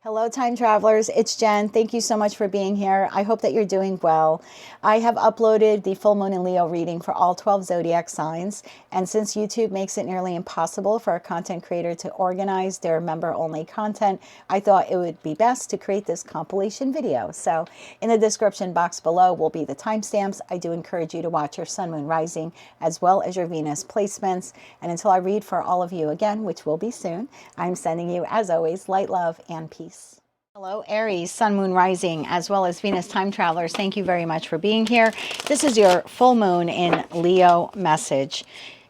Hello, time travelers. It's Jen. Thank you so much for being here. I hope that you're doing well. I have uploaded the full moon and Leo reading for all 12 zodiac signs. And since YouTube makes it nearly impossible for a content creator to organize their member only content, I thought it would be best to create this compilation video. So in the description box below will be the timestamps. I do encourage you to watch your sun, moon, rising, as well as your Venus placements. And until I read for all of you again, which will be soon, I'm sending you, as always, light, love, and peace. Hello, Aries, sun, moon, rising, as well as Venus time travelers. Thank you very much for being here. This is your full moon in Leo message.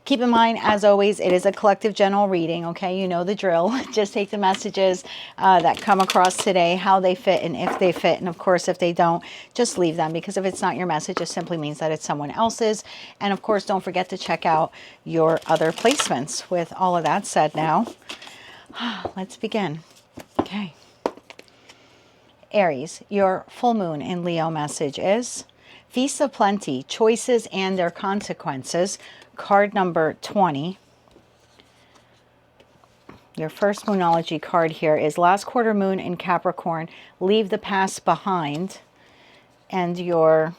Keep in mind, as always, it is a collective general reading, okay? You know the drill. Just take the messages that come across today, how they fit and if they fit. And of course, if they don't, just leave them, because if it's not your message, it simply means that it's someone else's. And of course, don't forget to check out your other placements. With all of that said now, let's begin. Okay. Aries, your full moon in Leo message is Feast of Plenty, Choices and Their Consequences, card number 20. Your first moonology card here is Last Quarter Moon in Capricorn, Leave the Past Behind. And your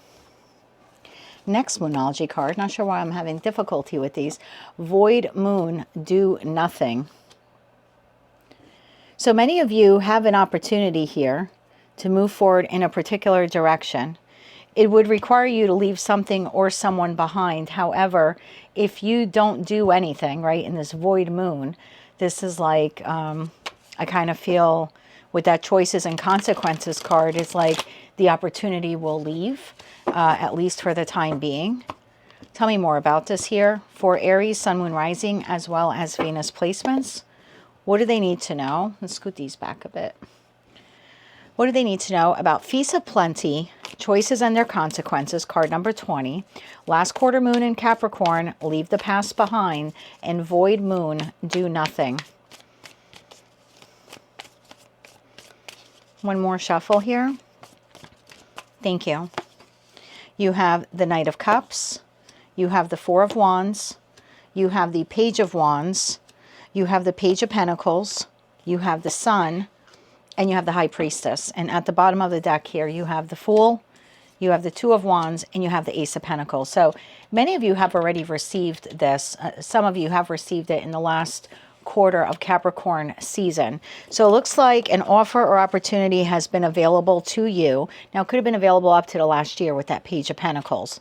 next moonology card, not sure why I'm having difficulty with these, Void Moon, Do Nothing. So many of you have an opportunity here to move forward in a particular direction. It would require you to leave something or someone behind. However, if you don't do anything, right, in this void moon, this is like, I kind of feel with that choices and consequences card, it's like the opportunity will leave, at least for the time being. Tell me more about this here for Aries, sun, moon, rising, as well as Venus placements. What do they need to know? Let's scoot these back a bit. What do they need to know about Feast of Plenty, Choices and Their Consequences, card number 20, Last Quarter Moon in Capricorn, Leave the Past Behind, and Void Moon, Do Nothing? One more shuffle here. Thank you. You have the Knight of Cups, you have the Four of Wands, you have the Page of Wands, you have the Page of Pentacles, you have the Sun, and you have the High Priestess. And at the bottom of the deck here, you have the Fool, you have the Two of Wands, and you have the Ace of Pentacles. So many of you have already received this. Some of you have received it in the last quarter of Capricorn season. So it looks like an offer or opportunity has been available to you. Now, it could have been available up to the last year with that Page of Pentacles.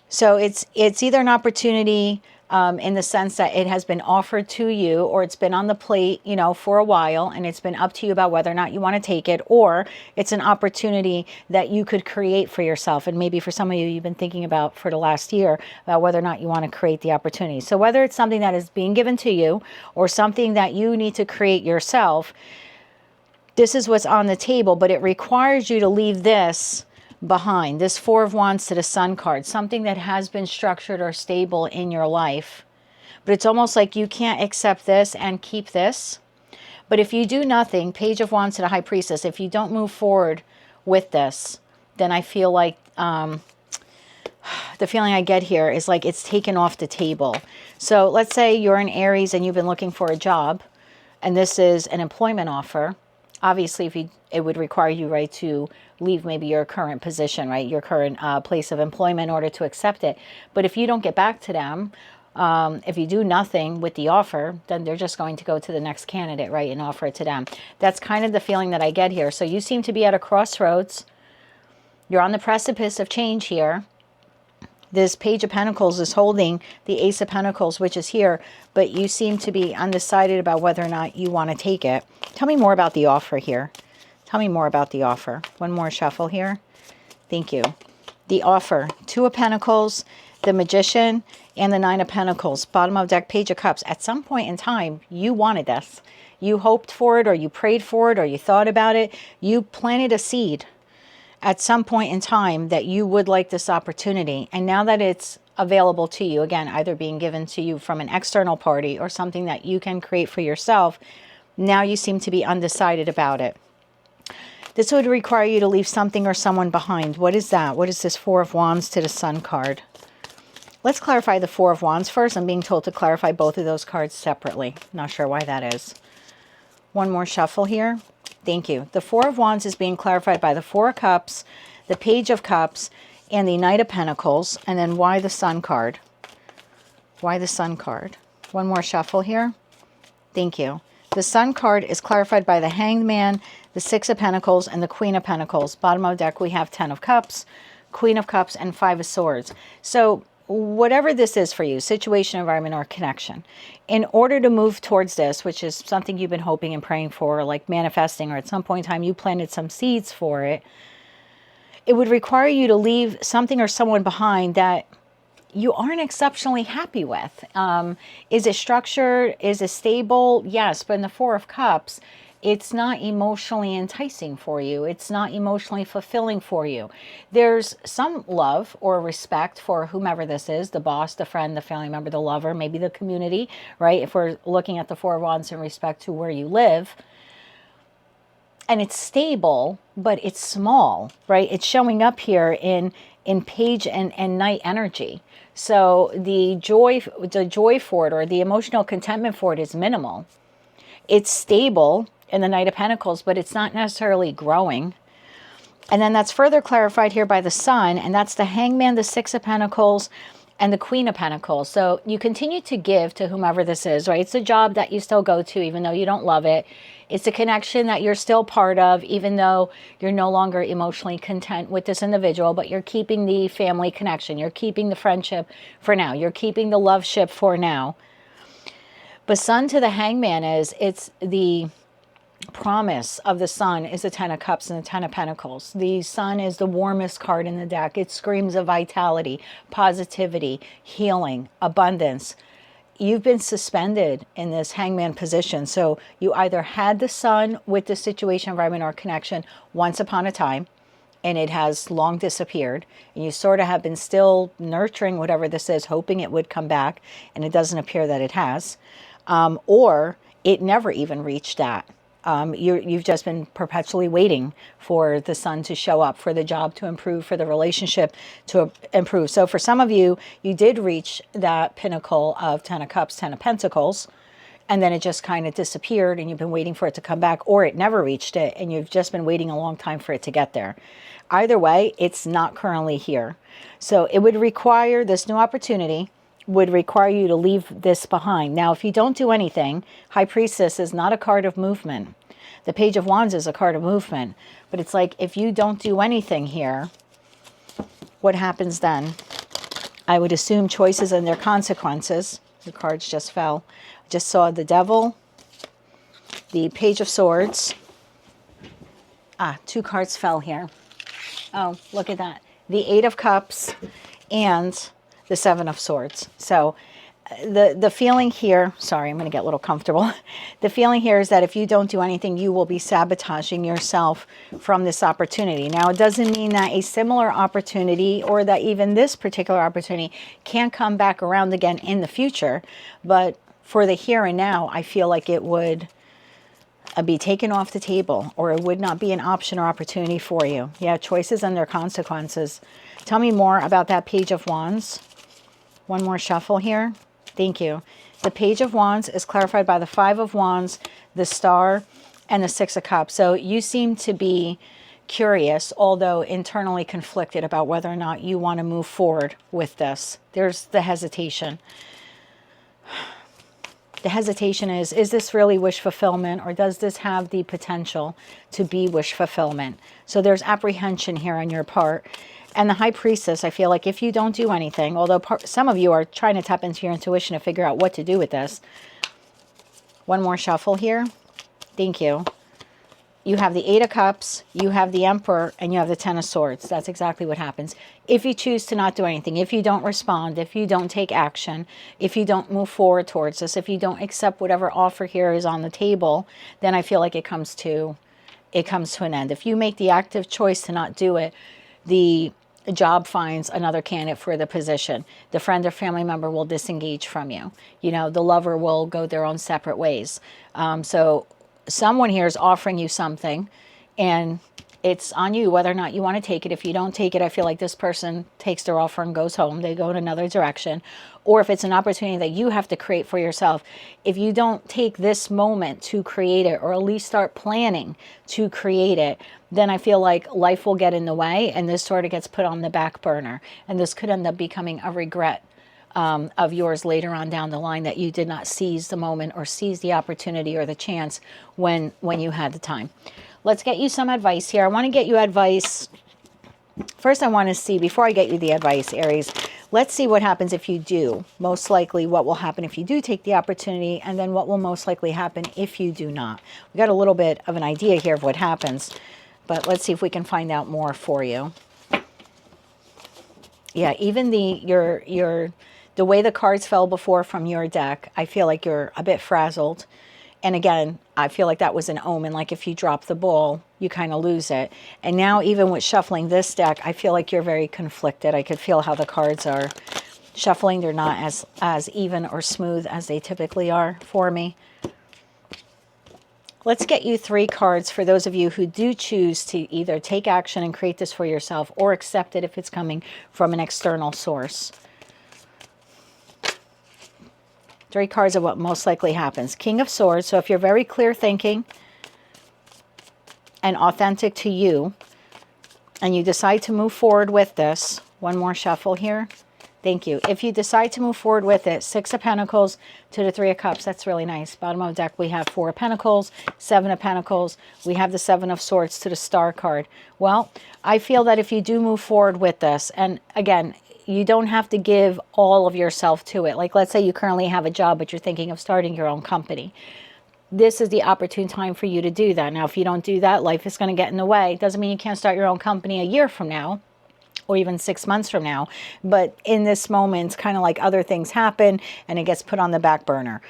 So it's either an opportunity in the sense that it has been offered to you, or it's been on the plate, you know, for a while, and it's been up to you about whether or not you want to take it, or it's an opportunity that you could create for yourself. And maybe for some of you, you've been thinking about for the last year about whether or not you want to create the opportunity. So whether it's something that is being given to you or something that you need to create yourself, this is what's on the table, but it requires you to leave this behind, this Four of Wands to the Sun card, something that has been structured or stable in your life. But it's almost like you can't accept this and keep this. But if you do nothing, Page of Wands to the High Priestess, if you don't move forward with this, then I feel like the feeling I get here is like it's taken off the table. So let's say you're an Aries and you've been looking for a job, and this is an employment offer. Obviously, if it would require you, right, to leave maybe your current position, right, your current place of employment in order to accept it. But if you don't get back to them, if you do nothing with the offer, then they're just going to go to the next candidate, right, and offer it to them. That's kind of the feeling that I get here. So you seem to be at a crossroads. You're on the precipice of change here. This Page of Pentacles is holding the Ace of Pentacles, which is here, but you seem to be undecided about whether or not you want to take it. Tell me more about the offer here. Tell me more about the offer. One more shuffle here. Thank you. The offer, Two of Pentacles, the Magician, and the Nine of Pentacles. Bottom of deck, Page of Cups. At some point in time, you wanted this. You hoped for it, or you prayed for it, or you thought about it. You planted a seed at some point in time that you would like this opportunity. And now that it's available to you, again, either being given to you from an external party or something that you can create for yourself, now you seem to be undecided about it. This would require you to leave something or someone behind. What is that? What is this Four of Wands to the Sun card? Let's clarify the Four of Wands first. I'm being told to clarify both of those cards separately. Not sure why that is. One more shuffle here. Thank you. The Four of Wands is being clarified by the Four of Cups, the Page of Cups, and the Knight of Pentacles. And then why the Sun card? Why the Sun card? One more shuffle here. Thank you. The Sun card is clarified by the Hanged Man, the Six of Pentacles, and the Queen of Pentacles. Bottom of the deck, we have 10 of Cups, Queen of Cups, and 5 of Swords. So whatever this is for you, situation, environment, or connection, in order to move towards this, which is something you've been hoping and praying for, like manifesting, or at some point in time you planted some seeds for it, it would require you to leave something or someone behind that you aren't exceptionally happy with. Is it structured? Is it stable? Yes, but in the Four of Cups, it's not emotionally enticing for you. It's not emotionally fulfilling for you. There's some love or respect for whomever this is, the boss, the friend, the family member, the lover, maybe the community, right? If we're looking at the Four of Wands in respect to where you live. And it's stable, but it's small, right? It's showing up here in Page and Knight energy. So the joy for it, or the emotional contentment for it, is minimal. It's stable in the Knight of Pentacles, but it's not necessarily growing. And then that's further clarified here by the Sun, and that's the Hangman, the Six of Pentacles, and the Queen of Pentacles. So you continue to give to whomever this is, right? It's a job that you still go to even though you don't love it. It's a connection that you're still part of even though you're no longer emotionally content with this individual, but you're keeping the family connection. You're keeping the friendship for now. You're keeping the love ship for now. But Sun to the Hangman it's the promise of the Sun is the Ten of Cups and the Ten of Pentacles. The Sun is the warmest card in the deck. It screams of vitality, positivity, healing, abundance. You've been suspended in this Hangman position. So you either had the Sun with the situation, environment, or connection once upon a time, and it has long disappeared, and you sort of have been still nurturing whatever this is, hoping it would come back, and it doesn't appear that it has. Or it never even reached that. You've just been perpetually waiting for the Sun to show up, for the job to improve, for the relationship to improve. So for some of you, you did reach that pinnacle of Ten of Cups, Ten of Pentacles, and then it just kind of disappeared and you've been waiting for it to come back, or it never reached it and you've just been waiting a long time for it to get there. Either way, it's not currently here. So it would require, this new opportunity would require you to leave this behind. Now, if you don't do anything, High Priestess is not a card of movement. The Page of Wands is a card of movement. But it's like, if you don't do anything here, what happens then? I would assume choices and their consequences. The cards just fell. Just saw the Devil, the Page of Swords. Two cards fell here. Oh, look at that. The Eight of Cups and the Seven of Swords. So the feeling here, sorry, I'm going to get a little comfortable. The feeling here is that if you don't do anything, you will be sabotaging yourself from this opportunity. Now, it doesn't mean that a similar opportunity or that even this particular opportunity can't come back around again in the future. But for the here and now, I feel like it would be taken off the table, or it would not be an option or opportunity for you. Yeah, choices and their consequences. Tell me more about that Page of Wands. One more shuffle here. Thank you. The Page of Wands is clarified by the Five of Wands, the Star, and the Six of Cups. So you seem to be curious, although internally conflicted about whether or not you want to move forward with this. There's the hesitation. The hesitation is this really wish fulfillment, or does this have the potential to be wish fulfillment? So there's apprehension here on your part. And the High Priestess, I feel like if you don't do anything, although some of you are trying to tap into your intuition to figure out what to do with this. One more shuffle here. Thank you. You have the Eight of Cups, you have the Emperor, and you have the Ten of Swords. That's exactly what happens. If you choose to not do anything, if you don't respond, if you don't take action, if you don't move forward towards this, if you don't accept whatever offer here is on the table, then I feel like it comes to an end. If you make the active choice to not do it, the job finds another candidate for the position. The friend or family member will disengage from you. You know, the lover will go their own separate ways. So someone here is offering you something, and it's on you whether or not you want to take it. If you don't take it, I feel like this person takes their offer and goes home. They go in another direction. Or if it's an opportunity that you have to create for yourself, if you don't take this moment to create it, or at least start planning to create it, then I feel like life will get in the way and this sort of gets put on the back burner. And this could end up becoming a regret of yours later on down the line, that you did not seize the moment or seize the opportunity or the chance when you had the time. Let's get you some advice here. I want to get you advice. First, I want to see, before I get you the advice, Aries, let's see what happens if you do. Most likely what will happen if you do take the opportunity, and then what will most likely happen if you do not. We got a little bit of an idea here of what happens, but let's see if we can find out more for you. Yeah, even the way the cards fell before from your deck, I feel like you're a bit frazzled. And again, I feel like that was an omen. Like if you drop the ball, you kind of lose it. And now even with shuffling this deck, I feel like you're very conflicted. I could feel how the cards are shuffling. They're not as even or smooth as they typically are for me. Let's get you 3 cards for those of you who do choose to either take action and create this for yourself, or accept it if it's coming from an external source. 3 cards of what most likely happens. King of Swords. So if you're very clear thinking and authentic to you, and you decide to move forward with this, one more shuffle here. Thank you. If you decide to move forward with it, 6 of Pentacles to the 3 of Cups. That's really nice. Bottom of the deck, we have 4 of Pentacles, 7 of Pentacles. We have the 7 of Swords to the Star card. Well, I feel that if you do move forward with this, and again, you don't have to give all of yourself to it. Like, let's say you currently have a job, but you're thinking of starting your own company. This is the opportune time for you to do that. Now, if you don't do that, life is going to get in the way. It doesn't mean you can't start your own company a year from now, or even 6 months from now. But in this moment, kind of like other things happen and it gets put on the back burner.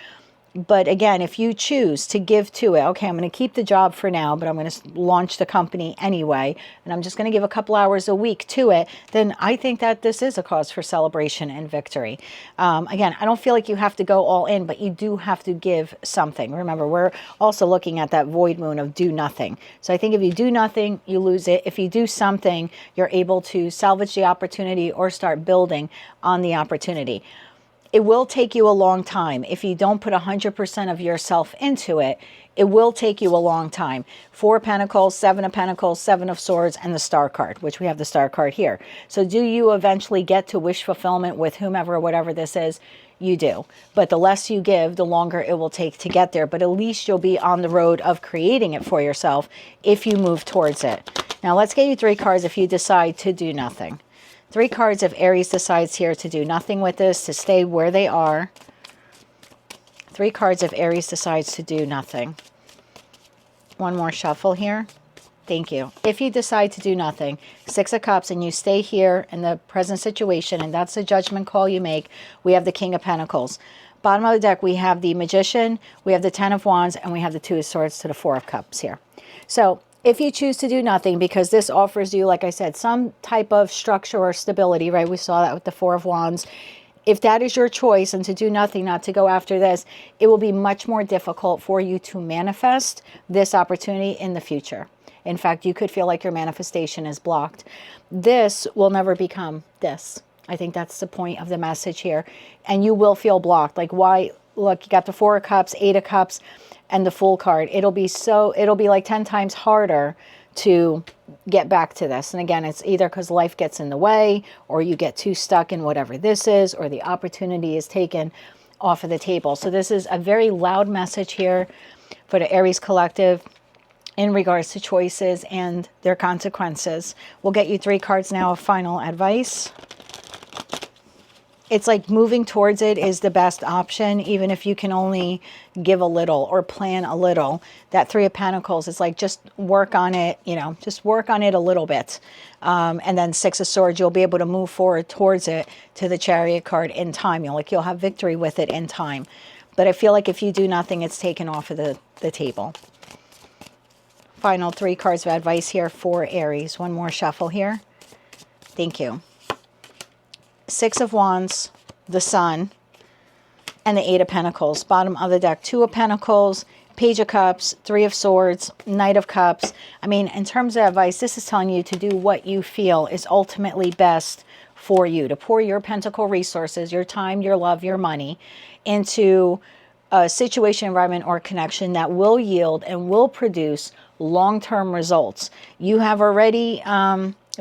But again, if you choose to give to it, okay, I'm going to keep the job for now, but I'm going to launch the company anyway, and I'm just going to give a couple hours a week to it, then I think that this is a cause for celebration and victory. Again, I don't feel like you have to go all in, but you do have to give something. Remember, we're also looking at that void moon of do nothing. So I think if you do nothing, you lose it. If you do something, you're able to salvage the opportunity or start building on the opportunity. It will take you a long time. If you don't put 100% of yourself into it, it will take you a long time. 4 of Pentacles, 7 of Pentacles, 7 of Swords, and the Star card, which we have the Star card here. So do you eventually get to wish fulfillment with whomever or whatever this is? You do. But the less you give, the longer it will take to get there. But at least you'll be on the road of creating it for yourself if you move towards it. Now let's get you 3 cards if you decide to do nothing. 3 cards if Aries decides here to do nothing with this, to stay where they are. 3 cards if Aries decides to do nothing. One more shuffle here. Thank you. If you decide to do nothing, 6 of Cups, and you stay here in the present situation, and that's the judgment call you make, we have the King of Pentacles. Bottom of the deck, we have the Magician, we have the 10 of Wands, and we have the 2 of Swords to the 4 of Cups here. So if you choose to do nothing, because this offers you, like I said, some type of structure or stability, right? We saw that with the 4 of Wands. If that is your choice, and to do nothing, not to go after this, it will be much more difficult for you to manifest this opportunity in the future. In fact, you could feel like your manifestation is blocked. This will never become this. I think that's the point of the message here. And you will feel blocked. Like, why? Look, you got the 4 of Cups, 8 of Cups, and the Fool card. It'll be like 10 times harder to get back to this. And again, it's either because life gets in the way, or you get too stuck in whatever this is, or the opportunity is taken off of the table. So this is a very loud message here for the Aries collective in regards to choices and their consequences. We'll get you 3 cards now of final advice. It's like moving towards it is the best option, even if you can only give a little or plan a little. That 3 of Pentacles is like, just work on it, you know, just work on it a little bit. And then 6 of Swords, you'll be able to move forward towards it to the Chariot card in time. You'll have victory with it in time. But I feel like if you do nothing, it's taken off of the table. Final 3 cards of advice here for Aries. One more shuffle here. Thank you. 6 of Wands, the Sun, and the 8 of Pentacles. Bottom of the deck, 2 of Pentacles, Page of Cups, Three of Swords, Knight of Cups. I mean, in terms of advice, this is telling you to do what you feel is ultimately best for you, to pour your pentacle resources, your time, your love, your money into a situation, environment, or connection that will yield and will produce long-term results. You have already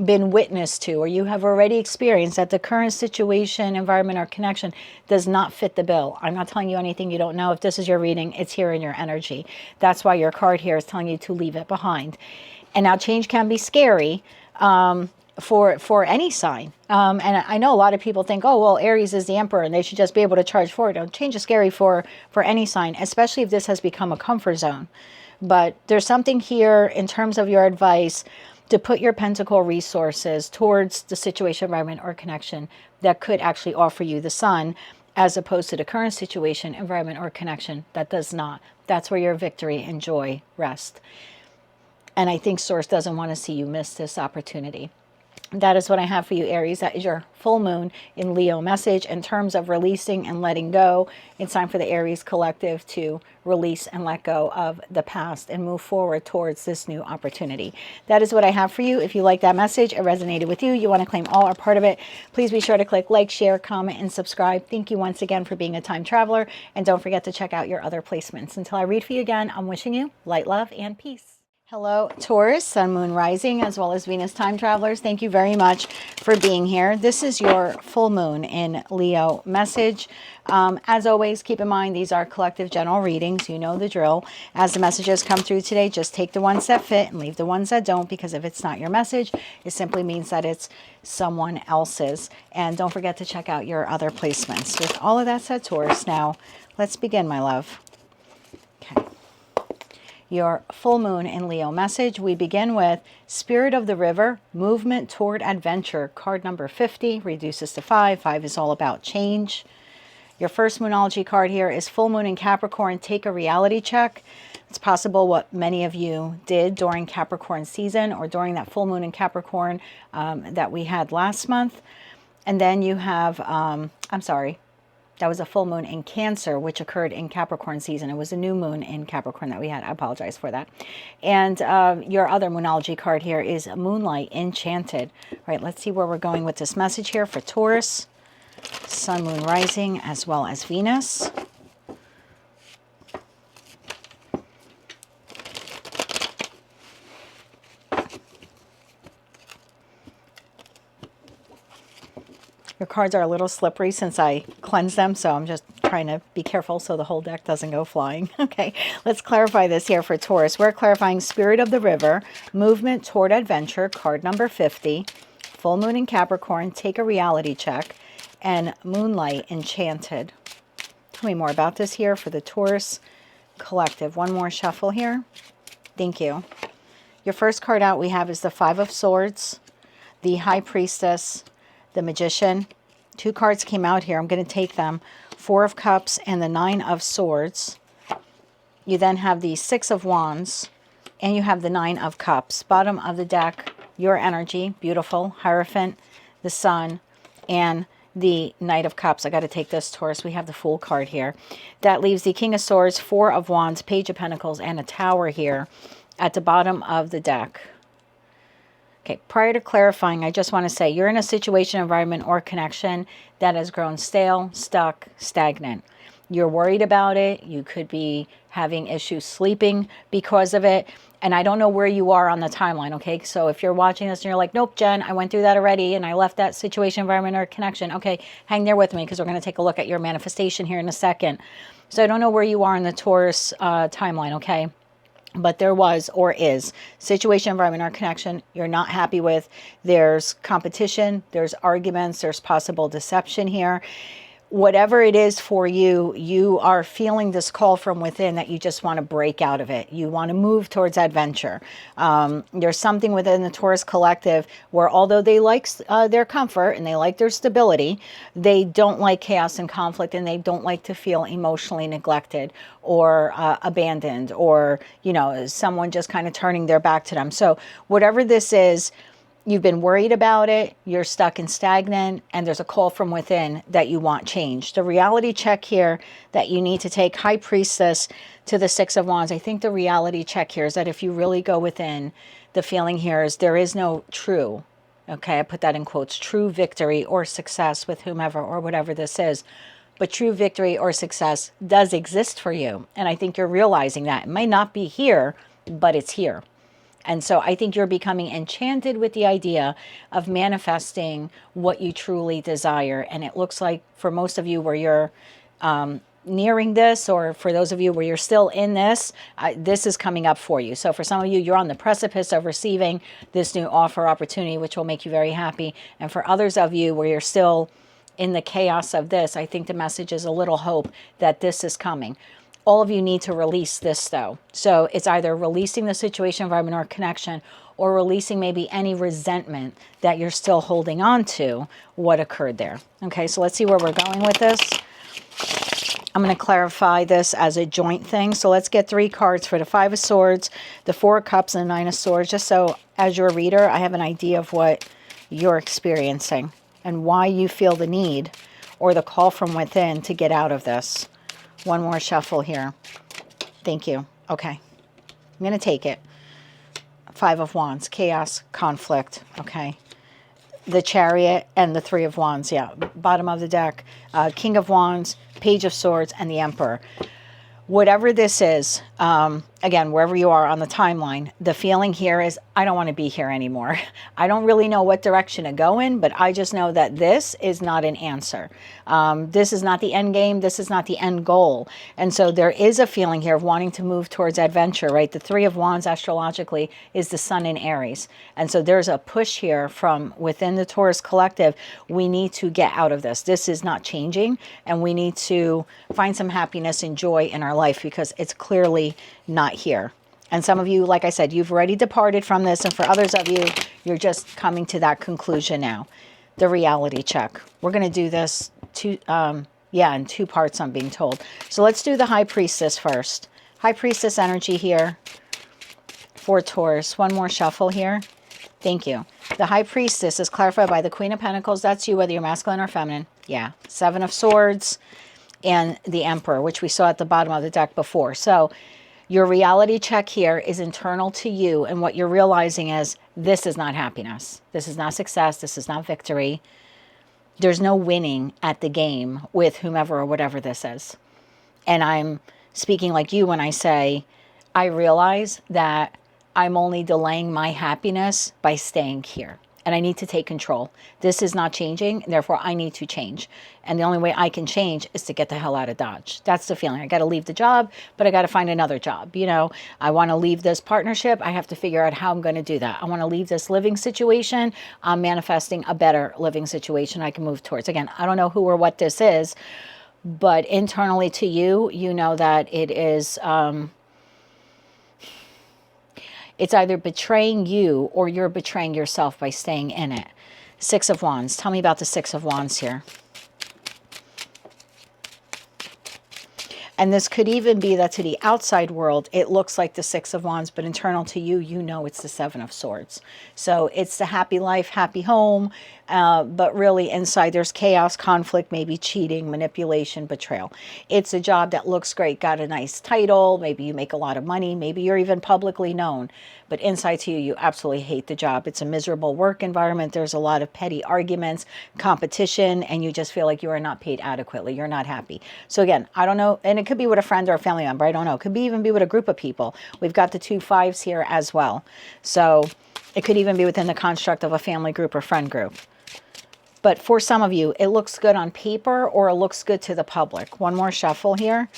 been witness to, or you have already experienced that the current situation, environment, or connection does not fit the bill. I'm not telling you anything you don't know. If this is your reading, it's here in your energy. That's why your card here is telling you to leave it behind. And now change can be scary for any sign. And I know a lot of people think, oh, well, Aries is the emperor and they should just be able to charge forward. No, change is scary for any sign, especially if this has become a comfort zone. But there's something here in terms of your advice to put your pentacle resources towards the situation, environment, or connection that could actually offer you the sun, as opposed to the current situation, environment, or connection that does not. That's where your victory and joy rest. And I think Source doesn't want to see you miss this opportunity. That is what I have for you, Aries. That is your full moon in Leo message. In terms of releasing and letting go, it's time for the Aries collective to release and let go of the past and move forward towards this new opportunity. That is what I have for you. If you like that message, it resonated with you, you want to claim all or part of it, please be sure to click like, share, comment, and subscribe. Thank you once again for being a time traveler. And don't forget to check out your other placements. Until I read for you again, I'm wishing you light, love, and peace. Hello, Taurus, Sun, Moon, Rising, as well as Venus time travelers. Thank you very much for being here. This is your full moon in Leo message. As always, keep in mind, these are collective general readings. You know the drill. As the messages come through today, just take the ones that fit and leave the ones that don't, because if it's not your message, it simply means that it's someone else's. And don't forget to check out your other placements. With all of that said, Taurus, now let's begin, my love. Okay. Your full moon in Leo message. We begin with Spirit of the River, Movement Toward Adventure. Card number 50 reduces to 5. 5 is all about change. Your first Moonology card here is Full Moon in Capricorn. Take a reality check. It's possible what many of you did during Capricorn season or during that full moon in Capricorn that we had last month. And then you have, that was a full moon in Cancer, which occurred in Capricorn season. It was a new moon in Capricorn that we had. I apologize for that. And your other Moonology card here is Moonlight Enchanted. All right, let's see where we're going with this message here for Taurus, Sun, Moon, Rising, as well as Venus. Your cards are a little slippery since I cleansed them, so I'm just trying to be careful so the whole deck doesn't go flying. Okay, let's clarify this here for Taurus. We're clarifying Spirit of the River, Movement Toward Adventure, card number 50, Full Moon in Capricorn, Take a Reality Check, and Moonlight Enchanted. Tell me more about this here for the Taurus collective. One more shuffle here. Thank you. Your first card out we have is the Five of Swords, the High Priestess, the Magician. Two cards came out here. I'm going to take them. Four of Cups and the Nine of Swords. You then have the Six of Wands and you have the Nine of Cups. Bottom of the deck, your energy, beautiful, Hierophant, the Sun, and the Knight of Cups. I got to take this, Taurus. We have the Fool card here. That leaves the King of Swords, Four of Wands, Page of Pentacles, and a Tower here at the bottom of the deck. Okay, prior to clarifying, I just want to say you're in a situation, environment, or connection that has grown stale, stuck, stagnant. You're worried about it. You could be having issues sleeping because of it. And I don't know where you are on the timeline, okay? So if you're watching this and you're like, nope, Jen, I went through that already and I left that situation, environment, or connection. Okay, hang there with me because we're going to take a look at your manifestation here in a second. So I don't know where you are in the Taurus timeline, okay? But there was or is situation, environment, or connection you're not happy with. There's competition, there's arguments, there's possible deception here. Whatever it is for you, you are feeling this call from within that you just want to break out of it. You want to move towards adventure. There's something within the Taurus collective where although they like their comfort and they like their stability, they don't like chaos and conflict, and they don't like to feel emotionally neglected or abandoned, or, you know, someone just kind of turning their back to them. So whatever this is, You've been worried about it, you're stuck and stagnant, and there's a call from within that you want change. The reality check here that you need to take, High Priestess to the Six of Wands. I think the reality check here is that if you really go within, the feeling here is there is no true, okay, I put that in quotes, true victory or success with whomever or whatever this is. But true victory or success does exist for you. And I think you're realizing that. It might not be here, but it's here. And so I think you're becoming enchanted with the idea of manifesting what you truly desire. And it looks like for most of you where you're nearing this, or for those of you where you're still in this, this is coming up for you. So for some of you, you're on the precipice of receiving this new offer opportunity, which will make you very happy. And for others of you where you're still in the chaos of this, I think the message is a little hope that this is coming. All of you need to release this though. So it's either releasing the situation, environment, or connection, or releasing maybe any resentment that you're still holding on to what occurred there. Okay, so let's see where we're going with this. I'm going to clarify this as a joint thing. So let's get 3 cards for the Five of Swords, the Four of Cups, and the Nine of Swords, just so as your reader, I have an idea of what you're experiencing and why you feel the need or the call from within to get out of this. One more shuffle here. Thank you. Okay. I'm going to take it. Five of Wands, chaos, conflict. Okay. The Chariot and the Three of Wands. Yeah. Bottom of the deck. King of Wands, Page of Swords, and the Emperor. Whatever this is, again, wherever you are on the timeline, the feeling here is, I don't want to be here anymore. I don't really know what direction to go in, but I just know that this is not an answer. This is not the end game. This is not the end goal. And so there is a feeling here of wanting to move towards adventure, right? The Three of Wands astrologically is the sun in Aries. And so there's a push here from within the Taurus collective. We need to get out of this. This is not changing, and we need to find some happiness and joy in our life because it's clearly not here. And some of you, like I said, you've already departed from this. And for others of you, you're just coming to that conclusion now. The reality check. We're going to do this in 2 parts, I'm being told. So let's do the High Priestess first. High Priestess energy here for Taurus. One more shuffle here. Thank you. The High Priestess is clarified by the Queen of Pentacles. That's you, whether you're masculine or feminine. Yeah. Seven of Swords and the Emperor, which we saw at the bottom of the deck before. So your reality check here is internal to you, and what you're realizing is this is not happiness. This is not success. This is not victory. There's no winning at the game with whomever or whatever this is. And I'm speaking like you when I say, I realize that I'm only delaying my happiness by staying here. And I need to take control. This is not changing, therefore I need to change. And the only way I can change is to get the hell out of Dodge. That's the feeling. I got to leave the job, but I got to find another job. You know, I want to leave this partnership. I have to figure out how I'm going to do that. I want to leave this living situation. I'm manifesting a better living situation I can move towards. Again, I don't know who or what this is, but internally to you, you know that it is... it's either betraying you or you're betraying yourself by staying in it. Six of Wands. Tell me about the Six of Wands here. And this could even be that to the outside world, it looks like the Six of Wands, but internal to you, you know it's the Seven of Swords. So it's the happy life, happy home, but really inside there's chaos, conflict, maybe cheating, manipulation, betrayal. It's a job that looks great, got a nice title, maybe you make a lot of money, maybe you're even publicly known, but inside to you, you absolutely hate the job. It's a miserable work environment. There's a lot of petty arguments, competition, and you just feel like you are not paid adequately. You're not happy. So again, I don't know, and it could be with a friend or a family member. I don't know. It could even be with a group of people. We've got the 2 5s here as well. So it could even be within the construct of a family group or friend group. But for some of you, it looks good on paper or it looks good to the public. One more shuffle here.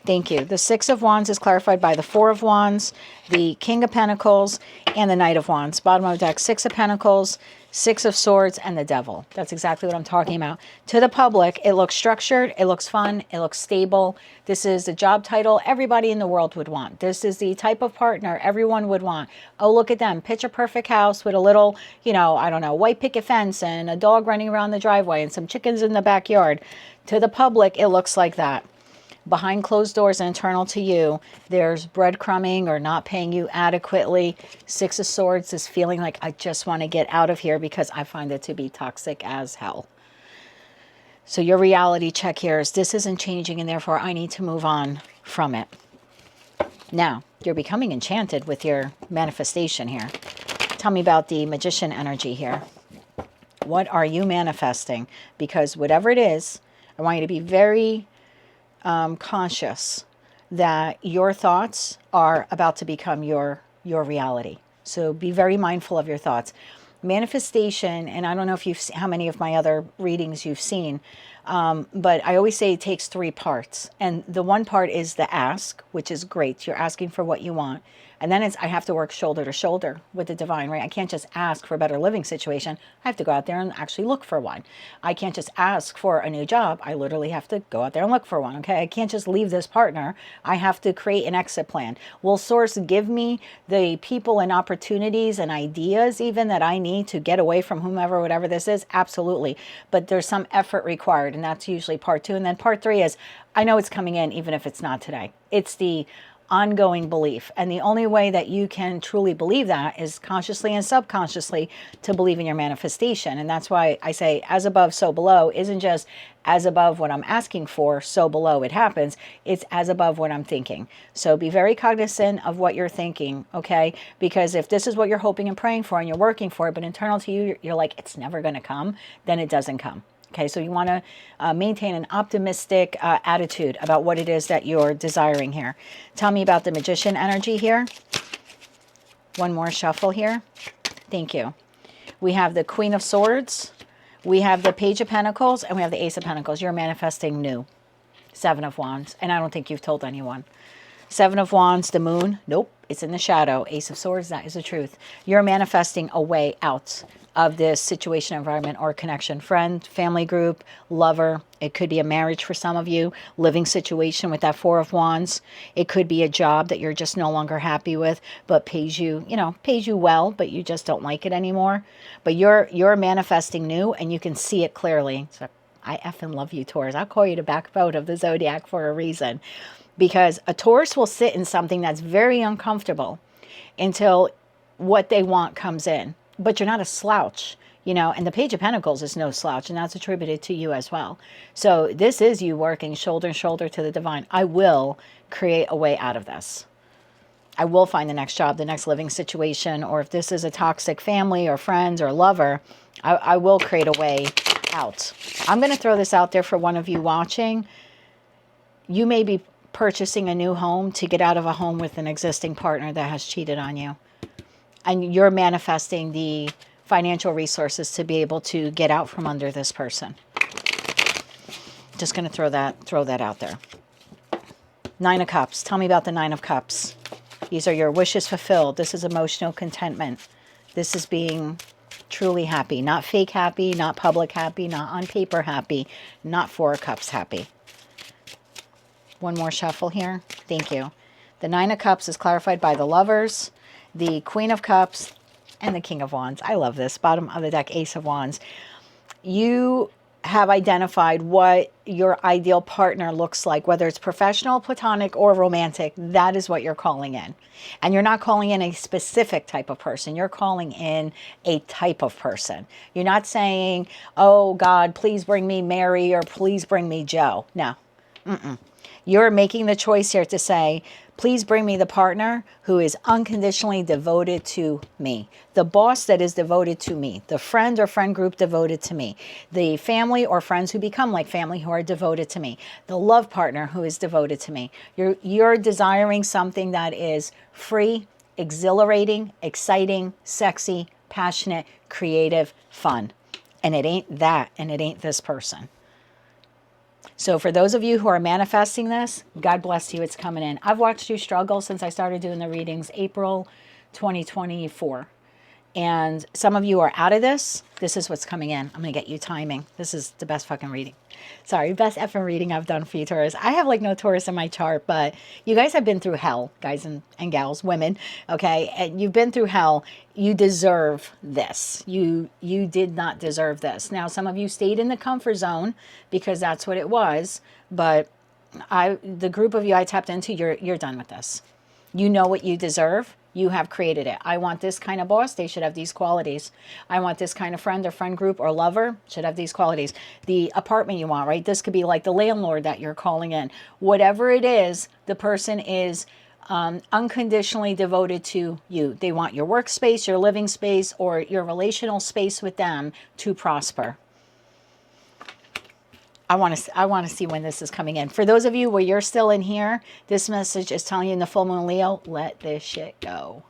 Thank you. The Six of Wands is clarified by the Four of Wands, the King of Pentacles, and the Knight of Wands. Bottom of the deck, Six of Pentacles, Six of Swords, and the Devil. That's exactly what I'm talking about. To the public, it looks structured, it looks fun, it looks stable. This is a job title everybody in the world would want. This is the type of partner everyone would want. Oh, look at them. Picture perfect house with a little, you know, I don't know, white picket fence and a dog running around the driveway and some chickens in the backyard. To the public, it looks like that. behind closed doors and internal to you, there's breadcrumbing or not paying you adequately. Six of Swords is feeling like, I just want to get out of here because I find it to be toxic as hell. So your reality check here is this isn't changing and therefore I need to move on from it. Now, you're becoming enchanted with your manifestation here. Tell me about the Magician energy here. What are you manifesting? Because whatever it is, I want you to be very conscious that your thoughts are about to become your reality. So be very mindful of your thoughts. Manifestation, and I don't know if you've how many of my other readings you've seen, but I always say it takes three parts. And the one part is the ask, which is great. You're asking for what you want. And then it's, I have to work shoulder to shoulder with the divine, right? I can't just ask for a better living situation. I have to go out there and actually look for one. I can't just ask for a new job. I literally have to go out there and look for one, okay? I can't just leave this partner. I have to create an exit plan. Will Source give me the people and opportunities and ideas even that I need to get away from whomever, whatever this is? Absolutely. But there's some effort required, and that's usually part two. And then part three is, I know it's coming in even if it's not today. It's the ongoing belief. And the only way that you can truly believe that is consciously and subconsciously to believe in your manifestation. And that's why I say as above, so below isn't just as above what I'm asking for, so below it happens. It's as above what I'm thinking. So be very cognizant of what you're thinking, okay? Because if this is what you're hoping and praying for and you're working for it, but internal to you, you're like, it's never going to come, then it doesn't come. Okay, so you want to maintain an optimistic attitude about what it is that you're desiring here. Tell me about the Magician energy here. One more shuffle here. Thank you. We have the Queen of Swords. We have the Page of Pentacles. And we have the Ace of Pentacles. You're manifesting new. Seven of Wands. And I don't think you've told anyone. Seven of Wands, the Moon. Nope, it's in the shadow. Ace of Swords, that is the truth. You're manifesting a way out of this situation, environment, or connection. Friend, family group, lover. It could be a marriage for some of you. Living situation with that Four of Wands. It could be a job that you're just no longer happy with, but pays you, pays you well, but you just don't like it anymore. But you're manifesting new, and you can see it clearly. So I effing love you, Taurus. I'll call you the backbone of the zodiac for a reason. Because a Taurus will sit in something that's very uncomfortable until what they want comes in. But you're not a slouch, and the Page of Pentacles is no slouch, and that's attributed to you as well. So this is you working shoulder to shoulder to the divine. I will create a way out of this. I will find the next job, the next living situation, or if this is a toxic family or friends or lover, I will create a way out. I'm going to throw this out there for one of you watching. You may be purchasing a new home to get out of a home with an existing partner that has cheated on you. And you're manifesting the financial resources to be able to get out from under this person. Just going to throw that out there. Nine of Cups. Tell me about the Nine of Cups. These are your wishes fulfilled. This is emotional contentment. This is being truly happy. Not fake happy, not public happy, not on paper happy, not Four of Cups happy. One more shuffle here. Thank you. The Nine of Cups is clarified by the Lovers, the Queen of Cups, and the King of Wands. I love this. Bottom of the deck, Ace of Wands. You have identified what your ideal partner looks like, whether it's professional, platonic, or romantic. That is what you're calling in. And you're not calling in a specific type of person. You're calling in a type of person. You're not saying, oh, God, please bring me Mary or please bring me Joe. No. You're making the choice here to say, please bring me the partner who is unconditionally devoted to me. The boss that is devoted to me. The friend or friend group devoted to me. The family or friends who become like family who are devoted to me. The love partner who is devoted to me. You're desiring something that is free, exhilarating, exciting, sexy, passionate, creative, fun. And it ain't that, and it ain't this person. So for those of you who are manifesting this, God bless you. It's coming in. I've watched you struggle since I started doing the readings April 2024. And some of you are out of this. This is what's coming in. I'm going to get you timing. This is the best fucking reading. Sorry, best effing reading I've done for you, Taurus. I have like no Taurus in my chart, but you guys have been through hell, guys and gals, women, okay? And you've been through hell. You deserve this. You did not deserve this. Now, some of you stayed in the comfort zone because that's what it was, but the group of you I tapped into, you're done with this. You know what you deserve. You have created it. I want this kind of boss. They should have these qualities. I want this kind of friend or friend group or lover. Should have these qualities. The apartment you want, right? This could be like the landlord that you're calling in. Whatever it is, the person is unconditionally devoted to you. They want your workspace, your living space, or your relational space with them to prosper. I want to see when this is coming in. For those of you where you're still in here, this message is telling you in the full moon Leo, let this shit go.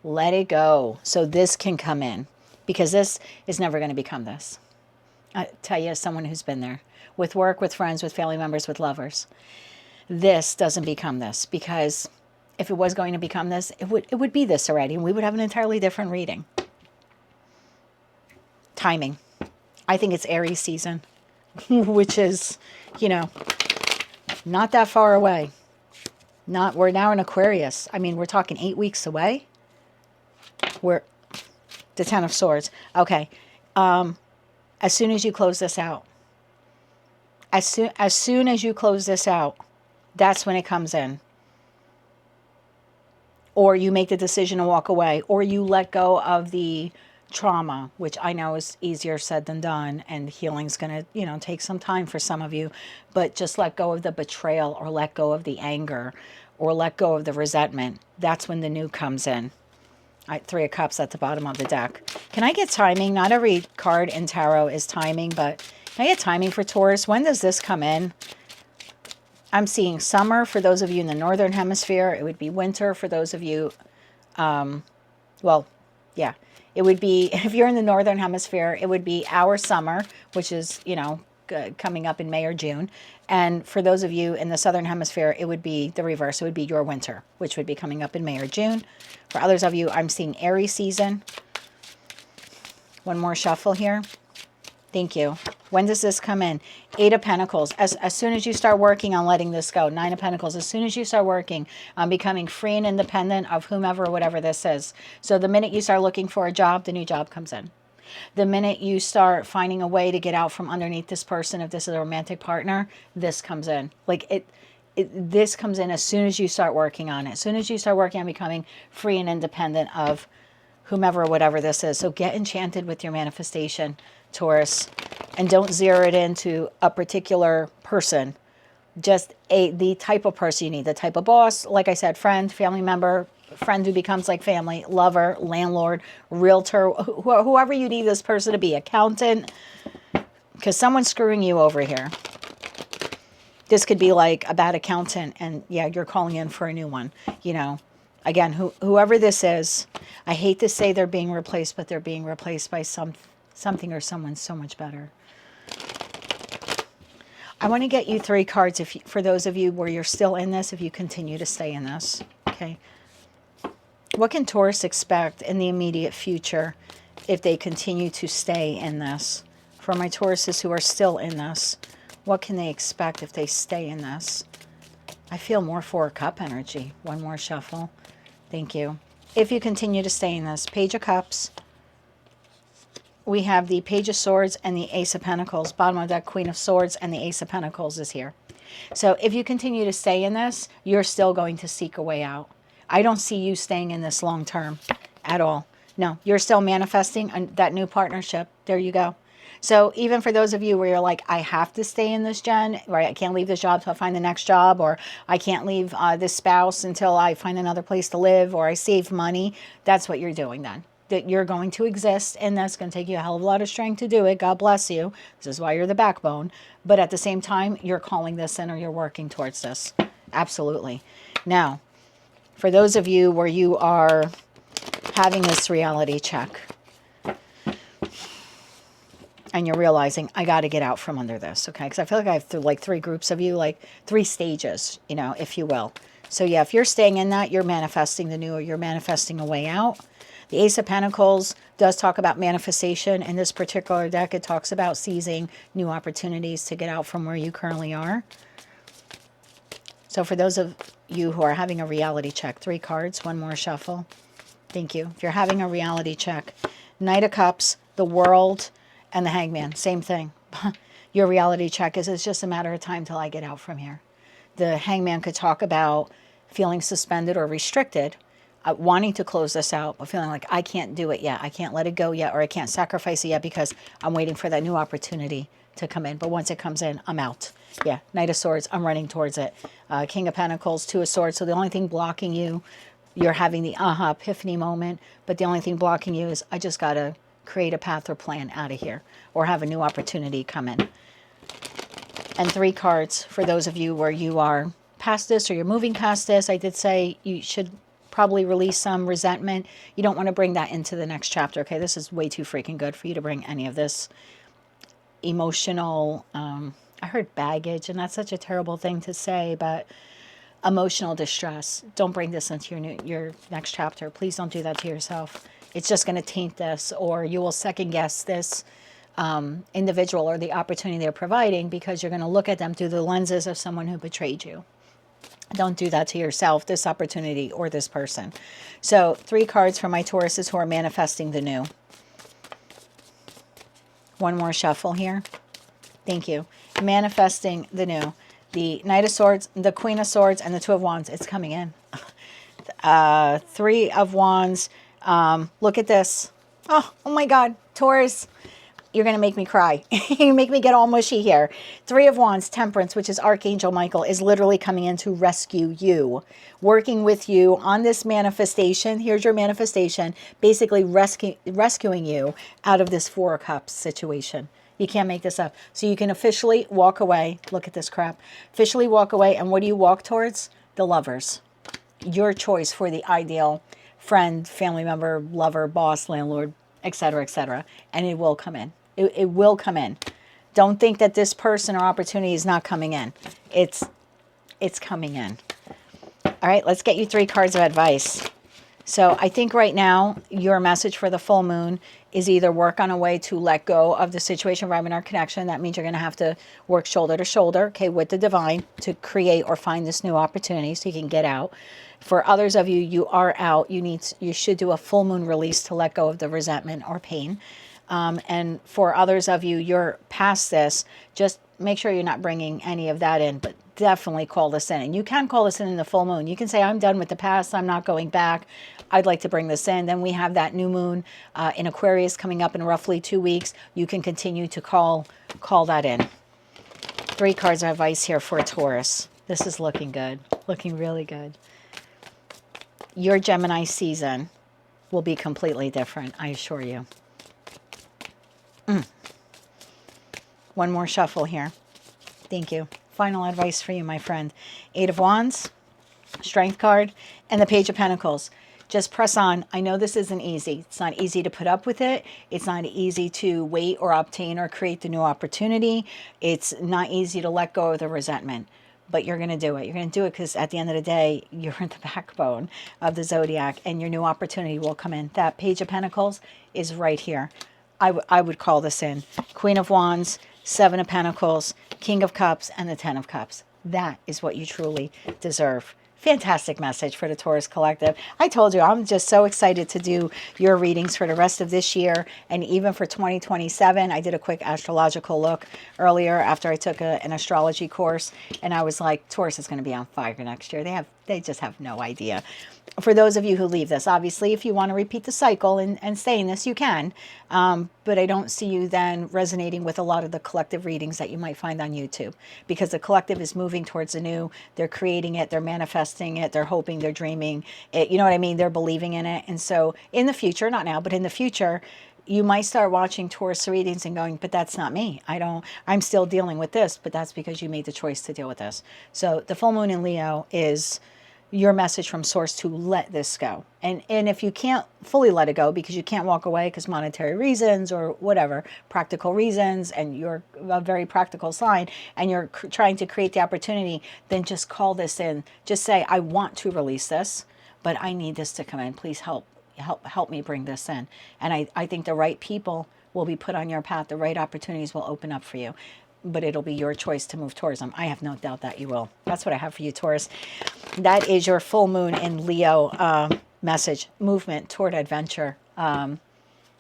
Let it go so this can come in, because this is never going to become this. I tell you, as someone who's been there with work, with friends, with family members, with lovers, this doesn't become this, because if it was going to become this, it would be this already, and we would have an entirely different reading. Timing. I think it's Aries season. Which is, you know, not that far away. We're now in Aquarius. I mean, we're talking 8 weeks away. We're the Ten of Swords. Okay. As soon as you close this out, as soon as you close this out, that's when it comes in. Or you make the decision to walk away, or you let go of the trauma, which I know is easier said than done, and healing's going to, take some time for some of you, but just let go of the betrayal, or let go of the anger, or let go of the resentment. That's when the new comes in. Three of Cups at the bottom of the deck. Can I get timing? Not every card in tarot is timing, but can I get timing for Taurus? When does this come in? I'm seeing summer for those of you in the northern hemisphere. It would be winter for those of you, it would be, if you're in the northern hemisphere, it would be our summer, which is, coming up in May or June. And for those of you in the southern hemisphere, it would be the reverse. It would be your winter, which would be coming up in May or June. For others of you, I'm seeing Aries season. One more shuffle here. Thank you. When does this come in? 8 of Pentacles. As soon as you start working on letting this go. 9 of Pentacles. As soon as you start working on becoming free and independent of whomever or whatever this is. So the minute you start looking for a job, the new job comes in. The minute you start finding a way to get out from underneath this person, if this is a romantic partner, this comes in. This comes in as soon as you start working on it. As soon as you start working on becoming free and independent of whomever or whatever this is. So get enchanted with your manifestation, Taurus, and don't zero it into a particular person. Just the type of person you need, the type of boss, like I said, friend, family member, friend who becomes like family, lover, landlord, realtor, whoever you need this person to be, accountant, because someone's screwing you over here. This could be like a bad accountant, and yeah, you're calling in for a new one. Again, whoever this is, I hate to say they're being replaced, but they're being replaced by something or someone so much better. I want to get you 3 cards for those of you where you're still in this, if you continue to stay in this. Okay. What can Taurus expect in the immediate future if they continue to stay in this? For my Tauruses who are still in this, what can they expect if they stay in this? I feel more 4 of Cup energy. One more shuffle. Thank you. If you continue to stay in this, Page of Cups. We have the Page of Swords and the Ace of Pentacles. Bottom of that, Queen of Swords, and the Ace of Pentacles is here. So if you continue to stay in this, you're still going to seek a way out. I don't see you staying in this long term at all. No, you're still manifesting that new partnership. There you go. So even for those of you where you're like, I have to stay in this, Jen, right? I can't leave this job till I find the next job, or I can't leave this spouse until I find another place to live, or I save money. That's what you're doing then. That you're going to exist, and that's going to take you a hell of a lot of strength to do it. God bless you. This is why you're the backbone. But at the same time, you're calling this in, or you're working towards this. Absolutely. Now, for those of you where you are having this reality check, and you're realizing, I got to get out from under this, okay? Because I feel like I have like 3 groups of you, like 3 stages, if you will. So yeah, if you're staying in that, you're manifesting the new, or you're manifesting a way out. The Ace of Pentacles does talk about manifestation. In this particular deck, it talks about seizing new opportunities to get out from where you currently are. So for those of you who are having a reality check, 3 cards, one more shuffle. Thank you. If you're having a reality check, Knight of Cups, the World, and the Hangman, same thing. Your reality check is, it's just a matter of time till I get out from here. The Hangman could talk about feeling suspended or restricted, wanting to close this out, but feeling like I can't do it yet. I can't let it go yet, or I can't sacrifice it yet because I'm waiting for that new opportunity to come in. But once it comes in, I'm out. Yeah, Knight of Swords, I'm running towards it. King of Pentacles, Two of Swords. So the only thing blocking you, you're having the epiphany moment, but the only thing blocking you is I just got to create a path or plan out of here, or have a new opportunity come in. And 3 cards for those of you where you are past this or you're moving past this. I did say you should probably release some resentment. You don't want to bring that into the next chapter. Okay, this is way too freaking good for you to bring any of this emotional, I heard baggage, and that's such a terrible thing to say, but emotional distress. Don't bring this into your next chapter. Please don't do that to yourself. It's just going to taint this, or you will second guess this individual or the opportunity they're providing, because you're going to look at them through the lenses of someone who betrayed you. Don't do that to yourself, this opportunity or this person. So 3 cards for my Tauruses who are manifesting the new. One more shuffle here. Thank you. Manifesting the new. The Knight of Swords, the Queen of Swords, and the Two of Wands. It's coming in. 3 of Wands. Look at this. Oh my God. Taurus. You're going to make me cry. You make me get all mushy here. 3 of Wands, Temperance, which is Archangel Michael, is literally coming in to rescue you, working with you on this manifestation. Here's your manifestation, basically rescuing you out of this 4 of Cups situation. You can't make this up. So you can officially walk away. Look at this crap. Officially walk away. And what do you walk towards? The Lovers. Your choice for the ideal friend, family member, lover, boss, landlord, etc., etc. And it will come in. It will come in. Don't think that this person or opportunity is not coming in. It's coming in. All right, let's get you 3 cards of advice. So I think right now your message for the full moon is either work on a way to let go of the situation, environment, or connection. That means you're going to have to work shoulder to shoulder, okay, with the divine to create or find this new opportunity so you can get out. For others of you, you are out. You should do a full moon release to let go of the resentment or pain. And for others of you, you're past this. Just make sure you're not bringing any of that in, but definitely call this in. And you can call this in the full moon. You can say, I'm done with the past. I'm not going back. I'd like to bring this in. Then we have that new moon in Aquarius coming up in roughly 2 weeks. You can continue to call that in. 3 cards of advice here for Taurus. This is looking good. Looking really good. Your Gemini season will be completely different, I assure you. One more shuffle here. Thank you. Final advice for you, my friend. 8 of Wands, Strength card, and the Page of Pentacles. Just press on. I know this isn't easy. It's not easy to put up with it. It's not easy to wait or obtain or create the new opportunity. It's not easy to let go of the resentment. But you're going to do it. You're going to do it because at the end of the day, you're the backbone of the zodiac, and your new opportunity will come in. That Page of Pentacles is right here. I would call this in. Queen of Wands, 7 of Pentacles, King of Cups, and the 10 of Cups. That is what you truly deserve. Fantastic message for the Taurus Collective. I told you, I'm just so excited to do your readings for the rest of this year and even for 2027. I did a quick astrological look earlier after I took an astrology course, and I was like, Taurus is going to be on fire next year. They just have no idea. For those of you who leave this, obviously, if you want to repeat the cycle and stay in this, you can. But I don't see you then resonating with a lot of the collective readings that you might find on YouTube, because the collective is moving towards the new. They're creating it. They're manifesting it. They're hoping. They're dreaming it. You know what I mean? They're believing in it. And so in the future, not now, but in the future, you might start watching Taurus readings and going, but that's not me. I'm still dealing with this, but that's because you made the choice to deal with this. So the full moon in Leo is your message from source to let this go. And if you can't fully let it go because you can't walk away because monetary reasons or whatever, practical reasons, and you're a very practical sign and you're trying to create the opportunity, then just call this in. Just say, I want to release this, but I need this to come in. Please help me bring this in. And I think the right people will be put on your path. The right opportunities will open up for you. But it'll be your choice to move towards them. I have no doubt that you will. That's what I have for you, Taurus. That is your full moon in Leo message, movement toward adventure.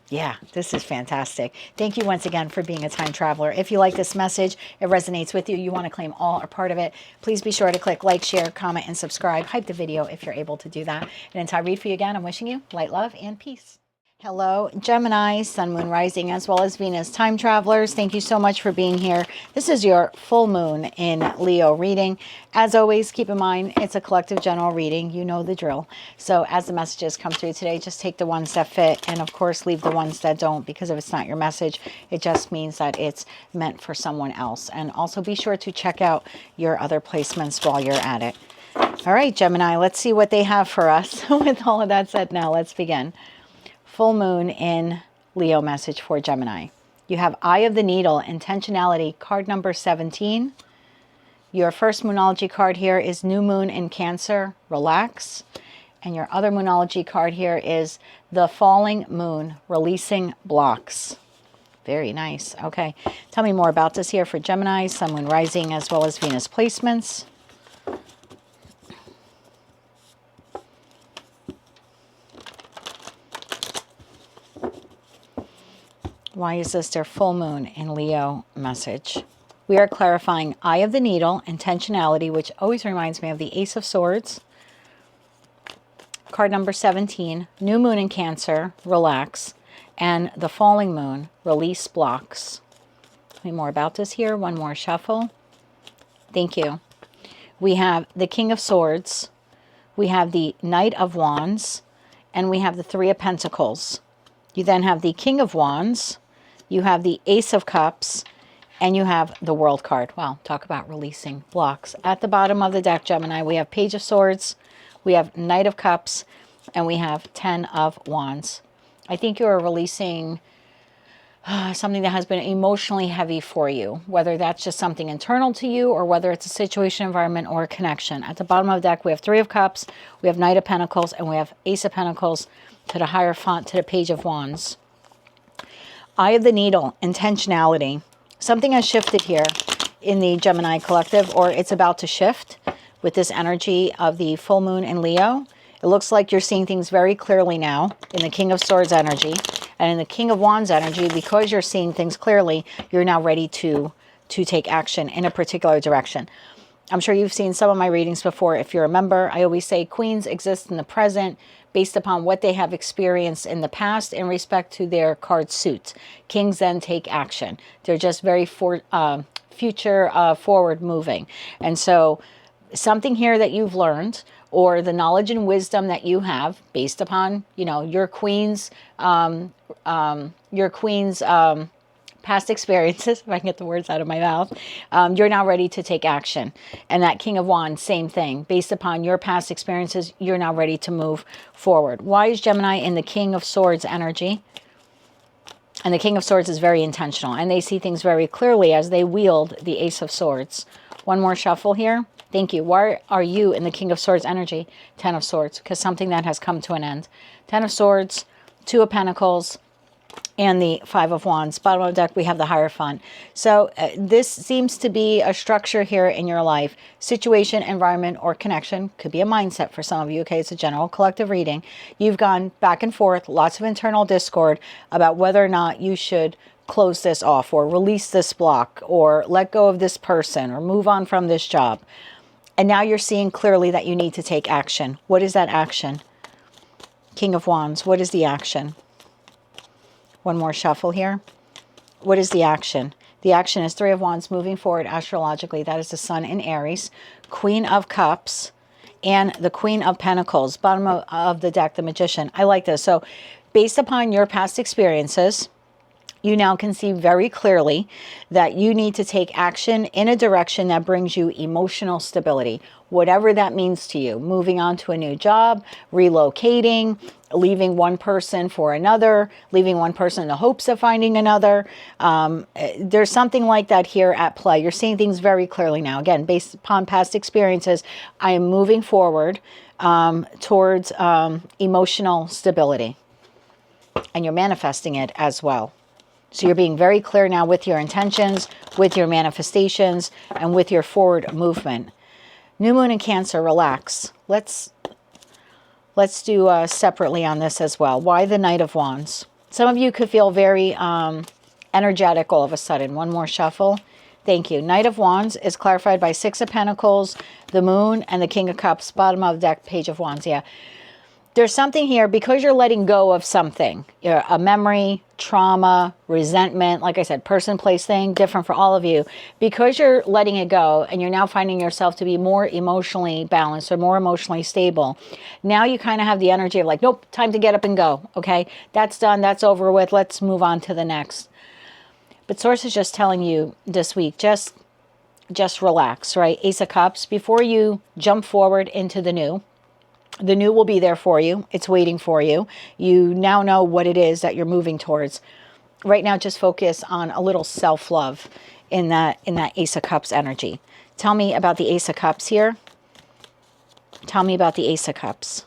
Yeah, this is fantastic. Thank you once again for being a time traveler. If you like this message, it resonates with you, you want to claim all or part of it, please be sure to click like, share, comment, and subscribe. Hype the video if you're able to do that. And until I read for you again, I'm wishing you light, love, and peace. Hello, Gemini, Sun, Moon, Rising, as well as Venus time travelers. Thank you so much for being here. This is your full moon in Leo reading. As always, keep in mind, it's a collective general reading. You know the drill. So as the messages come through today, just take the ones that fit and, of course, leave the ones that don't, because if it's not your message, it just means that it's meant for someone else. And also be sure to check out your other placements while you're at it. All right, Gemini, let's see what they have for us. With all of that said, now let's begin. Full moon in Leo message for Gemini. You have Eye of the Needle, intentionality, card number 17. Your first moonology card here is New Moon in Cancer, relax. And your other moonology card here is the Falling Moon, releasing blocks. Very nice. Okay. Tell me more about this here for Gemini, Sun, Moon, Rising, as well as Venus placements. Why is this their full moon in Leo message? We are clarifying Eye of the Needle, intentionality, which always reminds me of the Ace of Swords. Card number 17, New Moon in Cancer, relax. And the Falling Moon, release blocks. Tell me more about this here. One more shuffle. Thank you. We have the King of Swords. We have the Knight of Wands. And we have the Three of Pentacles. You then have the King of Wands. You have the Ace of Cups, and you have the World card. Wow, talk about releasing blocks. At the bottom of the deck, Gemini, we have Page of Swords, we have Knight of Cups, and we have 10 of Wands. I think you are releasing something that has been emotionally heavy for you, whether that's just something internal to you or whether it's a situation, environment, or a connection. At the bottom of the deck, we have Three of Cups, we have Knight of Pentacles, and we have Ace of Pentacles to the Hierophant, to the Page of Wands. Eye of the Needle, intentionality. Something has shifted here in the Gemini collective, or it's about to shift with this energy of the full moon in Leo. It looks like you're seeing things very clearly now in the King of Swords energy and in the King of Wands energy. Because you're seeing things clearly, you're now ready to take action in a particular direction. I'm sure you've seen some of my readings before. If you remember, I always say queens exist in the present based upon what they have experienced in the past in respect to their card suits. Kings then take action. They're just very future forward moving. And so something here that you've learned, or the knowledge and wisdom that you have based upon, you know, your queen's past experiences, if I can get the words out of my mouth, you're now ready to take action. And that King of Wands, same thing. Based upon your past experiences, you're now ready to move forward. Why is Gemini in the King of Swords energy? And the King of Swords is very intentional, and they see things very clearly as they wield the Ace of Swords. One more shuffle here. Thank you. Why are you in the King of Swords energy? 10 of Swords, because something that has come to an end. 10 of Swords, 2 of Pentacles, and the 5 of Wands. Bottom of the deck, we have the Hierophant. So this seems to be a structure here in your life. Situation, environment, or connection. Could be a mindset for some of you. Okay, it's a general collective reading. You've gone back and forth, lots of internal discord about whether or not you should close this off or release this block or let go of this person or move on from this job. And now you're seeing clearly that you need to take action. What is that action? King of Wands, what is the action? One more shuffle here. What is the action? The action is 3 of Wands moving forward astrologically. That is the Sun in Aries. Queen of Cups and the Queen of Pentacles. Bottom of the deck, the Magician. I like this. So based upon your past experiences, you now can see very clearly that you need to take action in a direction that brings you emotional stability, whatever that means to you. Moving on to a new job, relocating, leaving one person for another, leaving one person in the hopes of finding another. There's something like that here at play. You're seeing things very clearly now. Again, based upon past experiences, I am moving forward towards emotional stability. And you're manifesting it as well. So you're being very clear now with your intentions, with your manifestations, and with your forward movement. New Moon in Cancer, relax. Let's do separately on this as well. Why the Knight of Wands? Some of you could feel very energetic all of a sudden. One more shuffle. Thank you. Knight of Wands is clarified by Six of Pentacles, the Moon, and the King of Cups. Bottom of the deck, Page of Wands. Yeah. There's something here because you're letting go of something, a memory, trauma, resentment, like I said, person, place, thing, different for all of you. Because you're letting it go and you're now finding yourself to be more emotionally balanced or more emotionally stable. Now you kind of have the energy of like, nope, time to get up and go. Okay, that's done. That's over with. Let's move on to the next. But Source is just telling you this week, just relax, right? Ace of Cups, before you jump forward into the new. The new will be there for you. It's waiting for you. You now know what it is that you're moving towards. Right now, just focus on a little self-love in that Ace of Cups energy. Tell me about the Ace of Cups here. Tell me about the Ace of Cups.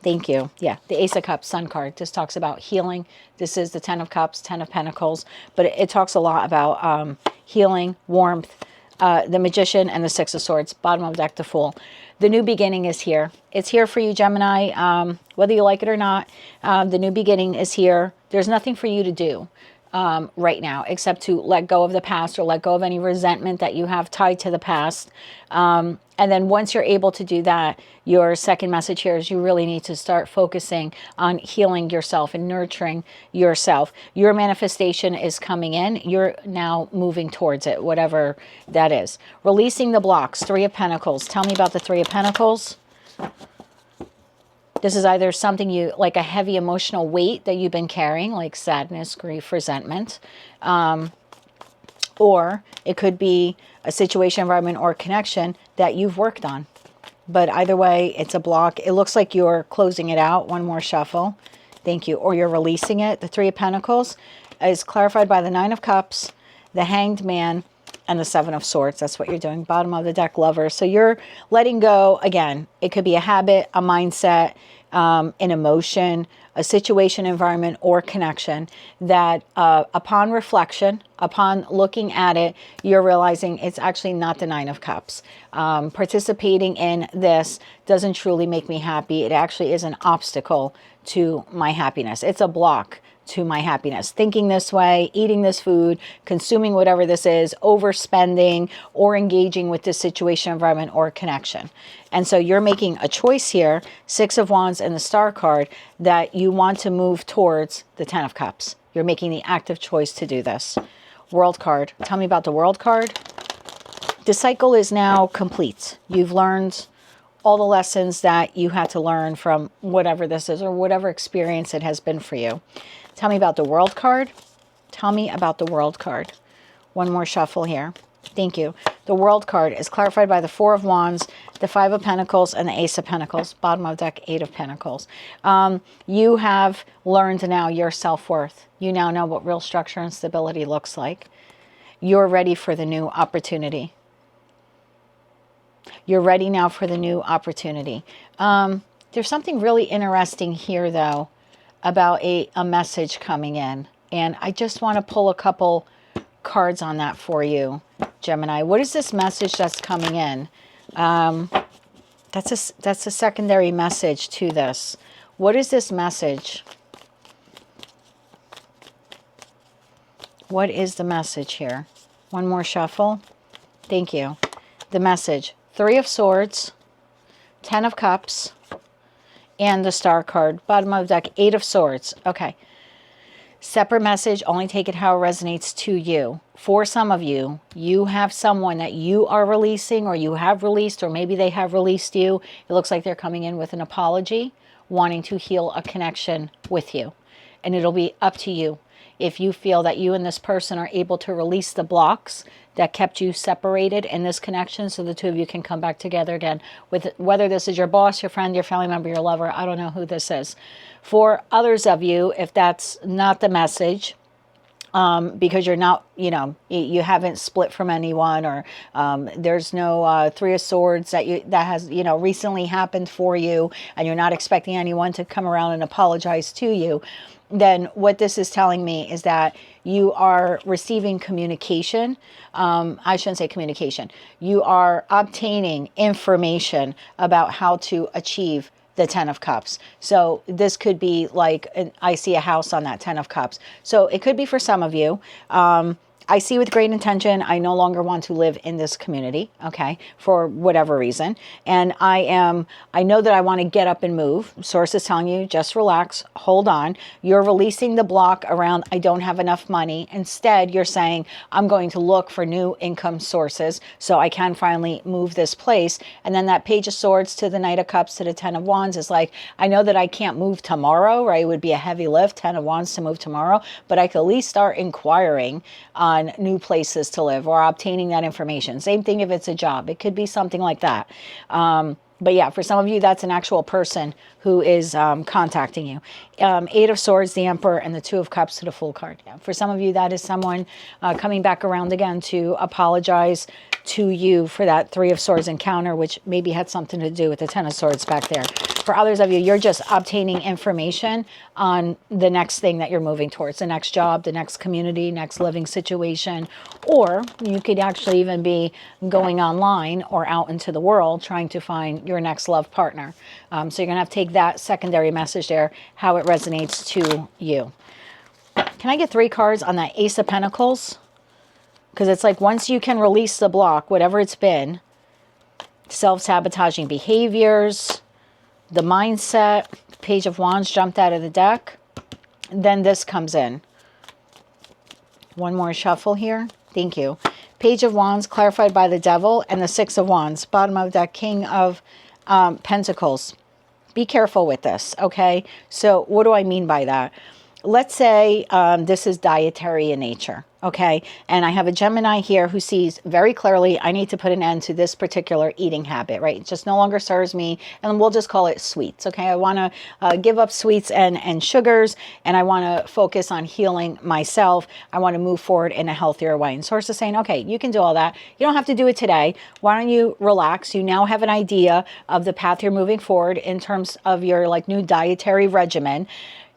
Thank you. Yeah, the Ace of Cups, Sun card. This talks about healing. This is the Ten of Cups, Ten of Pentacles. But it talks a lot about healing, warmth, the Magician, and the Six of Swords. Bottom of the deck, the Fool. The new beginning is here. It's here for you, Gemini. Whether you like it or not, the new beginning is here. There's nothing for you to do right now except to let go of the past or let go of any resentment that you have tied to the past. And then once you're able to do that, your second message here is you really need to start focusing on healing yourself and nurturing yourself. Your manifestation is coming in. You're now moving towards it, whatever that is. Releasing the blocks, Three of Pentacles. Tell me about the Three of Pentacles. This is either something you, like a heavy emotional weight that you've been carrying, like sadness, grief, resentment. Or it could be a situation, environment, or connection that you've worked on. But either way, it's a block. It looks like you're closing it out. One more shuffle. Thank you. Or you're releasing it. The Three of Pentacles is clarified by the Nine of Cups, the Hanged Man, and the Seven of Swords. That's what you're doing. Bottom of the deck, Lover. So you're letting go. Again, it could be a habit, a mindset, an emotion, a situation, environment, or connection that upon reflection, upon looking at it, you're realizing it's actually not the Nine of Cups. Participating in this doesn't truly make me happy. It actually is an obstacle to my happiness. It's a block to my happiness. Thinking this way, eating this food, consuming whatever this is, overspending, or engaging with this situation, environment, or connection. And so you're making a choice here, Six of Wands and the Star card, that you want to move towards the Ten of Cups. You're making the active choice to do this. World card. Tell me about the World card. The cycle is now complete. You've learned all the lessons that you had to learn from whatever this is or whatever experience it has been for you. Tell me about the World card. Tell me about the World card. One more shuffle here. Thank you. The World card is clarified by the Four of Wands, the Five of Pentacles, and the Ace of Pentacles. Bottom of deck, Eight of Pentacles. You have learned now your self-worth. You now know what real structure and stability looks like. You're ready for the new opportunity. You're ready now for the new opportunity. There's something really interesting here, though, about a message coming in. And I just want to pull a couple cards on that for you, Gemini. What is this message that's coming in? That's a secondary message to this. What is this message? What is the message here? One more shuffle. Thank you. The message. Three of Swords, Ten of Cups, and the Star card. Bottom of the deck, Eight of Swords. Okay. Separate message. Only take it how it resonates to you. For some of you, you have someone that you are releasing or you have released, or maybe they have released you. It looks like they're coming in with an apology, wanting to heal a connection with you. And it'll be up to you. If you feel that you and this person are able to release the blocks that kept you separated in this connection so the two of you can come back together again, with whether this is your boss, your friend, your family member, your lover, I don't know who this is. For others of you, if that's not the message, because you're not, you haven't split from anyone, or there's no Three of Swords that has recently happened for you, and you're not expecting anyone to come around and apologize to you, then what this is telling me is that you are receiving communication. I shouldn't say communication. You are obtaining information about how to achieve the 10 of Cups. So this could be like, I see a house on that 10 of Cups. So it could be for some of you. I see with great intention, I no longer want to live in this community, okay, for whatever reason. And I know that I want to get up and move. Source is telling you, just relax, hold on. You're releasing the block around, I don't have enough money. Instead, you're saying, I'm going to look for new income sources so I can finally move this place. And then that Page of Swords to the Knight of Cups to the 10 of Wands is like, I know that I can't move tomorrow, right? It would be a heavy lift, 10 of Wands to move tomorrow, but I could at least start inquiring on new places to live or obtaining that information. Same thing if it's a job. It could be something like that. But yeah, for some of you, that's an actual person who is contacting you. 8 of Swords, the Emperor, and the 2 of Cups to the Fool card. Yeah. For some of you, that is someone coming back around again to apologize to you for that 3 of Swords encounter, which maybe had something to do with the 10 of Swords back there. For others of you, you're just obtaining information on the next thing that you're moving towards, the next job, the next community, next living situation, or you could actually even be going online or out into the world trying to find your next love partner. So you're going to have to take that secondary message there, how it resonates to you. Can I get 3 cards on that Ace of Pentacles? Because it's like once you can release the block, whatever it's been, self-sabotaging behaviors, the mindset, Page of Wands jumped out of the deck, then this comes in. One more shuffle here. Thank you. Page of Wands clarified by the Devil and the 6 of Wands. Bottom of that King of Pentacles. Be careful with this, okay? So what do I mean by that? Let's say this is dietary in nature, okay? And I have a Gemini here who sees very clearly, I need to put an end to this particular eating habit, right? It just no longer serves me, and we'll just call it sweets, okay? I want to give up sweets and sugars, and I want to focus on healing myself. I want to move forward in a healthier way. And Source is saying, okay, you can do all that. You don't have to do it today. Why don't you relax? You now have an idea of the path you're moving forward in terms of your like new dietary regimen.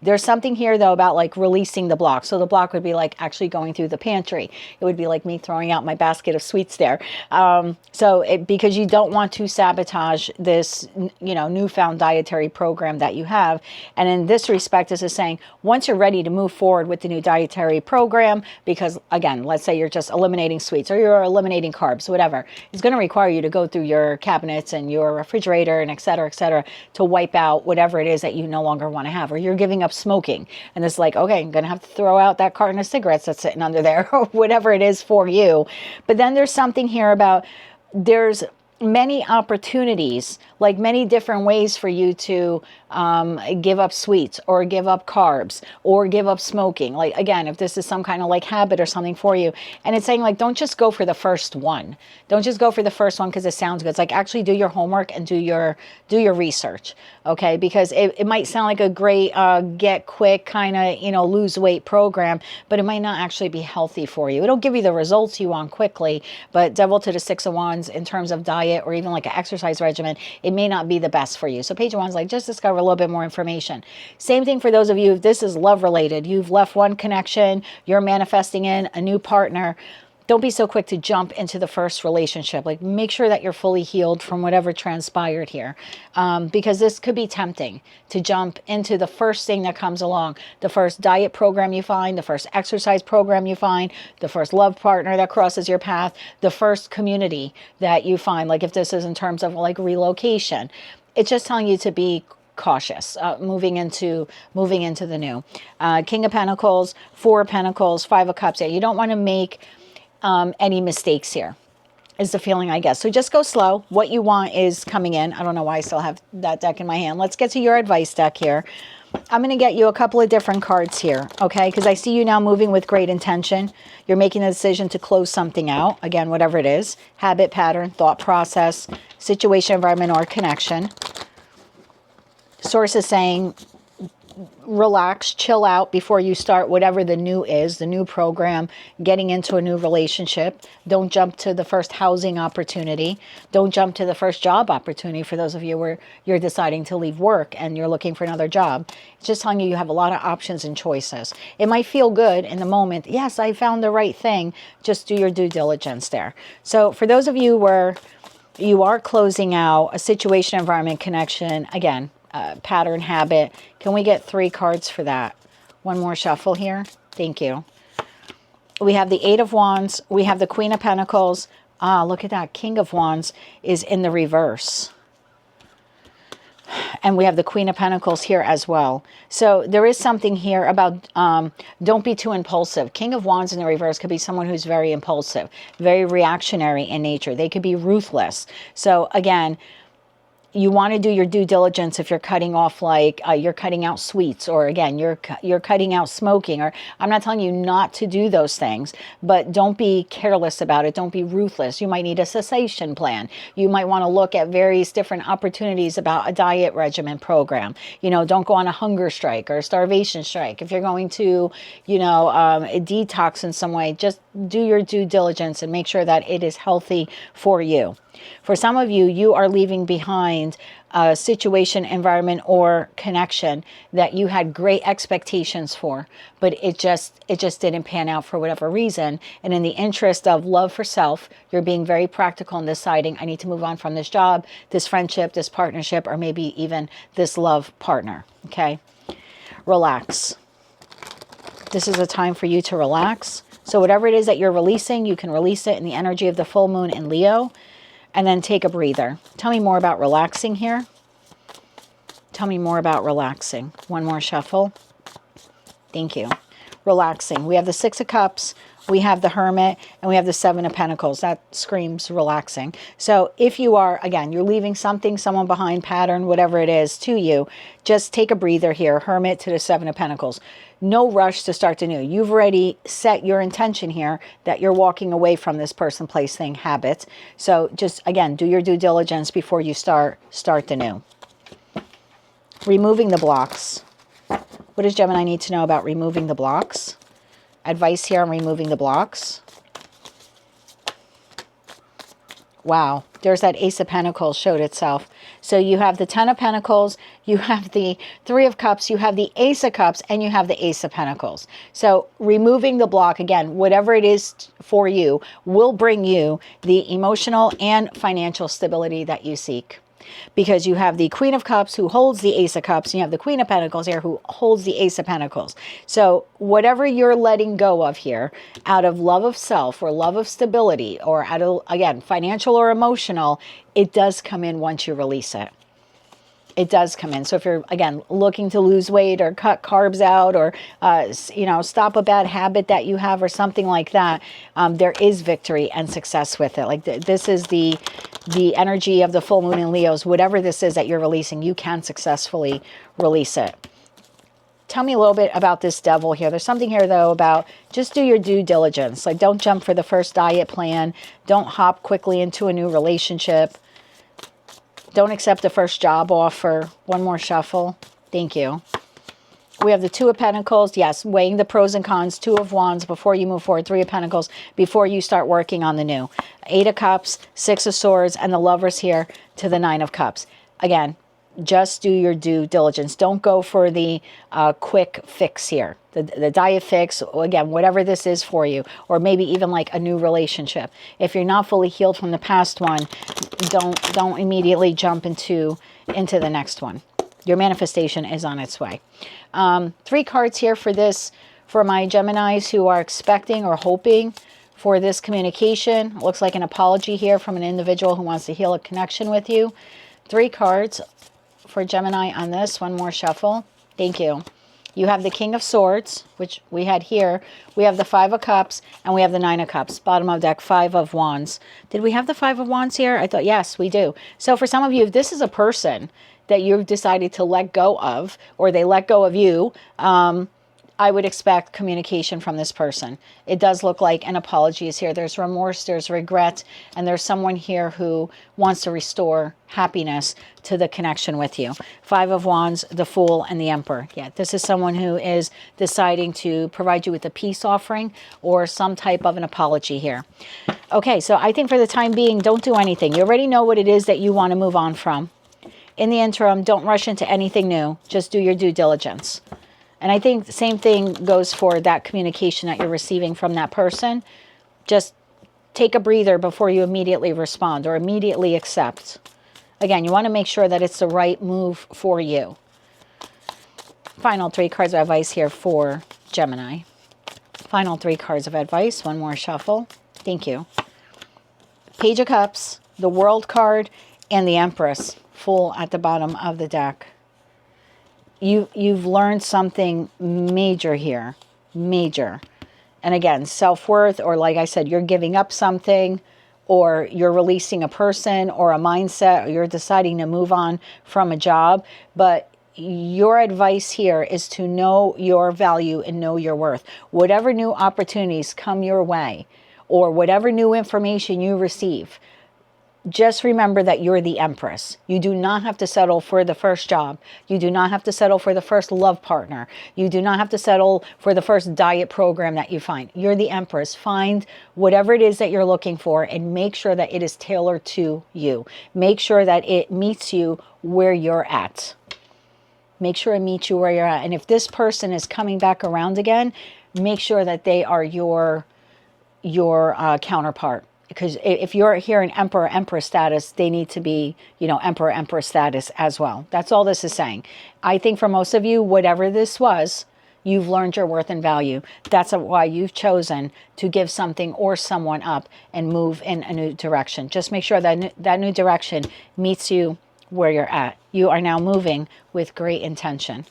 There's something here, though, about like releasing the block. So the block would be like actually going through the pantry. It would be like me throwing out my basket of sweets there. Because you don't want to sabotage this, you know, newfound dietary program that you have. And in this respect, this is saying once you're ready to move forward with the new dietary program, because again, let's say you're just eliminating sweets or you're eliminating carbs, whatever, it's going to require you to go through your cabinets and your refrigerator and et cetera, to wipe out whatever it is that you no longer want to have, or you're giving up smoking. And it's like, okay, I'm going to have to throw out that carton of cigarettes that's sitting under there or whatever it is for you. But then there's something here about there's many opportunities, like many different ways for you to give up sweets or give up carbs or give up smoking. Like, again, if this is some kind of like habit or something for you, and it's saying like, don't just go for the first one. Don't just go for the first one because it sounds good. It's like, actually do your homework and do your research. Okay. Because it might sound like a great, get quick kind of, you know, lose weight program, but it might not actually be healthy for you. It'll give you the results you want quickly, but Devil to the 6 of Wands in terms of diet or even like an exercise regimen, it may not be the best for you. So Page of Wands, like, just discover a little bit more information. Same thing for those of you, if this is love related, you've left one connection, you're manifesting in a new partner. Don't be so quick to jump into the first relationship. Like, make sure that you're fully healed from whatever transpired here. Because this could be tempting to jump into the first thing that comes along. The first diet program you find, the first exercise program you find, the first love partner that crosses your path, the first community that you find. Like if this is in terms of like relocation, it's just telling you to be cautious, moving into the new. King of Pentacles, 4 of Pentacles, 5 of Cups. Yeah, you don't want to make any mistakes here is the feeling, I guess. So just go slow. What you want is coming in. I don't know why I still have that deck in my hand. Let's get to your advice deck here. I'm going to get you a couple of different cards here, okay? Because I see you now moving with great intention. You're making a decision to close something out. Again, whatever it is. Habit, pattern, thought process, situation, environment, or connection. Source is saying, relax, chill out before you start whatever the new is, the new program, getting into a new relationship. Don't jump to the first housing opportunity. Don't jump to the first job opportunity for those of you where you're deciding to leave work and you're looking for another job. It's just telling you you have a lot of options and choices. It might feel good in the moment. Yes, I found the right thing. Just do your due diligence there. So for those of you where you are closing out a situation, environment, connection, again, pattern, habit. Can we get 3 cards for that? One more shuffle here. Thank you. We have the 8 of Wands. We have the Queen of Pentacles. Ah, look at that. King of Wands is in the reverse. And we have the Queen of Pentacles here as well. So there is something here about don't be too impulsive. King of Wands in the reverse could be someone who's very impulsive, very reactionary in nature. They could be ruthless. So again, you want to do your due diligence if you're cutting off, like you're cutting out sweets, or again, you're cutting out smoking, or I'm not telling you not to do those things, but don't be careless about it. Don't be ruthless. You might need a cessation plan. You might want to look at various different opportunities about a diet regimen program. You know, don't go on a hunger strike or a starvation strike. If you're going to, you know, detox in some way, just do your due diligence and make sure that it is healthy for you. For some of you, you are leaving behind a situation, environment, or connection that you had great expectations for, but it just didn't pan out for whatever reason. And in the interest of love for self, you're being very practical in deciding, I need to move on from this job, this friendship, this partnership, or maybe even this love partner. Okay? Relax. This is a time for you to relax. So whatever it is that you're releasing, you can release it in the energy of the full moon in Leo. And then take a breather. Tell me more about relaxing here. Tell me more about relaxing. One more shuffle. Thank you. Relaxing. We have the 6 of Cups. We have the Hermit. And we have the 7 of Pentacles. That screams relaxing. So if you are, again, you're leaving something, someone behind, pattern, whatever it is to you, just take a breather here. Hermit to the 7 of Pentacles. No rush to start anew. You've already set your intention here that you're walking away from this person, place, thing, habit. So just, again, do your due diligence before you start anew. Removing the blocks. What does Gemini need to know about removing the blocks? Advice here on removing the blocks. Wow, there's that Ace of Pentacles showed itself. So you have the 10 of Pentacles, you have the 3 of Cups, you have the Ace of Cups, and you have the Ace of Pentacles. So removing the block, again, whatever it is for you, will bring you the emotional and financial stability that you seek. Because you have the Queen of Cups who holds the Ace of Cups, and you have the Queen of Pentacles here who holds the Ace of Pentacles. So whatever you're letting go of here, out of love of self or love of stability, or out of, again, financial or emotional, it does come in once you release it. It does come in. So if you're, again, looking to lose weight or cut carbs out, or, you know, stop a bad habit that you have or something like that, there is victory and success with it. Like this is the energy of the full moon in Leos. Whatever this is that you're releasing, you can successfully release it. Tell me a little bit about this Devil here. There's something here, though, about just do your due diligence. Like, don't jump for the first diet plan. Don't hop quickly into a new relationship. Don't accept the first job offer. One more shuffle. Thank you. We have the 2 of Pentacles. Yes, weighing the pros and cons. 2 of Wands before you move forward. 3 of Pentacles before you start working on the new. 8 of Cups, 6 of Swords, and the Lovers here to the 9 of Cups. Again, just do your due diligence. Don't go for the quick fix here. The diet fix, again, whatever this is for you, or maybe even like a new relationship. If you're not fully healed from the past one, don't immediately jump into the next one. Your manifestation is on its way. 3 cards here for this, for my Geminis who are expecting or hoping for this communication. It looks like an apology here from an individual who wants to heal a connection with you. 3 cards for Gemini on this. One more shuffle. Thank you. You have the King of Swords, which we had here. We have the 5 of Cups, and we have the 9 of Cups. Bottom of deck, 5 of Wands. Did we have the 5 of Wands here? I thought, yes, we do. So for some of you, if this is a person that you've decided to let go of, or they let go of you, I would expect communication from this person. It does look like an apology is here. There's remorse, there's regret, and there's someone here who wants to restore happiness to the connection with you. 5 of Wands, the Fool, and the Emperor. Yeah, this is someone who is deciding to provide you with a peace offering or some type of an apology here. Okay, so I think for the time being, don't do anything. You already know what it is that you want to move on from. In the interim, don't rush into anything new. Just do your due diligence. And I think the same thing goes for that communication that you're receiving from that person. Just take a breather before you immediately respond or immediately accept. Again, you want to make sure that it's the right move for you. Final 3 cards of advice here for Gemini. Final 3 cards of advice. One more shuffle. Thank you. Page of Cups, the World card, and the Empress. Fool at the bottom of the deck. You've learned something major here. Major. And again, self-worth, or like I said, you're giving up something, or you're releasing a person or a mindset, or you're deciding to move on from a job. But your advice here is to know your value and know your worth. Whatever new opportunities come your way, or whatever new information you receive, just remember that you're the Empress. You do not have to settle for the first job. You do not have to settle for the first love partner. You do not have to settle for the first diet program that you find. You're the Empress. Find whatever it is that you're looking for and make sure that it is tailored to you. Make sure that it meets you where you're at. Make sure it meets you where you're at. And if this person is coming back around again, make sure that they are your counterpart. Because if you're here in Emperor, Empress status, they need to be, you know, Emperor, Empress status as well. That's all this is saying. I think for most of you, whatever this was, you've learned your worth and value. That's why you've chosen to give something or someone up and move in a new direction. Just make sure that that new direction meets you where you're at. You are now moving with great intention.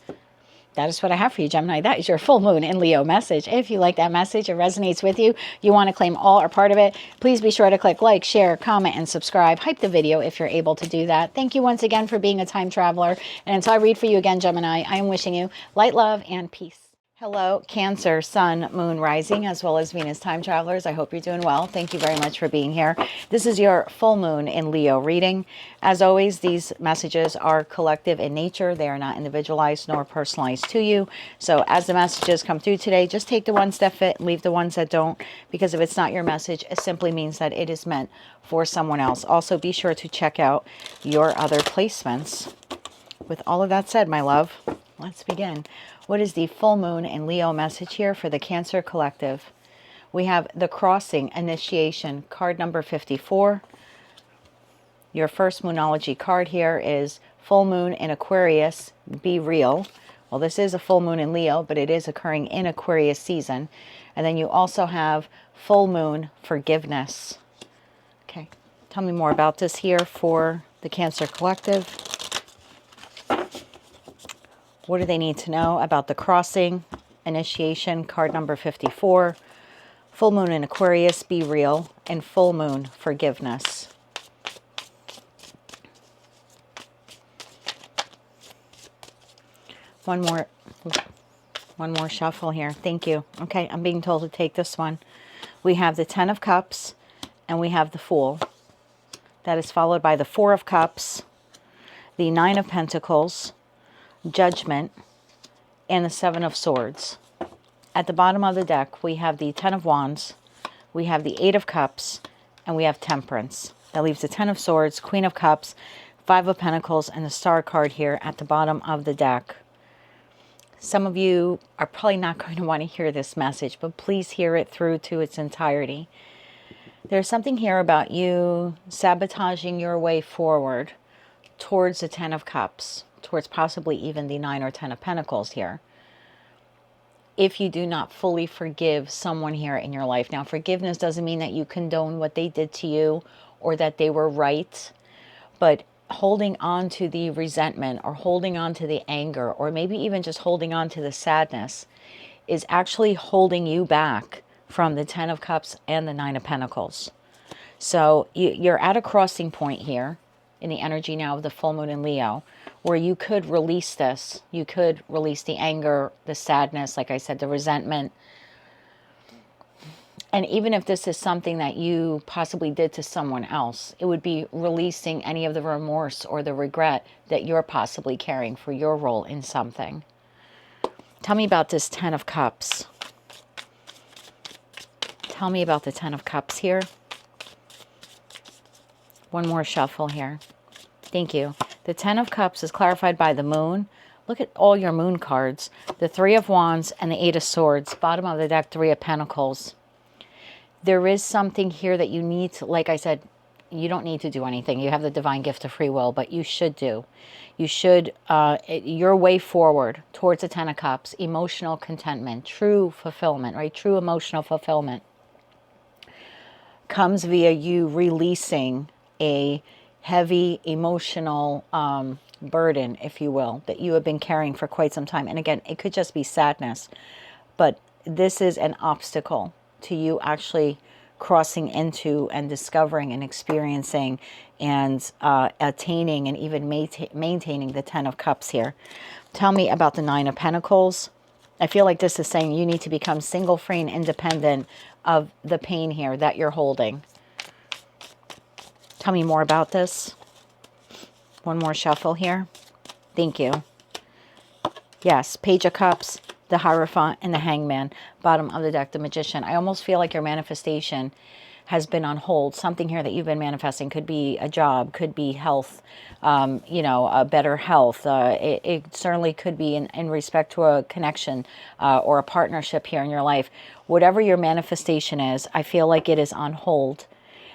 That is what I have for you, Gemini. That is your full moon in Leo message. If you like that message, it resonates with you, you want to claim all or part of it, please be sure to click like, share, comment, and subscribe. Hype the video if you're able to do that. Thank you once again for being a time traveler. And until I read for you again, Gemini, I am wishing you light, love, and peace. Hello, Cancer, Sun, Moon, Rising, as well as Venus time travelers. I hope you're doing well. Thank you very much for being here. This is your full moon in Leo reading. As always, these messages are collective in nature. They are not individualized nor personalized to you. So as the messages come through today, just take the ones that fit and leave the ones that don't, because if it's not your message, it simply means that it is meant for someone else. Also, be sure to check out your other placements. With all of that said, my love, let's begin. What is the full moon in Leo message here for the Cancer collective? We have the Crossing Initiation, card number 54. Your first Moonology card here is full moon in Aquarius, be real. Well, this is a full moon in Leo, but it is occurring in Aquarius season. And then you also have full moon forgiveness. Okay, tell me more about this here for the Cancer collective. What do they need to know about the Crossing Initiation, card number 54, full moon in Aquarius, be real, and full moon forgiveness? One more shuffle here. Thank you. Okay, I'm being told to take this one. We have the 10 of Cups and we have the Fool. That is followed by the 4 of Cups, the 9 of Pentacles, Judgment, and the 7 of Swords. At the bottom of the deck, we have the 10 of Wands, we have the 8 of Cups, and we have Temperance. That leaves the 10 of Swords, Queen of Cups, 5 of Pentacles, and the Star card here at the bottom of the deck. Some of you are probably not going to want to hear this message, but please hear it through to its entirety. There's something here about you sabotaging your way forward towards the 10 of Cups, towards possibly even the 9 or 10 of Pentacles here, if you do not fully forgive someone here in your life. Now, forgiveness doesn't mean that you condone what they did to you or that they were right, but holding on to the resentment or holding on to the anger or maybe even just holding on to the sadness is actually holding you back from the 10 of Cups and the 9 of Pentacles. So you're at a crossing point here in the energy now of the full moon in Leo, where you could release this. You could release the anger, the sadness, like I said, the resentment. And even if this is something that you possibly did to someone else, it would be releasing any of the remorse or the regret that you're possibly carrying for your role in something. Tell me about this 10 of Cups. Tell me about the 10 of Cups here. One more shuffle here. Thank you. The 10 of Cups is clarified by the moon. Look at all your moon cards. The 3 of Wands and the 8 of Swords. Bottom of the deck, 3 of Pentacles. There is something here that you need to, like I said, you don't need to do anything. You have the divine gift of free will, but you should do. You should, your way forward towards the Ten of Cups, emotional contentment, true fulfillment, right? True emotional fulfillment comes via you releasing a heavy emotional burden, if you will, that you have been carrying for quite some time. And again, it could just be sadness, but this is an obstacle to you actually crossing into and discovering and experiencing and attaining and even maintaining the Ten of Cups here. Tell me about the Nine of Pentacles. I feel like this is saying you need to become single, free, and independent of the pain here that you're holding. Tell me more about this. One more shuffle here. Thank you. Yes, Page of Cups, the Hierophant, and the Hangman. Bottom of the deck, the Magician. I almost feel like your manifestation has been on hold. Something here that you've been manifesting could be a job, could be health, you know, a better health. It certainly could be in respect to a connection or a partnership here in your life. Whatever your manifestation is, I feel like it is on hold.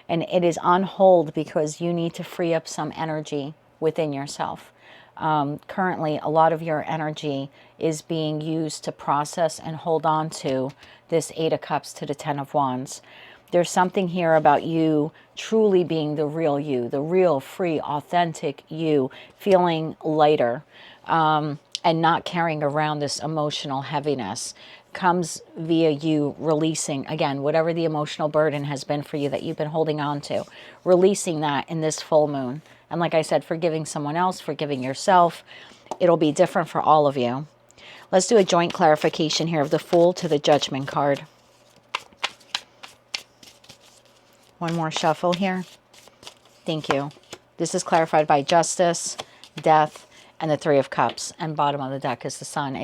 And it is on hold because you need to free up some energy within yourself. Currently, a lot of your energy is being used to process and hold on to this Eight of Cups to the Ten of Wands. There's something here about you truly being the real you, the real, free, authentic you, feeling lighter and not carrying around this emotional heaviness. Comes via you releasing, again, whatever the emotional burden has been for you that you've been holding on to, releasing that in this full moon. And like I said, forgiving someone else, forgiving yourself. It'll be different for all of you. Let's do a joint clarification here of the Fool to the Judgment card. One more shuffle here. Thank you. This is clarified by Justice, Death, and the Three of Cups. And bottom of the deck is the Sun.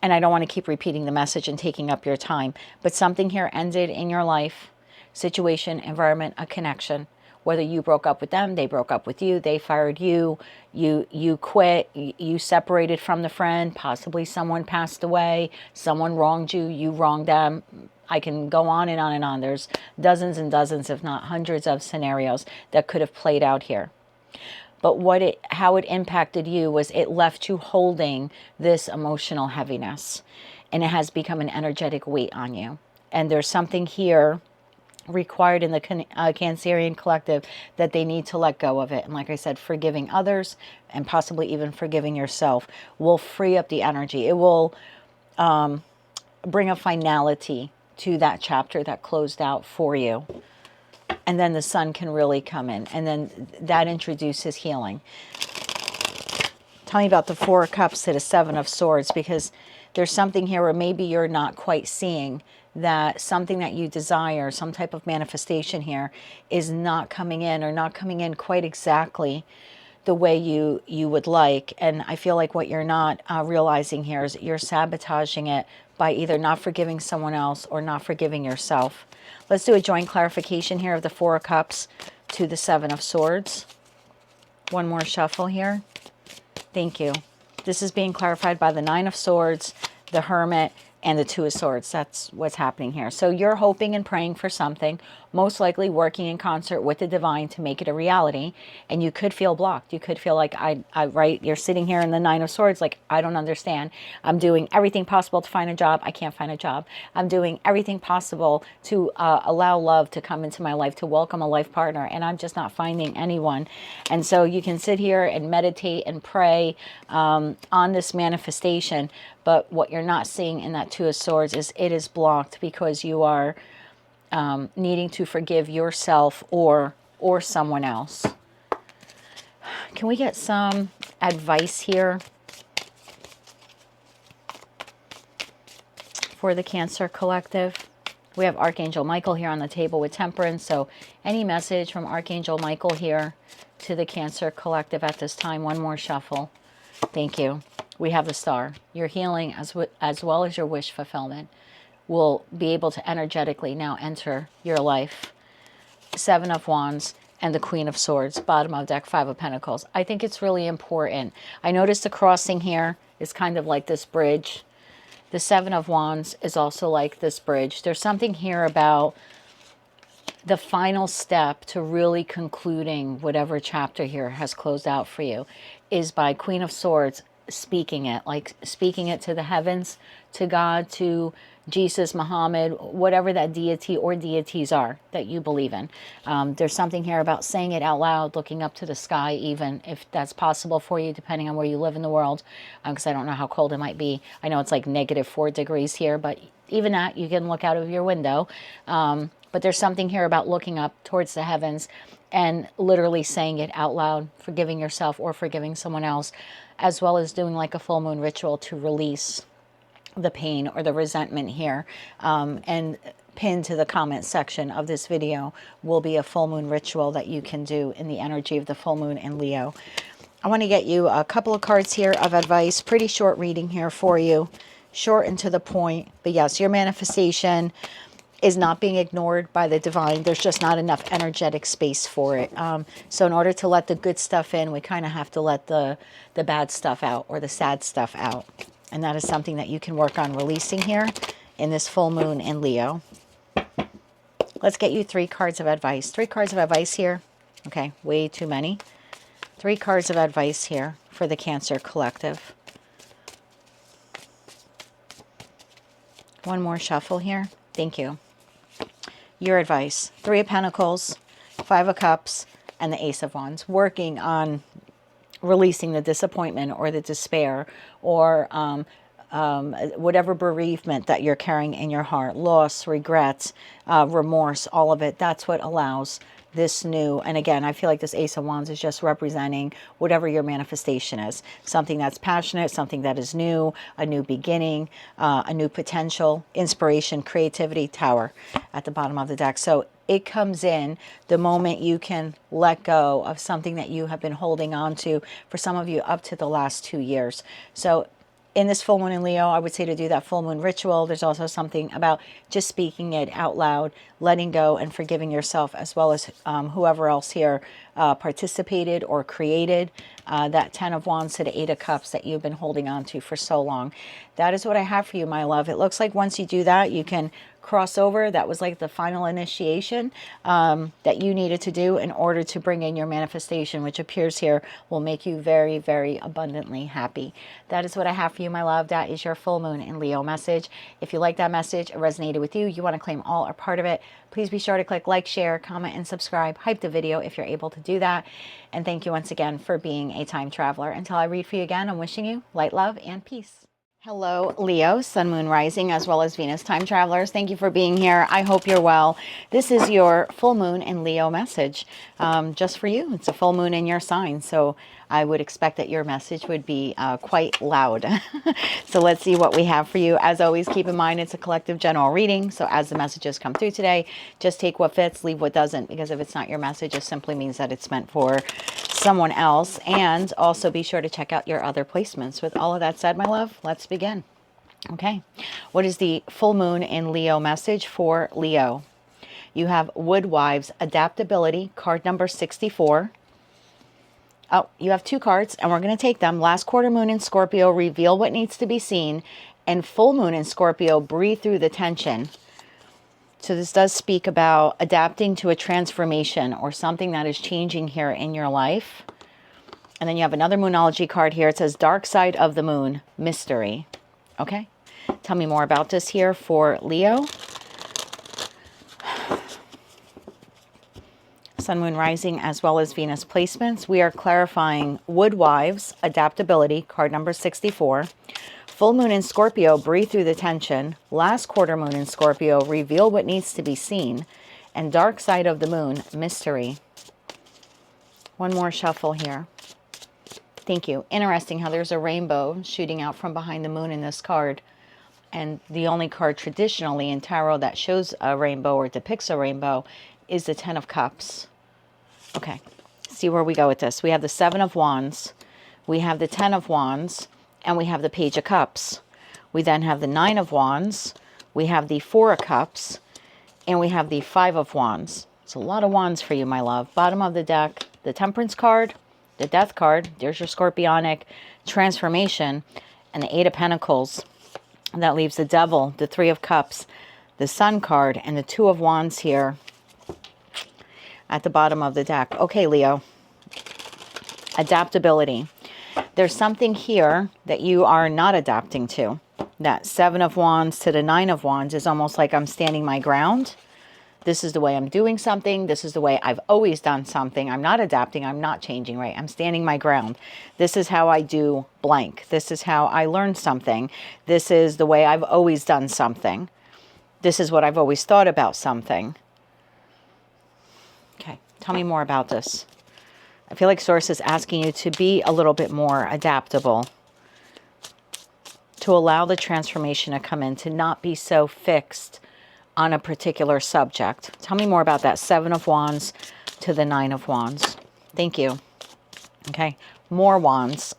And I don't want to keep repeating the message and taking up your time, but something here ended in your life, situation, environment, a connection. Whether you broke up with them, they broke up with you, they fired you, you quit, you separated from the friend, possibly someone passed away, someone wronged you, you wronged them. I can go on and on and on. There's dozens and dozens, if not hundreds of scenarios that could have played out here. But how it impacted you was it left you holding this emotional heaviness, and it has become an energetic weight on you. And there's something here required in the Cancerian collective that they need to let go of it. And like I said, forgiving others and possibly even forgiving yourself will free up the energy. It will bring a finality to that chapter that closed out for you. And then the Sun can really come in. And then that introduces healing. Tell me about the Four of Cups to the Seven of Swords, because there's something here where maybe you're not quite seeing that something that you desire, some type of manifestation here, is not coming in, or not coming in quite exactly the way you would like. And I feel like what you're not realizing here is that you're sabotaging it by either not forgiving someone else or not forgiving yourself. Let's do a joint clarification here of the Four of Cups to the Seven of Swords. One more shuffle here. Thank you. This is being clarified by the Nine of Swords, the Hermit, and the Two of Swords. That's what's happening here. So you're hoping and praying for something, most likely working in concert with the divine to make it a reality. And you could feel blocked. You could feel like, right, you're sitting here in the Nine of Swords, like, I don't understand. I'm doing everything possible to find a job. I can't find a job. I'm doing everything possible to allow love to come into my life, to welcome a life partner, and I'm just not finding anyone. And so you can sit here and meditate and pray on this manifestation. But what you're not seeing in that Two of Swords is it is blocked because you are needing to forgive yourself or someone else. Can we get some advice here for the Cancer collective? We have Archangel Michael here on the table with Temperance. So any message from Archangel Michael here to the Cancer collective at this time? One more shuffle. Thank you. We have the Star. Your healing as well as your wish fulfillment will be able to energetically now enter your life. Seven of Wands and the Queen of Swords. Bottom of deck, Five of Pentacles. I think it's really important. I noticed the crossing here is kind of like this bridge. The Seven of Wands is also like this bridge. There's something here about the final step to really concluding whatever chapter here has closed out for you is by Queen of Swords speaking it, like speaking it to the heavens, to God, to Jesus, Muhammad, whatever that deity or deities are that you believe in. There's something here about saying it out loud, looking up to the sky, even if that's possible for you, depending on where you live in the world, because I don't know how cold it might be. I know it's like -4 degrees here, but even that, you can look out of your window. But there's something here about looking up towards the heavens and literally saying it out loud, forgiving yourself or forgiving someone else, as well as doing like a full moon ritual to release the pain or the resentment here. And pinned to the comment section of this video will be a full moon ritual that you can do in the energy of the full moon in Leo. I want to get you a couple of cards here of advice. Pretty short reading here for you. Short and to the point. But yes, your manifestation is not being ignored by the divine. There's just not enough energetic space for it. So in order to let the good stuff in, we kind of have to let the bad stuff out, or the sad stuff out. And that is something that you can work on releasing here in this full moon in Leo. Let's get you 3 cards of advice. 3 cards of advice here. Okay, way too many. 3 cards of advice here for the Cancer collective. One more shuffle here. Thank you. Your advice: 3 of Pentacles, 5 of Cups, and the Ace of Wands. Working on releasing the disappointment or the despair, or whatever bereavement that you're carrying in your heart, loss, regrets, remorse, all of it. That's what allows this new, and again, I feel like this Ace of Wands is just representing whatever your manifestation is. Something that's passionate, something that is new, a new beginning, a new potential, inspiration, creativity, Tower at the bottom of the deck. So it comes in the moment you can let go of something that you have been holding on to, for some of you up to the last 2 years. So in this full moon in Leo, I would say to do that full moon ritual. There's also something about just speaking it out loud, letting go and forgiving yourself, as well as whoever else here participated or created that 10 of Wands to the 8 of Cups that you've been holding on to for so long. That is what I have for you, my love. It looks like once you do that, you can cross over. That was like the final initiation that you needed to do in order to bring in your manifestation, which appears here will make you very, very abundantly happy. That is what I have for you, my love. That is your full moon in Leo message. If you like that message, it resonated with you, you want to claim all or part of it, please be sure to click like, share, comment, and subscribe. Hype the video if you're able to do that. And thank you once again for being a time traveler. Until I read for you again, I'm wishing you light, love, and peace. Hello, Leo, Sun, Moon, Rising, as well as Venus time travelers. Thank you for being here. I hope you're well. This is your full moon in Leo message, just for you. It's a full moon in your sign, so I would expect that your message would be quite loud. So let's see what we have for you. As always, keep in mind it's a collective general reading, so as the messages come through today, just take what fits, leave what doesn't, because if it's not your message, it simply means that it's meant for someone else. And also be sure to check out your other placements. With all of that said, my love, let's begin. Okay, what is the full moon in Leo message for Leo? You have Woodwives Adaptability, card number 64. Oh, you have 2 cards, and we're going to take them. Last quarter moon in Scorpio, reveal what needs to be seen. And full moon in Scorpio, breathe through the tension. So this does speak about adapting to a transformation or something that is changing here in your life. And then you have another Moonology card here. It says Dark Side of the Moon, Mystery. Okay, tell me more about this here for Leo. Sun, Moon, Rising, as well as Venus placements. We are clarifying Woodwives Adaptability, card number 64. Full moon in Scorpio, breathe through the tension. Last quarter moon in Scorpio, reveal what needs to be seen. And Dark Side of the Moon, Mystery. One more shuffle here. Thank you. Interesting how there's a rainbow shooting out from behind the moon in this card. And the only card traditionally in tarot that shows a rainbow or depicts a rainbow is the 10 of Cups. Okay, see where we go with this. We have the 7 of Wands, we have the 10 of Wands, and we have the Page of Cups. We then have the 9 of Wands, we have the 4 of Cups, and we have the 5 of Wands. It's a lot of wands for you, my love. Bottom of the deck, the Temperance card, the Death card, there's your Scorpionic transformation, and the 8 of Pentacles. And that leaves the Devil, the 3 of Cups, the Sun card, and the 2 of Wands here. at the bottom of the deck. Okay, Leo. Adaptability. There's something here that you are not adapting to. That 7 of Wands to the 9 of Wands is almost like I'm standing my ground. This is the way I'm doing something. This is the way I've always done something. I'm not adapting. I'm not changing, right? I'm standing my ground. This is how I do blank. This is how I learn something. This is the way I've always done something. This is what I've always thought about something. Okay, tell me more about this. I feel like Source is asking you to be a little bit more adaptable, to allow the transformation to come in, to not be so fixed on a particular subject. Tell me more about that 7 of Wands to the 9 of Wands. Thank you. Okay, more Wands.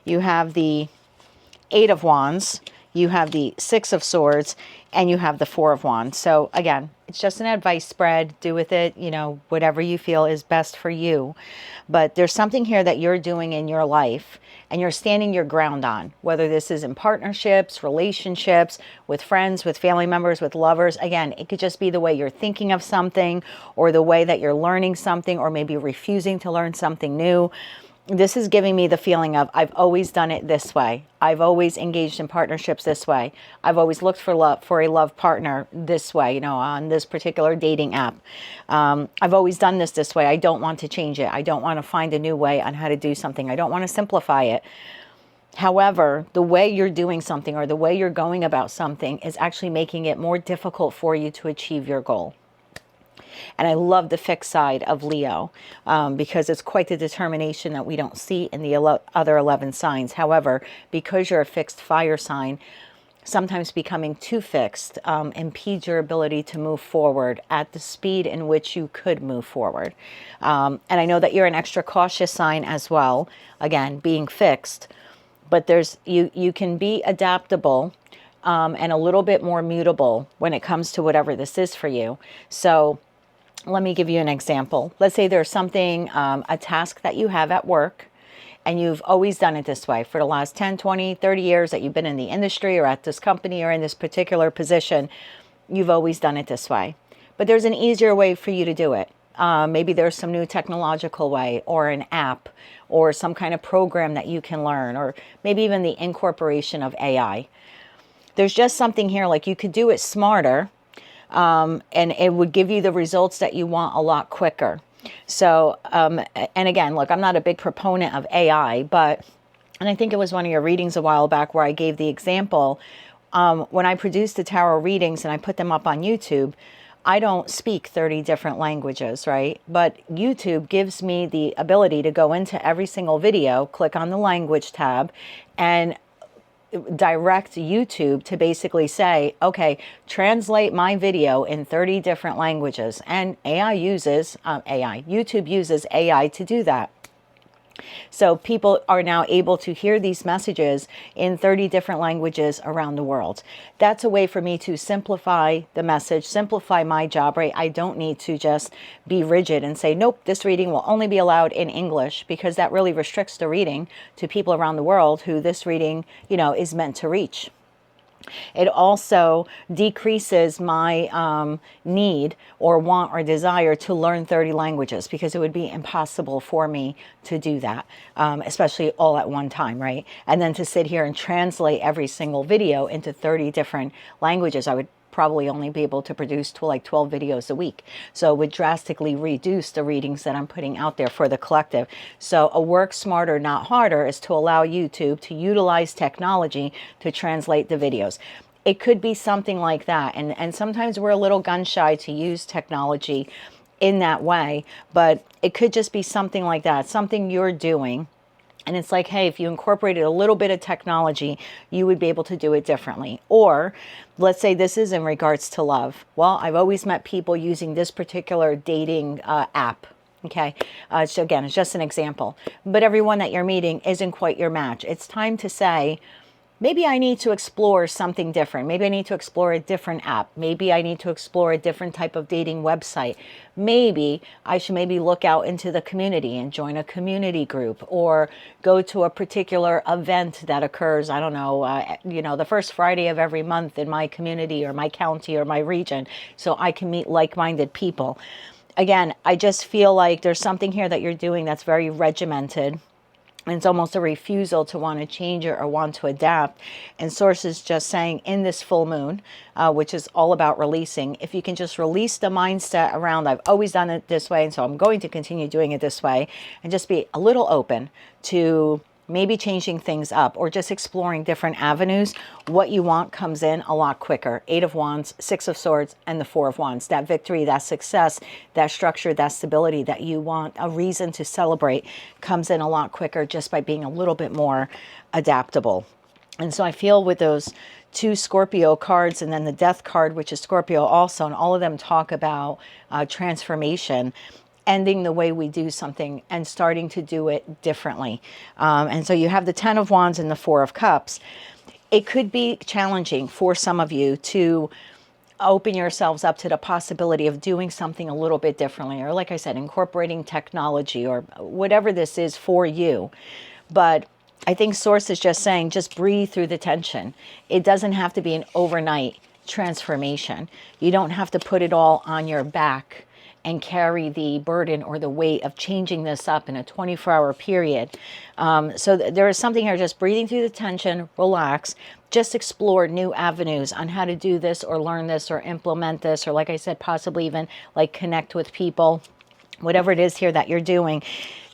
You have the 8 of Wands, you have the 6 of Swords, and you have the 4 of Wands. So again, it's just an advice spread. Do with it, you know, whatever you feel is best for you. But there's something here that you're doing in your life and you're standing your ground on, whether this is in partnerships, relationships, with friends, with family members, with lovers. Again, it could just be the way you're thinking of something, or the way that you're learning something, or maybe refusing to learn something new. This is giving me the feeling of, I've always done it this way. I've always engaged in partnerships this way. I've always looked for love, for a love partner this way, you know, on this particular dating app. I've always done this way. I don't want to change it. I don't want to find a new way on how to do something. I don't want to simplify it. However, the way you're doing something, or the way you're going about something, is actually making it more difficult for you to achieve your goal. And I love the fixed side of Leo, because it's quite the determination that we don't see in the other 11 signs. However, because you're a fixed fire sign, sometimes becoming too fixed impedes your ability to move forward at the speed in which you could move forward. And I know that you're an extra cautious sign as well, again, being fixed. But you can be adaptable and a little bit more mutable when it comes to whatever this is for you. So let me give you an example. Let's say there's something, a task that you have at work, and you've always done it this way for the last 10, 20, 30 years that you've been in the industry or at this company or in this particular position. You've always done it this way. But there's an easier way for you to do it. Maybe there's some new technological way, or an app, or some kind of program that you can learn, or maybe even the incorporation of AI. There's just something here like you could do it smarter, and it would give you the results that you want a lot quicker. So, and again, look, I'm not a big proponent of AI, but, and I think it was one of your readings a while back where I gave the example, when I produced the tarot readings and I put them up on YouTube, I don't speak 30 different languages, right? But YouTube gives me the ability to go into every single video, click on the language tab, and direct YouTube to basically say, okay, translate my video in 30 different languages. And YouTube uses AI to do that. So people are now able to hear these messages in 30 different languages around the world. That's a way for me to simplify the message, simplify my job, right? I don't need to just be rigid and say, nope, this reading will only be allowed in English, because that really restricts the reading to people around the world who this reading, you know, is meant to reach. It also decreases my need or want or desire to learn 30 languages, because it would be impossible for me to do that, especially all at one time, right? And then to sit here and translate every single video into 30 different languages, I would probably only be able to produce like 12 videos a week. So it would drastically reduce the readings that I'm putting out there for the collective. So a work smarter, not harder, is to allow YouTube to utilize technology to translate the videos. It could be something like that. And sometimes we're a little gun shy to use technology in that way, but it could just be something like that, something you're doing. And it's like, hey, if you incorporated a little bit of technology, you would be able to do it differently. Or let's say this is in regards to love. Well, I've always met people using this particular dating app. Okay. So again, it's just an example. But everyone that you're meeting isn't quite your match. It's time to say, maybe I need to explore something different. Maybe I need to explore a different app. Maybe I need to explore a different type of dating website. Maybe I should look out into the community and join a community group, or go to a particular event that occurs, I don't know, you know, the first Friday of every month in my community or my county or my region, so I can meet like-minded people. again, I just feel like there's something here that you're doing that's very regimented. And it's almost a refusal to want to change it or want to adapt. And Source is just saying in this full moon, which is all about releasing, if you can just release the mindset around, I've always done it this way, and so I'm going to continue doing it this way, and just be a little open to maybe changing things up or just exploring different avenues, what you want comes in a lot quicker. 8 of Wands, 6 of Swords, and the 4 of Wands. That victory, that success, that structure, that stability that you want, a reason to celebrate, comes in a lot quicker just by being a little bit more adaptable. And so I feel with those 2 Scorpio cards and then the Death card, which is Scorpio also, and all of them talk about transformation, ending the way we do something and starting to do it differently. And so you have the 10 of Wands and the 4 of Cups. It could be challenging for some of you to open yourselves up to the possibility of doing something a little bit differently, or like I said, incorporating technology or whatever this is for you. But I think Source is just saying, just breathe through the tension. It doesn't have to be an overnight transformation. You don't have to put it all on your back and carry the burden or the weight of changing this up in a 24-hour period. So there is something here, just breathing through the tension, relax, just explore new avenues on how to do this or learn this or implement this, or like I said, possibly even like connect with people. Whatever it is here that you're doing,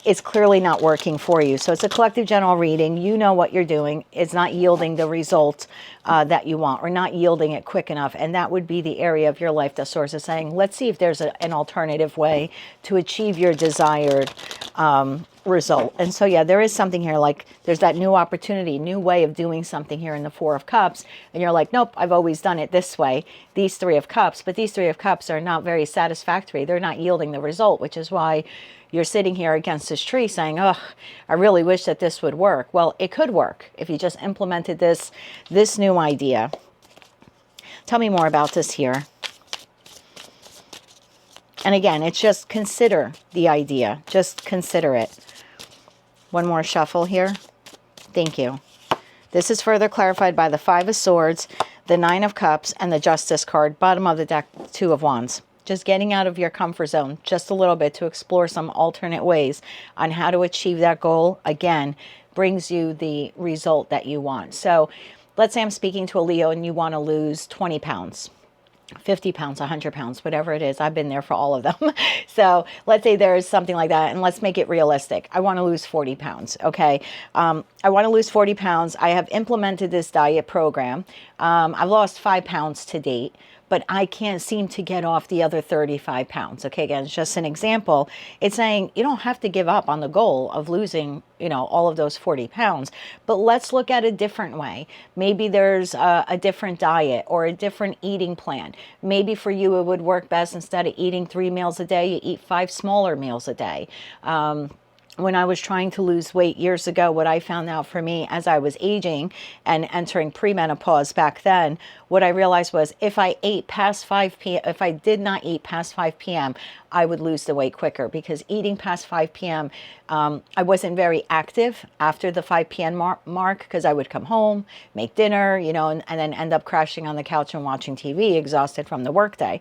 it's clearly not working for you. So it's a collective general reading. You know what you're doing. It's not yielding the result that you want, or not yielding it quick enough. And that would be the area of your life that Source is saying, let's see if there's an alternative way to achieve your desired result. And so, yeah, there is something here, like there's that new opportunity, new way of doing something here in the 4 of Cups. And you're like, nope, I've always done it this way. These 3 of Cups, but these 3 of Cups are not very satisfactory. They're not yielding the result, which is why you're sitting here against this tree saying, oh, I really wish that this would work. Well, it could work if you just implemented this new idea. Tell me more about this here. And again, it's just consider the idea. Just consider it. One more shuffle here. Thank you. This is further clarified by the 5 of Swords, the 9 of Cups, and the Justice card. Bottom of the deck, 2 of Wands. Just getting out of your comfort zone just a little bit to explore some alternate ways on how to achieve that goal, again, brings you the result that you want. So let's say I'm speaking to a Leo and you want to lose 20 pounds. 50 pounds, 100 pounds, whatever it is. I've been there for all of them. So let's say there's something like that, and let's make it realistic. I want to lose 40 pounds, okay? I want to lose 40 pounds. I have implemented this diet program. I've lost 5 pounds to date, but I can't seem to get off the other 35 pounds. Okay, again, it's just an example. It's saying you don't have to give up on the goal of losing, all of those 40 pounds, but let's look at a different way. Maybe there's a different diet or a different eating plan. Maybe for you, it would work best, instead of eating 3 meals a day, you eat 5 smaller meals a day. When I was trying to lose weight years ago, what I found out for me as I was aging and entering premenopause back then, what I realized was if I ate past 5 p.m., if I did not eat past 5 p.m., I would lose the weight quicker, because eating past 5 p.m., I wasn't very active after the 5 p.m. mark, because I would come home, make dinner, and then end up crashing on the couch and watching TV, exhausted from the workday.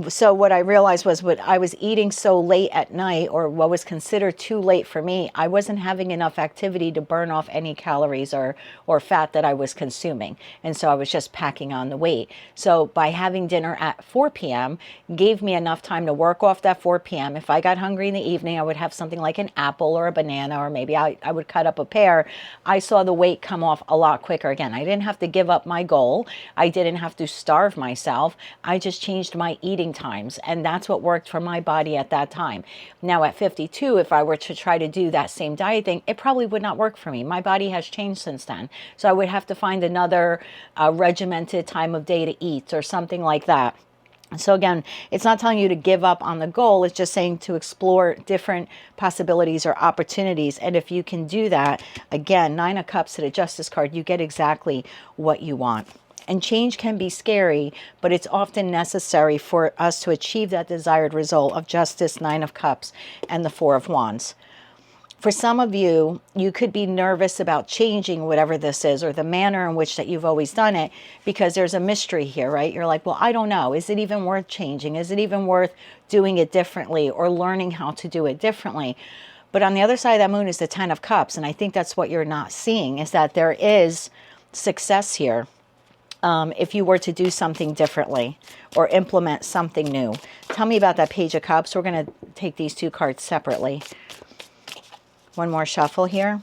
So what I realized was, what I was eating so late at night, or what was considered too late for me, I wasn't having enough activity to burn off any calories or fat that I was consuming. And so I was just packing on the weight. So by having dinner at 4 p.m. gave me enough time to work off that 4 p.m. If I got hungry in the evening, I would have something like an apple or a banana, or maybe I would cut up a pear. I saw the weight come off a lot quicker. Again, I didn't have to give up my goal. I didn't have to starve myself. I just changed my eating times, and that's what worked for my body at that time. Now at 52, if I were to try to do that same diet thing, it probably would not work for me. My body has changed since then, so I would have to find another regimented time of day to eat or something like that. So again, it's not telling you to give up on the goal. It's just saying to explore different possibilities or opportunities. And if you can do that, again, 9 of Cups to the Justice card, you get exactly what you want. And change can be scary, but it's often necessary for us to achieve that desired result of Justice, 9 of Cups, and the 4 of Wands. For some of you, you could be nervous about changing whatever this is, or the manner in which that you've always done it, because there's a mystery here, right? You're like, well, I don't know. Is it even worth changing? Is it even worth doing it differently or learning how to do it differently? But on the other side of that moon is the 10 of Cups. And I think that's what you're not seeing, is that there is success here. If you were to do something differently or implement something new. Tell me about that Page of Cups. We're going to take these two cards separately. One more shuffle here.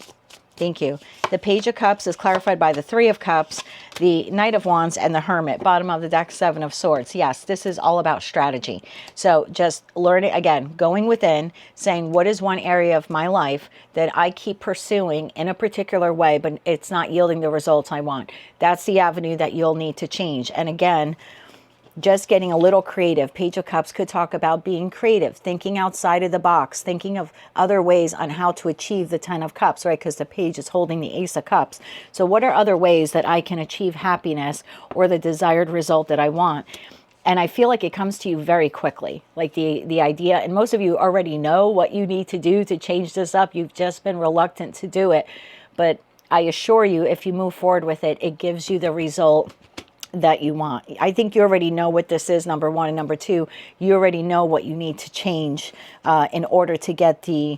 Thank you. The Page of Cups is clarified by the Three of Cups, the Knight of Wands, and the Hermit. Bottom of the deck, Seven of Swords. Yes, this is all about strategy. So just learning, again, going within, saying what is one area of my life that I keep pursuing in a particular way, but it's not yielding the results I want. That's the avenue that you'll need to change. And again, just getting a little creative. Page of Cups could talk about being creative, thinking outside of the box, thinking of other ways on how to achieve the 10 of Cups, right? Because the page is holding the Ace of Cups. So what are other ways that I can achieve happiness or the desired result that I want? And I feel like it comes to you very quickly, like the idea, and most of you already know what you need to do to change this up. You've just been reluctant to do it. But I assure you, if you move forward with it, it gives you the result that you want. I think you already know what this is, number one. And number two, you already know what you need to change in order to get the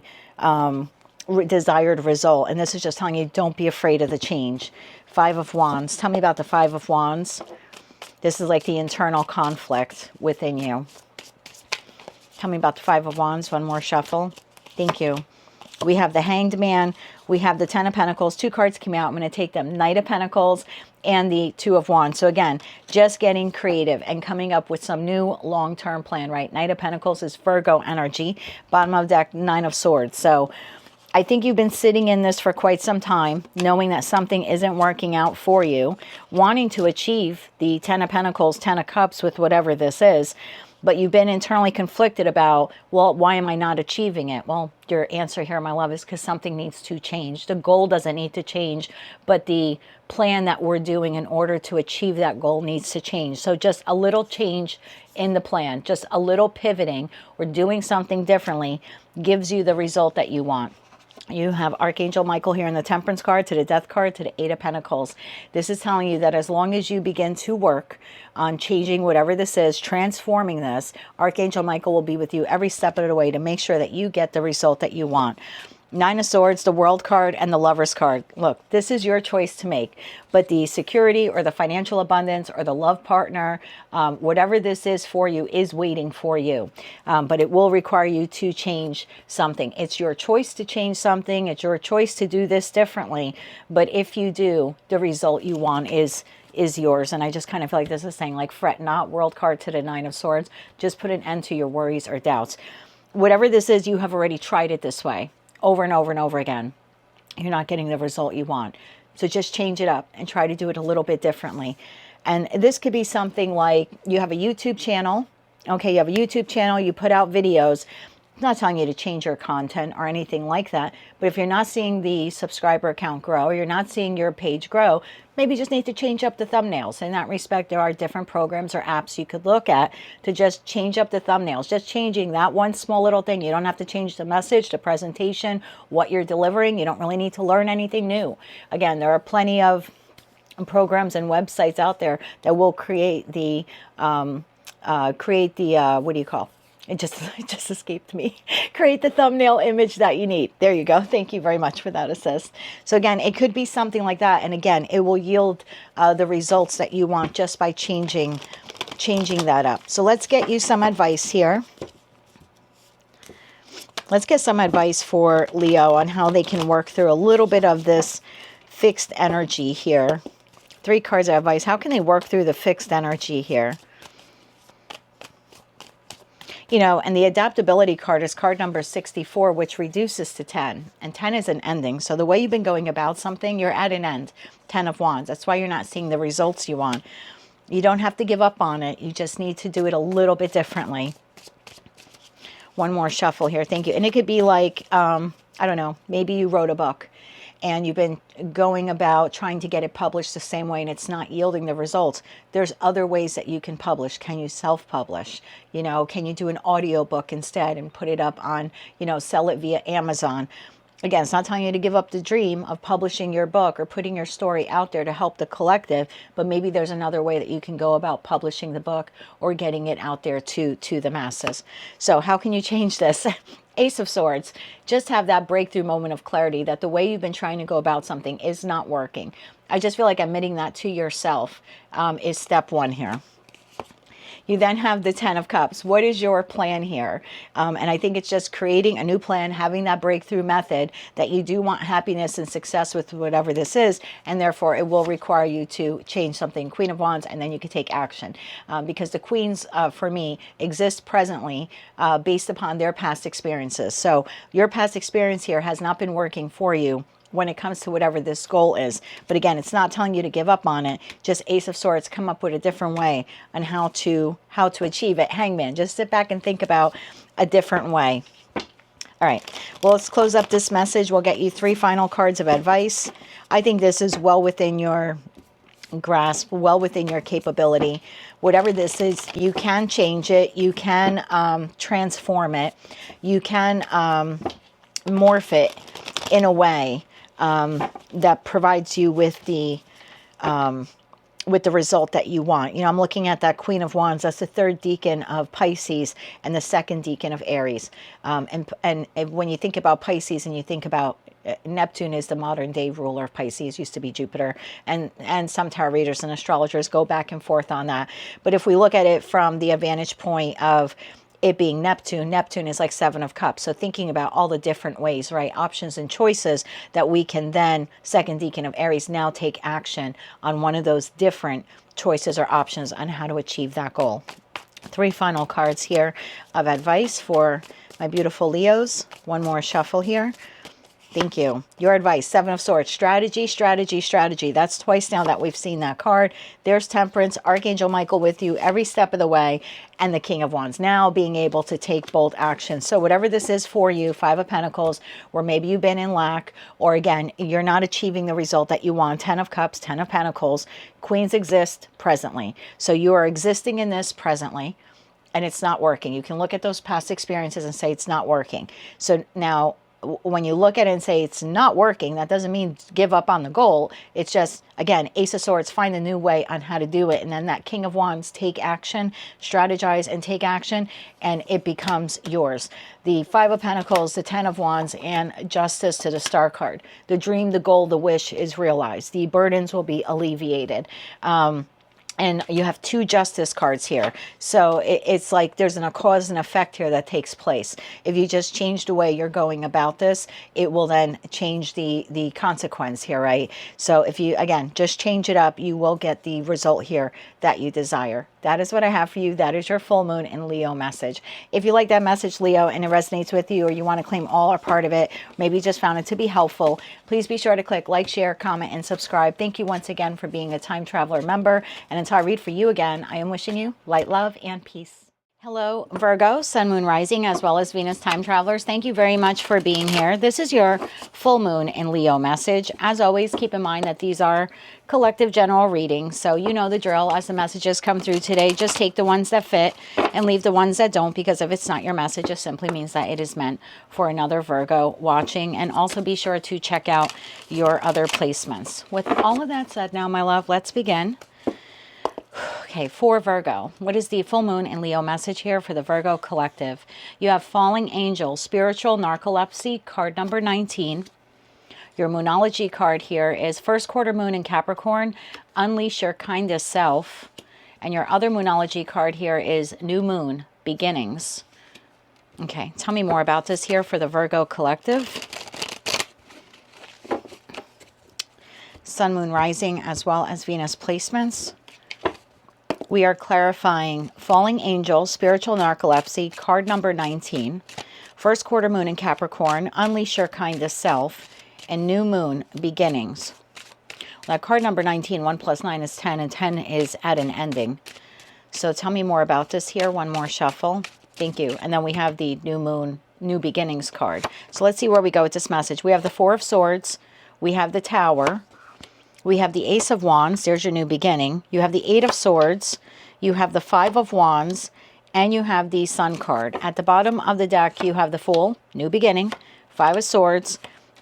desired result. And this is just telling you, don't be afraid of the change. Five of Wands. Tell me about the Five of Wands. This is like the internal conflict within you. Tell me about the Five of Wands. One more shuffle. Thank you. We have the Hanged Man. We have the 10 of Pentacles. Two cards came out. I'm going to take them. Knight of Pentacles and the Two of Wands. So again, just getting creative and coming up with some new long-term plan, right? Knight of Pentacles is Virgo energy. Bottom of deck, Nine of Swords. So I think you've been sitting in this for quite some time, knowing that something isn't working out for you, wanting to achieve the 10 of Pentacles, 10 of Cups with whatever this is. But you've been internally conflicted about, well, why am I not achieving it? Well, your answer here, my love, is because something needs to change. The goal doesn't need to change, but the plan that we're doing in order to achieve that goal needs to change. So just a little change in the plan, just a little pivoting or doing something differently gives you the result that you want. You have Archangel Michael here in the Temperance card, to the Death card, to the Eight of Pentacles. This is telling you that as long as you begin to work on changing whatever this is, transforming this, Archangel Michael will be with you every step of the way to make sure that you get the result that you want. Nine of Swords, the World card, and the Lovers card. Look, this is your choice to make, but the security or the financial abundance or the love partner, whatever this is for you, is waiting for you. But it will require you to change something. It's your choice to change something. It's your choice to do this differently. But if you do, the result you want is yours. And I just kind of feel like this is saying, like, fret not. World card to the Nine of Swords. Just put an end to your worries or doubts. Whatever this is, you have already tried it this way over and over and over again. You're not getting the result you want. So just change it up and try to do it a little bit differently. And this could be something like you have a YouTube channel. Okay, you have a YouTube channel, you put out videos. I'm not telling you to change your content or anything like that, but if you're not seeing the subscriber account grow, or you're not seeing your page grow, maybe you just need to change up the thumbnails. In that respect, there are different programs or apps you could look at to just change up the thumbnails. Just changing that one small little thing. You don't have to change the message, the presentation, what you're delivering. You don't really need to learn anything new. Again, there are plenty of programs and websites out there that will create the, what do you call? It just escaped me. Create the thumbnail image that you need. There you go. Thank you very much for that assist. So again, it could be something like that. And again, it will yield the results that you want just by changing that up. So let's get you some advice here. Let's get some advice for Leo on how they can work through a little bit of this fixed energy here. 3 cards of advice. How can they work through the fixed energy here? You know, and the adaptability card is card number 64, which reduces to 10. And 10 is an ending. So the way you've been going about something, you're at an end. 10 of Wands. That's why you're not seeing the results you want. You don't have to give up on it. You just need to do it a little bit differently. One more shuffle here. Thank you. And it could be like, I don't know, maybe you wrote a book and you've been going about trying to get it published the same way and it's not yielding the results. There's other ways that you can publish. Can you self-publish? You know, can you do an audio book instead and put it up on, you know, sell it via Amazon? Again, it's not telling you to give up the dream of publishing your book or putting your story out there to help the collective, but maybe there's another way that you can go about publishing the book or getting it out there to the masses. So how can you change this? Ace of Swords. Just have that breakthrough moment of clarity that the way you've been trying to go about something is not working. I just feel like admitting that to yourself is step one here. You then have the Ten of Cups. What is your plan here? And I think it's just creating a new plan, having that breakthrough method that you do want happiness and success with whatever this is, and therefore it will require you to change something. Queen of Wands, and then you can take action. Because the queens, for me, exist presently based upon their past experiences. So your past experience here has not been working for you when it comes to whatever this goal is. But again, it's not telling you to give up on it. Just Ace of Swords, come up with a different way on how to achieve it. Hangman, just sit back and think about a different way. All right, well, let's close up this message. We'll get you 3 final cards of advice. I think this is well within your grasp, well within your capability. Whatever this is, you can change it. You can transform it. You can morph it in a way that provides you with the result that you want. You know, I'm looking at that Queen of Wands. That's the 3rd decan of Pisces and the 2nd decan of Aries. And when you think about Pisces and you think about Neptune is the modern day ruler of Pisces, used to be Jupiter, and some tarot readers and astrologers go back and forth on that. But if we look at it from the vantage point of it being Neptune, Neptune is like 7 of Cups. So thinking about all the different ways, right? Options and choices that we can then, 2nd decan of Aries, now take action on one of those different choices or options on how to achieve that goal. 3 final cards here of advice for my beautiful Leos. One more shuffle here. Thank you. Your advice, 7 of Swords, strategy, strategy, strategy. That's twice now that we've seen that card. There's Temperance, Archangel Michael with you every step of the way, and the King of Wands now being able to take bold action. So whatever this is for you, 5 of Pentacles, or maybe you've been in lack, or again, you're not achieving the result that you want, 10 of Cups, 10 of Pentacles, Queens exist presently. So you are existing in this presently, and it's not working. You can look at those past experiences and say it's not working. So now, when you look at it and say it's not working, that doesn't mean give up on the goal. It's just, again, Ace of Swords, find a new way on how to do it. And then that King of Wands, take action, strategize and take action, and it becomes yours. The 5 of Pentacles, the 10 of Wands, and Justice to the Star card. The dream, the goal, the wish is realized. The burdens will be alleviated. And you have 2 Justice cards here. So it's like there's a cause and effect here that takes place. If you just change the way you're going about this, it will then change the consequence here, right? So if you, again, just change it up, you will get the result here that you desire. That is what I have for you. That is your full moon in Leo message. If you like that message, Leo, and it resonates with you, or you want to claim all or part of it, maybe you just found it to be helpful, please be sure to click like, share, comment, and subscribe. Thank you once again for being a Time Traveler member. And until I read for you again, I am wishing you light, love, and peace. Hello, Virgo, Sun, Moon, Rising, as well as Venus Time Travelers. Thank you very much for being here. This is your full moon in Leo message. As always, keep in mind that these are collective general readings. So you know the drill. As the messages come through today, just take the ones that fit and leave the ones that don't, because if it's not your message, it simply means that it is meant for another Virgo watching. And also be sure to check out your other placements. With all of that said, now, my love, let's begin. Okay, for Virgo, what is the full moon in Leo message here for the Virgo collective? You have Falling Angel, Spiritual Narcolepsy, card number 19. Your Moonology card here is First Quarter Moon in Capricorn, Unleash Your Kindest Self. And your other Moonology card here is New Moon, Beginnings. Okay, tell me more about this here for the Virgo collective. Sun, Moon, Rising, as well as Venus placements. We are clarifying Falling Angel, Spiritual Narcolepsy, card number 19. First Quarter Moon in Capricorn, Unleash Your Kindest Self, and New Moon, Beginnings. Now, card number 19, 1 plus 9 is 10, and 10 is at an ending. So tell me more about this here. One more shuffle. Thank you. And then we have the New Moon, New Beginnings card. So let's see where we go with this message. We have the 4 of Swords. We have the Tower. We have the Ace of Wands. There's your new beginning. You have the 8 of Swords. You have the 5 of Wands. And you have the Sun card. At the bottom of the deck, you have the Fool, new beginning, 5 of Swords,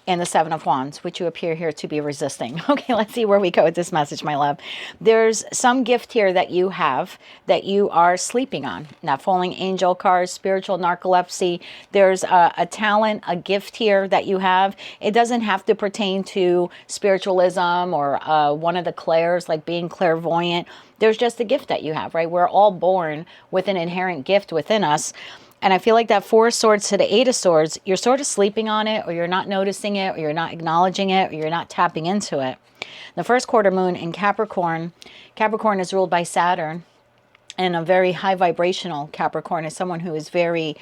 and the Seven of Wands, which you appear here to be resisting. Okay, let's see where we go with this message, my love. There's some gift here that you have that you are sleeping on. Now, falling angel cards, spiritual narcolepsy. There's a talent, a gift here that you have. It doesn't have to pertain to spiritualism or one of the clairs, like being clairvoyant. There's just a gift that you have, right? We're all born with an inherent gift within us. And I feel like that Four of Swords to the Eight of Swords, you're sort of sleeping on it, or you're not noticing it, or you're not acknowledging it, or you're not tapping into it. The first quarter moon in Capricorn, Capricorn is ruled by Saturn. And a very high vibrational Capricorn is someone who is very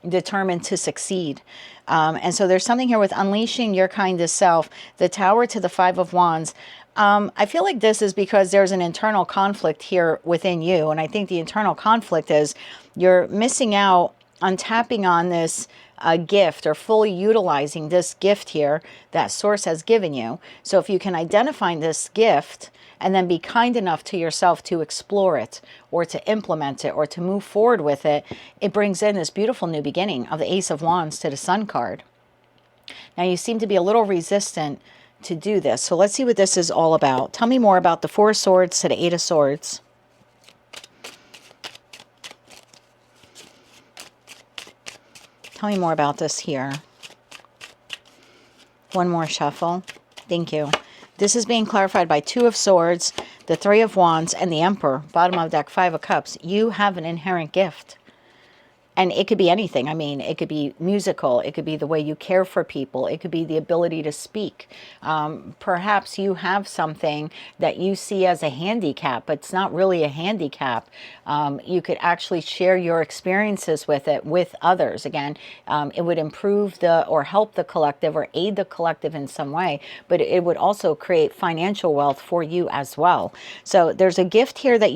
determined to succeed. And so there's something here with unleashing your kindest self. The Tower to the Five of Wands. I feel like this is because there's an internal conflict here within you. And I think the internal conflict is you're missing out on tapping on this gift, or fully utilizing this gift here that Source has given you. So if you can identify this gift and then be kind enough to yourself to explore it, or to implement it, or to move forward with it, it brings in this beautiful new beginning of the Ace of Wands to the Sun card. Now you seem to be a little resistant to do this. So let's see what this is all about. Tell me more about the Four of Swords to the Eight of Swords. Tell me more about this here. One more shuffle. Thank you. This is being clarified by Two of Swords, the Three of Wands, and the Emperor. Bottom of deck, Five of Cups. You have an inherent gift. And it could be anything. I mean, it could be musical. It could be the way you care for people. It could be the ability to speak. Perhaps you have something that you see as a handicap, but it's not really a handicap. You could actually share your experiences with it with others. Again, it would improve or help the collective, or aid the collective in some way, but it would also create financial wealth for you as well. So there's a gift here that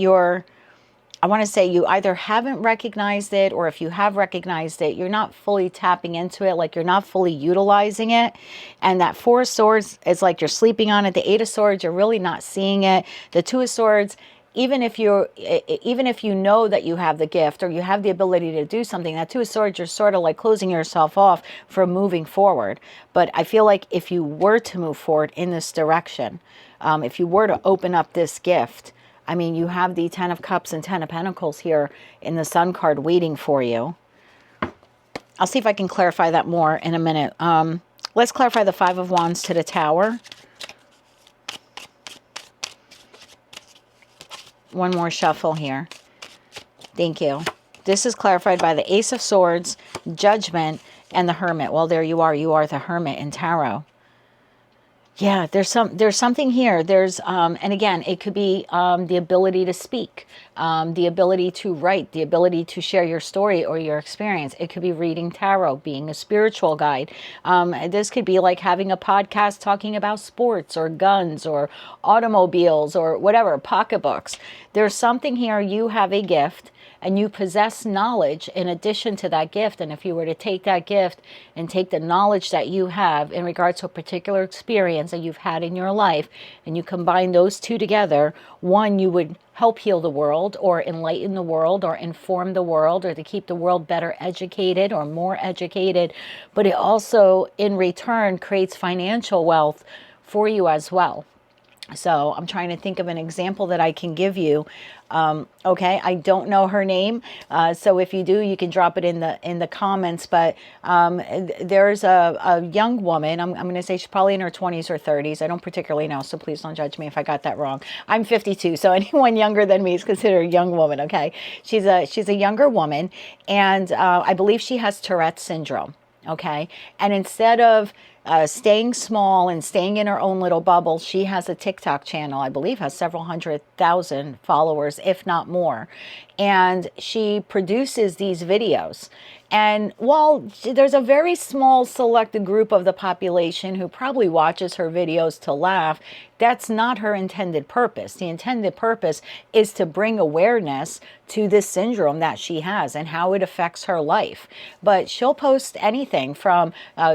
I want to say you either haven't recognized it, or if you have recognized it, you're not fully tapping into it, like you're not fully utilizing it. And that Four of Swords is like you're sleeping on it. The Eight of Swords, you're really not seeing it. The Two of Swords, even if you know that you have the gift, or you have the ability to do something, that Two of Swords, you're sort of like closing yourself off from moving forward. But I feel like if you were to move forward in this direction, if you were to open up this gift, I mean, you have the Ten of Cups and Ten of Pentacles here in the Sun card waiting for you. I'll see if I can clarify that more in a minute. Let's clarify the Five of Wands to the Tower. One more shuffle here. Thank you. This is clarified by the Ace of Swords, Judgment, and the Hermit. Well, there you are. You are the Hermit in Tarot. Yeah, there's something here. There's and again, it could be the ability to speak, the ability to write, the ability to share your story or your experience. It could be reading tarot, being a spiritual guide. This could be like having a podcast talking about sports or guns or automobiles or whatever, pocketbooks. There's something here. You have a gift, and you possess knowledge in addition to that gift. And if you were to take that gift and take the knowledge that you have in regards to a particular experience that you've had in your life, and you combine those two together, one, you would help heal the world, or enlighten the world, or inform the world, or to keep the world better educated or more educated. But it also, in return, creates financial wealth for you as well. So I'm trying to think of an example that I can give you. Okay, I don't know her name, so if you do, you can drop it in the comments. But there's a young woman. I'm going to say she's probably in her 20s or 30s. I don't particularly know, so please don't judge me if I got that wrong. I'm 52, so anyone younger than me is considered a young woman. Okay, she's a younger woman, and I believe she has Tourette's syndrome. Okay, and instead of staying small and staying in her own little bubble, she has a TikTok channel, I believe has several 100,000 followers, if not more. And she produces these videos. And while there's a very small selected group of the population who probably watches her videos to laugh, That's not her intended purpose. The intended purpose is to bring awareness to this syndrome that she has and how it affects her life. But she'll post anything from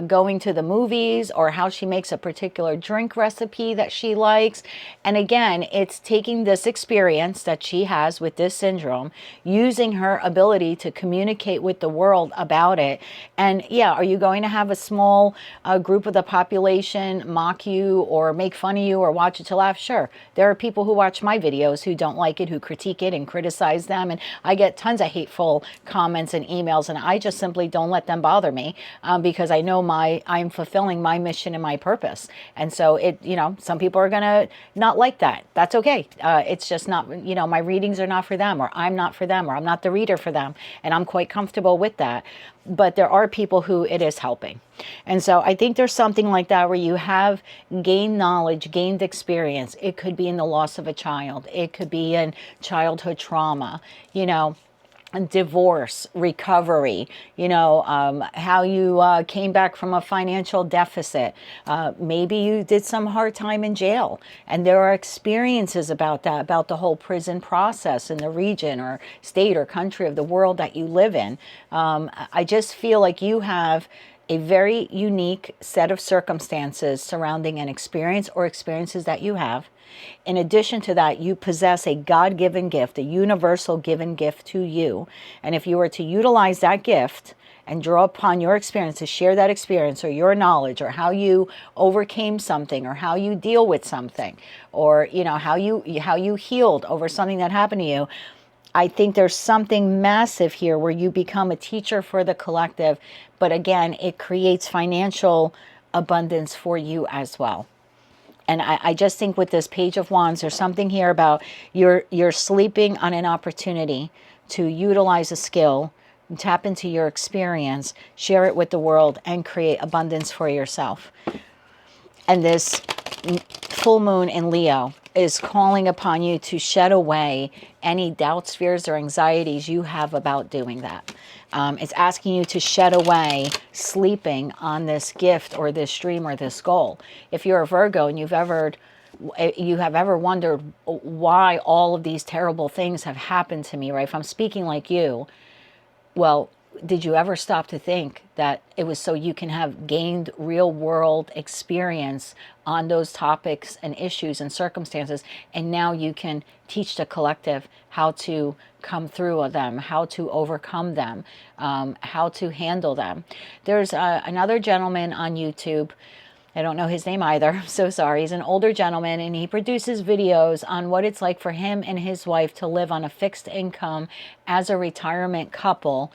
going to the movies or how she makes a particular drink recipe that she likes. And again, it's taking this experience that she has with this syndrome, using her ability to communicate with the world about it. And yeah, are you going to have a small group of the population mock you or make fun of you or watch it to laugh? Sure. There are people who watch my videos who don't like it, who critique it and criticize them. And I get tons of hateful comments and emails, and I just simply don't let them bother me because I know I'm fulfilling my mission and my purpose. And so some people are going to not like that. That's okay. It's just not, my readings are not for them, or I'm not for them, or I'm not the reader for them. And I'm quite comfortable with that. But there are people who it is helping. And so I think there's something like that where you have gained knowledge, gained experience. It could be in the loss of a child. It could be in childhood trauma, divorce, recovery, how you came back from a financial deficit. Maybe you did some hard time in jail. And there are experiences about that, about the whole prison process in the region or state or country of the world that you live in. I just feel like you have a very unique set of circumstances surrounding an experience or experiences that you have. In addition to that, you possess a God-given gift, a universal given gift to you. And if you were to utilize that gift and draw upon your experience to share that experience or your knowledge or how you overcame something or how you deal with something or, how you healed over something that happened to you, I think there's something massive here where you become a teacher for the collective. But again, it creates financial abundance for you as well. And I just think with this Page of Wands, there's something here about you're sleeping on an opportunity to utilize a skill, tap into your experience, share it with the world, and create abundance for yourself. And this full moon in Leo is calling upon you to shed away any doubts, fears, or anxieties you have about doing that. It's asking you to shed away sleeping on this gift or this dream or this goal. If you're a Virgo and you have ever wondered why all of these terrible things have happened to me, right? If I'm speaking like you, well, did you ever stop to think that it was so you can have gained real world experience on those topics and issues and circumstances, and now you can teach the collective how to come through them, how to overcome them, how to handle them. There's another gentleman on YouTube. I don't know his name either. I'm so sorry. He's an older gentleman, and he produces videos on what it's like for him and his wife to live on a fixed income as a retirement couple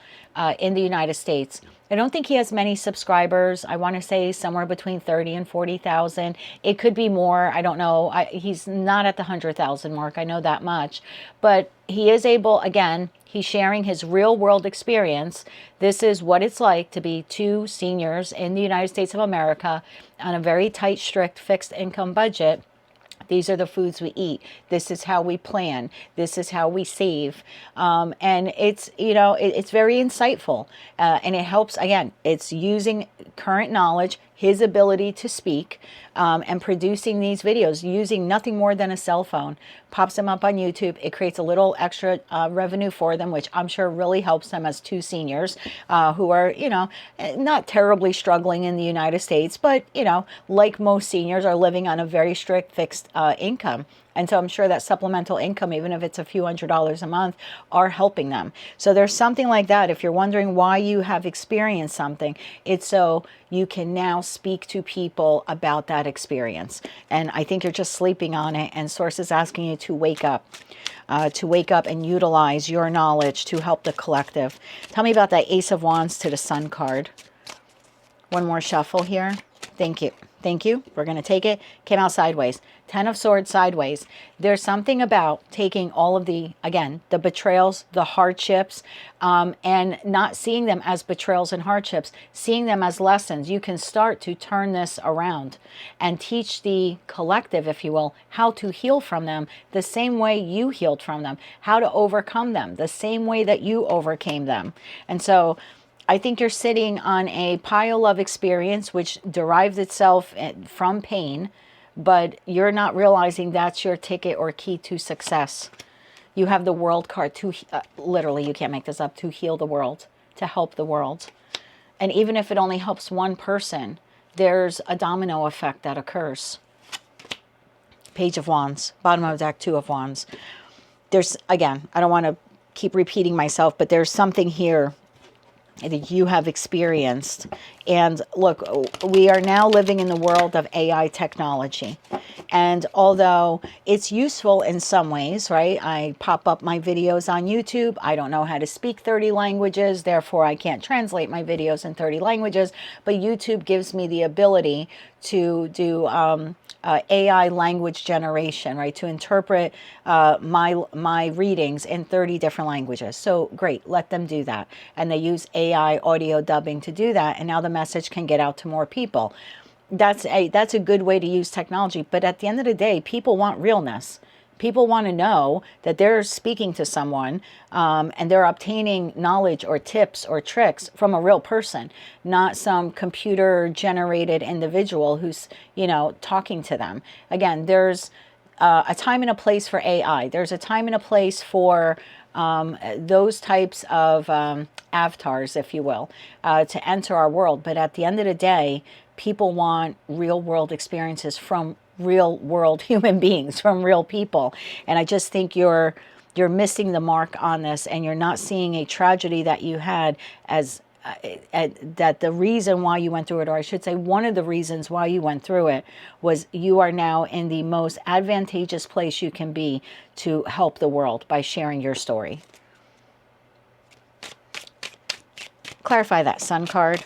in the United States. I don't think he has many subscribers. I want to say somewhere between 30 and 40,000. It could be more. I don't know. He's not at the 100,000 mark. I know that much. But he is able, again, he's sharing his real world experience. This is what it's like to be two seniors in the United States of America on a very tight, strict, fixed income budget. These are the foods we eat. This is how we plan. This is how we save. And it's, it's very insightful. And it helps, again, it's using current knowledge, his ability to speak, and producing these videos using nothing more than a cell phone. Pops them up on YouTube. It creates a little extra revenue for them, which I'm sure really helps them as two seniors who are, not terribly struggling in the United States, but, like most seniors, are living on a very strict fixed income. And so I'm sure that supplemental income, even if it's a few $100s a month, are helping them. So there's something like that. If you're wondering why you have experienced something, it's so you can now speak to people about that experience. And I think you're just sleeping on it, and Source is asking you to wake up and utilize your knowledge to help the collective. Tell me about that Ace of Wands to the Sun card. One more shuffle here. Thank you. Thank you. We're going to take it. Came out sideways. Ten of Swords sideways. There's something about taking all of the betrayals, the hardships, and not seeing them as betrayals and hardships, seeing them as lessons. You can start to turn this around and teach the collective, if you will, how to heal from them the same way you healed from them, how to overcome them the same way that you overcame them. And so I think you're sitting on a pile of experience which derives itself from pain, but you're not realizing that's your ticket or key to success. You have the world card to, literally, you can't make this up, to heal the world, to help the world. And even if it only helps one person, there's a domino effect that occurs. Page of Wands, bottom of the deck, Two of Wands. There's, again, I don't want to keep repeating myself, but there's something here that you have experienced. And look, we are now living in the world of AI technology. And although it's useful in some ways, right? I pop up my videos on YouTube. I don't know how to speak 30 languages, therefore I can't translate my videos in 30 languages. But YouTube gives me the ability to do AI language generation, right? To interpret my readings in 30 different languages. So great, let them do that. And they use AI audio dubbing to do that. And now the message can get out to more people. That's a good way to use technology. But at the end of the day, people want realness. People want to know that they're speaking to someone and they're obtaining knowledge or tips or tricks from a real person, not some computer generated individual who's, you know, talking to them. Again, there's a time and a place for AI. There's a time and a place for those types of avatars, if you will, to enter our world. But at the end of the day, people want real world experiences from real world human beings, from real people. And I just think you're missing the mark on this, and you're not seeing a tragedy that you had as that the reason why you went through it, or I should say one of the reasons why you went through it, was you are now in the most advantageous place you can be to help the world by sharing your story. Clarify that Sun card.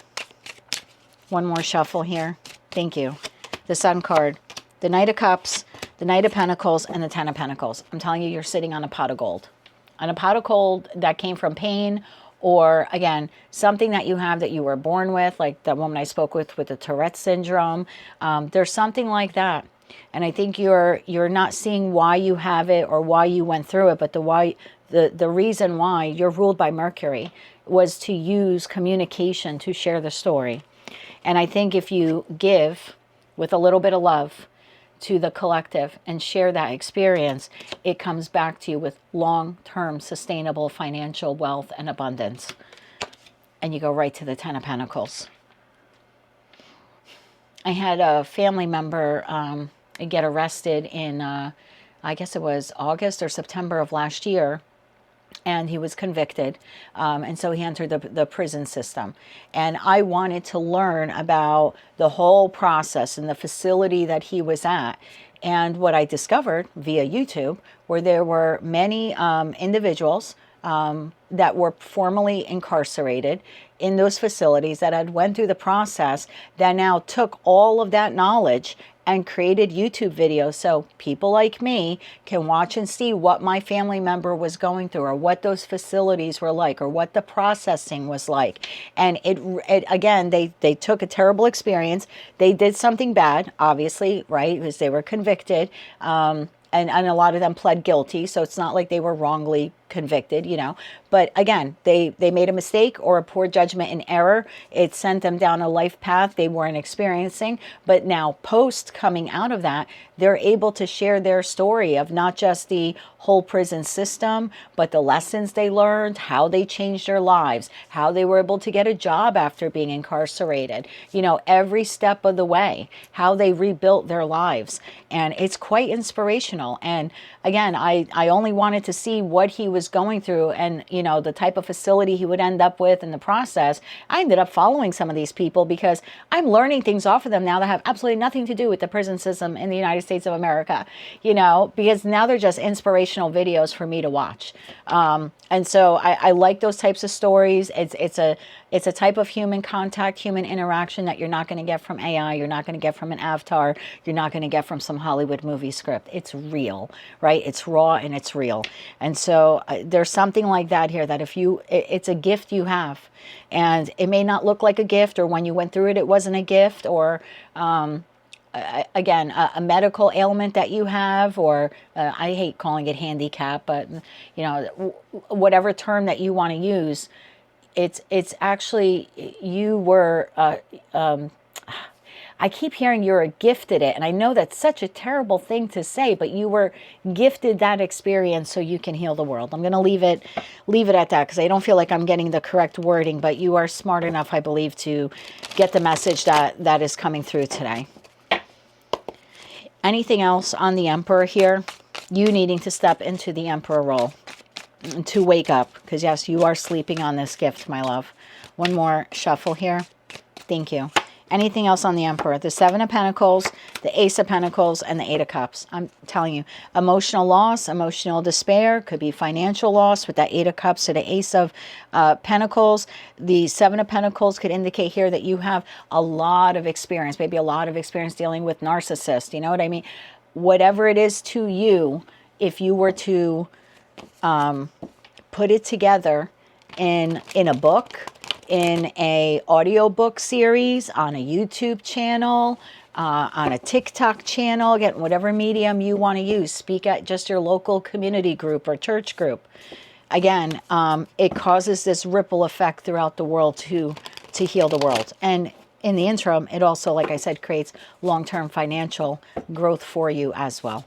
One more shuffle here. Thank you. The Sun card, the Knight of Cups, the Knight of Pentacles, and the Ten of Pentacles. I'm telling you, you're sitting on a pot of gold. On a pot of gold that came from pain, or again, something that you have that you were born with, like the woman I spoke with the Tourette syndrome. There's something like that. And I think you're not seeing why you have it or why you went through it, but the reason why you're ruled by Mercury was to use communication to share the story. And I think if you give with a little bit of love to the collective and share that experience, it comes back to you with long-term sustainable financial wealth and abundance. And you go right to the Ten of Pentacles. I had a family member get arrested in, I guess it was August or September of last year. And he was convicted, and so he entered the prison system. And I wanted to learn about the whole process and the facility that he was at. And what I discovered via YouTube were there were many individuals that were formerly incarcerated in those facilities that had went through the process, that now took all of that knowledge and created YouTube videos so people like me can watch and see what my family member was going through, or what those facilities were like, or what the processing was like. And it again, they took a terrible experience. They did something bad, obviously, right? Because they were convicted. And a lot of them pled guilty. So it's not like they were wrongly convicted, you know. But again, they made a mistake or a poor judgment in error. It sent them down a life path they weren't experiencing. But now, post coming out of that, they're able to share their story of not just the whole prison system, but the lessons they learned, how they changed their lives, how they were able to get a job after being incarcerated, you know, every step of the way, how they rebuilt their lives. And it's quite inspirational. And again, I only wanted to see what he was going through, and you know, the type of facility he would end up with in the process. I ended up following some of these people because I'm learning things off of them now that have absolutely nothing to do with the prison system in the United States of America, you know, because now they're just inspirational videos for me to watch. And so I like those types of stories. It's a type of human contact, human interaction that you're not going to get from AI. You're not going to get from an avatar. You're not going to get from some Hollywood movie script. It's real, right? It's raw and it's real. And so there's something like that here that it's a gift you have. And it may not look like a gift, or when you went through it, it wasn't a gift, or again, a medical ailment that you have, or I hate calling it handicap, but you know, whatever term that you want to use, it's actually, you were, I keep hearing you're gifted it. And I know that's such a terrible thing to say, but you were gifted that experience so you can heal the world. I'm going to leave it at that because I don't feel like I'm getting the correct wording, but you are smart enough, I believe, to get the message that is coming through today. Anything else on the Emperor here? You needing to step into the Emperor role, to wake up, because yes, you are sleeping on this gift, my love. One more shuffle here. Thank you. Anything else on the Emperor? The Seven of Pentacles, the Ace of Pentacles, and the Eight of Cups. I'm telling you, emotional loss, emotional despair, could be financial loss with that Eight of Cups to the Ace of Pentacles. The Seven of Pentacles could indicate here that you have a lot of experience, maybe a lot of experience dealing with narcissists. You know what I mean? Whatever it is to you, if you were to put it together in a book, in a audiobook series, on a YouTube channel, on a TikTok channel, again, whatever medium you want to use, speak at just your local community group or church group. Again, it causes this ripple effect throughout the world to heal the world. And in the interim, it also, like I said, creates long-term financial growth for you as well.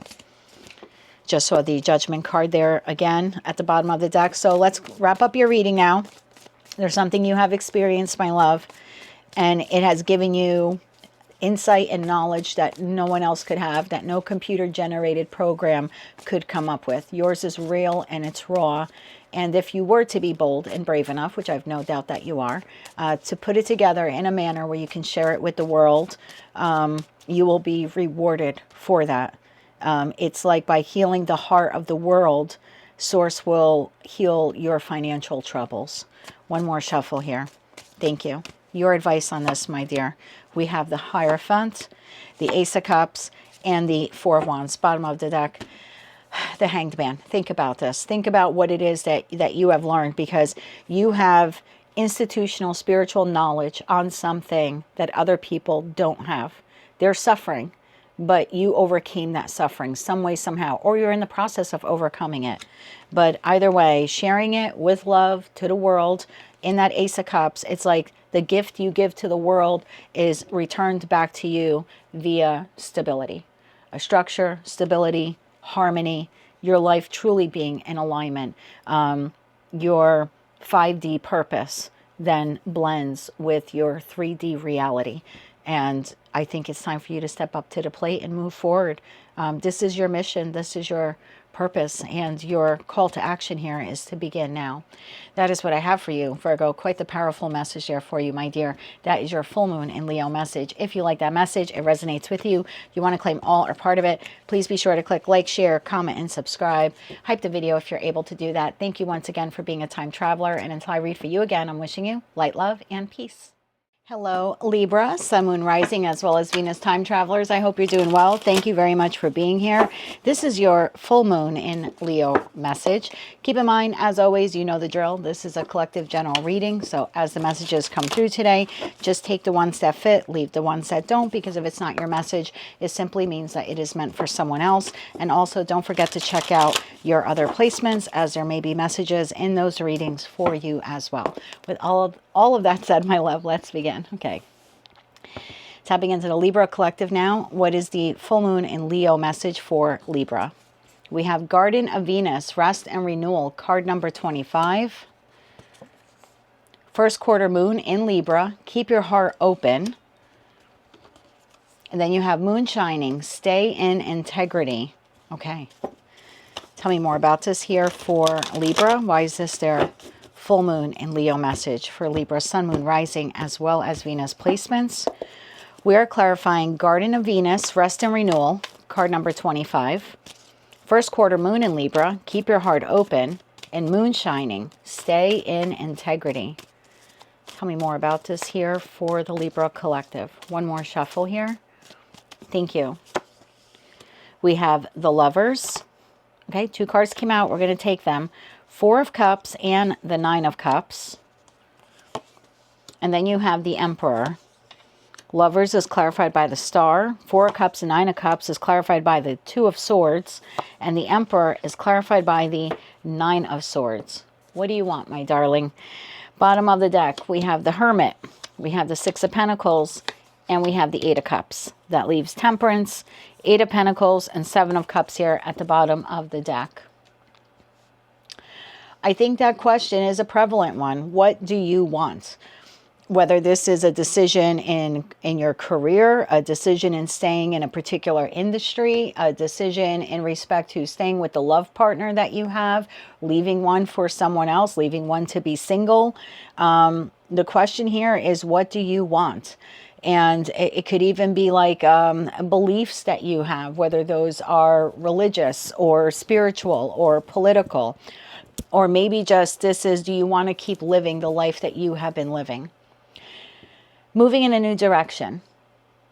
Just saw the Judgment card there again at the bottom of the deck. So let's wrap up your reading now. There's something you have experienced, my love, and it has given you insight and knowledge that no one else could have, that no computer-generated program could come up with. Yours is real and it's raw. And if you were to be bold and brave enough, which I've no doubt that you are, to put it together in a manner where you can share it with the world, you will be rewarded for that. It's like by healing the heart of the world, Source will heal your financial troubles. One more shuffle here. Thank you. Your advice on this, my dear. We have the Hierophant, the Ace of Cups, and the Four of Wands. Bottom of the deck, the Hanged Man. Think about this. Think about what it is that you have learned, because you have institutional spiritual knowledge on something that other people don't have. They're suffering, but you overcame that suffering some way, somehow, or you're in the process of overcoming it. But either way, sharing it with love to the world in that Ace of Cups, it's like the gift you give to the world is returned back to you via stability. A structure, stability, harmony, your life truly being in alignment. Your 5D purpose then blends with your 3D reality. And I think it's time for you to step up to the plate and move forward. This is your mission. This is your purpose, and your call to action here is to begin now. That is what I have for you, Virgo. Quite the powerful message there for you, my dear. That is your full moon in Leo message. If you like that message, it resonates with you, you want to claim all or part of it, please be sure to click like, share, comment, and subscribe. Hype the video if you're able to do that. Thank you once again for being a time traveler, and until I read for you again, I'm wishing you light, love, and peace. Hello, Libra, Sun, Moon, Rising, as well as Venus time travelers. I hope you're doing well. Thank you very much for being here. This is your full moon in Leo message. Keep in mind, as always, you know the drill. This is a collective general reading. So as the messages come through today, just take the ones that fit, leave the ones that don't, because if it's not your message, it simply means that it is meant for someone else. And also don't forget to check out your other placements, as there may be messages in those readings for you as well. With all of that said, my love, let's begin. Okay. Tapping into the Libra collective now. What is the full moon in Leo message for Libra? We have Garden of Venus, Rest and Renewal, card number 25. First quarter moon in Libra, keep your heart open. And then you have Moon shining, stay in integrity. Okay. Tell me more about this here for Libra. Why is this their full moon in Leo message for Libra, Sun, Moon, Rising, as well as Venus placements? We are clarifying Garden of Venus, Rest and Renewal, card number 25. First quarter moon in Libra, keep your heart open. And Moon shining, stay in integrity. Tell me more about this here for the Libra collective. One more shuffle here. Thank you. We have the Lovers. Okay, two cards came out. We're going to take them. Four of Cups and the Nine of Cups. And then you have the Emperor. Lovers is clarified by the Star. Four of Cups and Nine of Cups is clarified by the Two of Swords. And the Emperor is clarified by the Nine of Swords. What do you want, my darling? Bottom of the deck, we have the Hermit. We have the Six of Pentacles And we have the Eight of Cups. That leaves Temperance, Eight of Pentacles, and Seven of Cups here at the bottom of the deck. I think that question is a prevalent one. What do you want? Whether this is a decision in your career, a decision in staying in a particular industry, a decision in respect to staying with the love partner that you have, leaving one for someone else, leaving one to be single. The question here is, what do you want? And it could even be like beliefs that you have, whether those are religious or spiritual or political, or maybe just this is, do you want to keep living the life that you have been living? Moving in a new direction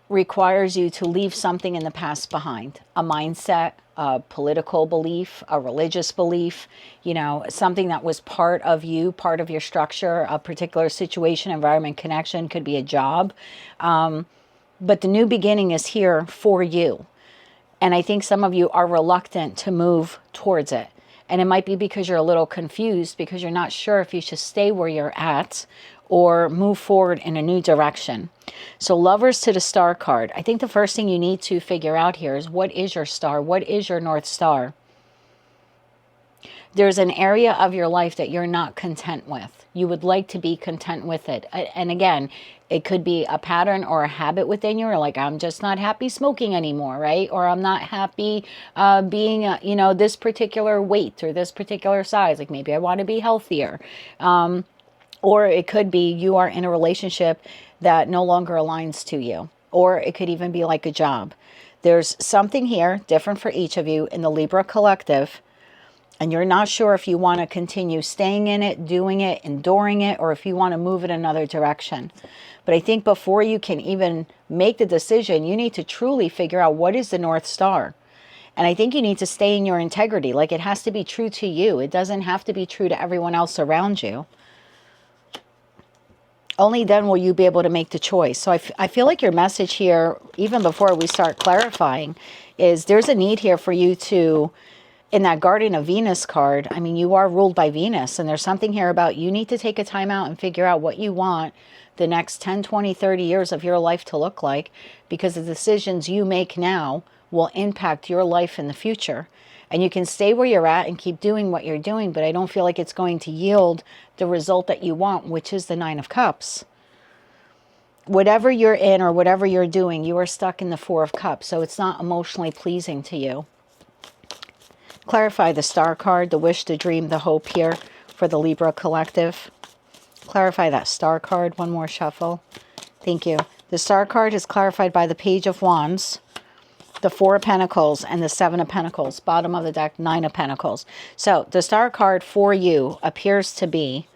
requires you to leave something in the past behind, a mindset, a political belief, a religious belief, you know, something that was part of you, part of your structure, a particular situation, environment, connection, could be a job. But the new beginning is here for you. And I think some of you are reluctant to move towards it. And it might be because you're a little confused, because you're not sure if you should stay where you're at or move forward in a new direction. So Lovers to the Star card. I think the first thing you need to figure out here is, what is your star? What is your North Star? There's an area of your life that you're not content with. You would like to be content with it. And again, it could be a pattern or a habit within you, or like, I'm just not happy smoking anymore, right? Or I'm not happy being, you know, this particular weight or this particular size. Like maybe I want to be healthier. Or it could be you are in a relationship that no longer aligns to you. Or it could even be like a job. There's something here different for each of you in the Libra collective. And you're not sure if you want to continue staying in it, doing it, enduring it, or if you want to move it another direction. But I think before you can even make the decision, you need to truly figure out, what is the North Star? And I think you need to stay in your integrity. Like, it has to be true to you. It doesn't have to be true to everyone else around you. Only then will you be able to make the choice. So I feel like your message here, even before we start clarifying, is there's a need here for you to, in that Guardian of Venus card, I mean, you are ruled by Venus, and there's something here about you need to take a time out and figure out what you want the next 10, 20, 30 years of your life to look like, because the decisions you make now will impact your life in the future. And you can stay where you're at and keep doing what you're doing, but I don't feel like it's going to yield the result that you want, which is the Nine of Cups. Whatever you're in or whatever you're doing, you are stuck in the Four of Cups, so it's not emotionally pleasing to you. Clarify the Star card, the wish, the dream, the hope here for the Libra collective. Clarify that Star card. One more shuffle. Thank you. The Star card is clarified by the Page of Wands, the Four of Pentacles, and the Seven of Pentacles. Bottom of the deck, Nine of Pentacles. So the Star card for you appears to be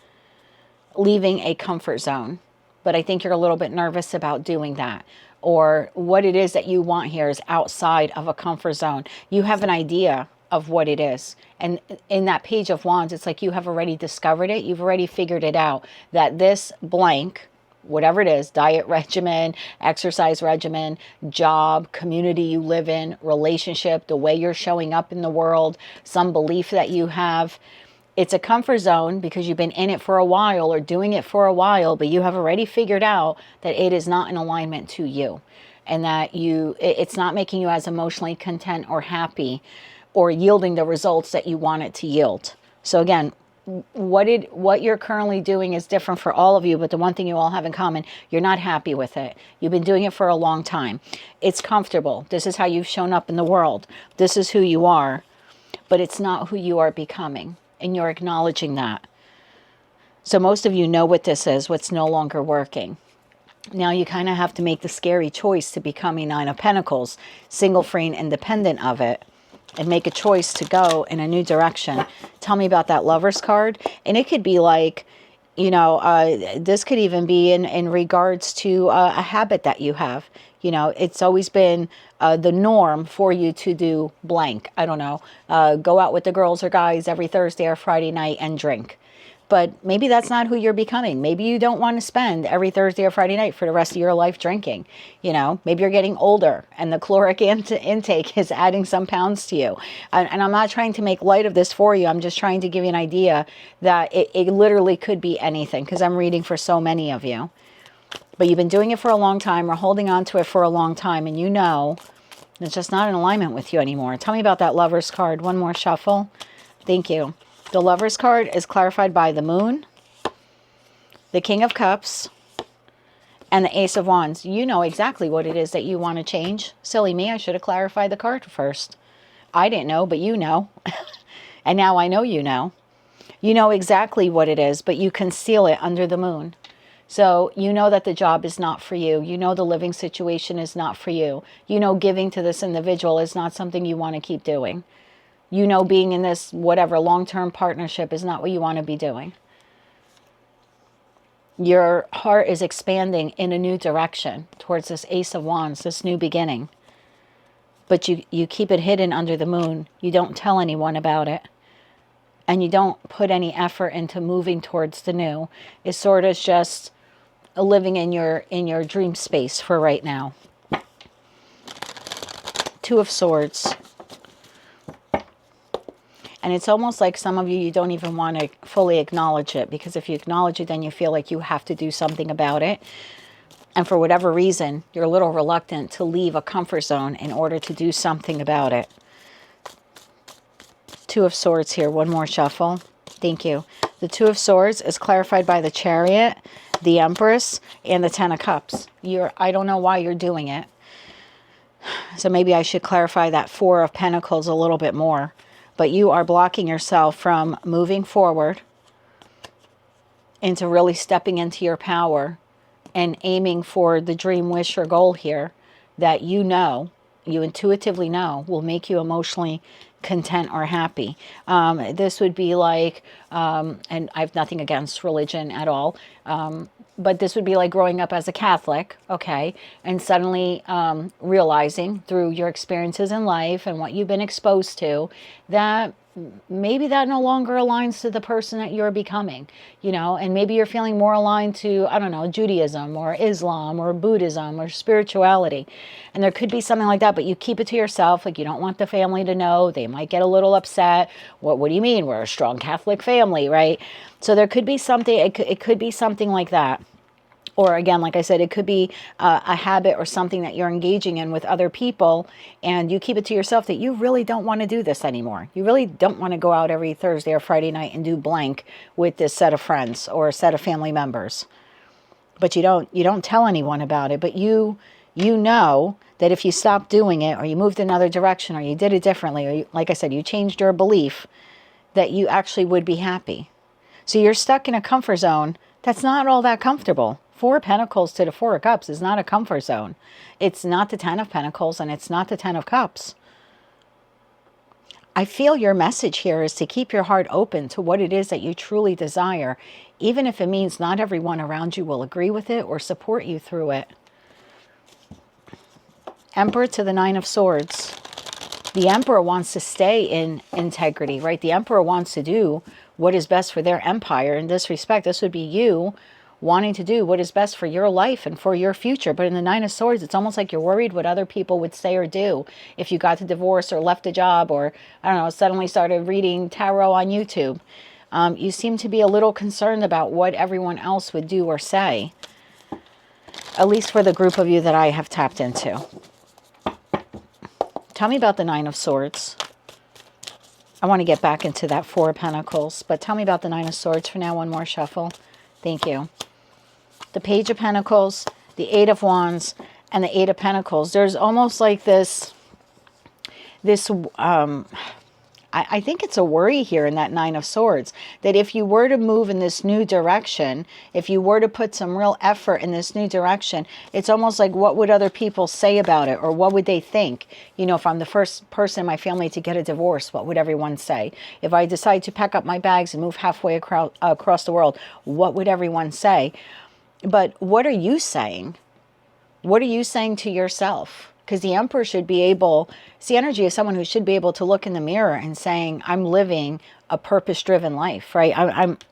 leaving a comfort zone. But I think you're a little bit nervous about doing that. Or what it is that you want here is outside of a comfort zone. You have an idea of what it is. And in that Page of Wands, it's like you have already discovered it. You've already figured it out, that this blank, whatever it is, diet regimen, exercise regimen, job, community you live in, relationship, the way you're showing up in the world, some belief that you have, it's a comfort zone because you've been in it for a while or doing it for a while, but you have already figured out that it is not in alignment to you, and that it's not making you as emotionally content or happy or yielding the results that you want it to yield. So again, what you're currently doing is different for all of you, but the one thing you all have in common, you're not happy with it. You've been doing it for a long time. It's comfortable. This is how you've shown up in the world. This is who you are, but it's not who you are becoming, and you're acknowledging that. So most of you know what this is, what's no longer working. Now you kind of have to make the scary choice to become a Nine of Pentacles, single, free, and independent of it, and make a choice to go in a new direction. Tell me about that Lovers card. And it could be like, you know, this could even be in regards to a habit that you have. You know, it's always been the norm for you to do blank. I don't know, go out with the girls or guys every Thursday or Friday night and drink. But maybe that's not who you're becoming. Maybe you don't want to spend every Thursday or Friday night for the rest of your life drinking. You know, maybe you're getting older and the caloric intake is adding some pounds to you. And I'm not trying to make light of this for you. I'm just trying to give you an idea that it literally could be anything, because I'm reading for so many of you. But you've been doing it for a long time or holding on to it for a long time, and you know it's just not in alignment with you anymore. Tell me about that Lover's card. One more shuffle. Thank you. The Lover's card is clarified by the Moon, the King of Cups, and the Ace of Wands. You know exactly what it is that you want to change. Silly me, I should have clarified the card first. I didn't know, but you know. And now I know you know. You know exactly what it is, but you conceal it under the Moon. So you know that the job is not for you. You know the living situation is not for you. You know giving to this individual is not something you want to keep doing. You know being in this whatever long-term partnership is not what you want to be doing. Your heart is expanding in a new direction towards this Ace of Wands, this new beginning. But you keep it hidden under the Moon. You don't tell anyone about it. And you don't put any effort into moving towards the new. It's sort of just living in your dream space for right now. Two of Swords. And it's almost like some of you don't even want to fully acknowledge it, because if you acknowledge it, then you feel like you have to do something about it. And for whatever reason, you're a little reluctant to leave a comfort zone in order to do something about it. Two of Swords here. One more shuffle. Thank you. The Two of Swords is clarified by the Chariot, the Empress, and the Ten of Cups. I don't know why you're doing it. So maybe I should clarify that Four of Pentacles a little bit more. But you are blocking yourself from moving forward into really stepping into your power and aiming for the dream, wish, or goal here that you know, you intuitively know, will make you emotionally content or happy. This would be like, and I have nothing against religion at all, but this would be like growing up as a Catholic, okay, and suddenly realizing through your experiences in life and what you've been exposed to that maybe that no longer aligns to the person that you're becoming, you know, and maybe you're feeling more aligned to, I don't know, Judaism or Islam or Buddhism or spirituality. And there could be something like that, but you keep it to yourself. Like, you don't want the family to know. They might get a little upset. What do you mean? We're a strong Catholic family, right? So there could be something, it could be something like that. Or again, like I said, it could be a habit or something that you're engaging in with other people, and you keep it to yourself that you really don't want to do this anymore. You really don't want to go out every Thursday or Friday night and do blank with this set of friends or a set of family members. But you don't tell anyone about it. But you know that if you stopped doing it, or you moved another direction, or you did it differently, or like I said, you changed your belief, that you actually would be happy. So you're stuck in a comfort zone that's not all that comfortable. Four of Pentacles to the Four of Cups is not a comfort zone. It's not the Ten of Pentacles, and it's not the Ten of Cups. I feel your message here is to keep your heart open to what it is that you truly desire, even if it means not everyone around you will agree with it or support you through it. Emperor to the Nine of Swords. The Emperor wants to stay in integrity, right? The Emperor wants to do what is best for their empire. In this respect, this would be you wanting to do what is best for your life and for your future. But in the Nine of Swords, it's almost like you're worried what other people would say or do if you got the divorce or left a job, or, I don't know, suddenly started reading tarot on YouTube. You seem to be a little concerned about what everyone else would do or say, at least for the group of you that I have tapped into. Tell me about the Nine of Swords. I want to get back into that Four of Pentacles, but tell me about the Nine of Swords for now. One more shuffle. Thank you. The Page of Pentacles, the Eight of Wands, and the Eight of Pentacles. There's almost like this I think it's a worry here in that Nine of Swords, that if you were to move in this new direction, if you were to put some real effort in this new direction, it's almost like, what would other people say about it? Or what would they think? You know, if I'm the first person in my family to get a divorce, what would everyone say? If I decide to pack up my bags and move halfway across the world, what would everyone say? But what are you saying? What are you saying to yourself? Because the Emperor should be able, it's the energy of someone who should be able to look in the mirror and saying, I'm living a purpose-driven life, right?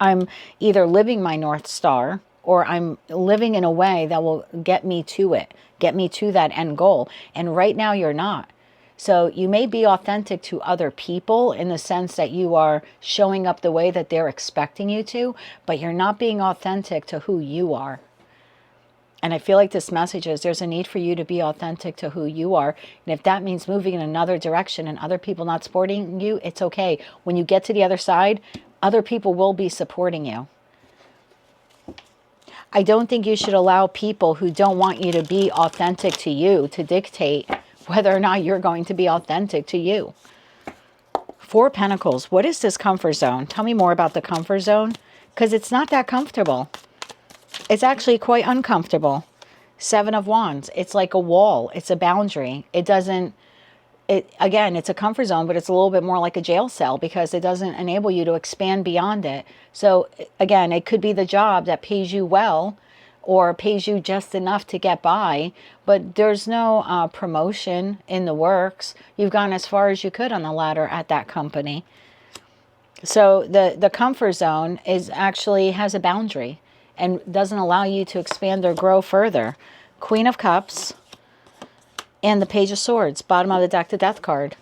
I'm either living my North Star, or I'm living in a way that will get me to it, get me to that end goal. And right now you're not. So you may be authentic to other people in the sense that you are showing up the way that they're expecting you to, but you're not being authentic to who you are. And I feel like this message is there's a need for you to be authentic to who you are. And if that means moving in another direction and other people not supporting you, it's okay. When you get to the other side, other people will be supporting you. I don't think you should allow people who don't want you to be authentic to you to dictate whether or not you're going to be authentic to you. Four of Pentacles. What is this comfort zone? Tell me more about the comfort zone, because it's not that comfortable. It's actually quite uncomfortable. Seven of Wands. It's like a wall. It's a boundary. It doesn't, again, it's a comfort zone, but it's a little bit more like a jail cell because it doesn't enable you to expand beyond it. So again, it could be the job that pays you well or pays you just enough to get by, but there's no promotion in the works. You've gone as far as you could on the ladder at that company. So the comfort zone is actually has a boundary and doesn't allow you to expand or grow further. Queen of Cups and the Page of Swords, bottom of the deck, the Death card.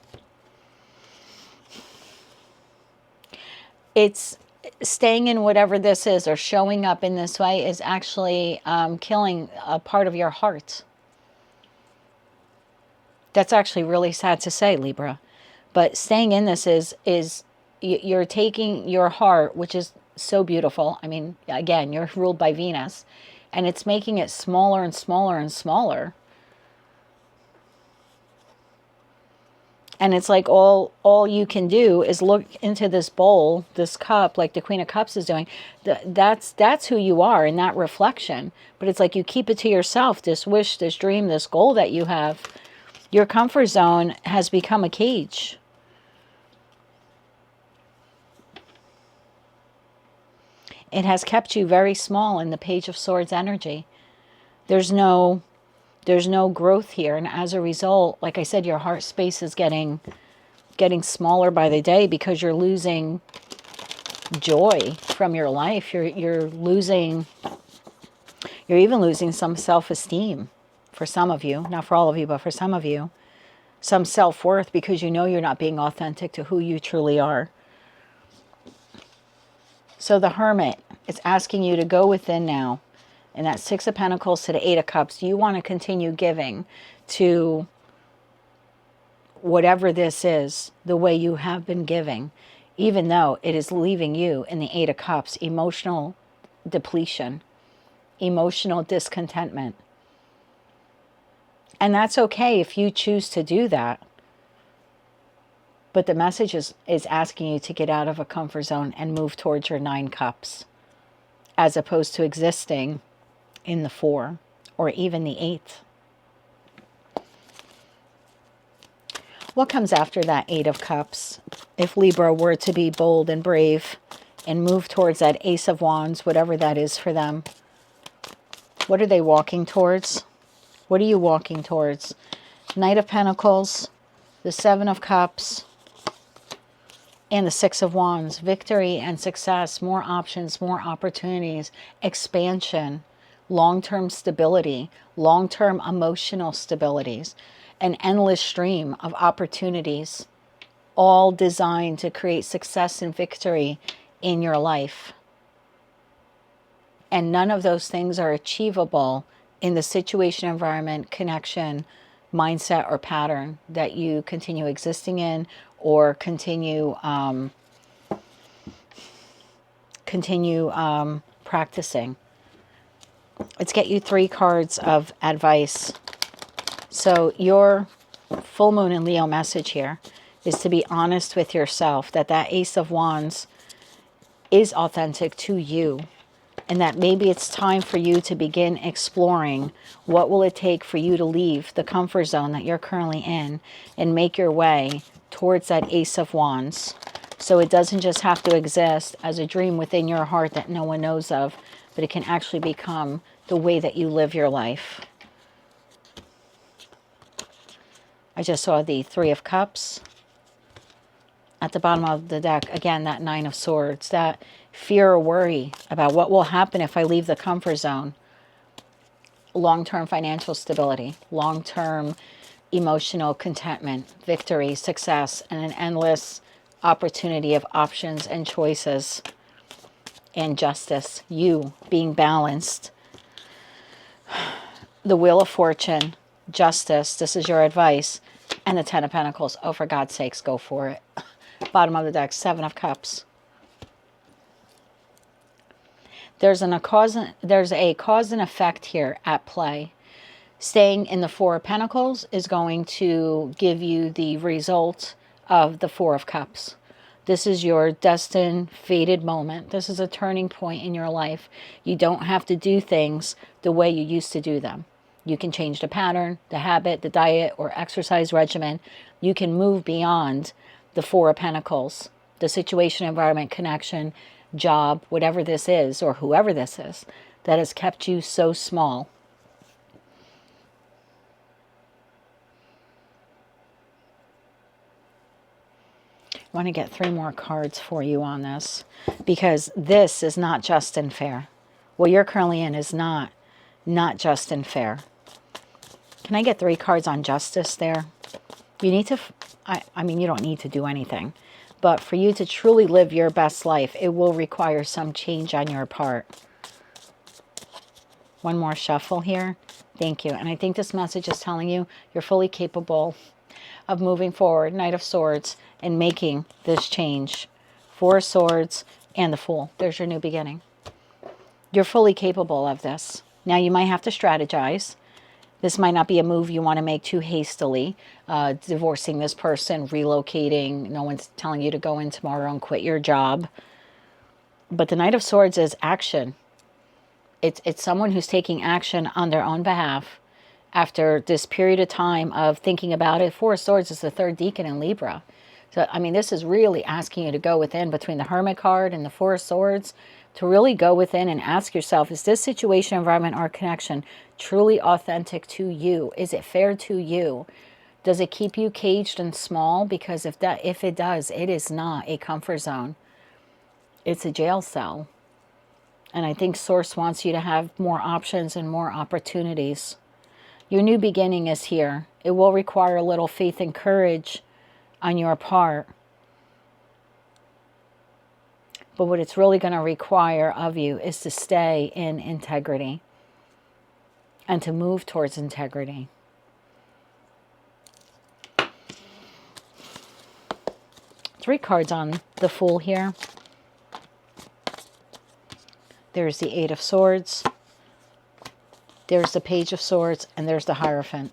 It's staying in whatever this is or showing up in this way is actually killing a part of your heart. That's actually really sad to say, Libra. But staying in this is you're taking your heart, which is so beautiful. I mean, again, you're ruled by Venus, and it's making it smaller and smaller and smaller. And it's like all you can do is look into this bowl, this cup, like the Queen of Cups is doing. That's who you are in that reflection. But it's like you keep it to yourself, this wish, this dream, this goal that you have. Your comfort zone has become a cage. It has kept you very small in the Page of Swords energy. There's no growth here, and as a result, like I said, your heart space is getting smaller by the day because you're losing joy from your life. You're even losing some self-esteem for some of you, not for all of you, but for some of you, some self-worth because you know you're not being authentic to who you truly are. So the Hermit is asking you to go within now. And that Six of Pentacles to the Eight of Cups. Do you want to continue giving to whatever this is the way you have been giving, even though it is leaving you in the Eight of Cups, emotional depletion, emotional discontentment? And that's okay if you choose to do that. But the message is asking you to get out of a comfort zone and move towards your Nine Cups, as opposed to existing in the Four or even the Eight. What comes after that Eight of Cups? If Libra were to be bold and brave and move towards that Ace of Wands, whatever that is for them, what are they walking towards? What are you walking towards? Knight of Pentacles, the Seven of Cups, and the Six of Wands. Victory and success, more options, more opportunities, expansion, long-term stability, long-term emotional stabilities, an endless stream of opportunities, all designed to create success and victory in your life. And none of those things are achievable in the situation, environment, connection, mindset, or pattern that you continue existing in or continue practicing. Let's get you 3 cards of advice. So your full moon and Leo message here is to be honest with yourself, that Ace of Wands is authentic to you, and that maybe it's time for you to begin exploring what will it take for you to leave the comfort zone that you're currently in and make your way towards that Ace of Wands. So it doesn't just have to exist as a dream within your heart that no one knows of, but it can actually become the way that you live your life. I just saw the Three of Cups. At the bottom of the deck, again, that Nine of Swords, that fear or worry about what will happen if I leave the comfort zone. Long-term financial stability, long-term emotional contentment, victory, success, and an endless opportunity of options and choices and justice. You being balanced. the Wheel of Fortune, Justice, this is your advice, and the Ten of Pentacles. Oh, for God's sakes, go for it. Bottom of the deck, Seven of Cups. There's a cause and effect here at play. Staying in the Four of Pentacles is going to give you the result of the Four of Cups. This is your destined, fated moment. This is a turning point in your life. You don't have to do things the way you used to do them. You can change the pattern, the habit, the diet, or exercise regimen. You can move beyond the Four of Pentacles, the situation, environment, connection, job, whatever this is, or whoever this is, that has kept you so small. I want to get 3 more cards for you on this, because this is not just and fair. What you're currently in is not just and fair. Can I get 3 cards on justice there? You need to, I mean, you don't need to do anything, but for you to truly live your best life, it will require some change on your part. One more shuffle here. Thank you. And I think this message is telling you you're fully capable of moving forward. Knight of Swords, and making this change. Four of Swords and the Fool. There's your new beginning. You're fully capable of this. Now you might have to strategize. This might not be a move you want to make too hastily. Divorcing this person, relocating. No one's telling you to go in tomorrow and quit your job. But the Knight of Swords is action. It's someone who's taking action on their own behalf after this period of time of thinking about it. Four of Swords is the 3rd decan in Libra. So, I mean, this is really asking you to go within, between the Hermit card and the Four of Swords, to really go within and ask yourself, is this situation, environment, or connection truly authentic to you? Is it fair to you? Does it keep you caged and small? Because if it does, it is not a comfort zone. It's a jail cell. And I think Source wants you to have more options and more opportunities. Your new beginning is here. It will require a little faith and courage on your part. But what it's really going to require of you is to stay in integrity and to move towards integrity. Three cards on the Fool here. There's the Eight of Swords. There's the Page of Swords, and there's the Hierophant.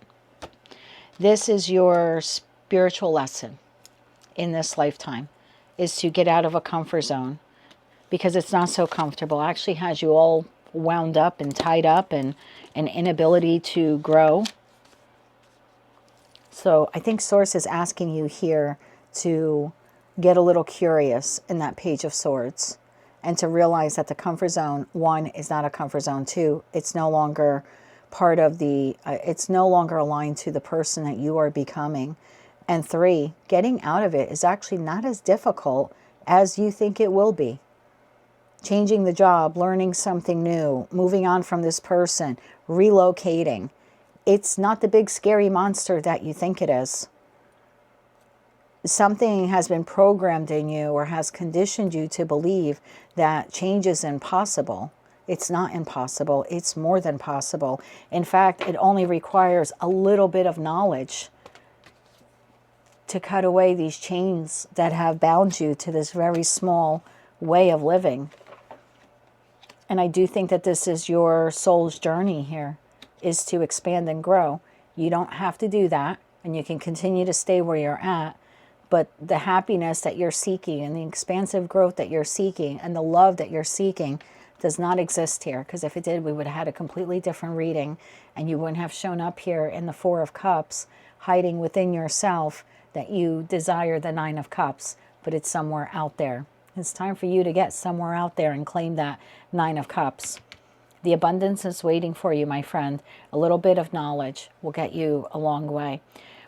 This is your spiritual lesson in this lifetime, is to get out of a comfort zone, because it's not so comfortable. It actually has you all wound up and tied up and an inability to grow. So I think Source is asking you here to get a little curious in that Page of Swords, and to realize that the comfort zone, 1, is not a comfort zone. 2, it's no longer part of the, it's no longer aligned to the person that you are becoming. And 3, getting out of it is actually not as difficult as you think it will be. Changing the job, learning something new, moving on from this person, relocating. It's not the big scary monster that you think it is. Something has been programmed in you or has conditioned you to believe that change is impossible. It's not impossible. It's more than possible. In fact, it only requires a little bit of knowledge to cut away these chains that have bound you to this very small way of living. And I do think that this is your soul's journey here, is to expand and grow. You don't have to do that, and you can continue to stay where you're at. But the happiness that you're seeking and the expansive growth that you're seeking and the love that you're seeking does not exist here. Because if it did, we would have had a completely different reading, and you wouldn't have shown up here in the Four of Cups, hiding within yourself that you desire the Nine of Cups, but it's somewhere out there. It's time for you to get somewhere out there and claim that Nine of Cups. The abundance is waiting for you, my friend. A little bit of knowledge will get you a long way.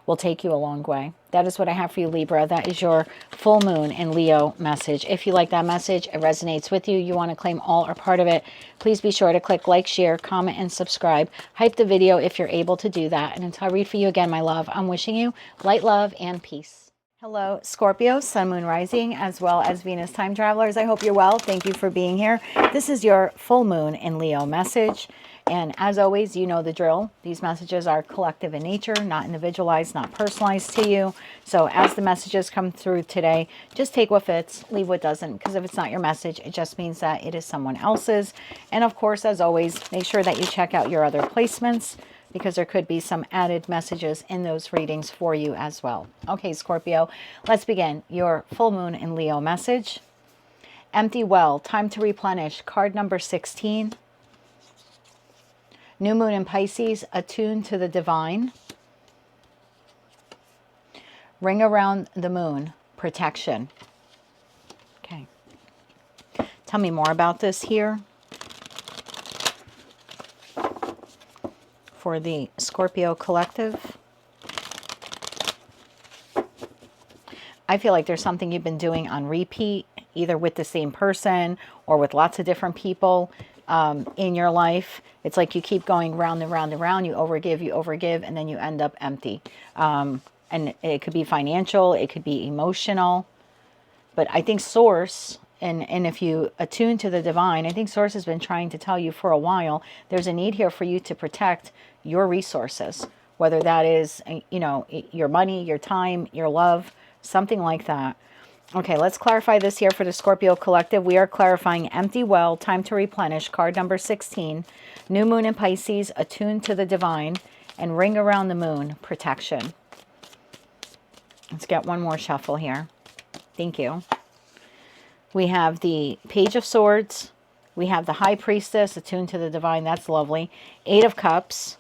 Will take you a long way. That is what I have for you, Libra. That is your full moon in Leo message. If you like that message, it resonates with you, you want to claim all or part of it, please be sure to click like, share, comment, and subscribe. Hype the video if you're able to do that. And until I read for you again, my love, I'm wishing you light, love, and peace. Hello, Scorpio, Sun, Moon, Rising, as well as Venus time travelers. I hope you're well. Thank you for being here. This is your full moon in Leo message. And as always, you know the drill. These messages are collective in nature, not individualized, not personalized to you. So as the messages come through today, just take what fits, leave what doesn't, because if it's not your message, it just means that it is someone else's. And of course, as always, make sure that you check out your other placements, because there could be some added messages in those readings for you as well. Okay, Scorpio, let's begin. Your full moon in Leo message. Empty well, time to replenish. Card number 16. New moon in Pisces, attuned to the divine. Ring around the moon, protection. Okay. Tell me more about this here. For the Scorpio collective. I feel like there's something you've been doing on repeat, either with the same person or with lots of different people in your life. It's like you keep going round and round and round. You overgive, and then you end up empty. And it could be financial, it could be emotional. But I think Source, and if you attune to the divine, I think Source has been trying to tell you for a while, there's a need here for you to protect your resources. Whether that is, you know, your money, your time, your love, something like that. Okay, let's clarify this here for the Scorpio collective. We are clarifying empty well, time to replenish, card number 16. New moon in Pisces, attuned to the divine, and ring around the moon, protection. Let's get one more shuffle here. Thank you. We have the Page of Swords. We have the High Priestess, attuned to the divine. That's lovely. 8 of Cups,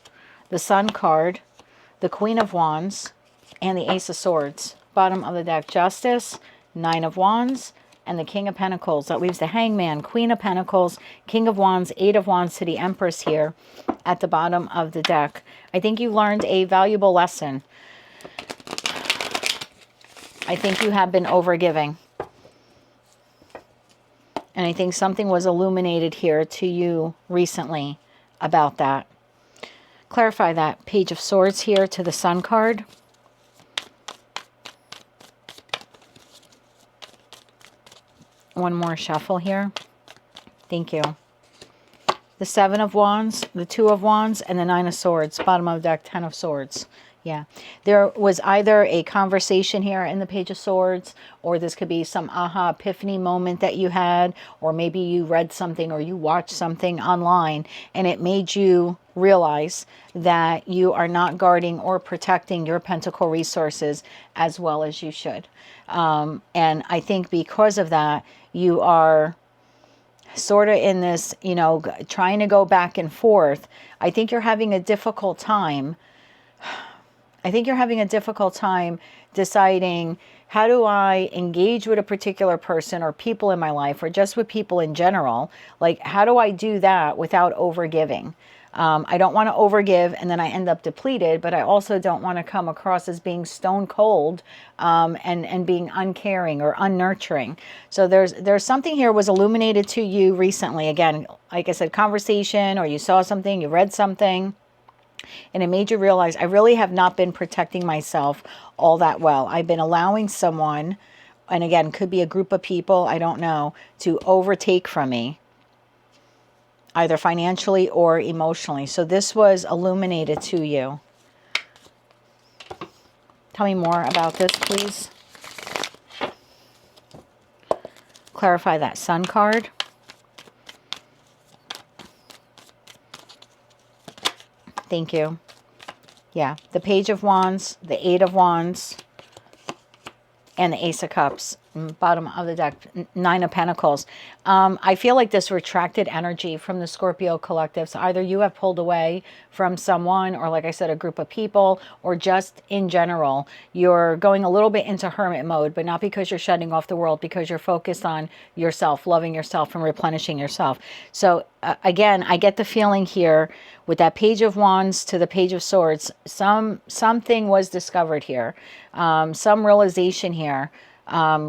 the Sun card, the Queen of Wands, and the Ace of Swords. Bottom of the deck, Justice, 9 of Wands, and the King of Pentacles. That leaves the Hangman, Queen of Pentacles, King of Wands, 8 of Wands to the Empress here at the bottom of the deck. I think you learned a valuable lesson. I think you have been overgiving. And I think something was illuminated here to you recently about that. Clarify that Page of Swords here to the Sun card. One more shuffle here. Thank you. The 7 of Wands, the 2 of Wands, and the 9 of Swords. Bottom of the deck, 10 of Swords. Yeah. There was either a conversation here in the Page of Swords, or this could be some aha epiphany moment that you had, or maybe you read something or you watched something online and it made you realize that you are not guarding or protecting your pentacle resources as well as you should. And I think because of that, you are sort of in this, you know, trying to go back and forth. I think you're having a difficult time. I think you're having a difficult time deciding, how do I engage with a particular person or people in my life, or just with people in general? Like, how do I do that without overgiving? I don't want to overgive and then I end up depleted, but I also don't want to come across as being stone cold and being uncaring or unnurturing. So there's something here was illuminated to you recently. Again, like I said, conversation, or you saw something, you read something, and it made you realize, I really have not been protecting myself all that well. I've been allowing someone, and again, could be a group of people, I don't know, to overtake from me, either financially or emotionally. So this was illuminated to you. Tell me more about this, please. Clarify that Sun card. Thank you. Yeah, the Page of Wands, the 8 of Wands, and the Ace of Cups. Bottom of the deck, 9 of Pentacles. I feel like this retracted energy from the Scorpio collective. So either you have pulled away from someone, or like I said, a group of people, or just in general, you're going a little bit into hermit mode, but not because you're shutting off the world, because you're focused on yourself, loving yourself, and replenishing yourself. So again, I get the feeling here with that Page of Wands to the Page of Swords, something was discovered here, some realization here.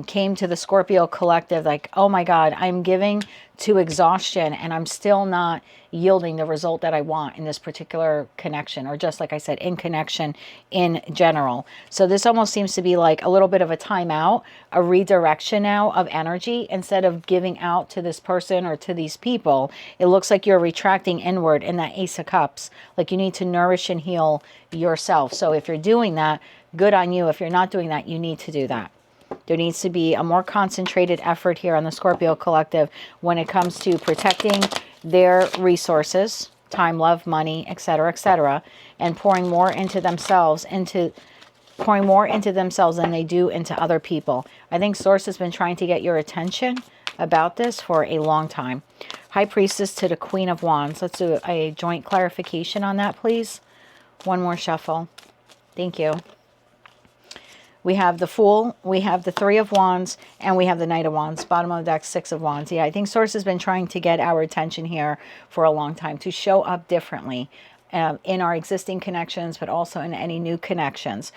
came to the Scorpio collective like, oh my God, I'm giving to exhaustion and I'm still not yielding the result that I want in this particular connection, or just like I said, in connection in general. So this almost seems to be like a little bit of a timeout, a redirection now of energy. Instead of giving out to this person or to these people, it looks like you're retracting inward in that Ace of Cups. Like you need to nourish and heal yourself. So if you're doing that, good on you. If you're not doing that, you need to do that. There needs to be a more concentrated effort here on the Scorpio collective when it comes to protecting their resources, time, love, money, etc., and pouring more into themselves, than they do into other people. I think Source has been trying to get your attention about this for a long time. High Priestess to the Queen of Wands. Let's do a joint clarification on that, please. One more shuffle. Thank you. We have the Fool, we have the Three of Wands, and we have the Knight of Wands. Bottom of the deck, Six of Wands. Yeah, I think Source has been trying to get our attention here for a long time, to show up differently in our existing connections, but also in any new connections.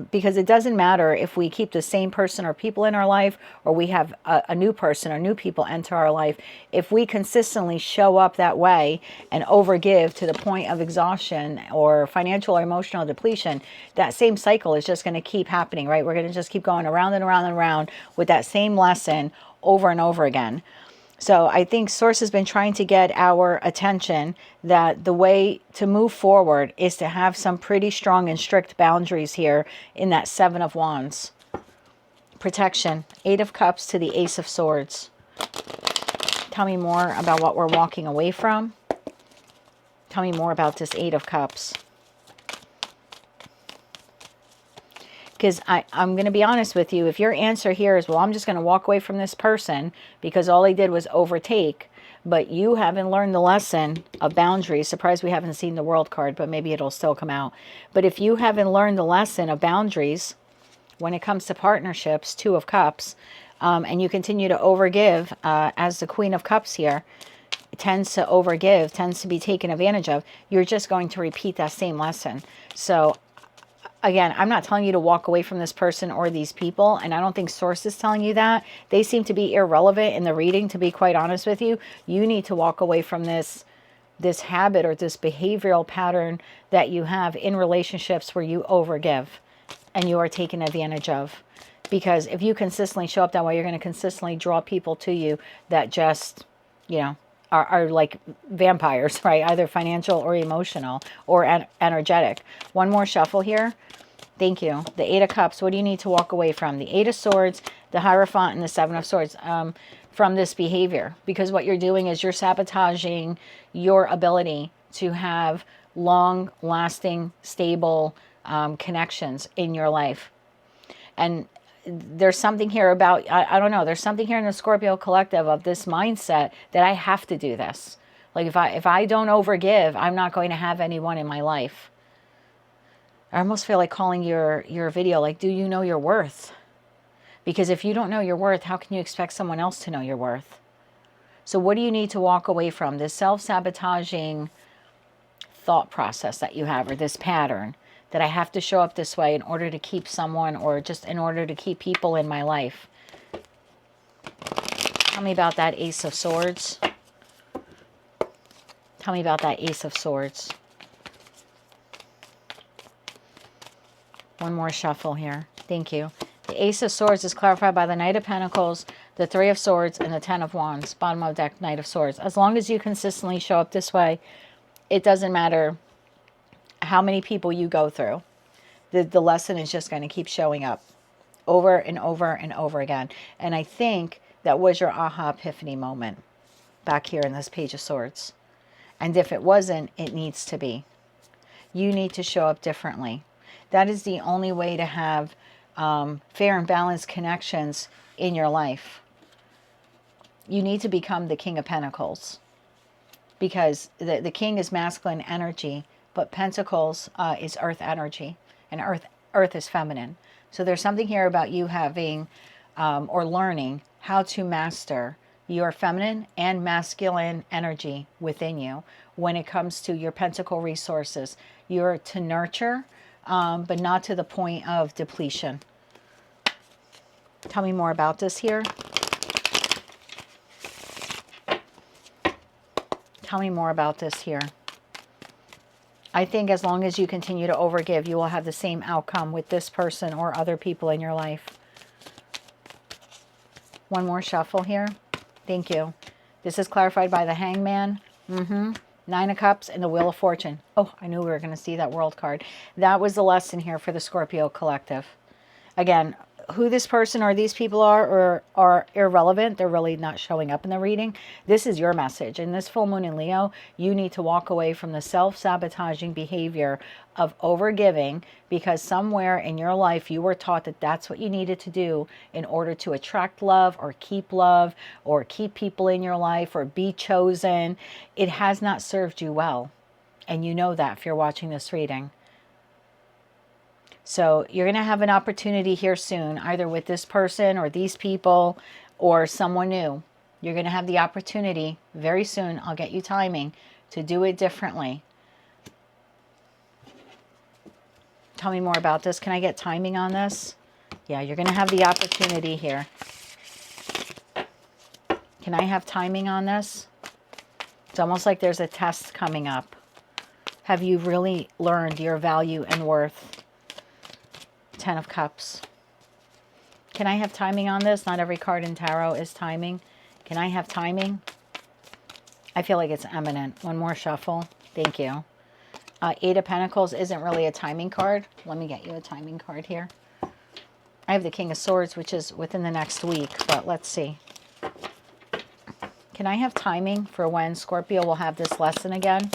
Because it doesn't matter if we keep the same person or people in our life, or we have a new person or new people enter our life. If we consistently show up that way and overgive to the point of exhaustion or financial or emotional depletion, that same cycle is just going to keep happening, right? We're going to just keep going around and around and around with that same lesson over and over again. So I think Source has been trying to get our attention that the way to move forward is to have some pretty strong and strict boundaries here in that Seven of Wands. Protection. Eight of Cups to the Ace of Swords. Tell me more about what we're walking away from. Tell me more about this Eight of Cups. Because I'm going to be honest with you, if your answer here is, well, I'm just going to walk away from this person because all they did was overtake, but you haven't learned the lesson of boundaries. Surprised we haven't seen the World card, but maybe it'll still come out. But if you haven't learned the lesson of boundaries when it comes to partnerships, Two of Cups, and you continue to overgive, as the Queen of Cups here tends to overgive, tends to be taken advantage of, you're just going to repeat that same lesson. So again, I'm not telling you to walk away from this person or these people, and I don't think Source is telling you that. They seem to be irrelevant in the reading, to be quite honest with you. You need to walk away from this habit or this behavioral pattern that you have in relationships where you overgive and you are taken advantage of. Because if you consistently show up that way, you're going to consistently draw people to you that just, you know, are like vampires, right? Either financial or emotional or energetic. One more shuffle here. Thank you. The Eight of Cups. What do you need to walk away from? The Eight of Swords, the Hierophant, and the Seven of Swords from this behavior. Because what you're doing is you're sabotaging your ability to have long-lasting, stable connections in your life. And there's something here about, I don't know, there's something here in the Scorpio collective of this mindset that I have to do this. Like if I don't overgive, I'm not going to have anyone in my life. I almost feel like calling your video like, do you know your worth? Because if you don't know your worth, how can you expect someone else to know your worth? So what do you need to walk away from? This self-sabotaging thought process that you have, or this pattern that I have to show up this way in order to keep someone, or just in order to keep people in my life. Tell me about that Ace of Swords. Tell me about that Ace of Swords. One more shuffle here. Thank you. The Ace of Swords is clarified by the Knight of Pentacles, the Three of Swords, and the Ten of Wands. Bottom of deck, Knight of Swords. As long as you consistently show up this way, it doesn't matter how many people you go through. The lesson is just going to keep showing up over and over and over again. And I think that was your aha epiphany moment back here in this Page of Swords. And if it wasn't, it needs to be. You need to show up differently. That is the only way to have fair and balanced connections in your life. You need to become the King of Pentacles. Because the King is masculine energy, but Pentacles is earth energy, and earth is feminine. So there's something here about you having or learning how to master your feminine and masculine energy within you when it comes to your pentacle resources. You're to nurture, but not to the point of depletion. Tell me more about this here. Tell me more about this here. I think as long as you continue to overgive, you will have the same outcome with this person or other people in your life. One more shuffle here. Thank you. This is clarified by the Hangman. Nine of Cups and the Wheel of Fortune. Oh, I knew we were going to see that World card. That was the lesson here for the Scorpio collective. Again, who this person or these people are irrelevant. They're really not showing up in the reading. This is your message. In this full moon in Leo, you need to walk away from the self-sabotaging behavior of overgiving, because somewhere in your life you were taught that that's what you needed to do in order to attract love or keep people in your life or be chosen. It has not served you well. And you know that if you're watching this reading. So you're going to have an opportunity here soon, either with this person or these people or someone new. You're going to have the opportunity very soon. I'll get you timing to do it differently. Tell me more about this. Can I get timing on this? Yeah, you're going to have the opportunity here. Can I have timing on this? It's almost like there's a test coming up. Have you really learned your value and worth? 10 of Cups. Can I have timing on this? Not every card in tarot is timing. Can I have timing? I feel like it's imminent. One more shuffle. Thank you. Eight of Pentacles isn't really a timing card. Let me get you a timing card here. I have the King of Swords, which is within the next week, but let's see. Can I have timing for when Scorpio will have this lesson again?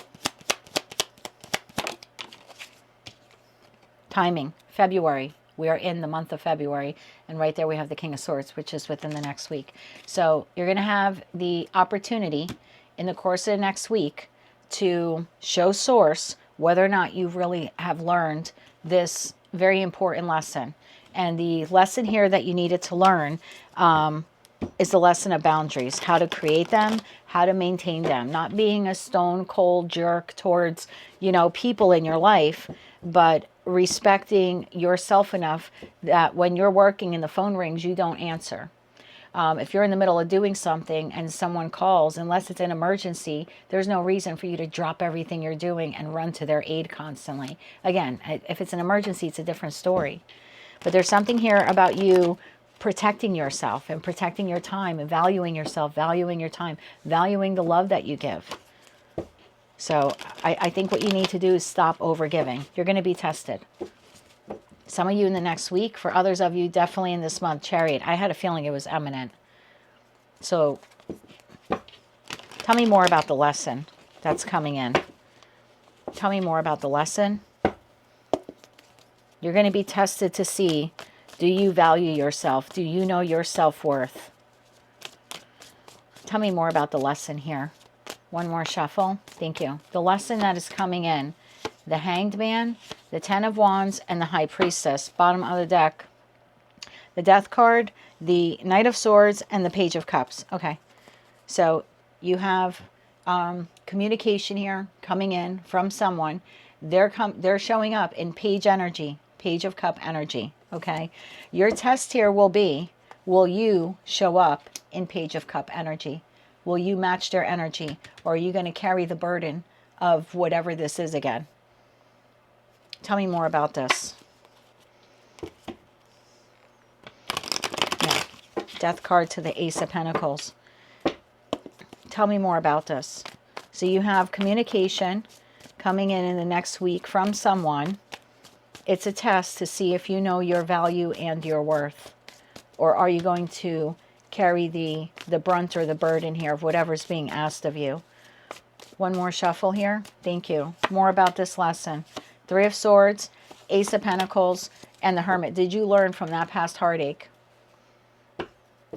Timing, February. We are in the month of February, and right there we have the King of Swords, which is within the next week. So you're going to have the opportunity in the course of the next week to show source whether or not you really have learned this very important lesson. And the lesson here that you needed to learn is the lesson of boundaries, how to create them, how to maintain them, not being a stone cold jerk towards, people in your life, but respecting yourself enough that when you're working and the phone rings, you don't answer. If you're in the middle of doing something and someone calls, unless it's an emergency, there's no reason for you to drop everything you're doing and run to their aid constantly. Again, if it's an emergency, it's a different story. But there's something here about you protecting yourself and protecting your time and valuing yourself, valuing your time, valuing the love that you give. So I think what you need to do is stop overgiving. You're going to be tested. Some of you in the next week. For others of you, definitely in this month. Chariot. I had a feeling it was imminent. So tell me more about the lesson that's coming in. Tell me more about the lesson. You're going to be tested to see, do you value yourself? Do you know your self-worth? Tell me more about the lesson here. One more shuffle. Thank you. The lesson that is coming in. The Hanged Man, the 10 of Wands, and the High Priestess. Bottom of the deck. The Death card, the Knight of Swords, and the Page of Cups. Okay. So you have communication here coming in from someone. They're showing up in Page energy. Page of Cup energy. Okay. Your test here will be, will you show up in Page of Cup energy? Will you match their energy? Or are you going to carry the burden of whatever this is again? Tell me more about this. Yeah. Death card to the Ace of Pentacles. Tell me more about this. So you have communication coming in the next week from someone. It's a test to see if you know your value and your worth. Or are you going to carry the brunt or the burden here of whatever's being asked of you? One more shuffle here. Thank you. More about this lesson. Three of Swords, Ace of Pentacles, and the Hermit. Did you learn from that past heartache?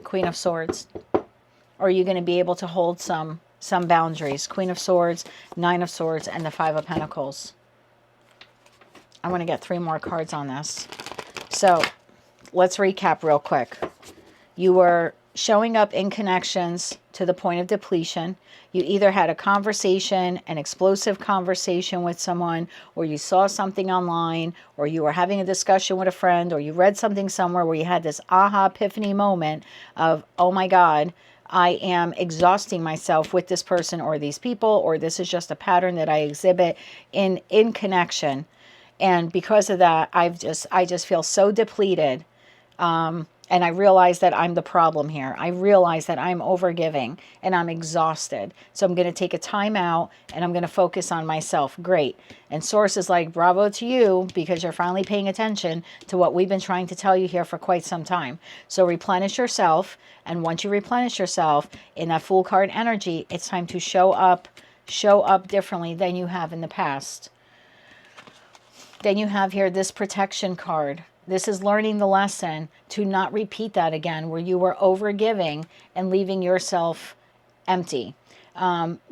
Queen of Swords. Or are you going to be able to hold some boundaries? Queen of Swords, Nine of Swords, and the Five of Pentacles. I want to get 3 more cards on this. So let's recap real quick. You were showing up in connections to the point of depletion. You either had a conversation, an explosive conversation with someone, or you saw something online, or you were having a discussion with a friend, or you read something somewhere where you had this aha epiphany moment of, oh my God, I am exhausting myself with this person or these people, or this is just a pattern that I exhibit in connection. And because of that, I just feel so depleted. And I realize that I'm the problem here. I realize that I'm overgiving and I'm exhausted. So I'm going to take a time out and I'm going to focus on myself. Great. And Source is like, bravo to you, because you're finally paying attention to what we've been trying to tell you here for quite some time. So replenish yourself. And once you replenish yourself in that Fool card energy, it's time to show up differently than you have in the past. Then you have here this protection card. This is learning the lesson to not repeat that again, where you were overgiving and leaving yourself empty.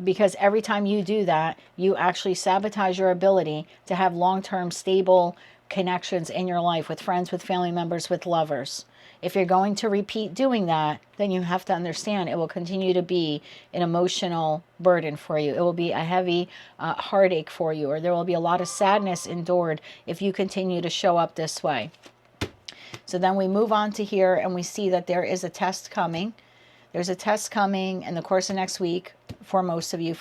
Because every time you do that, you actually sabotage your ability to have long-term stable connections in your life with friends, with family members, with lovers. If you're going to repeat doing that, then you have to understand it will continue to be an emotional burden for you. It will be a heavy heartache for you, or there will be a lot of sadness endured if you continue to show up this way. So then we move on to here and we see that there is a test coming. There's a test coming in the course of next week for most of you,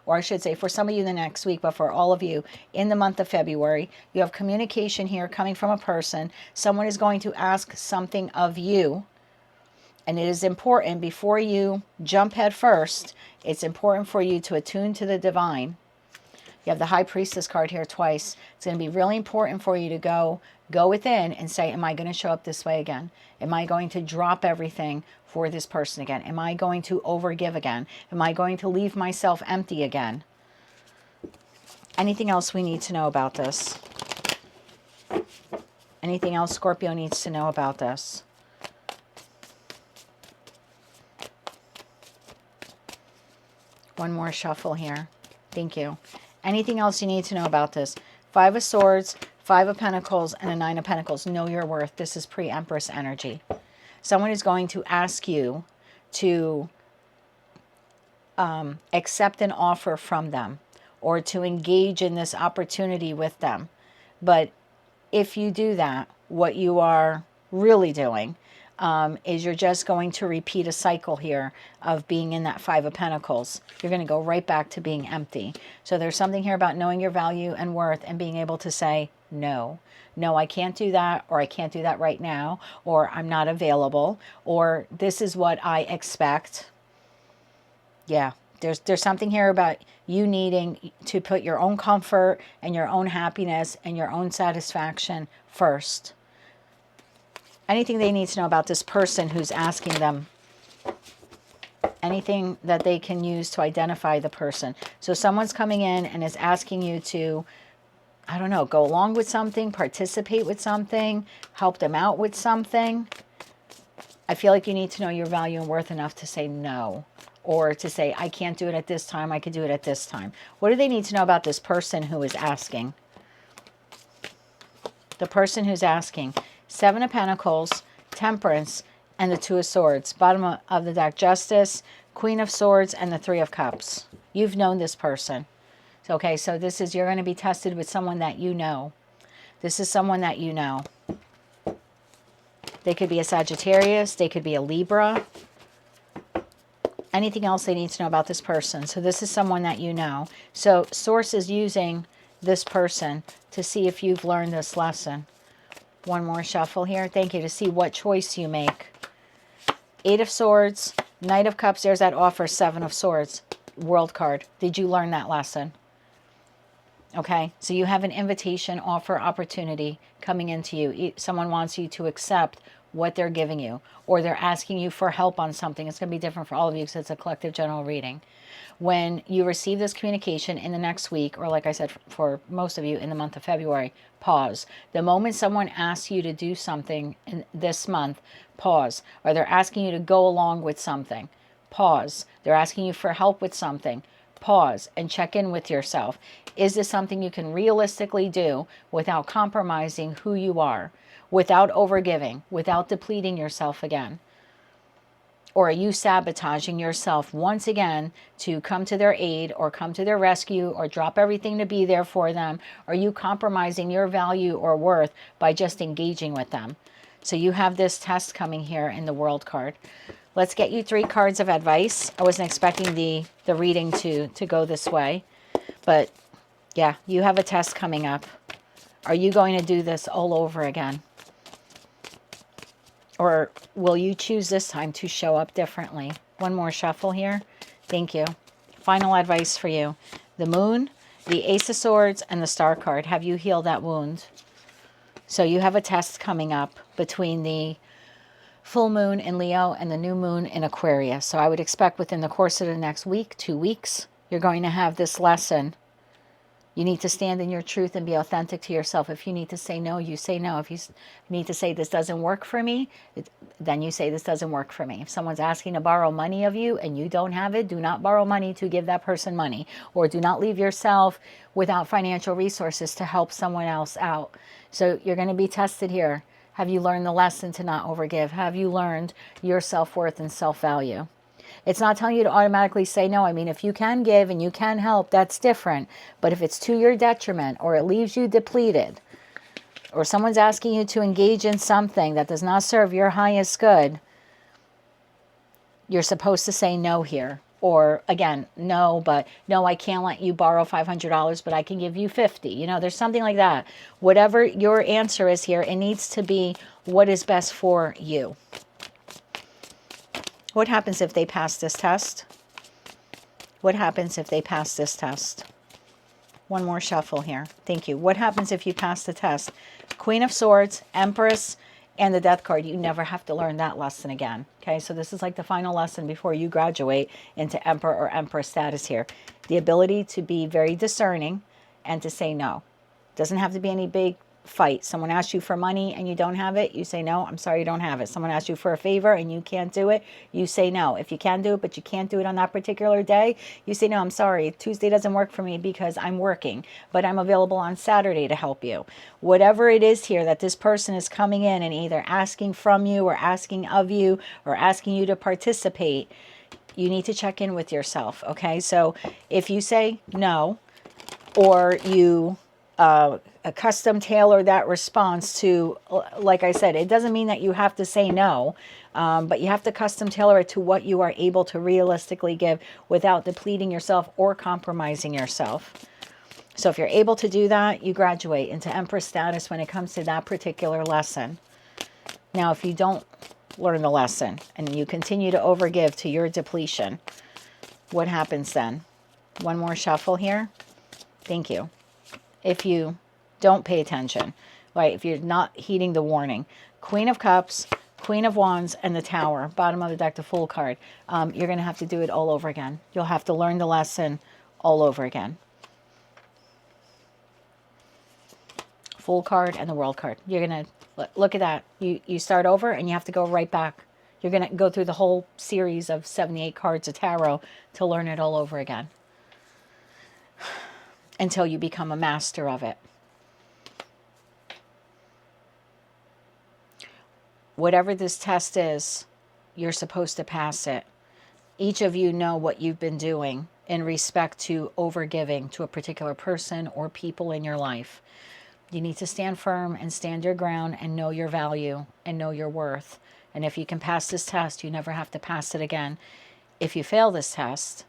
or I should say for some of you the next week, but for all of you in the month of February. You have communication here coming from a person. Someone is going to ask something of you. And it is important, before you jump head first, it's important for you to attune to the divine. You have the High Priestess card here twice. It's going to be really important for you to go within and say, am I going to show up this way again? Am I going to drop everything for this person again? Am I going to overgive again? Am I going to leave myself empty again? Anything else we need to know about this? Anything else Scorpio needs to know about this? One more shuffle here. Thank you. Anything else you need to know about this? 5 of Swords, 5 of Pentacles, and a 9 of Pentacles. Know your worth. This is pre-Empress energy. Someone is going to ask you to accept an offer from them or to engage in this opportunity with them. But if you do that, what you are really doing is you're just going to repeat a cycle here of being in that 5 of Pentacles. You're going to go right back to being empty. So there's something here about knowing your value and worth and being able to say no. No, I can't do that, or I can't do that right now, or I'm not available, or this is what I expect. Yeah, there's something here about you needing to put your own comfort and your own happiness and your own satisfaction first. Anything they need to know about this person who's asking them. Anything that they can use to identify the person. So someone's coming in and is asking you to, I don't know, go along with something, participate with something, help them out with something. I feel like you need to know your value and worth enough to say no. Or to say, I can't do it at this time, I can do it at this time. What do they need to know about this person who is asking? The person who's asking. 7 of Pentacles, Temperance, and the 2 of Swords. Bottom of the deck, Justice, Queen of Swords, and the 3 of Cups. You've known this person. Okay, so this is, you're going to be tested with someone that you know. This is someone that you know. They could be a Sagittarius. They could be a Libra. Anything else they need to know about this person. So this is someone that you know. So Source is using this person to see if you've learned this lesson. One more shuffle here. Thank you. To see what choice you make. 8 of Swords, Knight of Cups. There's that offer. 7 of Swords. World card. Did you learn that lesson? Okay. So you have an invitation, offer, opportunity coming into you. Someone wants you to accept what they're giving you, or they're asking you for help on something. It's going to be different for all of you because it's a collective general reading. When you receive this communication in the next week, or like I said, for most of you in the month of February, pause. The moment someone asks you to do something in this month, pause. Or they're asking you to go along with something, pause. They're asking you for help with something, pause and check in with yourself. Is this something you can realistically do without compromising who you are, without overgiving, without depleting yourself again? Or are you sabotaging yourself once again to come to their aid or come to their rescue or drop everything to be there for them? Are you compromising your value or worth by just engaging with them? So you have this test coming here in the World card. Let's get you 3 cards of advice. I wasn't expecting the reading to go this way. But yeah, you have a test coming up. Are you going to do this all over again? Or will you choose this time to show up differently? One more shuffle here. Thank you. Final advice for you. The Moon, the Ace of Swords, and the Star card. Have you healed that wound? So you have a test coming up between the full moon in Leo and the new moon in Aquarius. So I would expect within the course of the next week, 2 weeks, you're going to have this lesson. You need to stand in your truth and be authentic to yourself. If you need to say no, you say no. If you need to say this doesn't work for me, then you say this doesn't work for me. If someone's asking to borrow money of you and you don't have it, do not borrow money to give that person money. Or do not leave yourself without financial resources to help someone else out. So you're going to be tested here. Have you learned the lesson to not overgive? Have you learned your self-worth and self-value? It's not telling you to automatically say no. I mean, if you can give and you can help, that's different. But if it's to your detriment or it leaves you depleted or someone's asking you to engage in something that does not serve your highest good, you're supposed to say no here. Or again, no, but no, I can't let you borrow $500, but I can give you 50. You know, there's something like that. Whatever your answer is here, it needs to be what is best for you. What happens if they pass this test? What happens if they pass this test? One more shuffle here. Thank you. What happens if you pass the test? Queen of Swords, Empress, and the Death card. You never have to learn that lesson again. Okay, so this is like the final lesson before you graduate into Emperor or Empress status here. The ability to be very discerning and to say no. Doesn't have to be any big fight. Someone asks you for money and you don't have it, you say no, I'm sorry, you don't have it. Someone asks you for a favor and you can't do it, you say no. If you can do it but you can't do it on that particular day, you say no, I'm sorry, Tuesday doesn't work for me because I'm working, but I'm available on Saturday to help you. Whatever it is here that this person is coming in and either asking from you or asking of you or asking you to participate, you need to check in with yourself. Okay, so if you say no, or you a custom tailor that response to, like I said, it doesn't mean that you have to say no, but you have to custom tailor it to what you are able to realistically give without depleting yourself or compromising yourself. So if you're able to do that, you graduate into Empress status when it comes to that particular lesson. Now, if you don't learn the lesson and you continue to overgive to your depletion, what happens then? One more shuffle here. Thank you. If you don't pay attention, right? If you're not heeding the warning, Queen of Cups, Queen of Wands, and the Tower, bottom of the deck, the Fool card, you're going to have to do it all over again. You'll have to learn the lesson all over again. Fool card and the World card. You're going to, look at that. You start over and you have to go right back. You're going to go through the whole series of 78 cards of tarot to learn it all over again, until you become a master of it. Whatever this test is, you're supposed to pass it. Each of you know what you've been doing in respect to overgiving to a particular person or people in your life. You need to stand firm and stand your ground and know your value and know your worth. And if you can pass this test, you never have to pass it again. If you fail this test,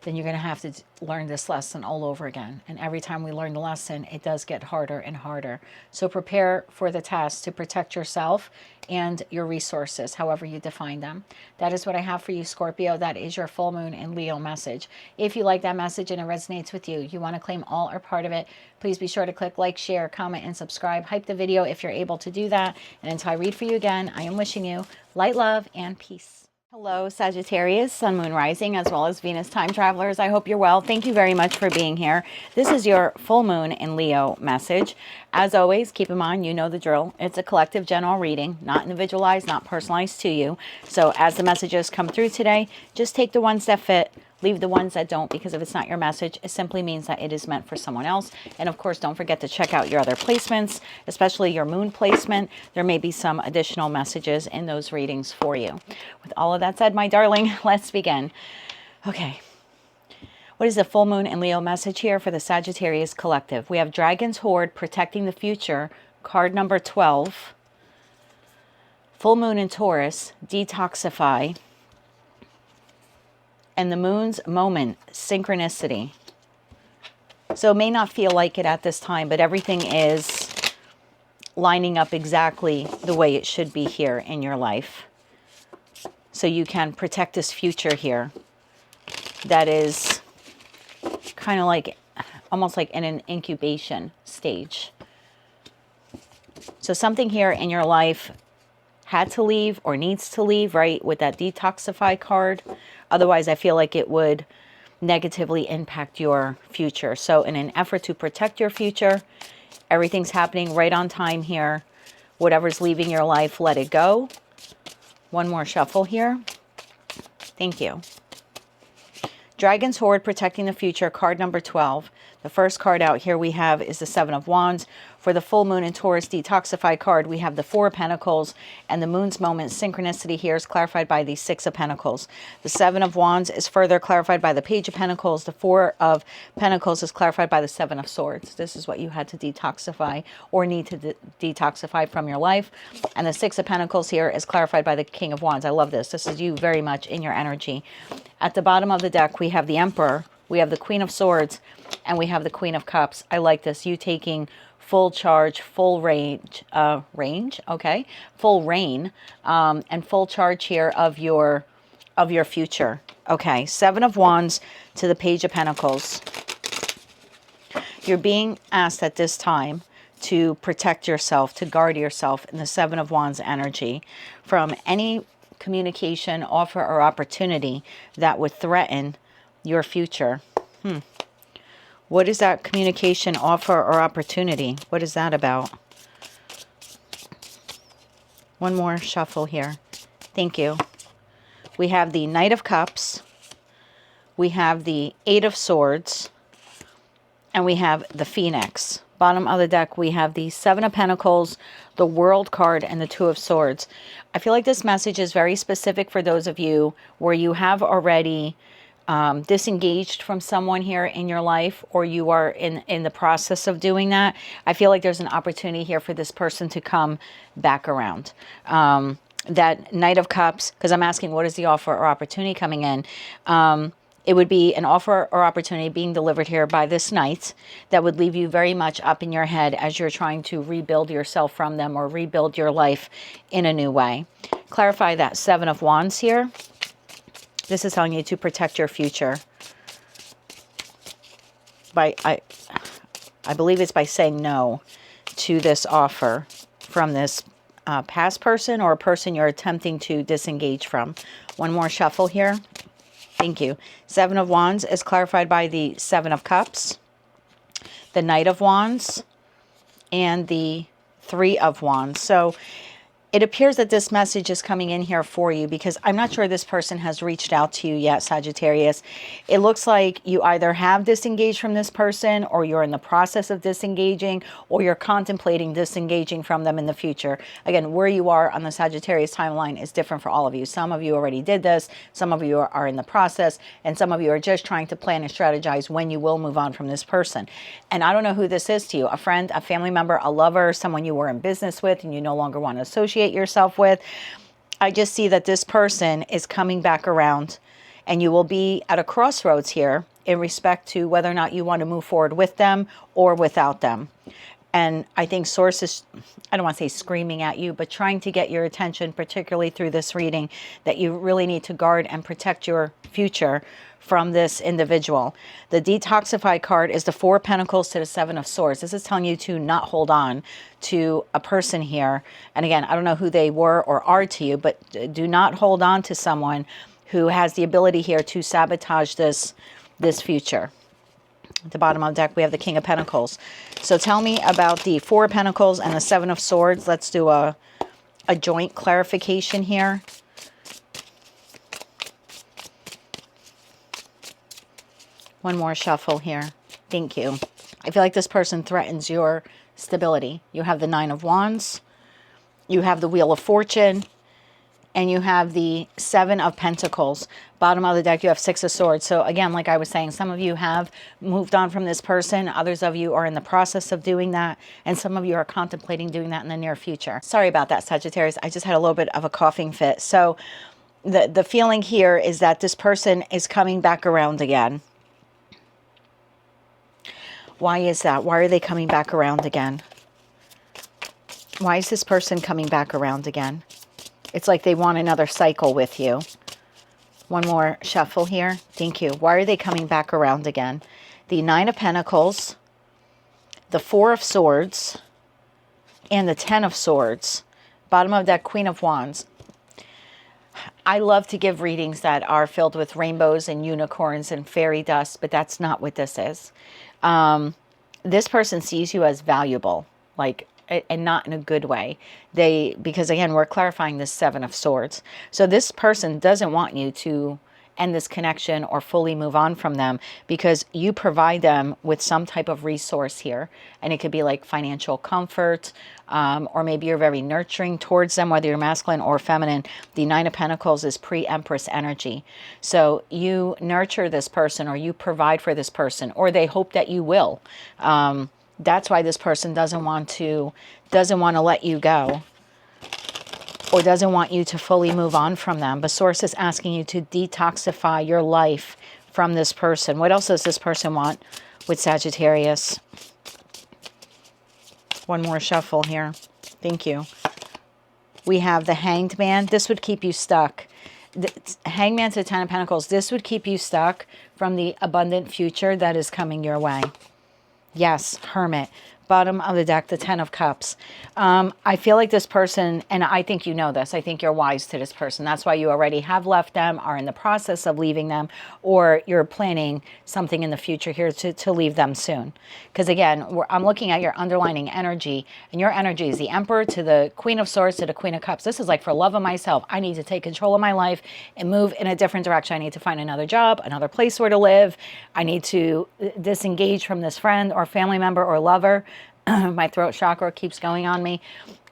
then you're going to have to learn this lesson all over again. And every time we learn the lesson, it does get harder and harder. So prepare for the test to protect yourself and your resources, however you define them. That is what I have for you, Scorpio. That is your full moon in Leo message. If you like that message and it resonates with you, you want to claim all or part of it, please be sure to click like, share, comment, and subscribe. Hype the video if you're able to do that. And until I read for you again, I am wishing you light, love, and peace. Hello, Sagittarius, Sun, Moon, Rising, as well as Venus time travelers. I hope you're well. Thank you very much for being here. This is your full moon in Leo message. As always, keep in mind, you know the drill. It's a collective general reading, not individualized, not personalized to you. So as the messages come through today, just take the ones that fit, Leave the ones that don't, because if it's not your message, it simply means that it is meant for someone else. And of course, don't forget to check out your other placements, especially your moon placement. There may be some additional messages in those readings for you. With all of that said, my darling, let's begin. Okay. What is the full moon and Leo message here for the Sagittarius collective? We have Dragon's Hoard, protecting the future, card number 12. Full moon in Taurus, detoxify. And the moon's moment, synchronicity. So it may not feel like it at this time, but everything is lining up exactly the way it should be here in your life. So you can protect this future here that is kind of like, almost like in an incubation stage. So something here in your life had to leave or needs to leave, right? With that detoxify card. Otherwise, I feel like it would negatively impact your future. So in an effort to protect your future, everything's happening right on time here. Whatever's leaving your life, let it go. One more shuffle here. Thank you. Dragon's Hoard, protecting the future, card number 12. The first card out here we have is the Seven of Wands. For the full moon in Taurus detoxify card, we have the Four of Pentacles, and the moon's moment synchronicity here is clarified by the Six of Pentacles. The Seven of Wands is further clarified by the Page of Pentacles. The Four of Pentacles is clarified by the Seven of Swords. This is what you had to detoxify or need to detoxify from your life. And the Six of Pentacles here is clarified by the King of Wands. I love this. This is you very much in your energy. At the bottom of the deck, we have the Emperor, we have the Queen of Swords, and we have the Queen of Cups. I like this. You taking full charge, full full reign, and full charge here of your future. Okay, Seven of Wands to the Page of Pentacles. You're being asked at this time to protect yourself, to guard yourself in the Seven of Wands energy from any communication, offer, or opportunity that would threaten your future. What is that communication, offer, or opportunity? What is that about? One more shuffle here. Thank you. We have the Knight of Cups. We have the Eight of Swords. And we have the Phoenix. Bottom of the deck, we have the Seven of Pentacles, the World card, and the Two of Swords. I feel like this message is very specific for those of you where you have already disengaged from someone here in your life, or you are in the process of doing that. I feel like there's an opportunity here for this person to come back around. That Knight of Cups, because I'm asking what is the offer or opportunity coming in. It would be an offer or opportunity being delivered here by this Knight that would leave you very much up in your head as you're trying to rebuild yourself from them or rebuild your life in a new way. Clarify that Seven of Wands here. This is telling you to protect your future. I believe it's by saying no to this offer from this past person or a person you're attempting to disengage from. One more shuffle here. Thank you. Seven of Wands is clarified by the Seven of Cups, the Knight of Wands, and the Three of Wands. So it appears that this message is coming in here for you because I'm not sure this person has reached out to you yet, Sagittarius. It looks like you either have disengaged from this person, or you're in the process of disengaging, or you're contemplating disengaging from them in the future. Again, where you are on the Sagittarius timeline is different for all of you. Some of you already did this, some of you are in the process, and some of you are just trying to plan and strategize when you will move on from this person. And I don't know who this is to you, a friend, a family member, a lover, someone you were in business with and you no longer want to associate yourself with. I just see that this person is coming back around, and you will be at a crossroads here in respect to whether or not you want to move forward with them or without them. And I think Source is, I don't want to say screaming at you, but trying to get your attention, particularly through this reading, that you really need to guard and protect your future from this individual. The detoxify card is the Four of Pentacles to the Seven of Swords. This is telling you to not hold on to a person here. And again, I don't know who they were or are to you, but do not hold on to someone who has the ability here to sabotage this future. At the bottom of the deck, we have the King of Pentacles. So tell me about the Four of Pentacles and the Seven of Swords. Let's do a joint clarification here. One more shuffle here. Thank you. I feel like this person threatens your stability. You have the Nine of Wands. You have the Wheel of Fortune. And you have the Seven of Pentacles. Bottom of the deck, you have Six of Swords. So again, like I was saying, some of you have moved on from this person. Others of you are in the process of doing that. And some of you are contemplating doing that in the near future. Sorry about that, Sagittarius. I just had a little bit of a coughing fit. So the feeling here is that this person is coming back around again. Why is that? Why are they coming back around again? Why is this person coming back around again? It's like they want another cycle with you. One more shuffle here. Thank you. Why are they coming back around again? The Nine of Pentacles, the Four of Swords, and the Ten of Swords. Bottom of that, Queen of Wands. I love to give readings that are filled with rainbows and unicorns and fairy dust, but that's not what this is. This person sees you as valuable, like, and not in a good way. Because again, we're clarifying this Seven of Swords. So this person doesn't want you to end this connection or fully move on from them, because you provide them with some type of resource here. And it could be like financial comfort, or maybe you're very nurturing towards them, whether you're masculine or feminine. The Nine of Pentacles is pre-Empress energy. So you nurture this person, or you provide for this person, or they hope that you will. That's why this person doesn't want to let you go, or doesn't want you to fully move on from them. But Source is asking you to detoxify your life from this person. What else does this person want with Sagittarius? One more shuffle here. Thank you. We have the Hanged Man. This would keep you stuck. The Hangman to Ten of Pentacles. This would keep you stuck from the abundant future that is coming your way. Yes, Hermit. Bottom of the deck, the Ten of Cups. I feel like this person, and I think you know this, I think you're wise to this person. That's why you already have left them, are in the process of leaving them, or you're planning something in the future here to leave them soon. Because again, I'm looking at your underlining energy, and your energy is the Emperor to the Queen of Swords to the Queen of Cups. This is like, for love of myself, I need to take control of my life and move in a different direction. I need to find another job, another place where to live. I need to disengage from this friend or family member or lover. My throat chakra keeps going on me.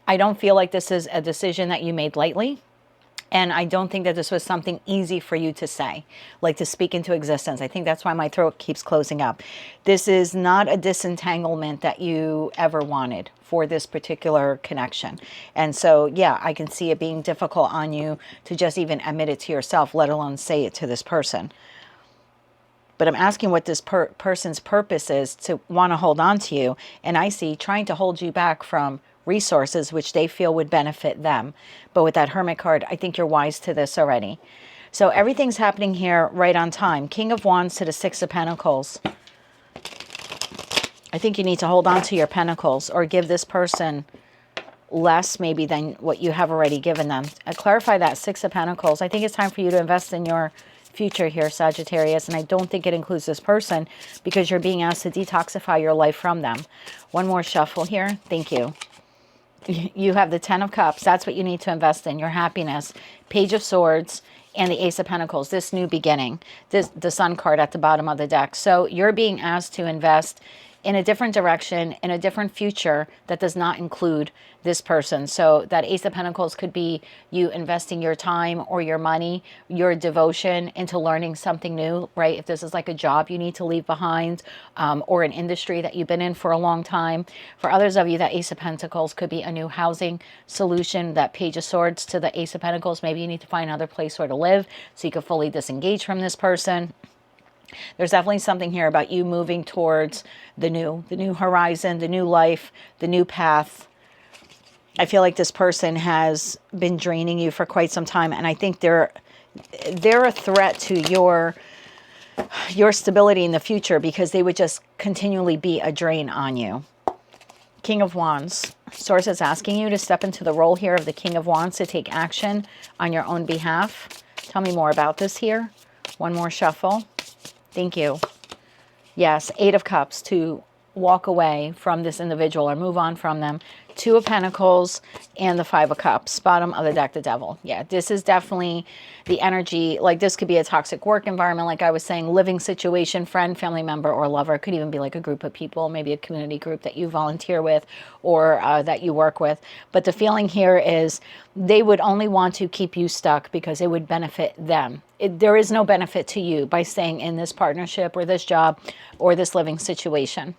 I don't feel like this is a decision that you made lightly. And I don't think that this was something easy for you to say, like to speak into existence. I think that's why my throat keeps closing up. This is not a disentanglement that you ever wanted for this particular connection. And so, yeah, I can see it being difficult on you to just even admit it to yourself, let alone say it to this person. But I'm asking what this person's purpose is to want to hold on to you. And I see trying to hold you back from resources which they feel would benefit them. But with that Hermit card, I think you're wise to this already. So everything's happening here right on time. King of Wands to the Six of Pentacles. I think you need to hold on to your pentacles, or give this person less maybe than what you have already given them. I clarify that Six of Pentacles. I think it's time for you to invest in your future here, Sagittarius, and I don't think it includes this person, because you're being asked to detoxify your life from them. One more shuffle here. Thank you. You have the Ten of Cups. That's what you need to invest in, your happiness. Page of Swords and the Ace of Pentacles, this new beginning. The Sun card at the bottom of the deck. So you're being asked to invest in a different direction, in a different future that does not include this person. So that Ace of Pentacles could be you investing your time or your money, your devotion into learning something new, right? If this is like a job you need to leave behind, or an industry that you've been in for a long time. For others of you, that Ace of Pentacles could be a new housing solution. That Page of Swords to the Ace of Pentacles, maybe you need to find another place where to live so you can fully disengage from this person. There's definitely something here about you moving towards the new horizon, the new life, the new path. I feel like this person has been draining you for quite some time, and I think they're a threat to your stability in the future, because they would just continually be a drain on you. King of Wands. Source is asking you to step into the role here of the King of Wands, to take action on your own behalf. Tell me more about this here. One more shuffle. Thank you. Yes, Eight of Cups, to walk away from this individual or move on from them, Two of Pentacles and the Five of Cups. Bottom of the deck, the Devil. Yeah, this is definitely the energy. Like, this could be a toxic work environment, like I was saying, living situation, friend, family member, or lover. It could even be like a group of people, maybe a community group that you volunteer with or that you work with. But the feeling here is they would only want to keep you stuck because it would benefit them. There is no benefit to you by staying in this partnership or this job or this living situation.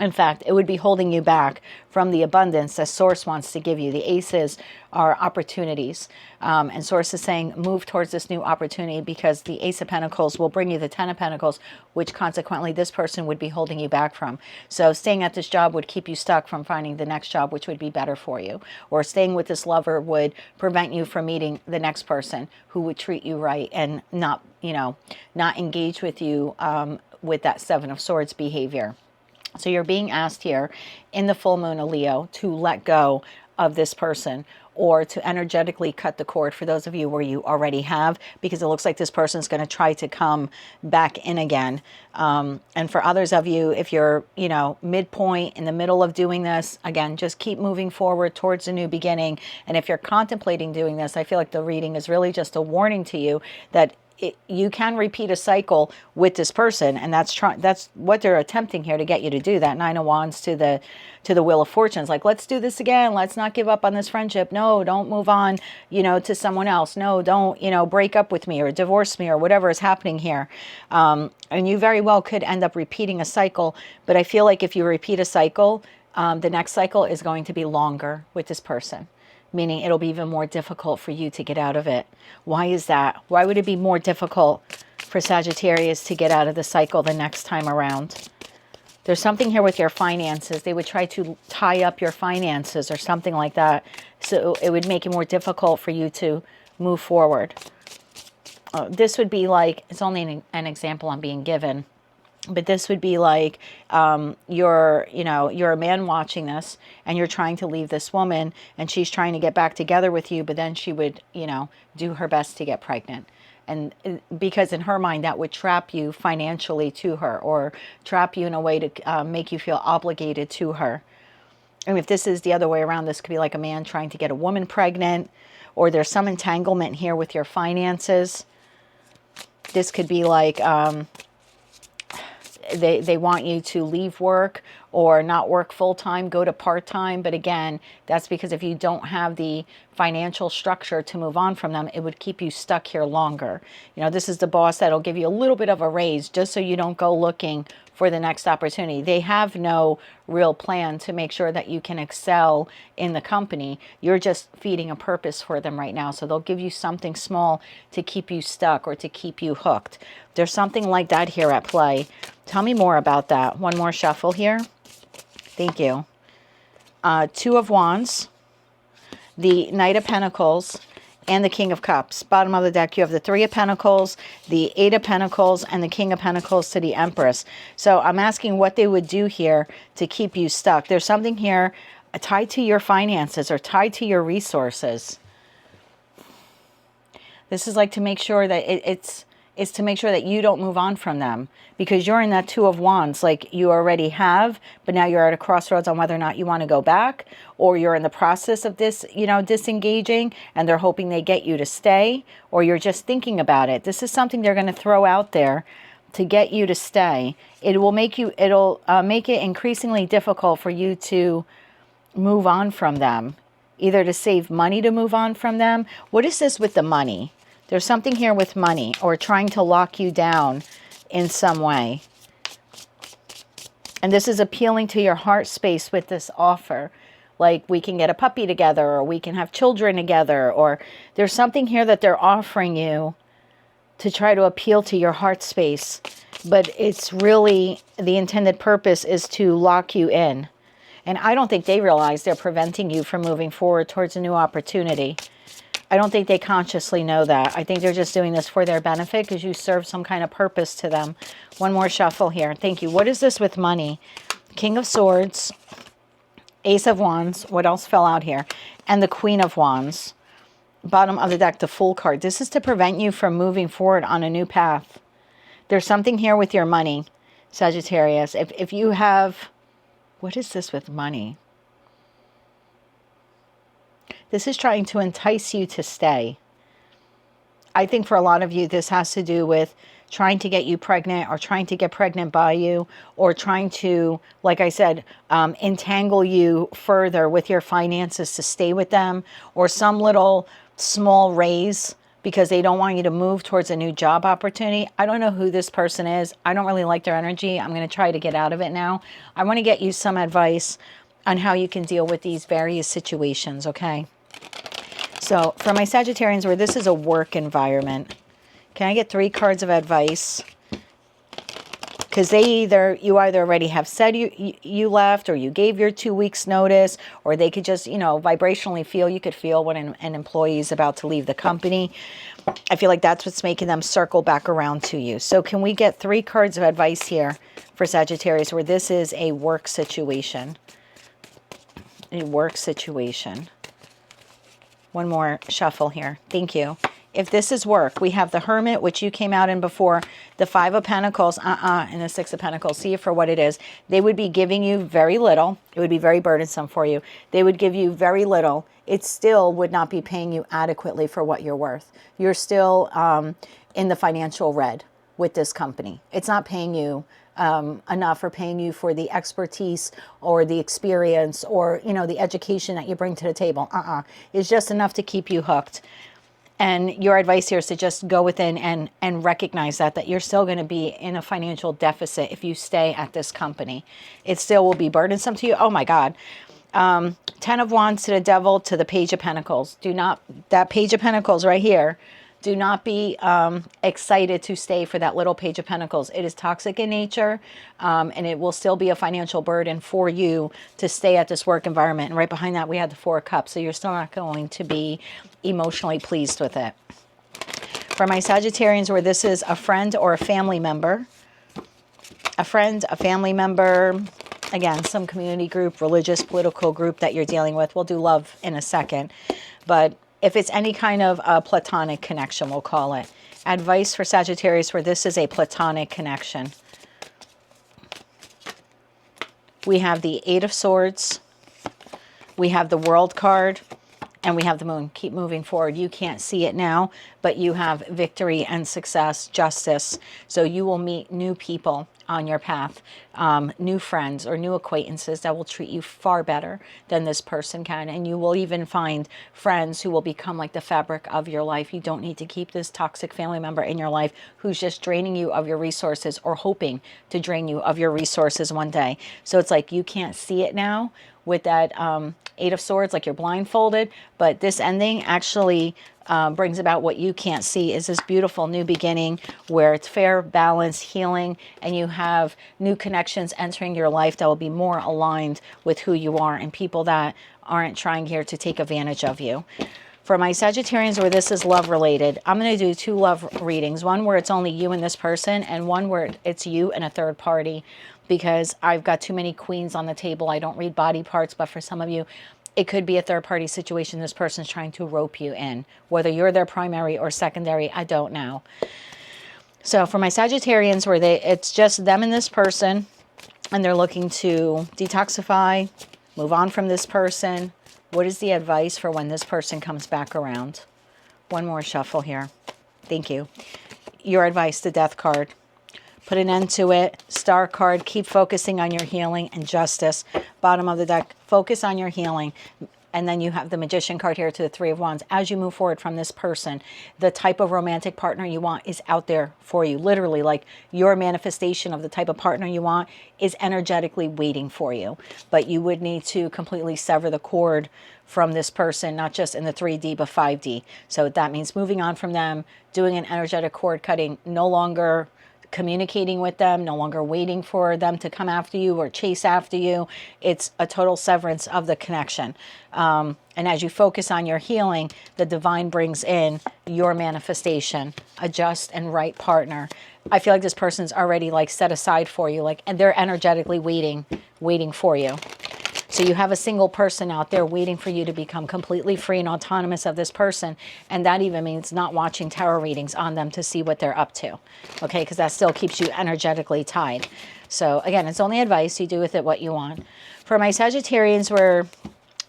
In fact, it would be holding you back from the abundance that Source wants to give you. The aces are opportunities. And Source is saying, move towards this new opportunity, because the Ace of Pentacles will bring you the Ten of Pentacles, which consequently this person would be holding you back from. So staying at this job would keep you stuck from finding the next job, which would be better for you. Or staying with this lover would prevent you from meeting the next person who would treat you right and not, you know, not engage with you with that Seven of Swords behavior. So you're being asked here in the full moon of Leo to let go of this person, or to energetically cut the cord for those of you where you already have, because it looks like this person's going to try to come back in again. And for others of you, if you're, you know, midpoint in the middle of doing this, again, just keep moving forward towards a new beginning. And if you're contemplating doing this, I feel like the reading is really just a warning to you that you can repeat a cycle with this person, and that's what they're attempting here to get you to do. That Nine of Wands to the Wheel of Fortunes, like, let's do this again. Let's not give up on this friendship. No, don't move on, you know, to someone else. No, don't, you know, break up with me or divorce me or whatever is happening here. And you very well could end up repeating a cycle. But I feel like if you repeat a cycle, the next cycle is going to be longer with this person, meaning it'll be even more difficult for you to get out of it. Why is that? Why would it be more difficult for Sagittarius to get out of the cycle the next time around? There's something here with your finances. They would try to tie up your finances or something like that. So it would make it more difficult for you to move forward. This would be like, it's only an example I'm being given, but this would be like you're a man watching this and you're trying to leave this woman and she's trying to get back together with you, but then she would, you know, do her best to get pregnant. And because in her mind, that would trap you financially to her, or trap you in a way to make you feel obligated to her. And if this is the other way around, this could be like a man trying to get a woman pregnant, or there's some entanglement here with your finances. This could be like they want you to leave work or not work full-time, go to part-time. But again, that's because if you don't have the financial structure to move on from them, it would keep you stuck here longer. You know, this is the boss that'll give you a little bit of a raise just so you don't go looking for the next opportunity. They have no real plan to make sure that you can excel in the company. You're just feeding a purpose for them right now. So they'll give you something small to keep you stuck or to keep you hooked. There's something like that here at play. Tell me more about that. One more shuffle here. Thank you. Two of Wands, the Knight of Pentacles, and the King of Cups. Bottom of the deck, you have the Three of Pentacles, the Eight of Pentacles, and the King of Pentacles to the Empress. So I'm asking what they would do here to keep you stuck. There's something here tied to your finances or tied to your resources. This is like to make sure that it's to make sure that you don't move on from them, because you're in that Two of Wands, like you already have, but now you're at a crossroads on whether or not you want to go back, or you're in the process of this, you know, disengaging, and they're hoping they get you to stay, or you're just thinking about it. This is something they're going to throw out there to get you to stay. It'll make it increasingly difficult for you to move on from them, either to save money to move on from them. What is this with the money? There's something here with money, or trying to lock you down in some way. And this is appealing to your heart space with this offer. Like, we can get a puppy together, or we can have children together, or there's something here that they're offering you to try to appeal to your heart space. But it's really, the intended purpose is to lock you in. And I don't think they realize they're preventing you from moving forward towards a new opportunity. I don't think they consciously know that. I think they're just doing this for their benefit because you serve some kind of purpose to them. One more shuffle here. Thank you. What is this with money? King of Swords, Ace of Wands. What else fell out here? And the Queen of Wands. Bottom of the deck, the Fool card. This is to prevent you from moving forward on a new path. There's something here with your money, Sagittarius. If you have... What is this with money? This is trying to entice you to stay. I think for a lot of you, this has to do with trying to get you pregnant or trying to get pregnant by you, or trying to, like I said, entangle you further with your finances to stay with them, or some little small raise because they don't want you to move towards a new job opportunity. I don't know who this person is. I don't really like their energy. I'm going to try to get out of it now. I want to get you some advice on how you can deal with these various situations, okay? So for my Sagittarians, where this is a work environment, can I get 3 cards of advice? Because you either already have said you left, or you gave your 2 weeks notice, or they could just, you know, vibrationally feel, you could feel when an employee is about to leave the company. I feel like that's what's making them circle back around to you. So can we get 3 cards of advice here for Sagittarius, where this is a work situation? A work situation. One more shuffle here. Thank you. If this is work, we have the Hermit, which you came out in before, the 5 of Pentacles, and the 6 of Pentacles. See it for what it is. They would be giving you very little. It would be very burdensome for you. They would give you very little. It still would not be paying you adequately for what you're worth. You're still in the financial red with this company. It's not paying you enough, or paying you for the expertise or the experience, or, you know, the education that you bring to the table. It's just enough to keep you hooked. And your advice here is to just go within and recognize that you're still going to be in a financial deficit if you stay at this company. It still will be burdensome to you. Oh my God. 10 of Wands to the Devil, to the Page of Pentacles. That Page of Pentacles right here, do not be excited to stay for that little Page of Pentacles. It is toxic in nature, and it will still be a financial burden for you to stay at this work environment. And right behind that, we had the 4 of Cups. So you're still not going to be emotionally pleased with it. For my Sagittarians, where this is a friend or a family member, a friend, a family member, again, some community group, religious, political group that you're dealing with. We'll do love in a second. But if it's any kind of a platonic connection, we'll call it. Advice for Sagittarius, where this is a platonic connection. We have the 8 of Swords. We have the World card. And we have the Moon. Keep moving forward. You can't see it now, but you have victory and success, justice. So you will meet new people on your path, new friends or new acquaintances that will treat you far better than this person can. And you will even find friends who will become like the fabric of your life. You don't need to keep this toxic family member in your life who's just draining you of your resources, or hoping to drain you of your resources one day. So it's like you can't see it now with that 8 of Swords, like you're blindfolded, but this ending actually brings about what you can't see, is this beautiful new beginning where it's fair, balance, healing, and you have new connections entering your life that will be more aligned with who you are, and people that aren't trying here to take advantage of you. For my Sagittarians, where this is love related, I'm going to do 2 love readings. One where it's only you and this person, and one where it's you and a third party, because I've got too many queens on the table. I don't read body parts, but for some of you, it could be a third party situation. This person's trying to rope you in. Whether you're their primary or secondary, I don't know. So for my Sagittarians, where it's just them and this person, and they're looking to detoxify, move on from this person. What is the advice for when this person comes back around? One more shuffle here. Thank you. Your advice, the Death card. Put an end to it. Star card, keep focusing on your healing and justice. Bottom of the deck, focus on your healing. And then you have the Magician card here to the 3 of Wands. As you move forward from this person, the type of romantic partner you want is out there for you. Literally, like your manifestation of the type of partner you want is energetically waiting for you. But you would need to completely sever the cord from this person, not just in the 3D, but 5D. So that means moving on from them, doing an energetic cord cutting, no longer communicating with them, no longer waiting for them to come after you or chase after you. It's a total severance of the connection. And as you focus on your healing, the divine brings in your manifestation, a just and right partner. I feel like this person's already like set aside for you, like, and they're energetically waiting for you. So you have a single person out there waiting for you to become completely free and autonomous of this person. And that even means not watching tarot readings on them to see what they're up to. Okay, because that still keeps you energetically tied. So again, it's only advice. You do with it what you want. For my Sagittarians, where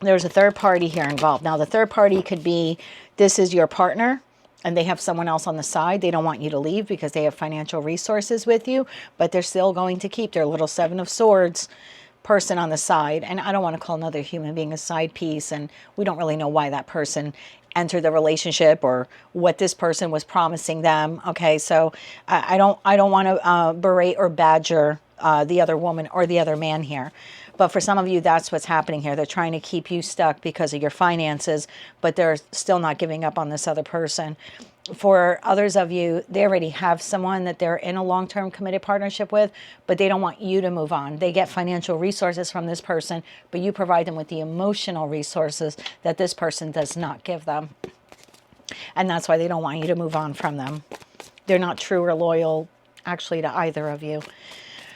there's a third party here involved. Now, the third party could be, this is your partner and they have someone else on the side. They don't want you to leave because they have financial resources with you, but they're still going to keep their little Seven of Swords person on the side. And I don't want to call another human being a side piece, and we don't really know why that person entered the relationship or what this person was promising them. Okay, so I don't want to berate or badger the other woman or the other man here. But for some of you, that's what's happening here. They're trying to keep you stuck because of your finances, but they're still not giving up on this other person. For others of you, they already have someone that they're in a long-term committed partnership with, but they don't want you to move on. They get financial resources from this person, but you provide them with the emotional resources that this person does not give them. And that's why they don't want you to move on from them. They're not true or loyal, actually, to either of you.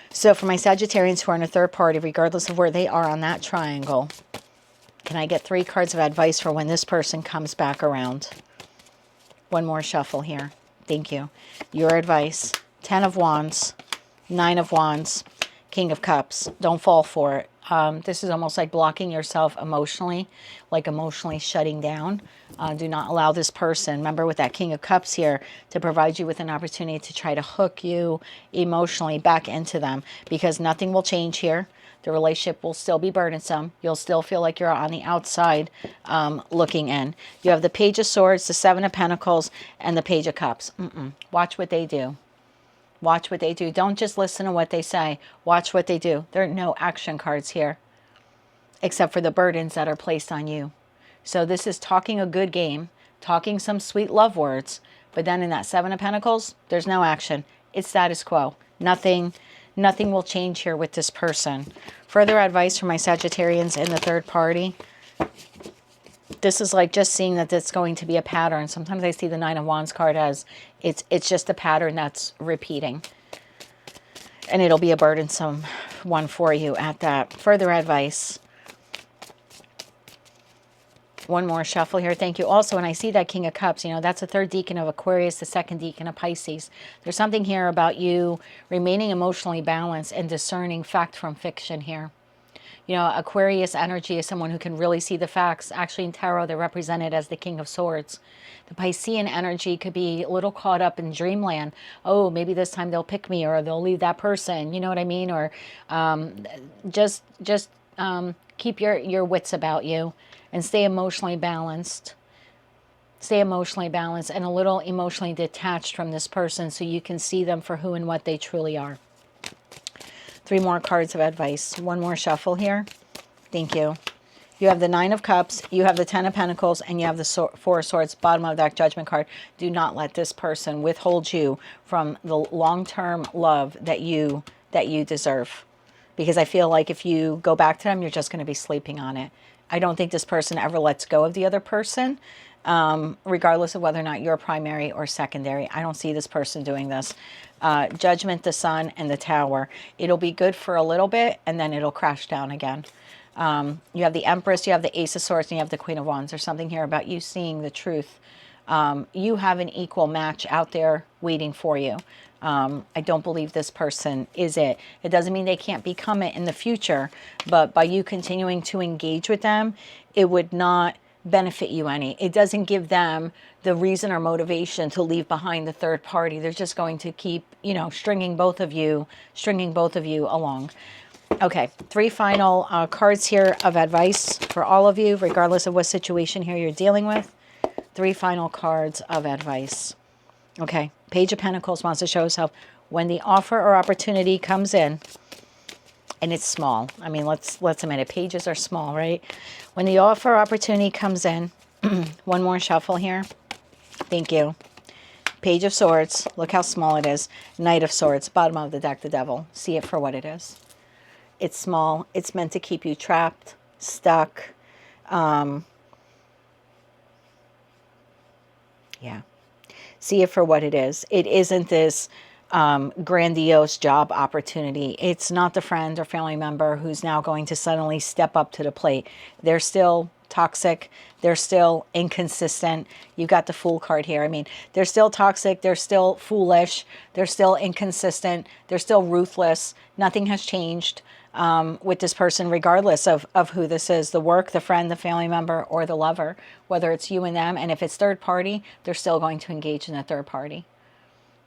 So for my Sagittarians who are in a third party, regardless of where they are on that triangle, can I get 3 cards of advice for when this person comes back around? One more shuffle here. Thank you. Your advice. 10 of Wands, 9 of Wands, King of Cups. Don't fall for it. This is almost like blocking yourself emotionally, like emotionally shutting down. Do not allow this person, remember with that King of Cups here, to provide you with an opportunity to try to hook you emotionally back into them, because nothing will change here. The relationship will still be burdensome. You'll still feel like you're on the outside looking in. You have the Page of Swords, the Seven of Pentacles, and the Page of Cups. Watch what they do. Watch what they do. Don't just listen to what they say. Watch what they do. There are no action cards here, except for the burdens that are placed on you. So this is talking a good game, talking some sweet love words, but then in that Seven of Pentacles, there's no action. It's status quo. Nothing will change here with this person. Further advice for my Sagittarians in the third party. This is like just seeing that it's going to be a pattern. Sometimes I see the Nine of Wands card as it's just a pattern that's repeating. And it'll be a burdensome one for you at that. Further advice. One more shuffle here. Thank you. Also, when I see that King of Cups, you know, that's the third decan of Aquarius, the second decan of Pisces. There's something here about you remaining emotionally balanced and discerning fact from fiction here. You know, Aquarius energy is someone who can really see the facts. Actually, in tarot, they're represented as the King of Swords. The Piscean energy could be a little caught up in dreamland. Oh, maybe this time they'll pick me, or they'll leave that person. You know what I mean? Or just keep your wits about you and stay emotionally balanced. Stay emotionally balanced and a little emotionally detached from this person so you can see them for who and what they truly are. 3 more cards of advice. One more shuffle here. Thank you. You have the Nine of Cups, you have the 10 of Pentacles, and you have the Four of Swords, bottom of that Judgment card. Do not let this person withhold you from the long-term love that you deserve. Because I feel like if you go back to them, you're just going to be sleeping on it. I don't think this person ever lets go of the other person, regardless of whether or not you're primary or secondary. I don't see this person doing this. Judgment, the Sun, and the Tower. It'll be good for a little bit, and then it'll crash down again. You have the Empress, you have the Ace of Swords, and you have the Queen of Wands. There's something here about you seeing the truth. You have an equal match out there waiting for you. I don't believe this person is it. It doesn't mean they can't become it in the future, but by you continuing to engage with them, it would not benefit you any. It doesn't give them the reason or motivation to leave behind the third party. They're just going to keep, you know, stringing both of you along. Okay, 3 final cards here of advice for all of you, regardless of what situation here you're dealing with. 3 final cards of advice. Okay, Page of Pentacles wants to show us how when the offer or opportunity comes in, and it's small. I mean, let's admit it. Pages are small, right? When the offer or opportunity comes in, one more shuffle here. Thank you. Page of Swords. Look how small it is. Knight of Swords. Bottom of the deck, the Devil. See it for what it is. It's small. It's meant to keep you trapped, stuck. Yeah. See it for what it is. It isn't this grandiose job opportunity. It's not the friend or family member who's now going to suddenly step up to the plate. They're still toxic. They're still inconsistent. You got the Fool card here. I mean, they're still toxic. They're still foolish. They're still inconsistent. They're still ruthless. Nothing has changed. with this person, regardless of who this is, the work, the friend, the family member, or the lover, whether it's you and them. And if it's third party, they're still going to engage in a third party.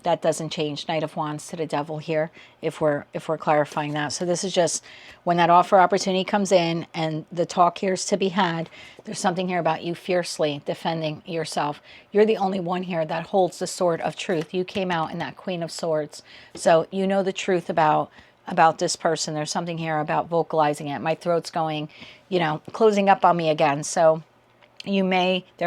That doesn't change. Knight of Wands to the Devil here, if we're clarifying that. So this is just when that offer opportunity comes in and the talk here is to be had. There's something here about you fiercely defending yourself. You're the only one here that holds the sword of truth. You came out in that Queen of Swords. So you know the truth about this person. There's something here about vocalizing it. My throat's going, you know, closing up on me again. So there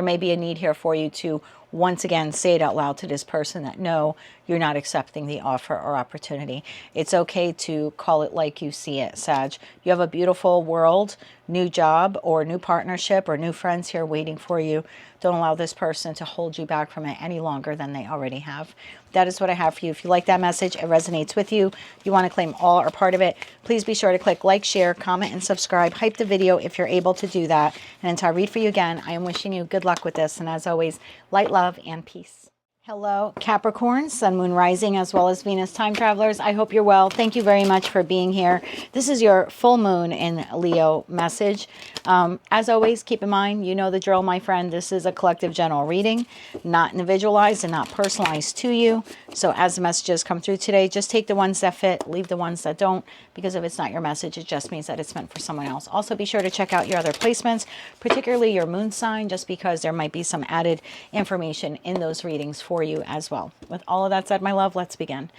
may be a need here for you to once again say it out loud to this person that no, you're not accepting the offer or opportunity. It's okay to call it like you see it, Sag. You have a beautiful world, new job or new partnership or new friends here waiting for you. Don't allow this person to hold you back from it any longer than they already have. That is what I have for you. If you like that message, it resonates with you, you want to claim all or part of it, please be sure to click like, share, comment, and subscribe. Hype the video if you're able to do that. And until I read for you again, I am wishing you good luck with this. And as always, light, love, and peace. Hello, Capricorn, Sun, Moon, Rising, as well as Venus time travelers. I hope you're well. Thank you very much for being here. This is your full moon in Leo message. As always, keep in mind, you know the drill, my friend. This is a collective general reading, not individualized and not personalized to you. So as the messages come through today, just take the ones that fit, leave the ones that don't, because if it's not your message, it just means that it's meant for someone else. Also, be sure to check out your other placements, particularly your moon sign, just because there might be some added information in those readings for you as well. With all of that said, my love, let's begin.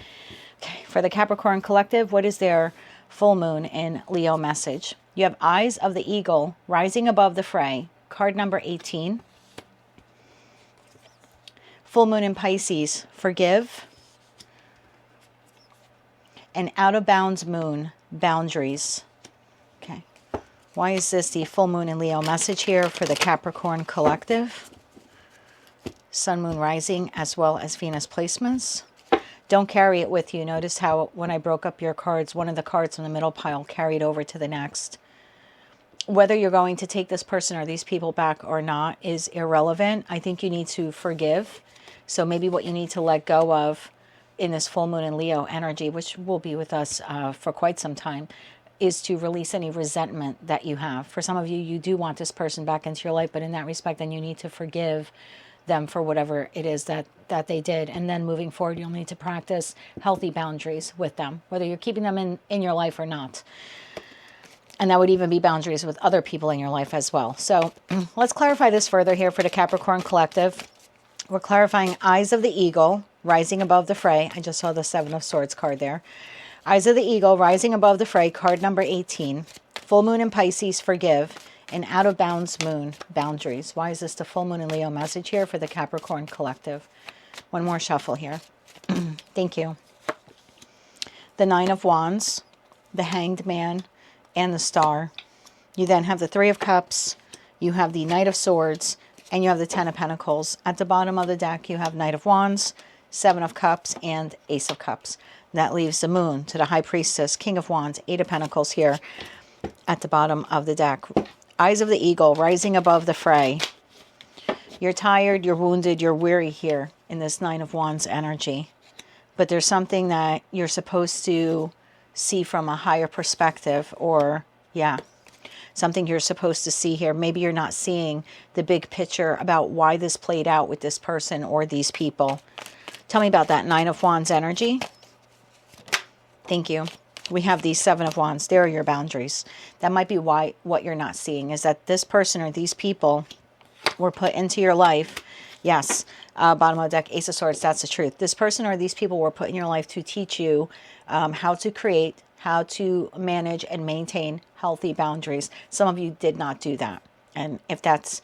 Okay, for the Capricorn collective, what is their full moon in Leo message? You have Eyes of the Eagle rising above the fray, card number 18. Full moon in Pisces, forgive. And out of bounds moon, boundaries. Okay, why is this the full moon in Leo message here for the Capricorn collective? Sun, Moon, Rising, as well as Venus placements. Don't carry it with you. Notice how when I broke up your cards, one of the cards in the middle pile carried over to the next. Whether you're going to take this person or these people back or not is irrelevant. I think you need to forgive. So maybe what you need to let go of in this full moon in Leo energy, which will be with us for quite some time, is to release any resentment that you have. For some of you, you do want this person back into your life, but in that respect, then you need to forgive them for whatever it is that they did. And then moving forward, you'll need to practice healthy boundaries with them, whether you're keeping them in your life or not. And that would even be boundaries with other people in your life as well. So let's clarify this further here for the Capricorn collective. We're clarifying Eyes of the Eagle rising above the fray. I just saw the Seven of Swords card there. Eyes of the Eagle rising above the fray, card number 18. Full moon in Pisces, forgive. And out of bounds moon, boundaries. Why is this the full moon in Leo message here for the Capricorn collective? One more shuffle here. Thank you. The Nine of Wands, the Hanged Man, and the Star. You then have the Three of Cups, you have the Knight of Swords, and you have the Ten of Pentacles. At the bottom of the deck, you have Knight of Wands, Seven of Cups, and Ace of Cups. That leaves the Moon to the High Priestess, King of Wands, Eight of Pentacles here at the bottom of the deck. Eyes of the Eagle rising above the fray. You're tired, you're wounded, you're weary here in this Nine of Wands energy. But there's something that you're supposed to see from a higher perspective, or something you're supposed to see here. Maybe you're not seeing the big picture about why this played out with this person or these people. Tell me about that Nine of Wands energy. Thank you. We have the Seven of Wands. There are your boundaries. That might be why what you're not seeing is that this person or these people were put into your life. Yes, bottom of the deck, Ace of Swords, that's the truth. This person or these people were put in your life to teach you how to create, how to manage and maintain healthy boundaries. Some of you did not do that. And if that's,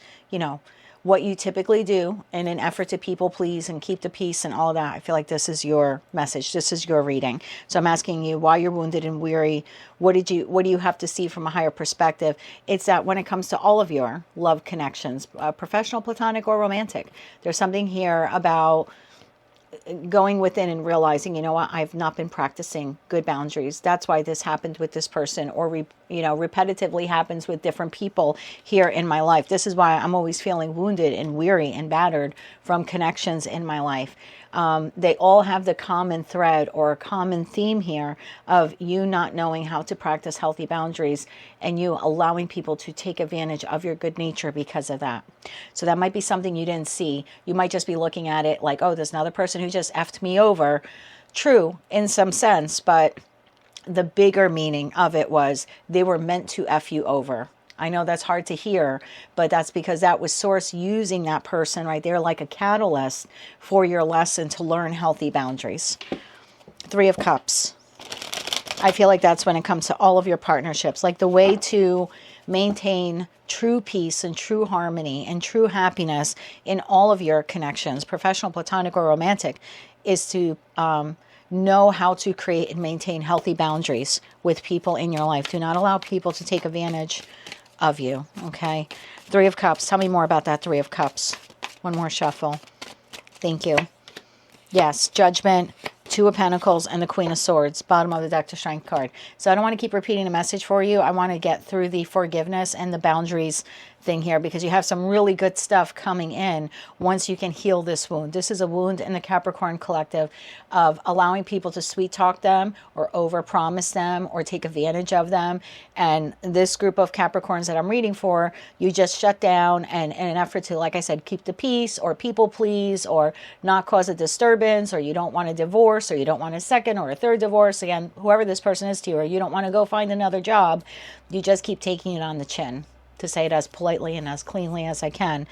what you typically do in an effort to people please and keep the peace and all of that, I feel like this is your message. This is your reading. So I'm asking you why you're wounded and weary. What do you have to see from a higher perspective? It's that when it comes to all of your love connections, professional, platonic, or romantic, there's something here about going within and realizing, you know what, I've not been practicing good boundaries. That's why this happened with this person, or repetitively happens with different people here in my life. This is why I'm always feeling wounded and weary and battered from connections in my life. They all have the common thread or common theme here of you not knowing how to practice healthy boundaries and you allowing people to take advantage of your good nature because of that. So that might be something you didn't see. You might just be looking at it like, oh, there's another person who just effed me over. True, in some sense, but the bigger meaning of it was they were meant to F you over. I know that's hard to hear, but that's because that was Source using that person right there like a catalyst for your lesson to learn healthy boundaries. 3 of Cups. I feel like that's when it comes to all of your partnerships, like the way to maintain true peace and true harmony and true happiness in all of your connections, professional, platonic, or romantic, is to know how to create and maintain healthy boundaries with people in your life. Do not allow people to take advantage of you, okay? 3 of Cups. Tell me more about that 3 of Cups. One more shuffle. Thank you. Yes, Judgment, 2 of Pentacles, and the Queen of Swords. Bottom of the deck, the Strength card. So I don't want to keep repeating the message for you. I want to get through the forgiveness and the boundaries thing here because you have some really good stuff coming in once you can heal this wound. This is a wound in the Capricorn collective of allowing people to sweet talk them or overpromise them or take advantage of them. And this group of Capricorns that I'm reading for, you just shut down and in an effort to, like I said, keep the peace or people please or not cause a disturbance, or you don't want a divorce, or you don't want a second or a third divorce. Again, whoever this person is to you, or you don't want to go find another job. You just keep taking it on the chin, to say it as politely and as cleanly as I can.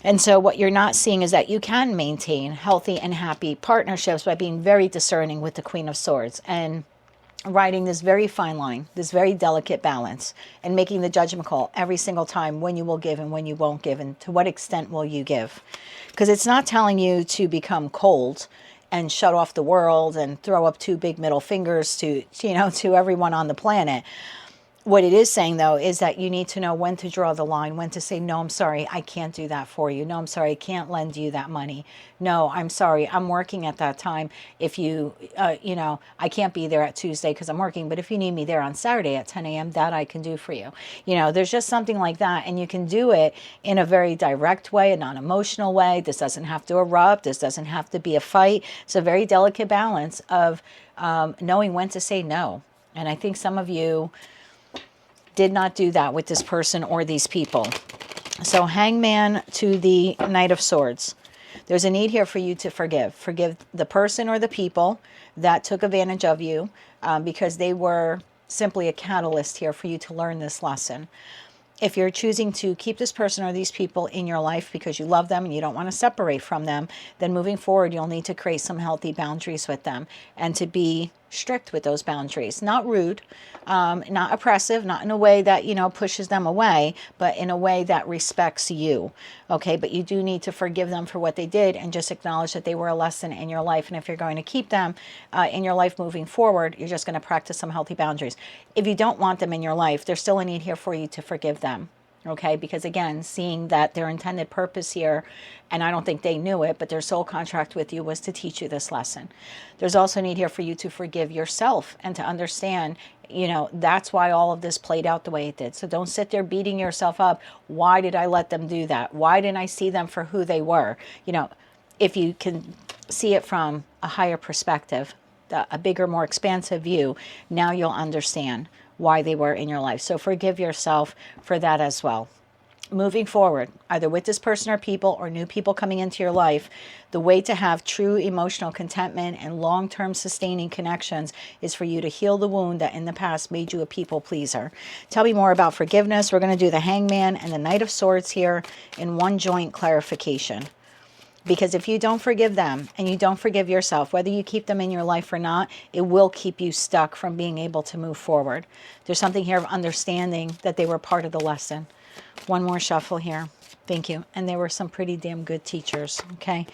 And so what you're not seeing is that you can maintain healthy and happy partnerships by being very discerning with the Queen of Swords and riding this very fine line, this very delicate balance, and making the judgment call every single time when you will give and when you won't give, and to what extent will you give. Because it's not telling you to become cold and shut off the world and throw up 2 big middle fingers to everyone on the planet. What it is saying, though, is that you need to know when to draw the line, when to say, no, I'm sorry, I can't do that for you. No, I'm sorry, I can't lend you that money. No, I'm sorry, I'm working at that time. If you, I can't be there at Tuesday because I'm working, but if you need me there on Saturday at 10 a.m., that I can do for you. There's just something like that, and you can do it in a very direct way, a non-emotional way. This doesn't have to erupt. This doesn't have to be a fight. It's a very delicate balance of knowing when to say no. And I think some of you did not do that with this person or these people. So Hangman to the Knight of Swords. There's a need here for you to forgive. Forgive the person or the people that took advantage of you because they were simply a catalyst here for you to learn this lesson. If you're choosing to keep this person or these people in your life because you love them and you don't want to separate from them, then moving forward, you'll need to create some healthy boundaries with them and to be strict with those boundaries. Not rude, not oppressive, not in a way that, pushes them away, but in a way that respects you. Okay, but you do need to forgive them for what they did and just acknowledge that they were a lesson in your life. And if you're going to keep them in your life moving forward, you're just going to practice some healthy boundaries. If you don't want them in your life, there's still a need here for you to forgive them. Okay, because again, seeing that their intended purpose here, and I don't think they knew it, but their soul contract with you was to teach you this lesson. There's also a need here for you to forgive yourself and to understand, that's why all of this played out the way it did. So don't sit there beating yourself up. Why did I let them do that? Why didn't I see them for who they were? If you can see it from a higher perspective, a bigger, more expansive view, now you'll understand why they were in your life. So forgive yourself for that as well. Moving forward, either with this person or people or new people coming into your life, the way to have true emotional contentment and long-term sustaining connections is for you to heal the wound that in the past made you a people pleaser. Tell me more about forgiveness. We're going to do the Hangman and the Knight of Swords here in one joint clarification. Because if you don't forgive them and you don't forgive yourself, whether you keep them in your life or not, it will keep you stuck from being able to move forward. There's something here of understanding that they were part of the lesson. One more shuffle here. Thank you. And they were some pretty damn good teachers. Okay.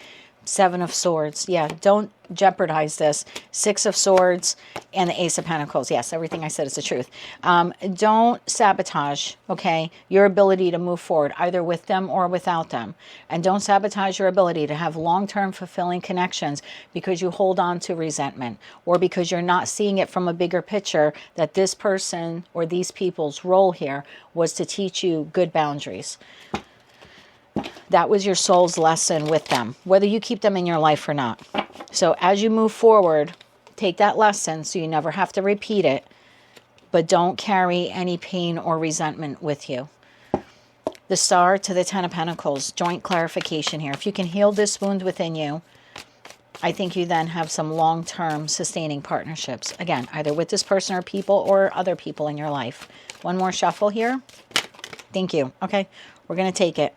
7 of Swords. Yeah, don't jeopardize this. 6 of Swords and the Ace of Pentacles. Yes, everything I said is the truth. Don't sabotage, okay, your ability to move forward, either with them or without them. And don't sabotage your ability to have long-term fulfilling connections because you hold on to resentment or because you're not seeing it from a bigger picture that this person or these people's role here was to teach you good boundaries. That was your soul's lesson with them, whether you keep them in your life or not. So as you move forward, take that lesson so you never have to repeat it, but don't carry any pain or resentment with you. The Star to the Ten of Pentacles, joint clarification here. If you can heal this wound within you, I think you then have some long-term sustaining partnerships. Again, either with this person or people or other people in your life. One more shuffle here. Thank you. Okay, we're going to take it.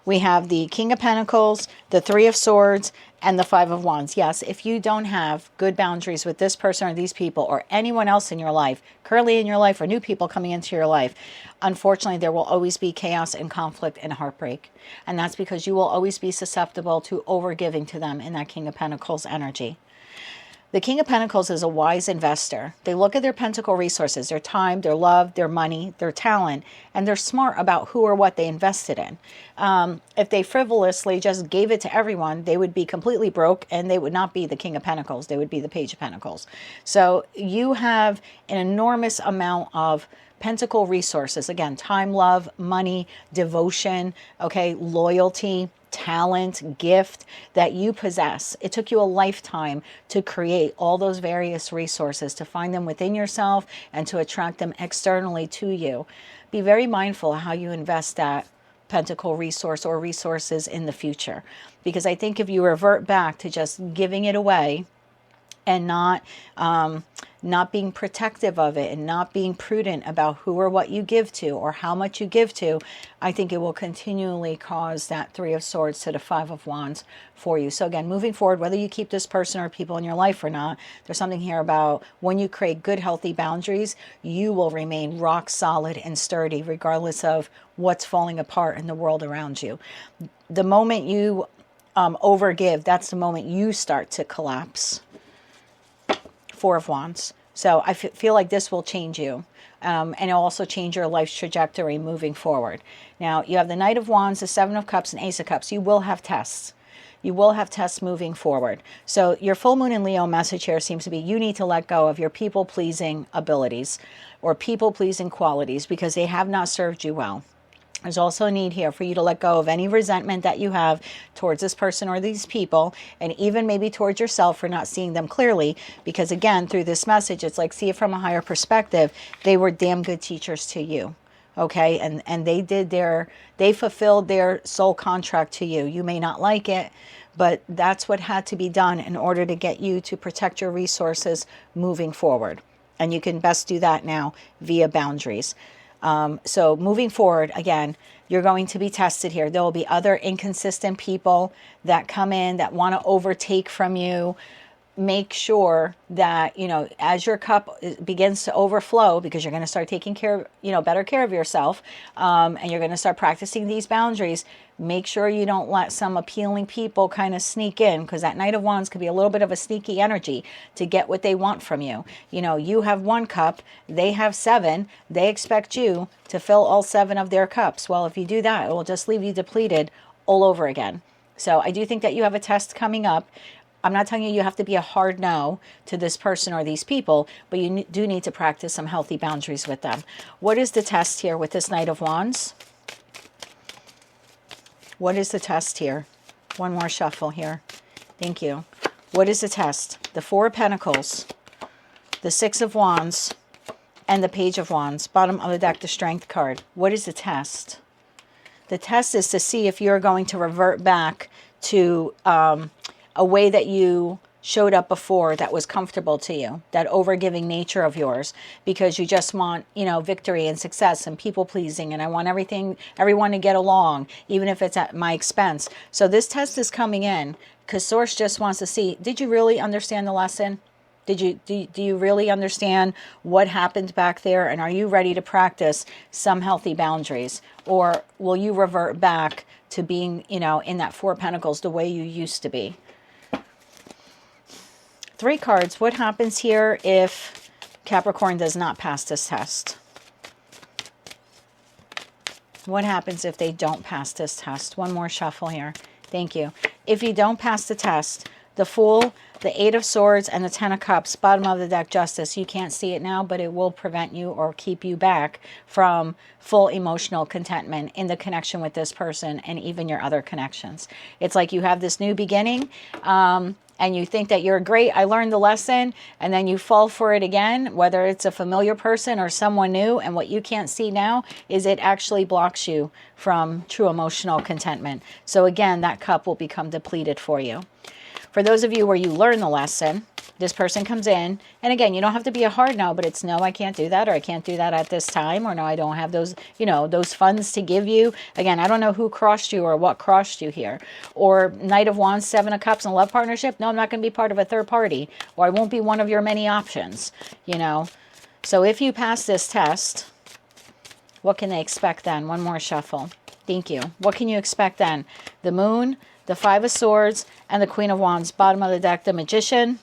We have the King of Pentacles, the Three of Swords, and the Five of Wands. Yes, if you don't have good boundaries with this person or these people or anyone else in your life, currently in your life or new people coming into your life, unfortunately, there will always be chaos and conflict and heartbreak. And that's because you will always be susceptible to overgiving to them in that King of Pentacles energy. The King of Pentacles is a wise investor. They look at their pentacle resources, their time, their love, their money, their talent, and they're smart about who or what they invested in. If they frivolously just gave it to everyone, they would be completely broke and they would not be the King of Pentacles. They would be the Page of Pentacles. So you have an enormous amount of pentacle resources. Again, time, love, money, devotion, okay, loyalty, talent, gift that you possess. It took you a lifetime to create all those various resources, to find them within yourself and to attract them externally to you. Be very mindful how you invest that pentacle resource or resources in the future. Because I think if you revert back to just giving it away and not being protective of it and not being prudent about who or what you give to or how much you give to, I think it will continually cause that Three of Swords to the Five of Wands for you. So again, moving forward, whether you keep this person or people in your life or not, there's something here about when you create good, healthy boundaries, you will remain rock solid and sturdy regardless of what's falling apart in the world around you. The moment you overgive, that's the moment you start to collapse. Four of Wands. So I feel like this will change you. And it'll also change your life's trajectory moving forward. Now, you have the Knight of Wands, the Seven of Cups, and Ace of Cups. You will have tests. You will have tests moving forward. So your full moon in Leo message here seems to be you need to let go of your people-pleasing abilities or people-pleasing qualities because they have not served you well. There's also a need here for you to let go of any resentment that you have towards this person or these people, and even maybe towards yourself for not seeing them clearly, because again, through this message, it's like, see it from a higher perspective. They were damn good teachers to you, okay? And they fulfilled their soul contract to you. You may not like it, but that's what had to be done in order to get you to protect your resources moving forward. And you can best do that now via boundaries. So moving forward, again, you're going to be tested here. There will be other inconsistent people that come in that want to overtake from you. Make sure that, you know, as your cup begins to overflow, because you're going to start taking care, better care of yourself, and you're going to start practicing these boundaries. Make sure you don't let some appealing people kind of sneak in, because that Knight of Wands could be a little bit of a sneaky energy to get what they want from you. You know, you have one cup, they have seven. They expect you to fill all seven of their cups. Well, if you do that, it will just leave you depleted all over again. So I do think that you have a test coming up. I'm not telling you have to be a hard no to this person or these people, but you do need to practice some healthy boundaries with them. What is the test here with this Knight of Wands? What is the test here? One more shuffle here. Thank you. What is the test? The Four of Pentacles, the Six of Wands, and the Page of Wands. Bottom of the deck, the Strength card. What is the test? The test is to see if you're going to revert back to a way that you showed up before that was comfortable to you, that overgiving nature of yours, because you just want, victory and success and people pleasing, and I want everyone to get along, even if it's at my expense. So this test is coming in because Source just wants to see, did you really understand the lesson? Do you really understand what happened back there? And are you ready to practice some healthy boundaries? Or will you revert back to being, in that Four of Pentacles the way you used to be? Three cards. What happens here if Capricorn does not pass this test? What happens if they don't pass this test? One more shuffle here. Thank you. If you don't pass the test, the Fool, the Eight of Swords, and the Ten of Cups. Bottom of the deck, Justice. You can't see it now, but it will prevent you or keep you back from full emotional contentment in the connection with this person and even your other connections. It's like you have this new beginning, and you think that you're great, I learned the lesson, and then you fall for it again, whether it's a familiar person or someone new, and what you can't see now is it actually blocks you from true emotional contentment. So again, that cup will become depleted for you. For those of you where you learn the lesson, this person comes in, and again, you don't have to be a hard no, but it's no, I can't do that, or I can't do that at this time, or no, I don't have those, you know, those funds to give you. Again, I don't know who crossed you or what crossed you here. Or Knight of Wands, Seven of Cups, and love partnership. No, I'm not going to be part of a third party, or I won't be one of your many options, you know. So if you pass this test, what can they expect then? One more shuffle. Thank you. What can you expect then? The Moon, the Five of Swords, and the Queen of Wands. Bottom of the deck, the Magician,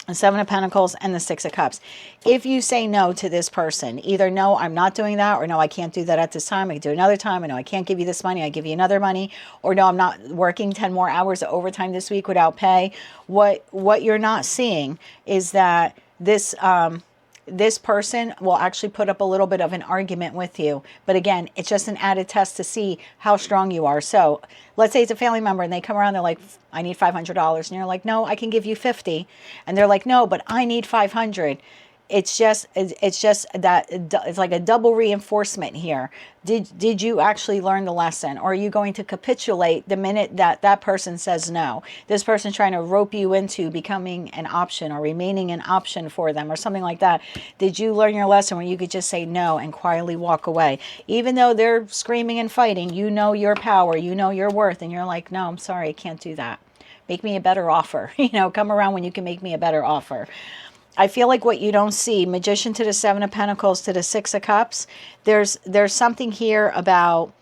the Seven of Pentacles, and the Six of Cups. If you say no to this person, either no, I'm not doing that, or no, I can't do that at this time, I can do another time, or no, I can't give you this money, I give you another money, or no, I'm not working 10 more hours of overtime this week without pay. What you're not seeing is that this person will actually put up a little bit of an argument with you. But again, it's just an added test to see how strong you are. So let's say it's a family member and they come around, they're like, I need $500. And you're like, no, I can give you 50. And they're like, no, but I need 500. It's just that it's like a double reinforcement here. Did you actually learn the lesson, or are you going to capitulate the minute that that person says no? This person's trying to rope you into becoming an option or remaining an option for them or something like that. Did you learn your lesson where you could just say no and quietly walk away? Even though they're screaming and fighting, you know your power, you know your worth, and you're like, no, I'm sorry, I can't do that. Make me a better offer. You know, come around when you can make me a better offer. I feel like what you don't see, Magician to the Seven of Pentacles to the Six of Cups, there's something here about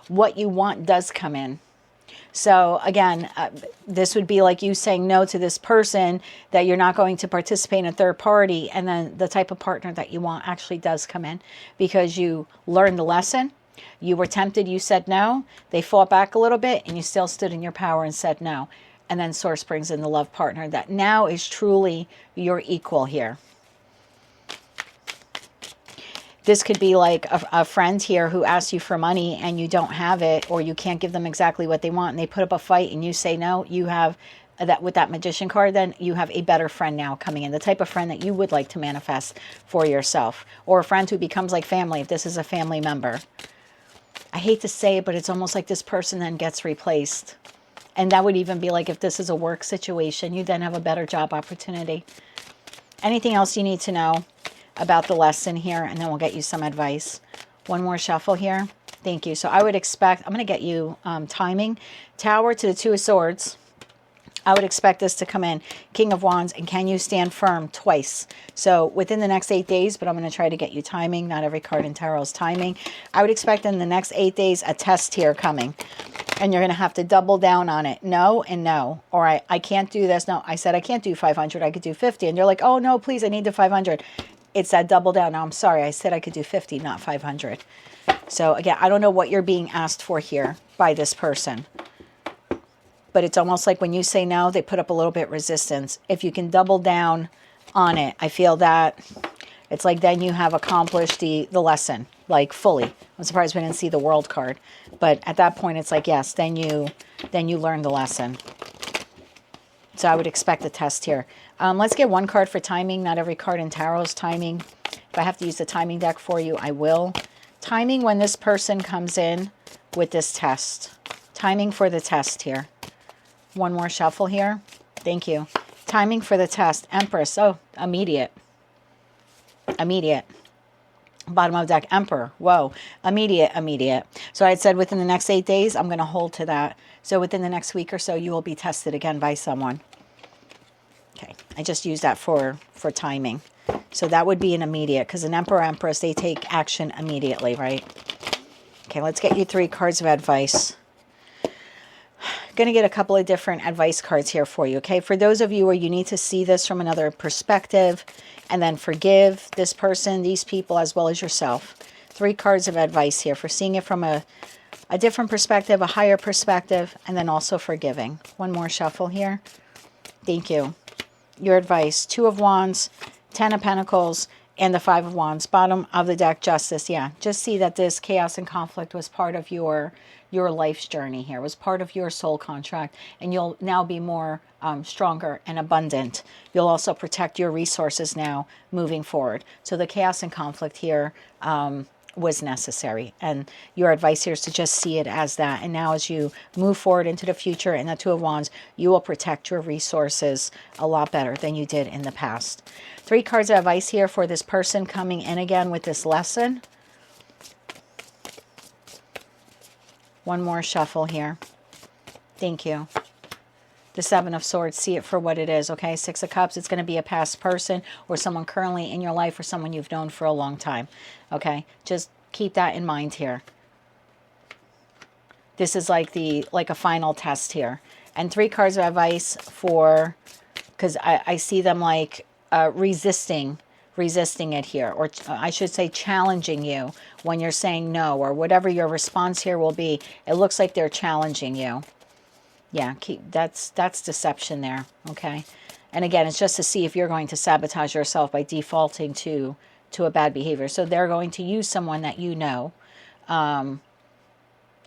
what you want does come in. So again, this would be like you saying no to this person, that you're not going to participate in a third party, and then the type of partner that you want actually does come in because you learned the lesson. You were tempted, you said no, they fought back a little bit, and you still stood in your power and said no. And then Source brings in the love partner that now is truly your equal here. This could be like a friend here who asks you for money and you don't have it, or you can't give them exactly what they want, and they put up a fight and you say no. You have that with that Magician card, then you have a better friend now coming in, the type of friend that you would like to manifest for yourself, or a friend who becomes like family if this is a family member. I hate to say it, but it's almost like this person then gets replaced. And that would even be like if this is a work situation, you then have a better job opportunity. Anything else you need to know about the lesson here? And then we'll get you some advice. One more shuffle here. Thank you. So I would expect, I'm going to get you timing. Tower to the Two of Swords. I would expect this to come in. King of Wands, and can you stand firm twice? So within the next 8 days, but I'm going to try to get you timing. Not every card in tarot is timing. I would expect in the next 8 days a test here coming. And you're going to have to double down on it. No and no. Or I can't do this. No, I said I can't do 500. I could do 50. And you're like, oh, no, please, I need the 500. It's that double down. No, I'm sorry. I said I could do 50, not 500. So, again, I don't know what you're being asked for here by this person. But it's almost like when you say no, they put up a little bit resistance. If you can double down on it, I feel that it's like then you have accomplished the lesson, like fully. I'm surprised we didn't see the World card. But at that point, it's like, yes, then you learn the lesson. So I would expect a test here. Let's get one card for timing. Not every card in tarot is timing. If I have to use the timing deck for you, I will. Timing when this person comes in with this test. Timing for the test here. One more shuffle here. Thank you. Timing for the test. Empress. Oh, immediate. Immediate. Bottom of deck, Emperor. Whoa. Immediate. So I had said within the next 8 days, I'm going to hold to that. So within the next week or so, you will be tested again by someone. Okay. I just used that for timing. So that would be an immediate, because an Emperor, Empress, they take action immediately, right? Okay, let's get you 3 cards of advice. Going to get a couple of different advice cards here for you, okay? For those of you where you need to see this from another perspective and then forgive this person, these people, as well as yourself. 3 cards of advice here for seeing it from a different perspective, a higher perspective, and then also forgiving. One more shuffle here. Thank you. Your advice. 2 of Wands, 10 of Pentacles, and the 5 of Wands. Bottom of the deck, Justice. Yeah, just see that this chaos and conflict was part of your life's journey here. It was part of your soul contract. And you'll now be more stronger and abundant. You'll also protect your resources now moving forward. So the chaos and conflict here was necessary. And your advice here is to just see it as that. And now as you move forward into the future and the 2 of Wands, you will protect your resources a lot better than you did in the past. 3 cards of advice here for this person coming in again with this lesson. One more shuffle here. Thank you. The 7 of Swords, see it for what it is, okay? 6 of Cups, it's going to be a past person or someone currently in your life or someone you've known for a long time, okay? Just keep that in mind here. This is like a final test here. And 3 cards of advice for, because I see them like resisting it here, or I should say challenging you when you're saying no, or whatever your response here will be. It looks like they're challenging you. Yeah, that's deception there, okay? And again, it's just to see if you're going to sabotage yourself by defaulting to a bad behavior. So they're going to use someone that you know, and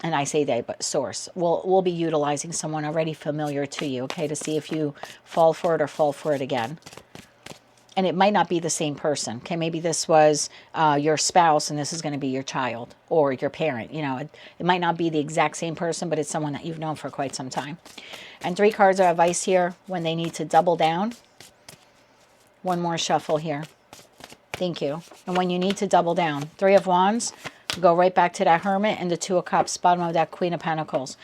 I say they, but source will be utilizing someone already familiar to you, okay, to see if you fall for it or fall for it again. And it might not be the same person. Okay, maybe this was your spouse and this is going to be your child or your parent. You know, it might not be the exact same person, but it's someone that you've known for quite some time. And 3 cards of advice here when they need to double down. One more shuffle here. Thank you. And when you need to double down, 3 of Wands, go right back to that Hermit and the 2 of Cups, bottom of that Queen of Pentacles.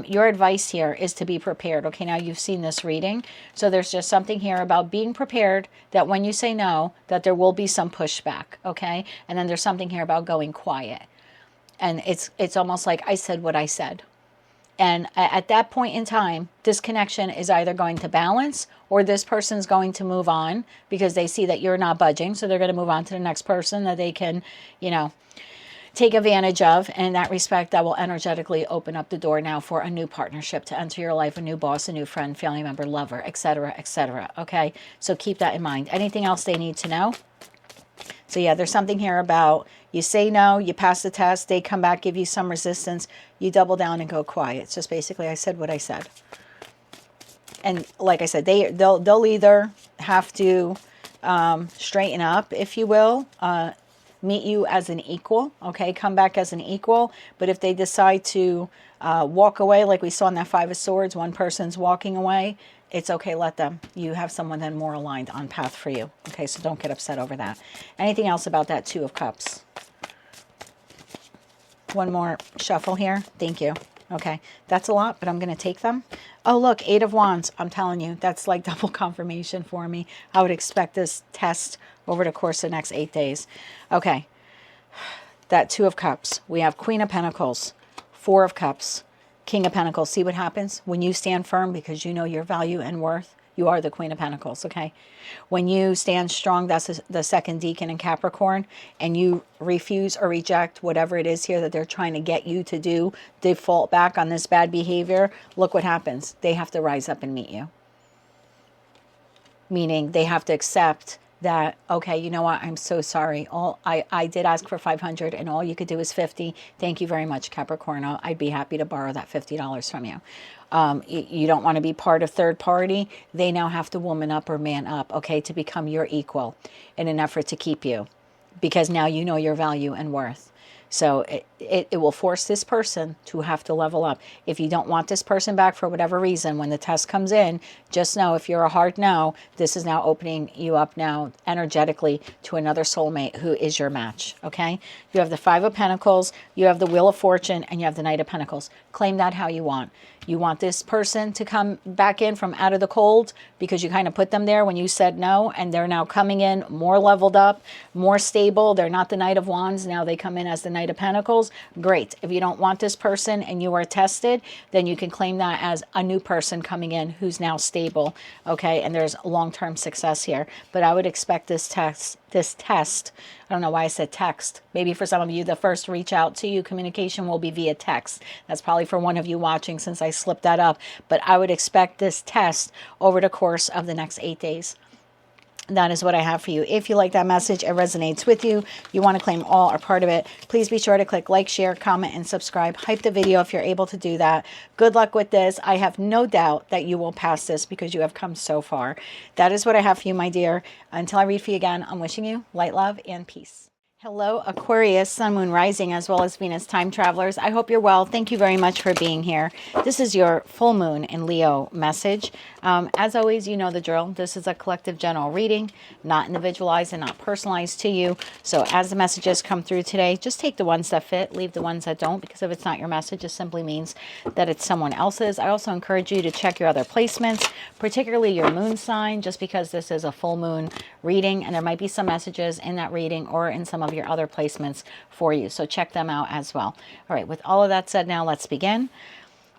Your advice here is to be prepared. Okay, now you've seen this reading. So there's just something here about being prepared that when you say no, that there will be some pushback, okay? And then there's something here about going quiet. And it's almost like I said what I said. And at that point in time, this connection is either going to balance or this person's going to move on because they see that you're not budging. So they're going to move on to the next person that they can, you know, take advantage of. And in that respect, that will energetically open up the door now for a new partnership to enter your life, a new boss, a new friend, family member, lover, etc., etc. Okay, so keep that in mind. Anything else they need to know? So yeah, there's something here about you say no, you pass the test, they come back, give you some resistance, you double down and go quiet. It's just basically I said what I said. And like I said, they'll either have to straighten up, if you will, meet you as an equal, okay, come back as an equal. But if they decide to walk away, like we saw in that 5 of Swords, one person's walking away, it's okay, let them. You have someone then more aligned on path for you. Okay, so don't get upset over that. Anything else about that 2 of Cups? One more shuffle here. Thank you. Okay, that's a lot, but I'm going to take them. Oh, look, 8 of Wands. I'm telling you, that's like double confirmation for me. I would expect this test over the course of the next 8 days. Okay, that 2 of Cups. We have Queen of Pentacles, 4 of Cups, King of Pentacles. See what happens when you stand firm because you know your value and worth. You are the Queen of Pentacles, okay? When you stand strong, that's the second deacon in Capricorn, and you refuse or reject whatever it is here that they're trying to get you to do, default back on this bad behavior, look what happens. They have to rise up and meet you. Meaning they have to accept that, okay, you know what, I'm so sorry. I did ask for $500 and all you could do is $50. Thank you very much, Capricorn. I'd be happy to borrow that $50 from you. You don't want to be part of third party. They now have to woman up or man up, okay, to become your equal in an effort to keep you. Because now you know your value and worth. So it will force this person to have to level up. If you don't want this person back for whatever reason, when the test comes in, just know if you're a hard no, this is now opening you up now energetically to another soulmate who is your match, okay? You have the 5 of Pentacles, you have the Wheel of Fortune, and you have the Knight of Pentacles. Claim that how you want. You want this person to come back in from out of the cold because you kind of put them there when you said no, and they're now coming in more leveled up, more stable. They're not the Knight of Wands. Now they come in as the Knight of Pentacles. Pentacles, great. If you don't want this person and you are tested, then you can claim that as a new person coming in who's now stable, okay? And there's long-term success here. But I would expect this test, I don't know why I said text. Maybe for some of you, the first reach out to you communication will be via text. That's probably for one of you watching since I slipped that up. But I would expect this test over the course of the next 8 days. That is what I have for you. If you like that message, it resonates with you, you want to claim all or part of it, please be sure to click like, share, comment, and subscribe. Hype the video if you're able to do that. Good luck with this. I have no doubt that you will pass this because you have come so far. That is what I have for you, my dear. Until I read for you again, I'm wishing you light, love, and peace. Hello, Aquarius, Sun, Moon, Rising, as well as Venus time travelers. I hope you're well. Thank you very much for being here. This is your full moon in Leo message. As always, you know the drill. This is a collective general reading, not individualized and not personalized to you. So as the messages come through today, just take the ones that fit, leave the ones that don't, because if it's not your message, it simply means that it's someone else's. I also encourage you to check your other placements, particularly your moon sign, just because this is a full moon reading and there might be some messages in that reading or in some of your other placements for you. So check them out as well. All right, with all of that said, now let's begin.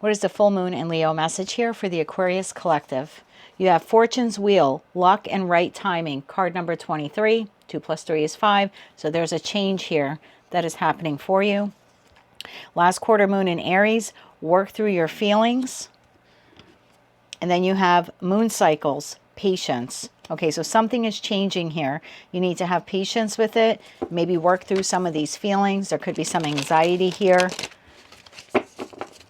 What is the full moon in Leo message here for the Aquarius collective? You have Fortune's Wheel, luck and right timing, card number 23. 2 plus 3 is 5. So there's a change here that is happening for you. Last quarter moon in Aries, work through your feelings. And then you have moon cycles, patience. Okay, so something is changing here. You need to have patience with it. Maybe work through some of these feelings. There could be some anxiety here.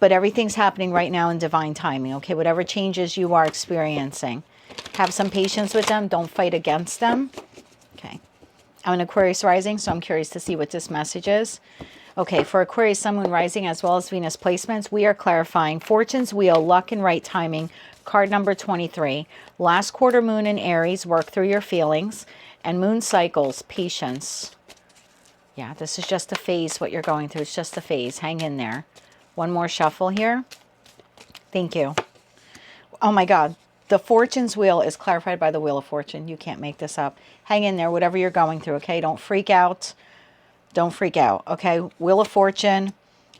But everything's happening right now in divine timing, okay? Whatever changes you are experiencing. Have some patience with them. Don't fight against them. Okay. I'm an Aquarius rising, so I'm curious to see what this message is. Okay, for Aquarius, Sun, Moon, Rising, as well as Venus placements, we are clarifying Fortune's Wheel, luck and right timing, card number 23. Last quarter moon in Aries, work through your feelings. And moon cycles, patience. Yeah, this is just a phase, what you're going through. It's just a phase. Hang in there. One more shuffle here. Thank you. Oh my God. The Fortune's Wheel is clarified by the Wheel of Fortune. You can't make this up. Hang in there, whatever you're going through, okay? Don't freak out. Don't freak out, okay? Wheel of Fortune,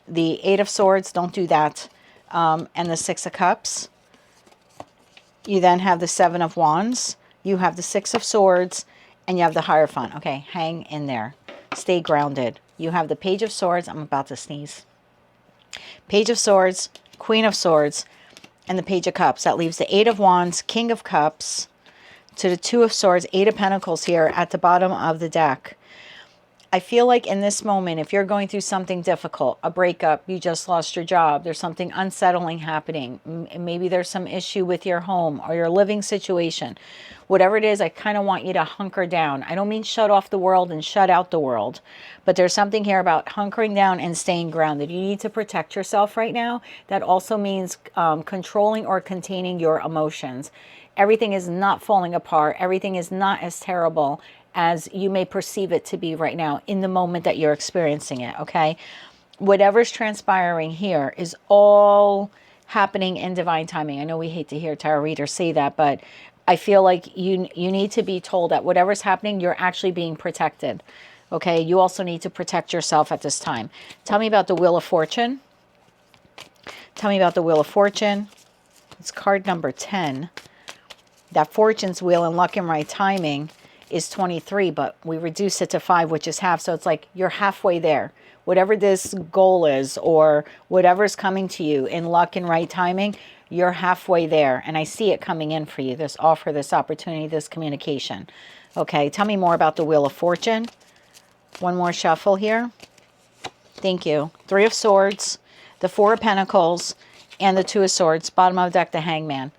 the 8 of Swords, don't do that. And the 6 of Cups. You then have the 7 of Wands. You have the 6 of Swords. And you have the Hierophant. Okay, hang in there. Stay grounded. You have the Page of Swords. I'm about to sneeze. Page of Swords, Queen of Swords, and the Page of Cups. That leaves the 8 of Wands, King of Cups, to the 2 of Swords, 8 of Pentacles here at the bottom of the deck. I feel like in this moment, if you're going through something difficult, a breakup, you just lost your job, there's something unsettling happening, maybe there's some issue with your home or your living situation, whatever it is, I kind of want you to hunker down. I don't mean shut off the world and shut out the world, but there's something here about hunkering down and staying grounded. You need to protect yourself right now. That also means controlling or containing your emotions. Everything is not falling apart. Everything is not as terrible as you may perceive it to be right now in the moment that you're experiencing it, okay? Whatever's transpiring here is all happening in divine timing. I know we hate to hear tarot readers say that, but I feel like you need to be told that whatever's happening, you're actually being protected, okay? You also need to protect yourself at this time. Tell me about the Wheel of Fortune. Tell me about the Wheel of Fortune. It's card number 10. That Fortune's Wheel and luck and right timing is 23, but we reduce it to 5, which is half. So it's like you're halfway there. Whatever this goal is or whatever's coming to you in luck and right timing, you're halfway there. And I see it coming in for you, this offer, this opportunity, this communication. Okay, tell me more about the Wheel of Fortune. One more shuffle here. Thank you. 3 of Swords, the 4 of Pentacles, and the 2 of Swords. Bottom of the deck, the Hangman.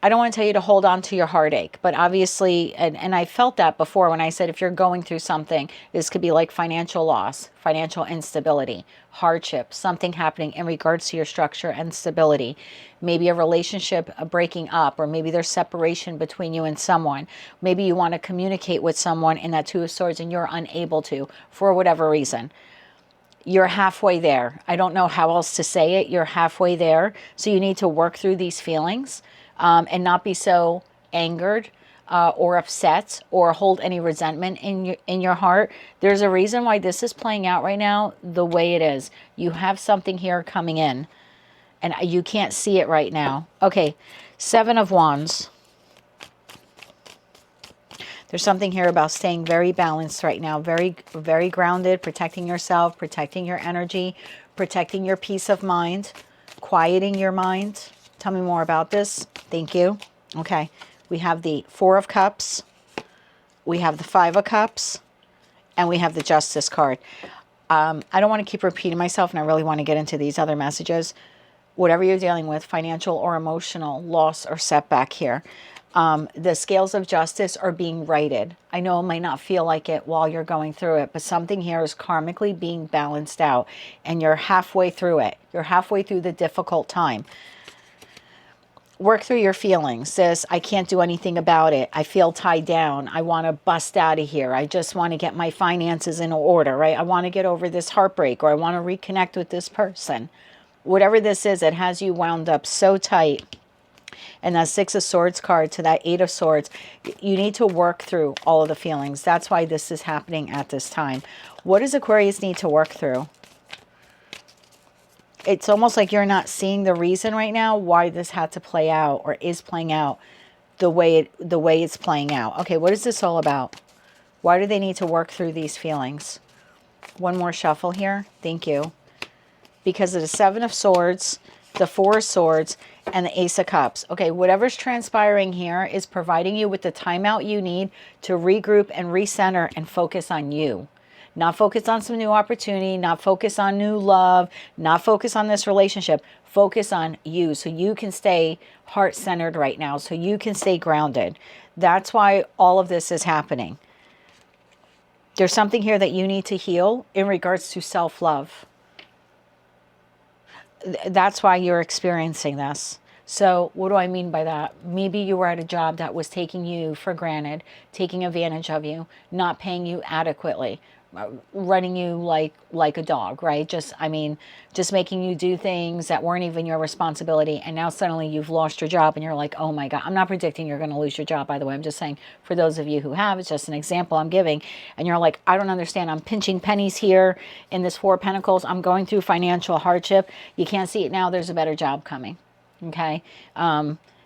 I don't want to tell you to hold on to your heartache, but obviously, and I felt that before when I said if you're going through something, this could be like financial loss, financial instability, hardship, something happening in regards to your structure and stability. Maybe a relationship breaking up, or maybe there's separation between you and someone. Maybe you want to communicate with someone in that 2 of Swords and you're unable to for whatever reason. You're halfway there. I don't know how else to say it. You're halfway there. So you need to work through these feelings. And not be so angered or upset or hold any resentment in your heart. There's a reason why this is playing out right now the way it is. You have something here coming in, and you can't see it right now. Okay, Seven of Wands. There's something here about staying very balanced right now, very, very grounded, protecting yourself, protecting your energy, protecting your peace of mind, quieting your mind. Tell me more about this. Thank you. Okay, we have the Four of Cups, we have the Five of Cups, and we have the Justice card. I don't want to keep repeating myself, and I really want to get into these other messages. Whatever you're dealing with, financial or emotional loss or setback here, the scales of justice are being righted. I know it might not feel like it while you're going through it, but something here is karmically being balanced out, and you're halfway through it. You're halfway through the difficult time. Work through your feelings. Sis, I can't do anything about it. I feel tied down. I want to bust out of here. I just want to get my finances in order, right? I want to get over this heartbreak, or I want to reconnect with this person. Whatever this is, it has you wound up so tight. And that Six of Swords card to that Eight of Swords, you need to work through all of the feelings. That's why this is happening at this time. What does Aquarius need to work through? It's almost like you're not seeing the reason right now why this had to play out, or is playing out the way it's playing out. Okay, what is this all about? Why do they need to work through these feelings? One more shuffle here. Thank you. Because of the Seven of Swords, the Four of Swords, and the Ace of Cups. Okay, whatever's transpiring here is providing you with the timeout you need to regroup and recenter and focus on you. Not focus on some new opportunity, not focus on new love, not focus on this relationship. Focus on you so you can stay heart-centered right now, so you can stay grounded. That's why all of this is happening. There's something here that you need to heal in regards to self-love. That's why you're experiencing this. So what do I mean by that? Maybe you were at a job that was taking you for granted, taking advantage of you, not paying you adequately, running you like a dog, right? Just making you do things that weren't even your responsibility. And now suddenly you've lost your job and you're like, oh my God. I'm not predicting you're going to lose your job, by the way. I'm just saying, for those of you who have, it's just an example I'm giving. And you're like, I don't understand. I'm pinching pennies here in this Four of Pentacles. I'm going through financial hardship. You can't see it now. There's a better job coming. Okay.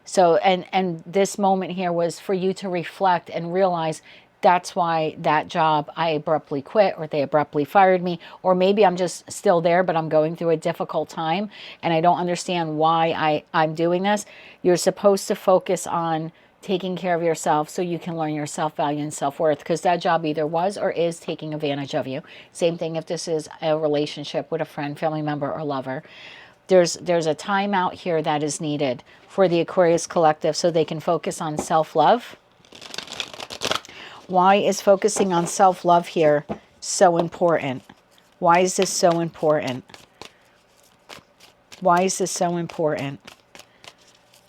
So, and this moment here was for you to reflect and realize that's why that job I abruptly quit, or they abruptly fired me, or maybe I'm just still there, but I'm going through a difficult time and I don't understand why I'm doing this. You're supposed to focus on taking care of yourself so you can learn your self-value and self-worth, because that job either was or is taking advantage of you. Same thing if this is a relationship with a friend, family member, or lover. There's a time out here that is needed for the Aquarius collective so they can focus on self-love. Why is focusing on self-love here so important? Why is this so important? Why is this so important?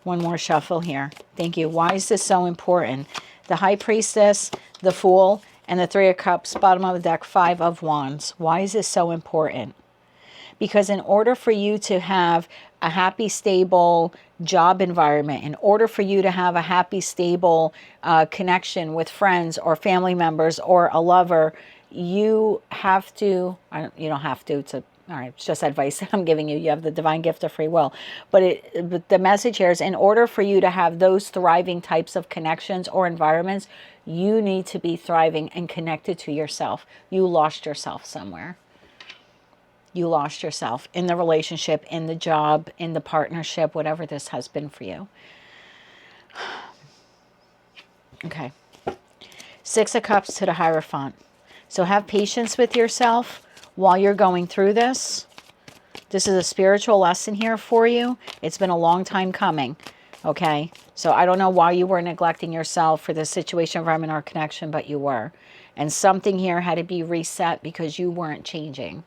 One more shuffle here. Thank you. Why is this so important? The High Priestess, the Fool, and the Three of Cups, bottom of the deck, Five of Wands. Why is this so important? Because in order for you to have a happy, stable job environment, in order for you to have a happy, stable connection with friends or family members or a lover, you have to, you don't have to, all right, it's just advice that I'm giving you. You have the divine gift of free will. But the message here is, in order for you to have those thriving types of connections or environments, you need to be thriving and connected to yourself. You lost yourself somewhere. You lost yourself in the relationship, in the job, in the partnership, whatever this has been for you. Okay. Six of Cups to the Hierophant. So have patience with yourself while you're going through this. This is a spiritual lesson here for you. It's been a long time coming. Okay. So I don't know why you were neglecting yourself for this situation, environment, or connection, but you were. And something here had to be reset because you weren't changing.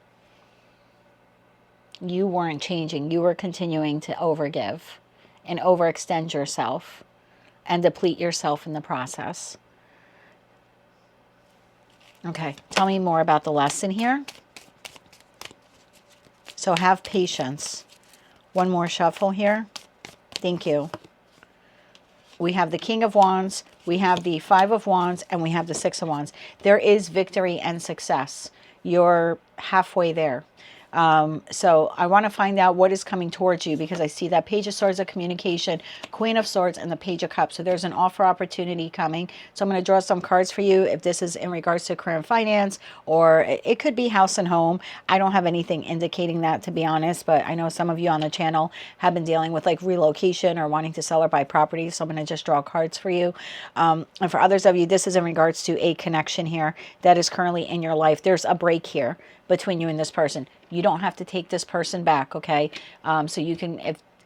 You weren't changing. You were continuing to overgive and overextend yourself and deplete yourself in the process. Okay, tell me more about the lesson here. So have patience. One more shuffle here. Thank you. We have the King of Wands, we have the Five of Wands, and we have the Six of Wands. There is victory and success. You're halfway there. So I want to find out what is coming towards you, because I see that Page of Swords of communication, Queen of Swords, and the Page of Cups. So there's an offer opportunity coming. So I'm going to draw some cards for you if this is in regards to career and finance, or it could be house and home. I don't have anything indicating that, to be honest, but I know some of you on the channel have been dealing with like relocation or wanting to sell or buy property. So I'm going to just draw cards for you. And for others of you, this is in regards to a connection here that is currently in your life. There's a break here between you and this person. You don't have to take this person back, okay? So you can,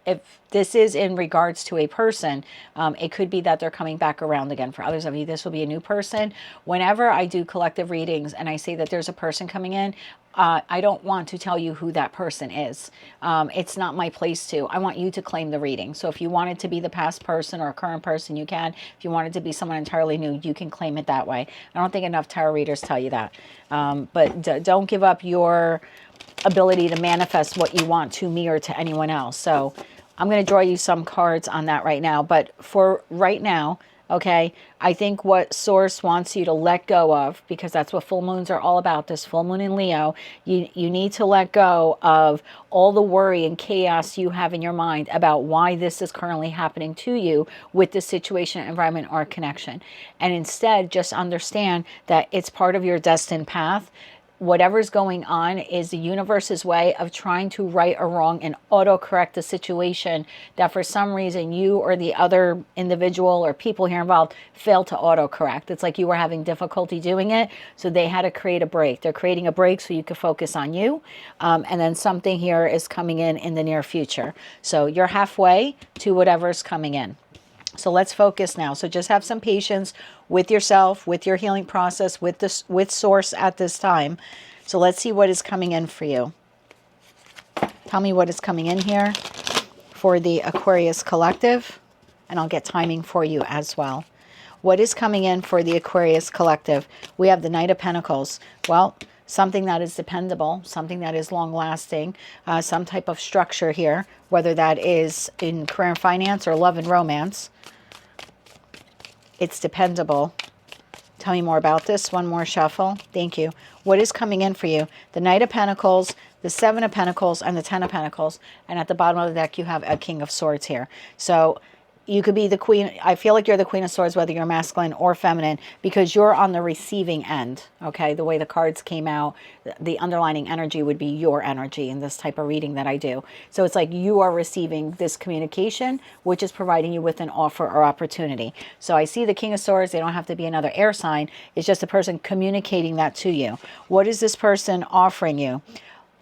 if this is in regards to a person, it could be that they're coming back around again. For others of you, this will be a new person. Whenever I do collective readings and I say that there's a person coming in, I don't want to tell you who that person is. It's not my place to. I want you to claim the reading. So if you want it to be the past person or a current person, you can. If you want it to be someone entirely new, you can claim it that way. I don't think enough tarot readers tell you that. But don't give up your ability to manifest what you want to me or to anyone else. So I'm going to draw you some cards on that right now. But for right now, okay, I think what Source wants you to let go of, because that's what full moons are all about, this full moon in Leo, you need to let go of all the worry and chaos you have in your mind about why this is currently happening to you with this situation, environment, or connection. And instead, just understand that it's part of your destined path. Whatever's going on is the universe's way of trying to right or wrong and autocorrect the situation that for some reason you or the other individual or people here involved failed to autocorrect. It's like you were having difficulty doing it, so they had to create a break. They're creating a break so you could focus on you, and then something here is coming in the near future. So you're halfway to whatever's coming in. So let's focus now. So just have some patience with yourself, with your healing process, with this, with Source at this time. So let's see what is coming in for you. Tell me what is coming in here for the Aquarius collective, and I'll get timing for you as well. What is coming in for the Aquarius collective? We have the Knight of Pentacles. Well, something that is dependable, something that is long-lasting, some type of structure here, whether that is in career and finance or love and romance. It's dependable. Tell me more about this. One more shuffle. Thank you. What is coming in for you? The Knight of Pentacles, the Seven of Pentacles, and the Ten of Pentacles. And at the bottom of the deck, you have a King of Swords here. So you could be the Queen. I feel like you're the Queen of Swords, whether you're masculine or feminine, because you're on the receiving end, okay? The way the cards came out, the underlining energy would be your energy in this type of reading that I do. So it's like you are receiving this communication, which is providing you with an offer or opportunity. So I see the King of Swords. They don't have to be another air sign. It's just a person communicating that to you. What is this person offering you?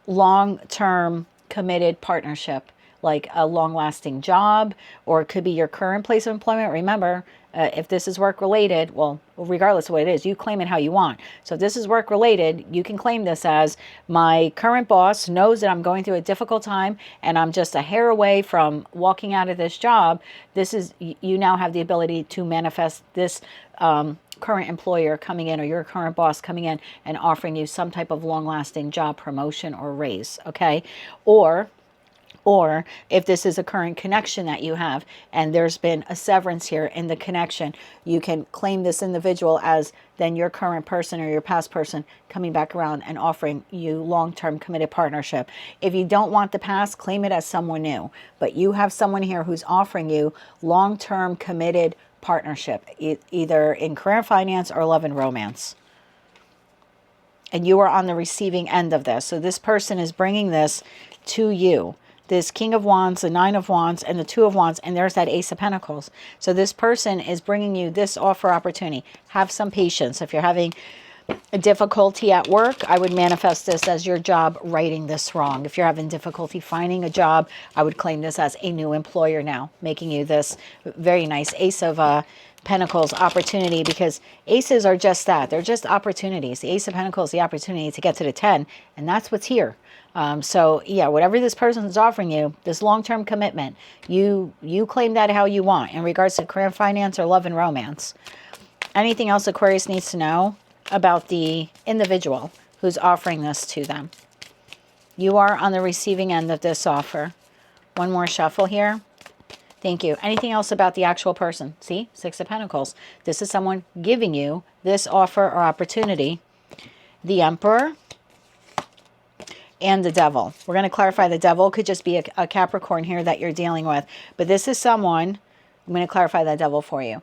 Long-term committed partnership, like a long-lasting job, or it could be your current place of employment. Remember, if this is work-related, well, regardless of what it is, you claim it how you want. So if this is work-related, you can claim this as, my current boss knows that I'm going through a difficult time and I'm just a hair away from walking out of this job. This is, you now have the ability to manifest this current employer coming in, or your current boss coming in and offering you some type of long-lasting job promotion or raise, okay? Or if this is a current connection that you have and there's been a severance here in the connection, you can claim this individual as then your current person or your past person coming back around and offering you long-term committed partnership. If you don't want the past, claim it as someone new. But you have someone here who's offering you long-term committed partnership, either in career and finance or love and romance. And you are on the receiving end of this. So this person is bringing this to you. This King of Wands, the Nine of Wands, and the Two of Wands, and there's that Ace of Pentacles. So this person is bringing you this offer opportunity. Have some patience. If you're having a difficulty at work, I would manifest this as your job righting this wrong. If you're having difficulty finding a job, I would claim this as a new employer now, making you this very nice Ace of Pentacles opportunity, because aces are just that. They're just opportunities. The Ace of Pentacles is the opportunity to get to the 10, and that's what's here. So yeah, whatever this person is offering you, this long-term commitment, you claim that how you want in regards to career, finance, or love and romance. Anything else Aquarius needs to know about the individual who's offering this to them? You are on the receiving end of this offer. One more shuffle here. Thank you. Anything else about the actual person? See, Six of Pentacles. This is someone giving you this offer or opportunity. The Emperor and the Devil. We're going to clarify the Devil could just be a Capricorn here that you're dealing with. But this is someone, I'm going to clarify that Devil for you.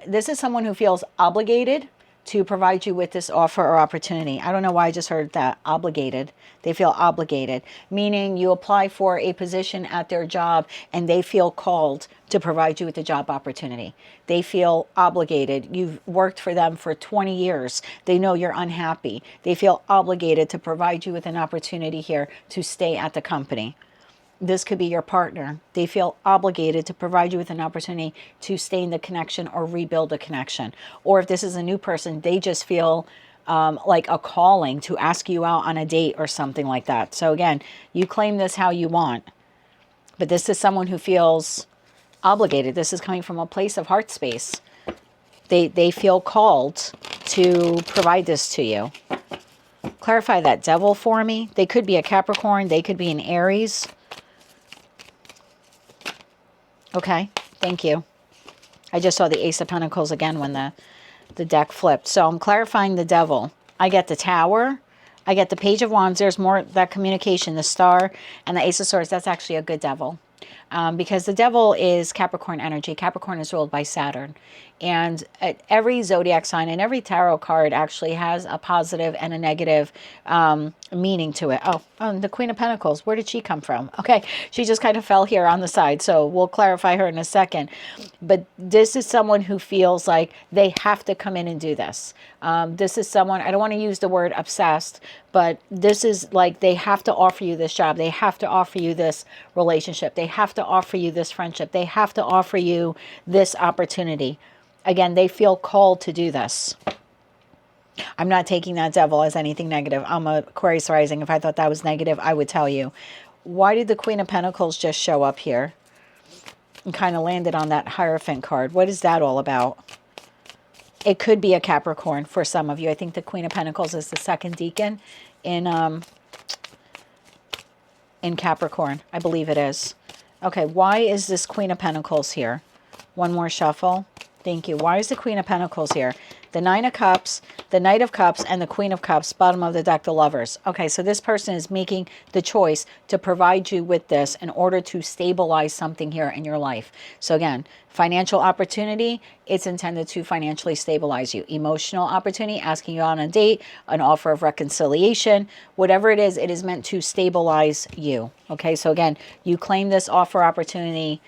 This is someone who feels obligated to provide you with this offer or opportunity. I don't know why I just heard that, obligated. They feel obligated, meaning you apply for a position at their job and they feel called to provide you with the job opportunity. They feel obligated. You've worked for them for 20 years. They know you're unhappy. They feel obligated to provide you with an opportunity here to stay at the company. This could be your partner. They feel obligated to provide you with an opportunity to stay in the connection or rebuild the connection. Or if this is a new person, they just feel like a calling to ask you out on a date or something like that. So again, you claim this how you want. But this is someone who feels obligated. This is coming from a place of heart space. They feel called to provide this to you. Clarify that Devil for me. They could be a Capricorn. They could be an Aries. Okay, thank you. I just saw the Ace of Pentacles again when the deck flipped. So I'm clarifying the Devil. I get the Tower. I get the Page of Wands. There's more, that communication, the Star, and the Ace of Swords. That's actually a good Devil. Because the Devil is Capricorn energy. Capricorn is ruled by Saturn. And every zodiac sign and every tarot card actually has a positive and a negative meaning to it. Oh, the Queen of Pentacles. Where did she come from? Okay, she just kind of fell here on the side. So we'll clarify her in a second. But this is someone who feels like they have to come in and do this. This is someone, I don't want to use the word obsessed, but this is like they have to offer you this job. They have to offer you this relationship. They have to offer you this friendship. They have to offer you this opportunity. Again, they feel called to do this. I'm not taking that Devil as anything negative. I'm a Aquarius rising. If I thought that was negative, I would tell you. Why did the Queen of Pentacles just show up here? And kind of landed on that Hierophant card. What is that all about? It could be a Capricorn for some of you. I think the Queen of Pentacles is the second deacon in Capricorn. I believe it is. Okay, why is this Queen of Pentacles here? One more shuffle. Thank you. Why is the Queen of Pentacles here? The Nine of Cups, the Knight of Cups, and the Queen of Cups, bottom of the deck, the Lovers. Okay, so this person is making the choice to provide you with this in order to stabilize something here in your life. So again, financial opportunity, it's intended to financially stabilize you. Emotional opportunity, asking you out on a date, an offer of reconciliation, whatever it is meant to stabilize you. Okay, so again, you claim this offer opportunity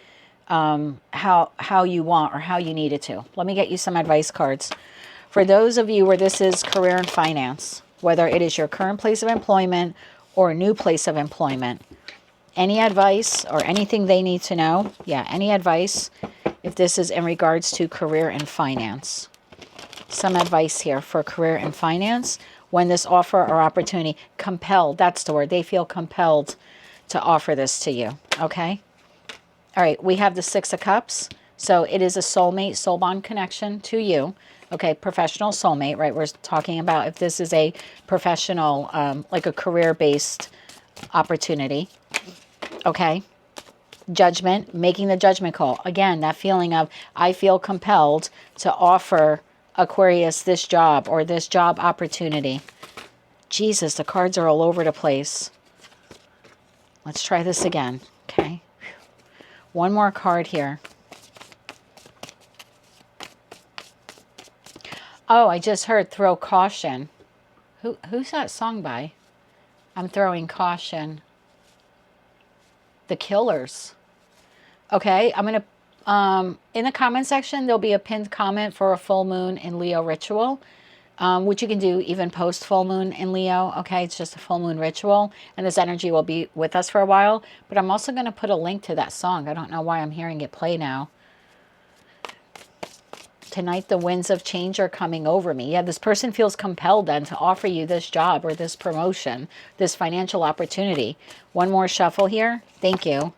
how you want or how you need it to. Let me get you some advice cards. For those of you where this is career and finance, whether it is your current place of employment or a new place of employment, any advice or anything they need to know? Yeah, any advice if this is in regards to career and finance. Some advice here for career and finance when this offer or opportunity, compelled, that's the word. They feel compelled to offer this to you, okay? All right, we have the Six of Cups. So it is a soulmate, soul bond connection to you. Okay, professional soulmate, right? We're talking about if this is a professional, like a career-based opportunity. Okay. Judgment, making the judgment call. Again, that feeling of I feel compelled to offer Aquarius this job or this job opportunity. Jesus, the cards are all over the place. Let's try this again. Okay. One more card here. Oh, I just heard throw caution. Who's that song by? I'm throwing caution. The Killers. Okay, I'm going to, in the comment section, there'll be a pinned comment for a full moon in Leo ritual, which you can do even post full moon in Leo. Okay, it's just a full moon ritual, and this energy will be with us for a while. But I'm also going to put a link to that song. I don't know why I'm hearing it play now. Tonight, the winds of change are coming over me. Yeah, this person feels compelled then to offer you this job or this promotion, this financial opportunity. One more shuffle here. Thank you.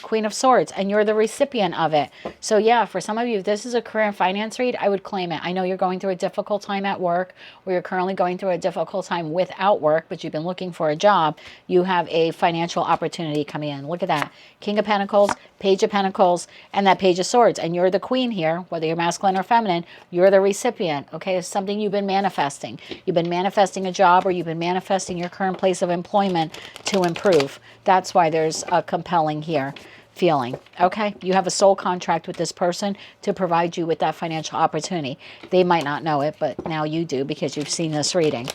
Queen of Swords, and you're the recipient of it. So yeah, for some of you, if this is a career and finance read, I would claim it. I know you're going through a difficult time at work, or you're currently going through a difficult time without work, but you've been looking for a job. You have a financial opportunity coming in. Look at that. King of Pentacles, Page of Pentacles, and that Page of Swords. And you're the queen here, whether you're masculine or feminine, you're the recipient, okay? It's something you've been manifesting. You've been manifesting a job, or you've been manifesting your current place of employment to improve. That's why there's a compelling here feeling, okay? You have a soul contract with this person to provide you with that financial opportunity. They might not know it, but now you do because you've seen this reading.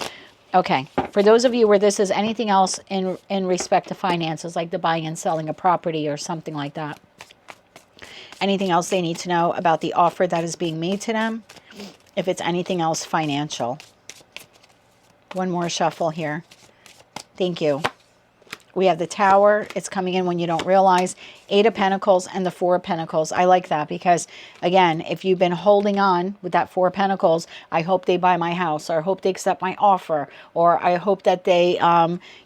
Okay, for those of you where this is anything else in respect to finances, like the buying and selling a property or something like that, anything else they need to know about the offer that is being made to them, if it's anything else financial. One more shuffle here. Thank you. We have the Tower. It's coming in when you don't realize. 8 of Pentacles and the 4 of Pentacles. I like that because, again, if you've been holding on with that 4 of Pentacles, I hope they buy my house, or I hope they accept my offer, or I hope that they,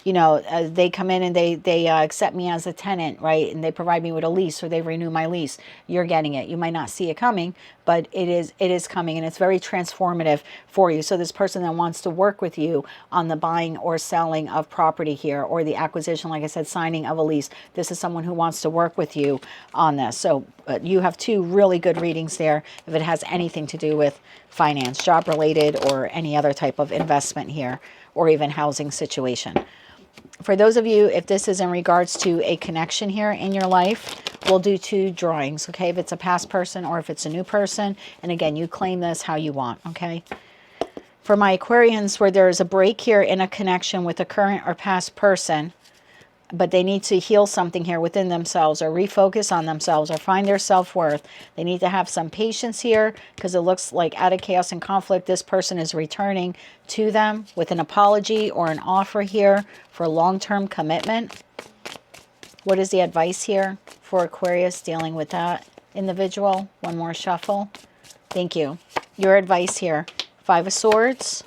they come in and they accept me as a tenant, right? And they provide me with a lease, or they renew my lease. You're getting it. You might not see it coming, but it is coming, and it's very transformative for you. So this person that wants to work with you on the buying or selling of property here, or the acquisition, like I said, signing of a lease, this is someone who wants to work with you on this. So you have 2 really good readings there if it has anything to do with finance, job related, or any other type of investment here, or even housing situation. For those of you, if this is in regards to a connection here in your life, we'll do 2 drawings, okay? If it's a past person or if it's a new person. And again, you claim this how you want, okay? For my Aquarians, where there is a break here in a connection with a current or past person, but they need to heal something here within themselves, or refocus on themselves, or find their self-worth. They need to have some patience here, because it looks like out of chaos and conflict, this person is returning to them with an apology or an offer here for long-term commitment. What is the advice here for Aquarius dealing with that individual? One more shuffle. Thank you. Your advice here. 5 of Swords,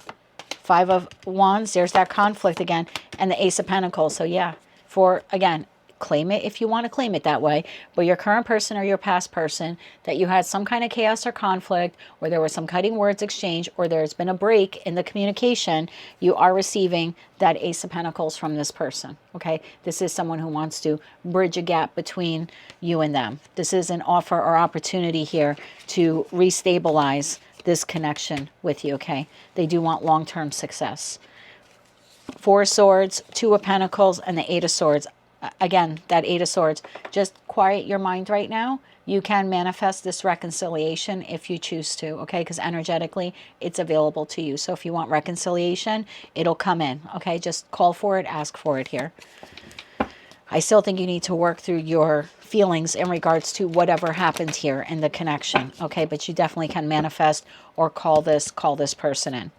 5 of Wands. There's that conflict again. And the Ace of Pentacles. So yeah. For, again, claim it if you want to claim it that way, but your current person or your past person, that you had some kind of chaos or conflict, or there was some cutting words exchange, or there's been a break in the communication, you are receiving that Ace of Pentacles from this person, okay? This is someone who wants to bridge a gap between you and them. This is an offer or opportunity here to restabilize this connection with you, okay? They do want long-term success. 4 of Swords, 2 of Pentacles, and the 8 of Swords. Again, that 8 of Swords. Just quiet your mind right now. You can manifest this reconciliation if you choose to, okay? Because energetically, it's available to you. So if you want reconciliation, it'll come in, okay? Just call for it, ask for it here. I still think you need to work through your feelings in regards to whatever happened here in the connection, okay? But you definitely can manifest or call this person in.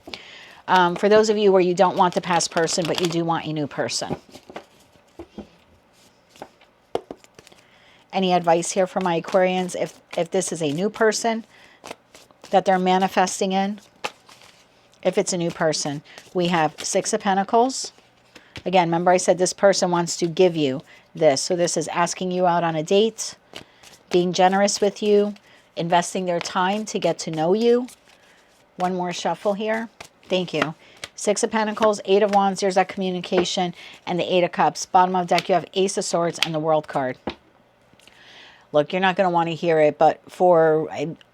For those of you where you don't want the past person, but you do want a new person. Any advice here for my Aquarians if this is a new person that they're manifesting in? If it's a new person, we have 6 of Pentacles. Again, remember I said this person wants to give you this. So this is asking you out on a date, being generous with you, investing their time to get to know you. One more shuffle here. Thank you. 6 of Pentacles, 8 of Wands, there's that communication, and the 8 of Cups. Bottom of deck, you have Ace of Swords and the World card. Look, you're not going to want to hear it, but for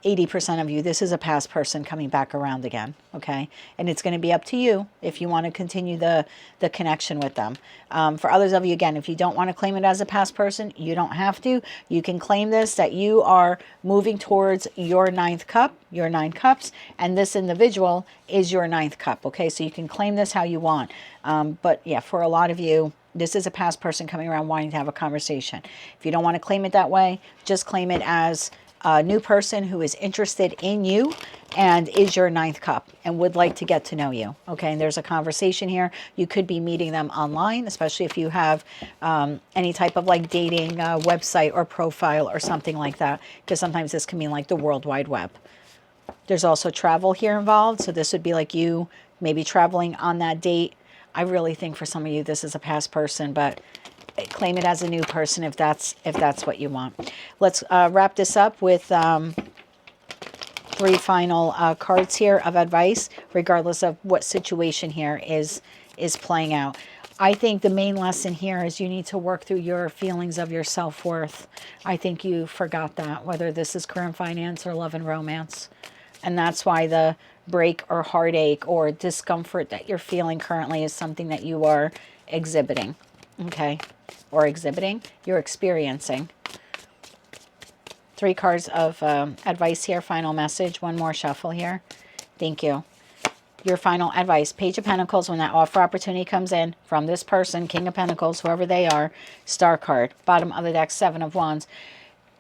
80% of you, this is a past person coming back around again, okay? And it's going to be up to you if you want to continue the connection with them. For others of you, again, if you don't want to claim it as a past person, you don't have to. You can claim this, that you are moving towards your 9th cup, your 9 cups, and this individual is your 9th cup, okay? So you can claim this how you want. But yeah, for a lot of you, this is a past person coming around wanting to have a conversation. If you don't want to claim it that way, just claim it as a new person who is interested in you and is your 9th cup and would like to get to know you. Okay, and there's a conversation here. You could be meeting them online, especially if you have any type of like dating website or profile or something like that, because sometimes this can mean like the World Wide Web. There's also travel here involved. So this would be like you maybe traveling on that date. I really think for some of you, this is a past person, but claim it as a new person if that's what you want. Let's wrap this up with 3 final cards here of advice, regardless of what situation here is playing out. I think the main lesson here is you need to work through your feelings of your self-worth. I think you forgot that, whether this is career and finance or love and romance. And that's why the break or heartache or discomfort that you're feeling currently is something that you are exhibiting, okay? Or exhibiting, you're experiencing. 3 cards of advice here, final message. One more shuffle here. Thank you. Your final advice, Page of Pentacles, when that offer opportunity comes in from this person, King of Pentacles, whoever they are, Star card, bottom of the deck, 7 of Wands.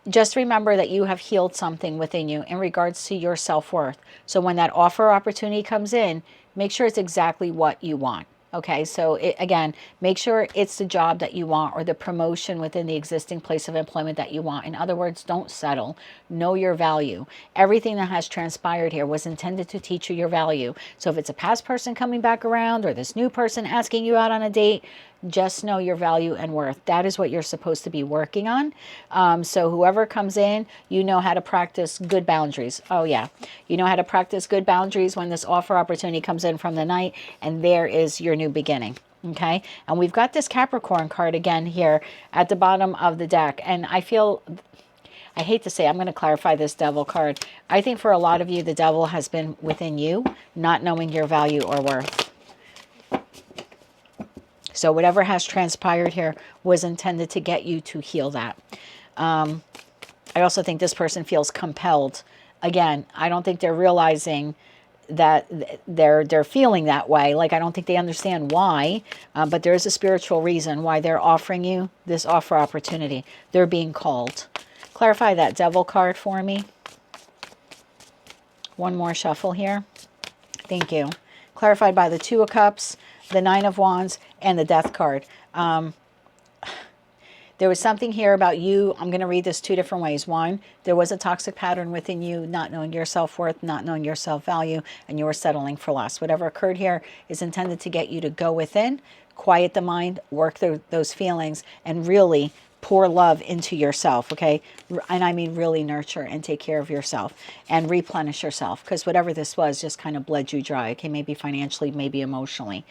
Just remember that you have healed something within you in regards to your self-worth. So when that offer opportunity comes in, make sure it's exactly what you want. Okay, so again, make sure it's the job that you want or the promotion within the existing place of employment that you want. In other words, don't settle. Know your value. Everything that has transpired here was intended to teach you your value. So if it's a past person coming back around or this new person asking you out on a date, just know your value and worth. That is what you're supposed to be working on. So whoever comes in, you know how to practice good boundaries. Oh yeah, you know how to practice good boundaries when this offer opportunity comes in from the night, and there is your new beginning. Okay, and we've got this Capricorn card again here at the bottom of the deck, and I hate to say, I'm going to clarify this Devil card. I think for a lot of you, the devil has been within you, not knowing your value or worth. So whatever has transpired here was intended to get you to heal that. I also think this person feels compelled. Again, I don't think they're realizing that they're feeling that way. Like, I don't think they understand why, but there is a spiritual reason why they're offering you this offer opportunity. They're being called. Clarify that Devil card for me. One more shuffle here. Thank you. Clarified by the 2 of Cups, the 9 of Wands, and the Death card. There was something here about you. I'm going to read this 2 different ways. 1, there was a toxic pattern within you, not knowing your self-worth, not knowing your self-value, and you were settling for less. Whatever occurred here is intended to get you to go within, quiet the mind, work through those feelings, and really pour love into yourself, okay? And I mean really nurture and take care of yourself and replenish yourself, because whatever this was just kind of bled you dry, okay? Maybe financially, maybe emotionally.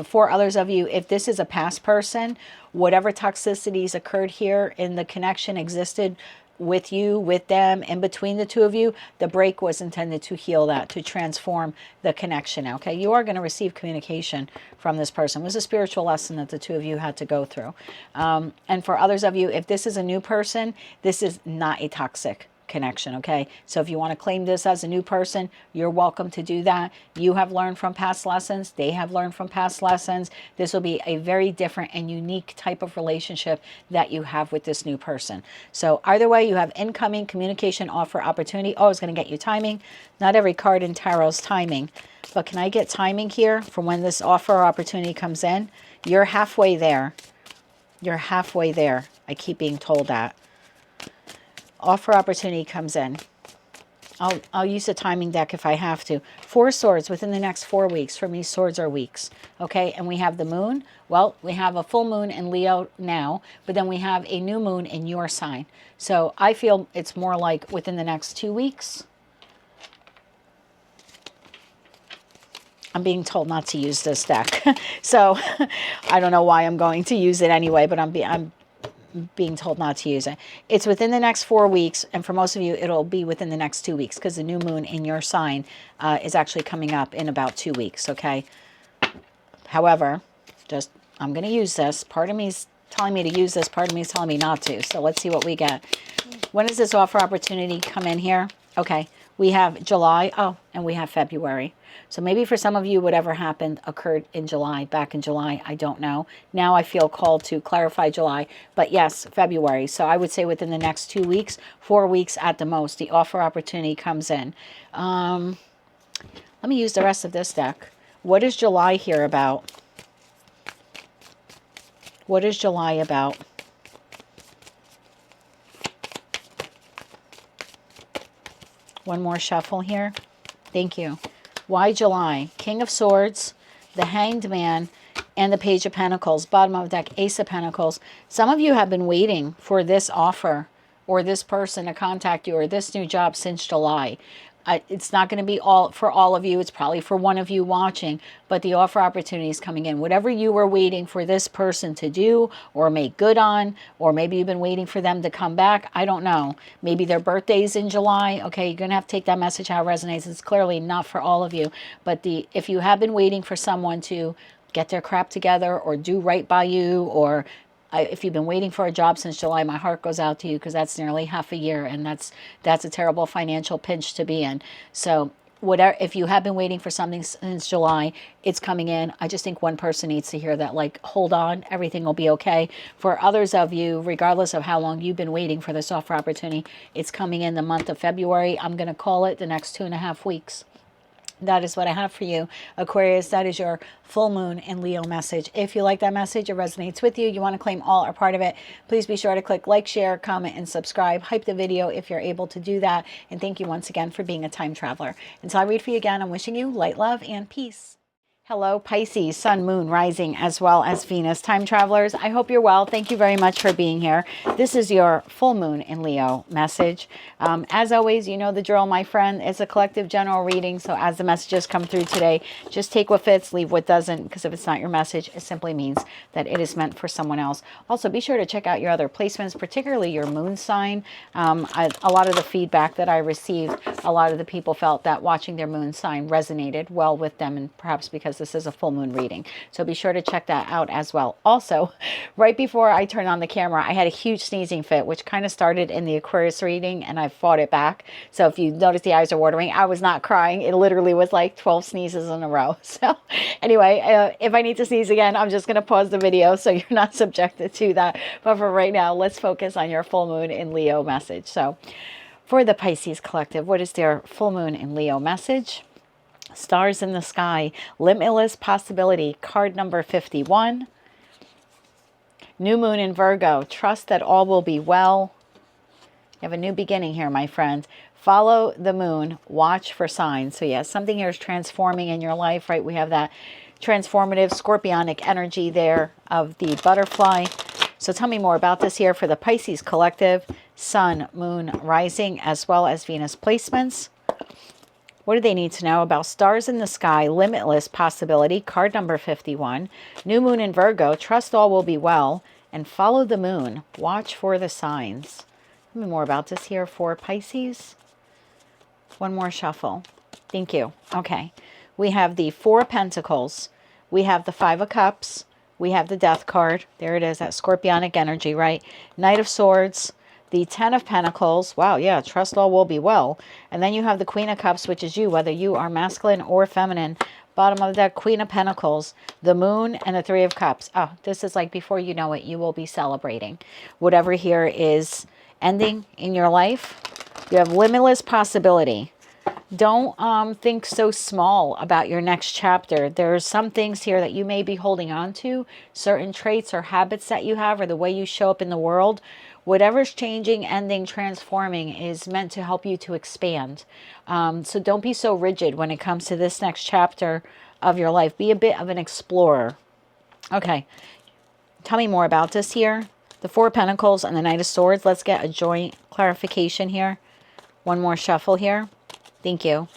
For others of you, if this is a past person, whatever toxicities occurred here in the connection existed with you, with them, and between the 2 of you, the break was intended to heal that, to transform the connection. Okay, you are going to receive communication from this person. It was a spiritual lesson that the 2 of you had to go through. And for others of you, if this is a new person, this is not a toxic connection, okay? So if you want to claim this as a new person, you're welcome to do that. You have learned from past lessons. They have learned from past lessons. This will be a very different and unique type of relationship that you have with this new person. So either way, you have incoming communication, offer, opportunity. Oh, I was going to get you timing. Not every card in tarot's timing, but can I get timing here for when this offer or opportunity comes in? You're halfway there. You're halfway there. I keep being told that. Offer opportunity comes in. I'll use a timing deck if I have to. 4 swords within the next 4 weeks. For me, swords are weeks. Okay, and we have the moon. Well, we have a full moon in Leo now, but then we have a new moon in your sign. So I feel it's more like within the next 2 weeks. I'm being told not to use this deck. So I don't know why I'm going to use it anyway, but I'm being told not to use it. It's within the next 4 weeks, and for most of you it'll be within the next 2 weeks, because the new moon in your sign is actually coming up in about 2 weeks. Okay, however, just I'm going to use this. Part of me's telling me to use this, part of me is telling me not to, so let's see what we get. When does this offer opportunity come in here? Okay, we have July, oh, and we have February. So maybe for some of you, whatever happened occurred in July, back in July. I don't know. Now I feel called to clarify July. But yes, February. So I would say within the next 2 weeks, 4 weeks at the most, the offer opportunity comes in. Let me use the rest of this deck. What is July here about? What is July about? One more shuffle here. Thank you. Why July? King of Swords, the Hanged Man, and the Page of Pentacles. Bottom of the deck, Ace of Pentacles. Some of you have been waiting for this offer or this person to contact you or this new job since July. It's not going to be all for all of you. It's probably for one of you watching, but the offer opportunity is coming in. Whatever you were waiting for this person to do or make good on, or maybe you've been waiting for them to come back. I don't know. Maybe their birthday's in July. Okay, you're going to have to take that message how it resonates. It's clearly not for all of you, but if you have been waiting for someone to get their crap together or do right by you, or if you've been waiting for a job since July, my heart goes out to you, because that's nearly half a year, and that's a terrible financial pinch to be in. So whatever, if you have been waiting for something since July, it's coming in. I just think one person needs to hear that, like, hold on, everything will be okay. For others of you, regardless of how long you've been waiting for this offer opportunity, it's coming in the month of February. I'm going to call it the next 2.5 weeks. That is what I have for you, Aquarius. That is your full moon in Leo message. If you like that message, it resonates with you, you want to claim all or part of it, please be sure to click like, share, comment, and subscribe. Hype the video if you're able to do that. And thank you once again for being a time traveler. Until I read for you again, I'm wishing you light, love, and peace. Hello, Pisces, Sun, Moon, Rising, as well as Venus. Time travelers, I hope you're well. Thank you very much for being here. This is your full moon in Leo message. As always, you know the drill, my friend. It's a collective general reading, so as the messages come through today, just take what fits, leave what doesn't, because if it's not your message, it simply means that it is meant for someone else. Also, be sure to check out your other placements, particularly your moon sign. A lot of the feedback that I received, a lot of the people felt that watching their moon sign resonated well with them, and perhaps because this is a full moon reading. So be sure to check that out as well. Also, right before I turned on the camera, I had a huge sneezing fit, which kind of started in the Aquarius reading, and I fought it back. So if you notice the eyes are watering, I was not crying. It literally was like 12 sneezes in a row. So anyway, if I need to sneeze again, I'm just going to pause the video so you're not subjected to that. But for right now, let's focus on your full moon in Leo message. So for the Pisces collective, what is their full moon in Leo message? Stars in the sky, limitless possibility, card number 51. New moon in Virgo, trust that all will be well. You have a new beginning here, my friend. Follow the moon, watch for signs. So yeah, something here is transforming in your life, right? We have that transformative scorpionic energy there of the butterfly. So tell me more about this here for the Pisces collective, Sun, Moon, Rising, as well as Venus placements. What do they need to know about stars in the sky, limitless possibility, card number 51. New moon in Virgo, trust all will be well, and follow the moon, watch for the signs. Tell me more about this here for Pisces. One more shuffle. Thank you. Okay. We have the Four of Pentacles. We have the Five of Cups. We have the Death card. There it is, that scorpionic energy, right? Knight of Swords. The Ten of Pentacles. Wow, yeah, trust all will be well. And then you have the Queen of Cups, which is you, whether you are masculine or feminine. Bottom of the deck, Queen of Pentacles, the Moon, and the Three of Cups. Oh, this is like before you know it, you will be celebrating. Whatever here is ending in your life, you have limitless possibility. Don't think so small about your next chapter. There's some things here that you may be holding on to, certain traits or habits that you have, or the way you show up in the world. Whatever's changing, ending, transforming is meant to help you to expand. So don't be so rigid when it comes to this next chapter of your life. Be a bit of an explorer. Okay, tell me more about this here. The Four of Pentacles and the Knight of Swords. Let's get a joint clarification here. One more shuffle here. Thank you.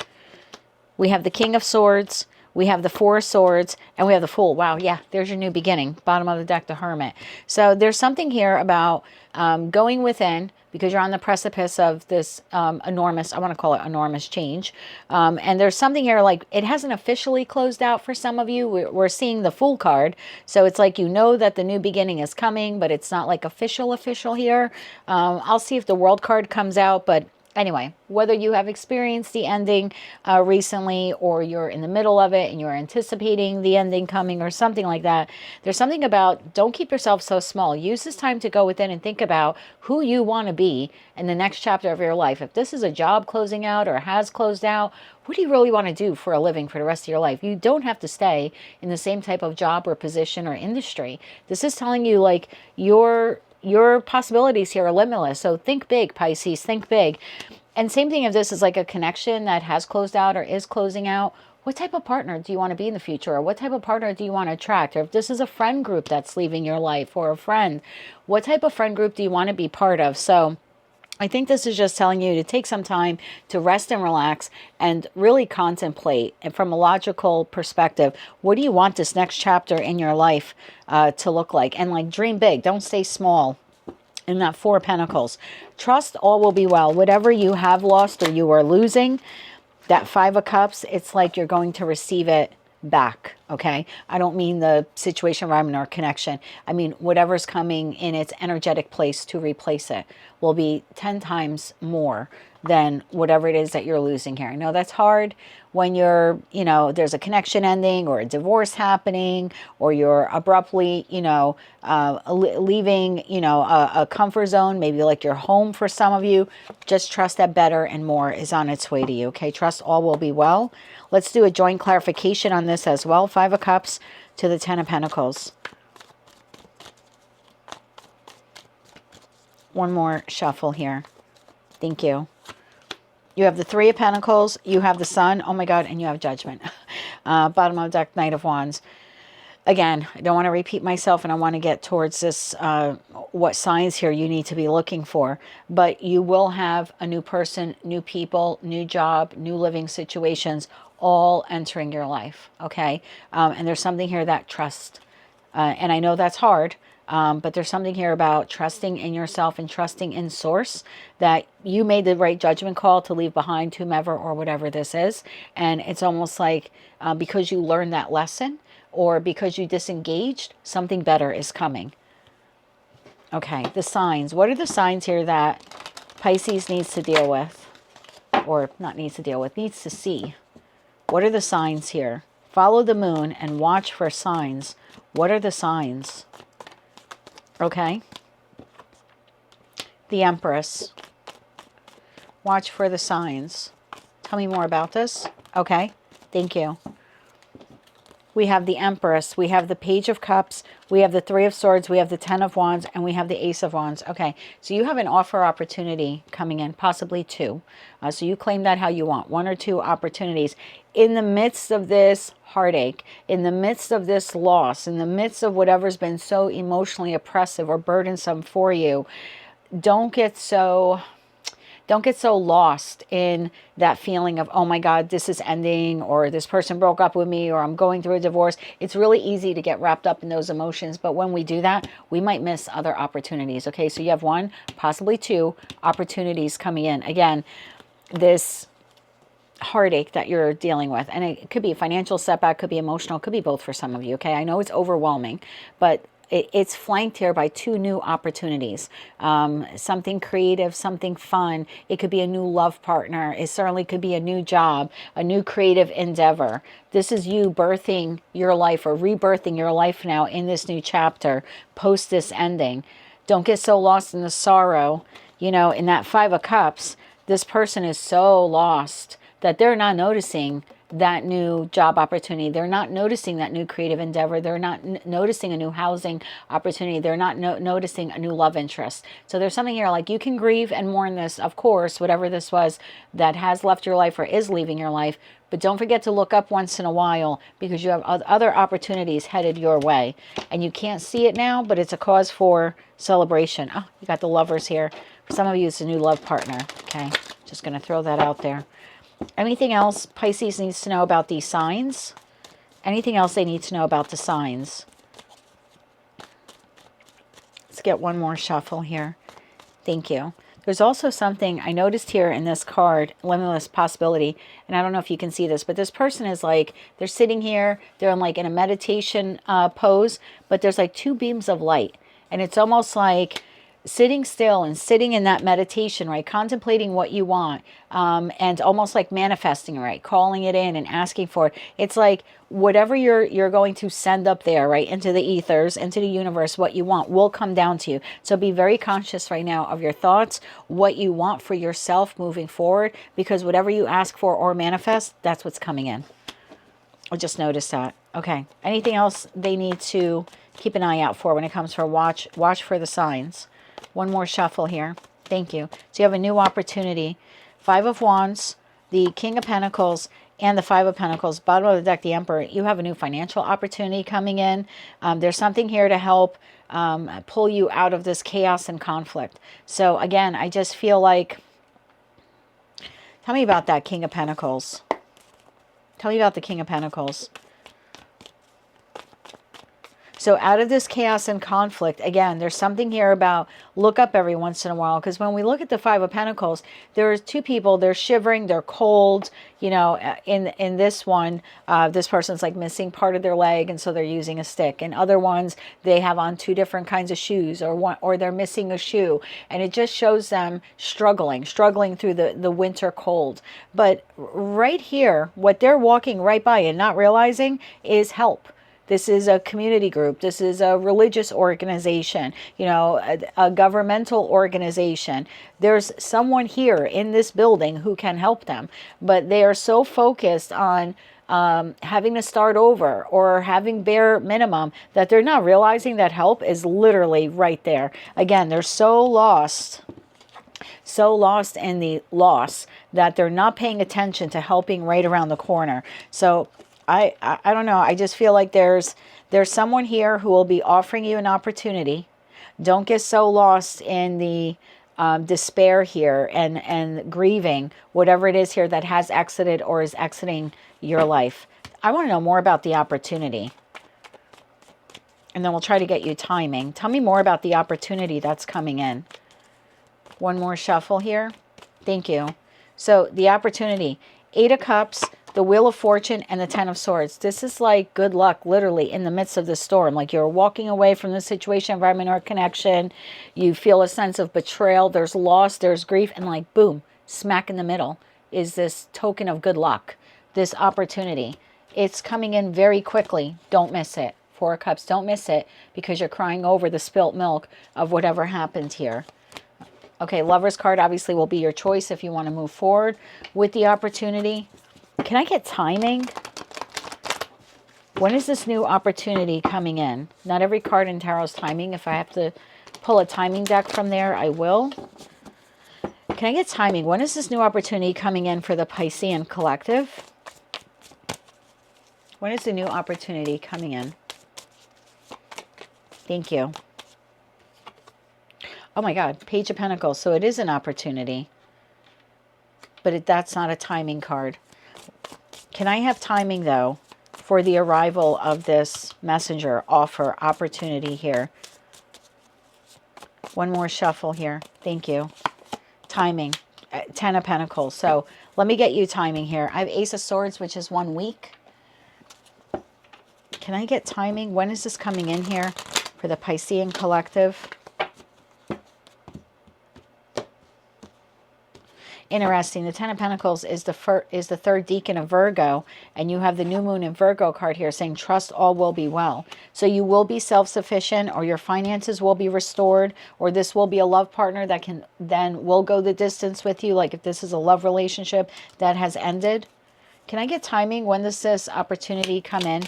We have the King of Swords. We have the Four of Swords, and we have the Fool. Wow, yeah, there's your new beginning. Bottom of the deck, the Hermit. So there's something here about going within, because you're on the precipice of this enormous, I want to call it enormous change. And there's something here like it hasn't officially closed out for some of you. We're seeing the Fool card. So it's like you know that the new beginning is coming, but it's not like official here. I'll see if the World card comes out, but anyway, whether you have experienced the ending recently, or you're in the middle of it and you're anticipating the ending coming or something like that, there's something about don't keep yourself so small. Use this time to go within and think about who you want to be in the next chapter of your life. If this is a job closing out or has closed out, what do you really want to do for a living for the rest of your life? You don't have to stay in the same type of job or position or industry. This is telling you like your possibilities here are limitless. So think big, Pisces, think big. And same thing if this is like a connection that has closed out or is closing out. what type of partner do you want to be in the future? Or what type of partner do you want to attract? Or if this is a friend group that's leaving your life, or a friend, what type of friend group do you want to be part of? So I think this is just telling you to take some time to rest and relax and really contemplate, and from a logical perspective, what do you want this next chapter in your life to look like? And like, dream big. Don't stay small. In that Four of Pentacles, trust all will be well. Whatever you have lost or you are losing, that Five of Cups, it's like you're going to receive it back, okay? I don't mean the situation, environment, or connection. I mean, whatever's coming in its energetic place to replace it will be 10 times more than whatever it is that you're losing here. I know that's hard when you're, you know, there's a connection ending or a divorce happening, or you're abruptly, you know, leaving, you know, a comfort zone, maybe like your home for some of you. Just trust that better and more is on its way to you, okay? Trust all will be well. Let's do a joint clarification on this as well. Five of Cups to the Ten of Pentacles. One more shuffle here. Thank you. You have the Three of Pentacles, you have the Sun, oh my God, and you have Judgment. Bottom of the deck, Knight of Wands. Again, I don't want to repeat myself, and I want to get towards this, what signs here you need to be looking for. But you will have a new person, new people, new job, new living situations, all entering your life, okay? And there's something here that trust. And I know that's hard. But there's something here about trusting in yourself and trusting in source, that you made the right judgment call to leave behind whomever or whatever this is. And it's almost like because you learned that lesson, or because you disengaged, something better is coming. Okay, the signs. What are the signs here that Pisces needs to deal with? Or not needs to deal with, needs to see. What are the signs here? Follow the moon and watch for signs. What are the signs? Okay. The Empress. Watch for the signs. Tell me more about this. Okay. Thank you. We have the Empress. We have the Page of Cups. We have the Three of Swords. We have the Ten of Wands. And we have the Ace of Wands. Okay. So you have an offer opportunity coming in. Possibly two. So you claim that how you want. One or two opportunities. In the midst of this heartache, in the midst of this loss, in the midst of whatever's been so emotionally oppressive or burdensome for you, don't get so lost in that feeling of, oh my God, this is ending, or this person broke up with me, or I'm going through a divorce. It's really easy to get wrapped up in those emotions. But when we do that, we might miss other opportunities. Okay, so you have one, possibly two opportunities coming in. Again, this heartache that you're dealing with, and it could be a financial setback, could be emotional, could be both for some of you, okay? I know it's overwhelming, but it's flanked here by two new opportunities. Something creative, something fun. It could be a new love partner. It certainly could be a new job, a new creative endeavor. This is you birthing your life, or rebirthing your life now in this new chapter, post this ending. Don't get so lost in the sorrow. You know, in that Five of Cups, this person is so lost that they're not noticing that new job opportunity. They're not noticing that new creative endeavor. They're not noticing a new housing opportunity. They're not noticing a new love interest. So there's something here like you can grieve and mourn this, of course, whatever this was that has left your life or is leaving your life. But don't forget to look up once in a while, because you have other opportunities headed your way. And you can't see it now, but it's a cause for celebration. Oh, you got the Lovers here. For some of you, it's a new love partner. Okay, just going to throw that out there. Anything else Pisces needs to know about these signs? Anything else they need to know about the signs? Let's get one more shuffle here. Thank you. There's also something I noticed here in this card, limitless possibility, and I don't know if you can see this, but this person is like, they're sitting here, they're in like in a meditation pose, but there's like two beams of light, and it's almost like sitting still and sitting in that meditation, right? Contemplating what you want, and almost like manifesting, right? Calling it in and asking for it. It's like whatever you're going to send up there, right? Into the ethers, into the universe, what you want will come down to you. So be very conscious right now of your thoughts, what you want for yourself moving forward, because whatever you ask for or manifest, that's what's coming in. I just noticed that. Okay. Anything else they need to keep an eye out for when it comes for watch for the signs? One more shuffle here. Thank you. So you have a new opportunity. Five of Wands, the King of Pentacles, and the Five of Pentacles. Bottom of the deck, the Emperor. You have a new financial opportunity coming in. There's something here to help pull you out of this chaos and conflict. So again, I just feel like, tell me about that King of Pentacles. Tell me about the King of Pentacles. So out of this chaos and conflict, again, there's something here about look up every once in a while. Because when we look at the Five of Pentacles, there's two people, they're shivering, they're cold. You know, in this one, this person's like missing part of their leg, and so they're using a stick. And other ones, they have on two different kinds of shoes, or they're missing a shoe. And it just shows them struggling through the winter cold. But right here, what they're walking right by and not realizing is help. This is a community group. This is a religious organization, you know, a governmental organization. There's someone here in this building who can help them, but they are so focused on having to start over or having bare minimum that they're not realizing that help is literally right there. Again, they're so lost in the loss that they're not paying attention to helping right around the corner. So I don't know. I just feel like there's someone here who will be offering you an opportunity. Don't get so lost in the despair here and grieving whatever it is here that has exited or is exiting your life. I want to know more about the opportunity. And then we'll try to get you timing. Tell me more about the opportunity that's coming in. One more shuffle here. Thank you. So the opportunity, 8 of Cups, the Wheel of Fortune, and the 10 of Swords. This is like good luck, literally, in the midst of the storm. Like you're walking away from the situation, environment, or connection. You feel a sense of betrayal. There's loss, there's grief, and like, boom, smack in the middle is this token of good luck, this opportunity. It's coming in very quickly. Don't miss it. 4 of Cups, don't miss it, because you're crying over the spilt milk of whatever happened here. Okay, Lover's card obviously will be your choice if you want to move forward with the opportunity. Can I get timing? When is this new opportunity coming in? Not every card in tarot is timing. If I have to pull a timing deck from there, I will. Can I get timing? When is this new opportunity coming in for the Piscean collective? When is the new opportunity coming in? Thank you. Oh my God, Page of Pentacles. So it is an opportunity. But that's not a timing card. Can I have timing, though, for the arrival of this messenger offer opportunity here? One more shuffle here. Thank you. Timing. 10 of Pentacles. So let me get you timing here. I have Ace of Swords, which is 1 week. Can I get timing? When is this coming in here for the Piscean collective? Interesting. The 10 of Pentacles is the third decan of Virgo, and you have the new moon in Virgo card here saying trust all will be well. So you will be self-sufficient, or your finances will be restored, or this will be a love partner that will go the distance with you. Like if this is a love relationship that has ended. Can I get timing? When does this opportunity come in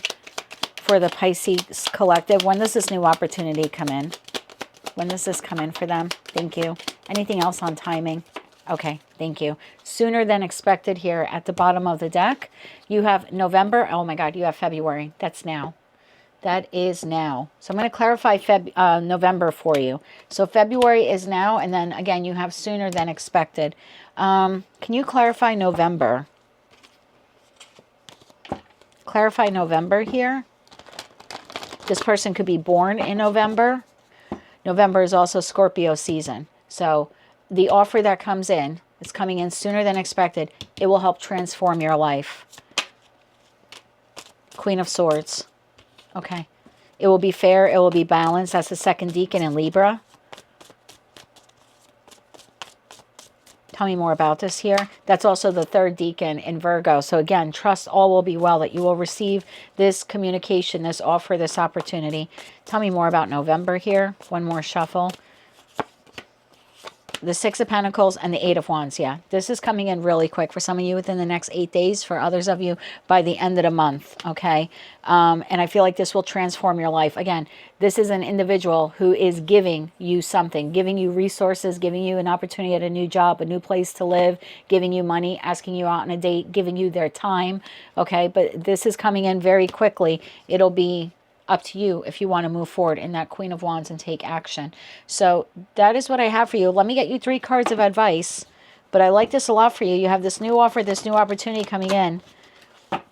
for the Pisces collective? When does this new opportunity come in? When does this come in for them? Thank you. Anything else on timing? Okay, thank you. Sooner than expected here at the bottom of the deck. You have November. Oh my God, you have February. That's now. That is now. So I'm going to clarify November for you. So February is now, and then again, you have sooner than expected. Can you clarify November? Clarify November here. This person could be born in November. November is also Scorpio season. So the offer that comes in, it's coming in sooner than expected. It will help transform your life. Queen of Swords. Okay. It will be fair. It will be balanced. That's the second decan in Libra. Tell me more about this here. That's also the third decan in Virgo. So again, trust all will be well, that you will receive this communication, this offer, this opportunity. Tell me more about November here. One more shuffle. The Six of Pentacles and the Eight of Wands. Yeah, this is coming in really quick for some of you within the next 8 days. For others of you, by the end of the month. Okay. And I feel like this will transform your life. Again, this is an individual who is giving you something, giving you resources, giving you an opportunity at a new job, a new place to live, giving you money, asking you out on a date, giving you their time. Okay. But this is coming in very quickly. It'll be up to you if you want to move forward in that Queen of Wands and take action. So that is what I have for you. Let me get you 3 cards of advice. But I like this a lot for you. You have this new offer, this new opportunity coming in.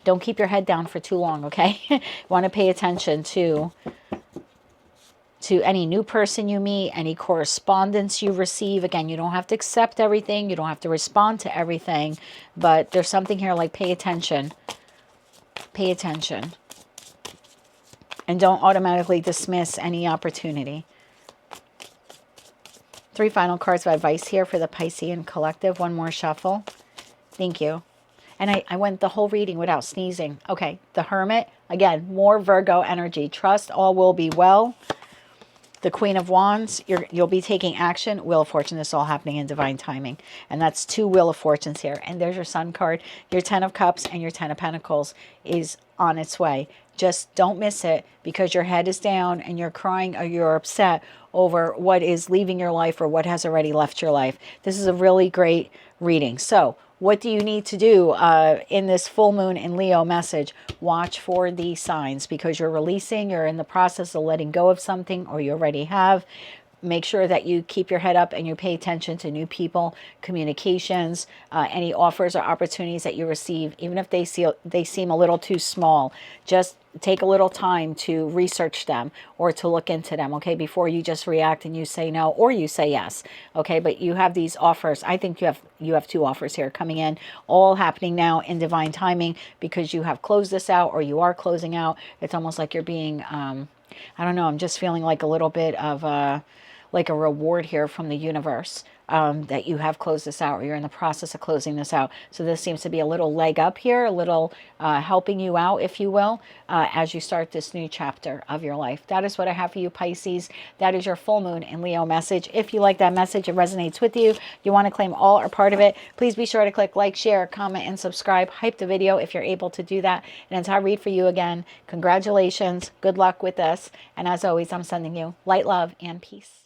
Don't keep your head down for too long, okay? You want to pay attention to any new person you meet, any correspondence you receive. Again, you don't have to accept everything. You don't have to respond to everything. But there's something here like pay attention. Pay attention. And don't automatically dismiss any opportunity. 3 final cards of advice here for the Piscean collective. One more shuffle. Thank you. And I went the whole reading without sneezing. Okay, the Hermit. Again, more Virgo energy. Trust all will be well. The Queen of Wands, you'll be taking action. Wheel of Fortune, this is all happening in divine timing. And that's 2 Wheel of Fortunes here. And there's your Sun card. Your 10 of Cups and your 10 of Pentacles is on its way. Just don't miss it because your head is down and you're crying or you're upset over what is leaving your life or what has already left your life. This is a really great reading. So what do you need to do in this full moon in Leo message? Watch for these signs because you're releasing, you're in the process of letting go of something or you already have. Make sure that you keep your head up and you pay attention to new people, communications, any offers or opportunities that you receive, even if they seem a little too small. Just take a little time to research them or to look into them, okay, before you just react and you say no or you say yes, okay? But you have these offers. I think you have 2 offers here coming in, all happening now in divine timing because you have closed this out or you are closing out. It's almost like you're being, I don't know, I'm just feeling like a little bit of like a reward here from the universe that you have closed this out or you're in the process of closing this out. So this seems to be a little leg up here, a little helping you out, if you will, as you start this new chapter of your life. That is what I have for you, Pisces. That is your full moon in Leo message. If you like that message, it resonates with you, you want to claim all or part of it, please be sure to click like, share, comment, and subscribe. Hype the video if you're able to do that. And until I read for you again, congratulations, good luck with this. And as always, I'm sending you light, love, and peace.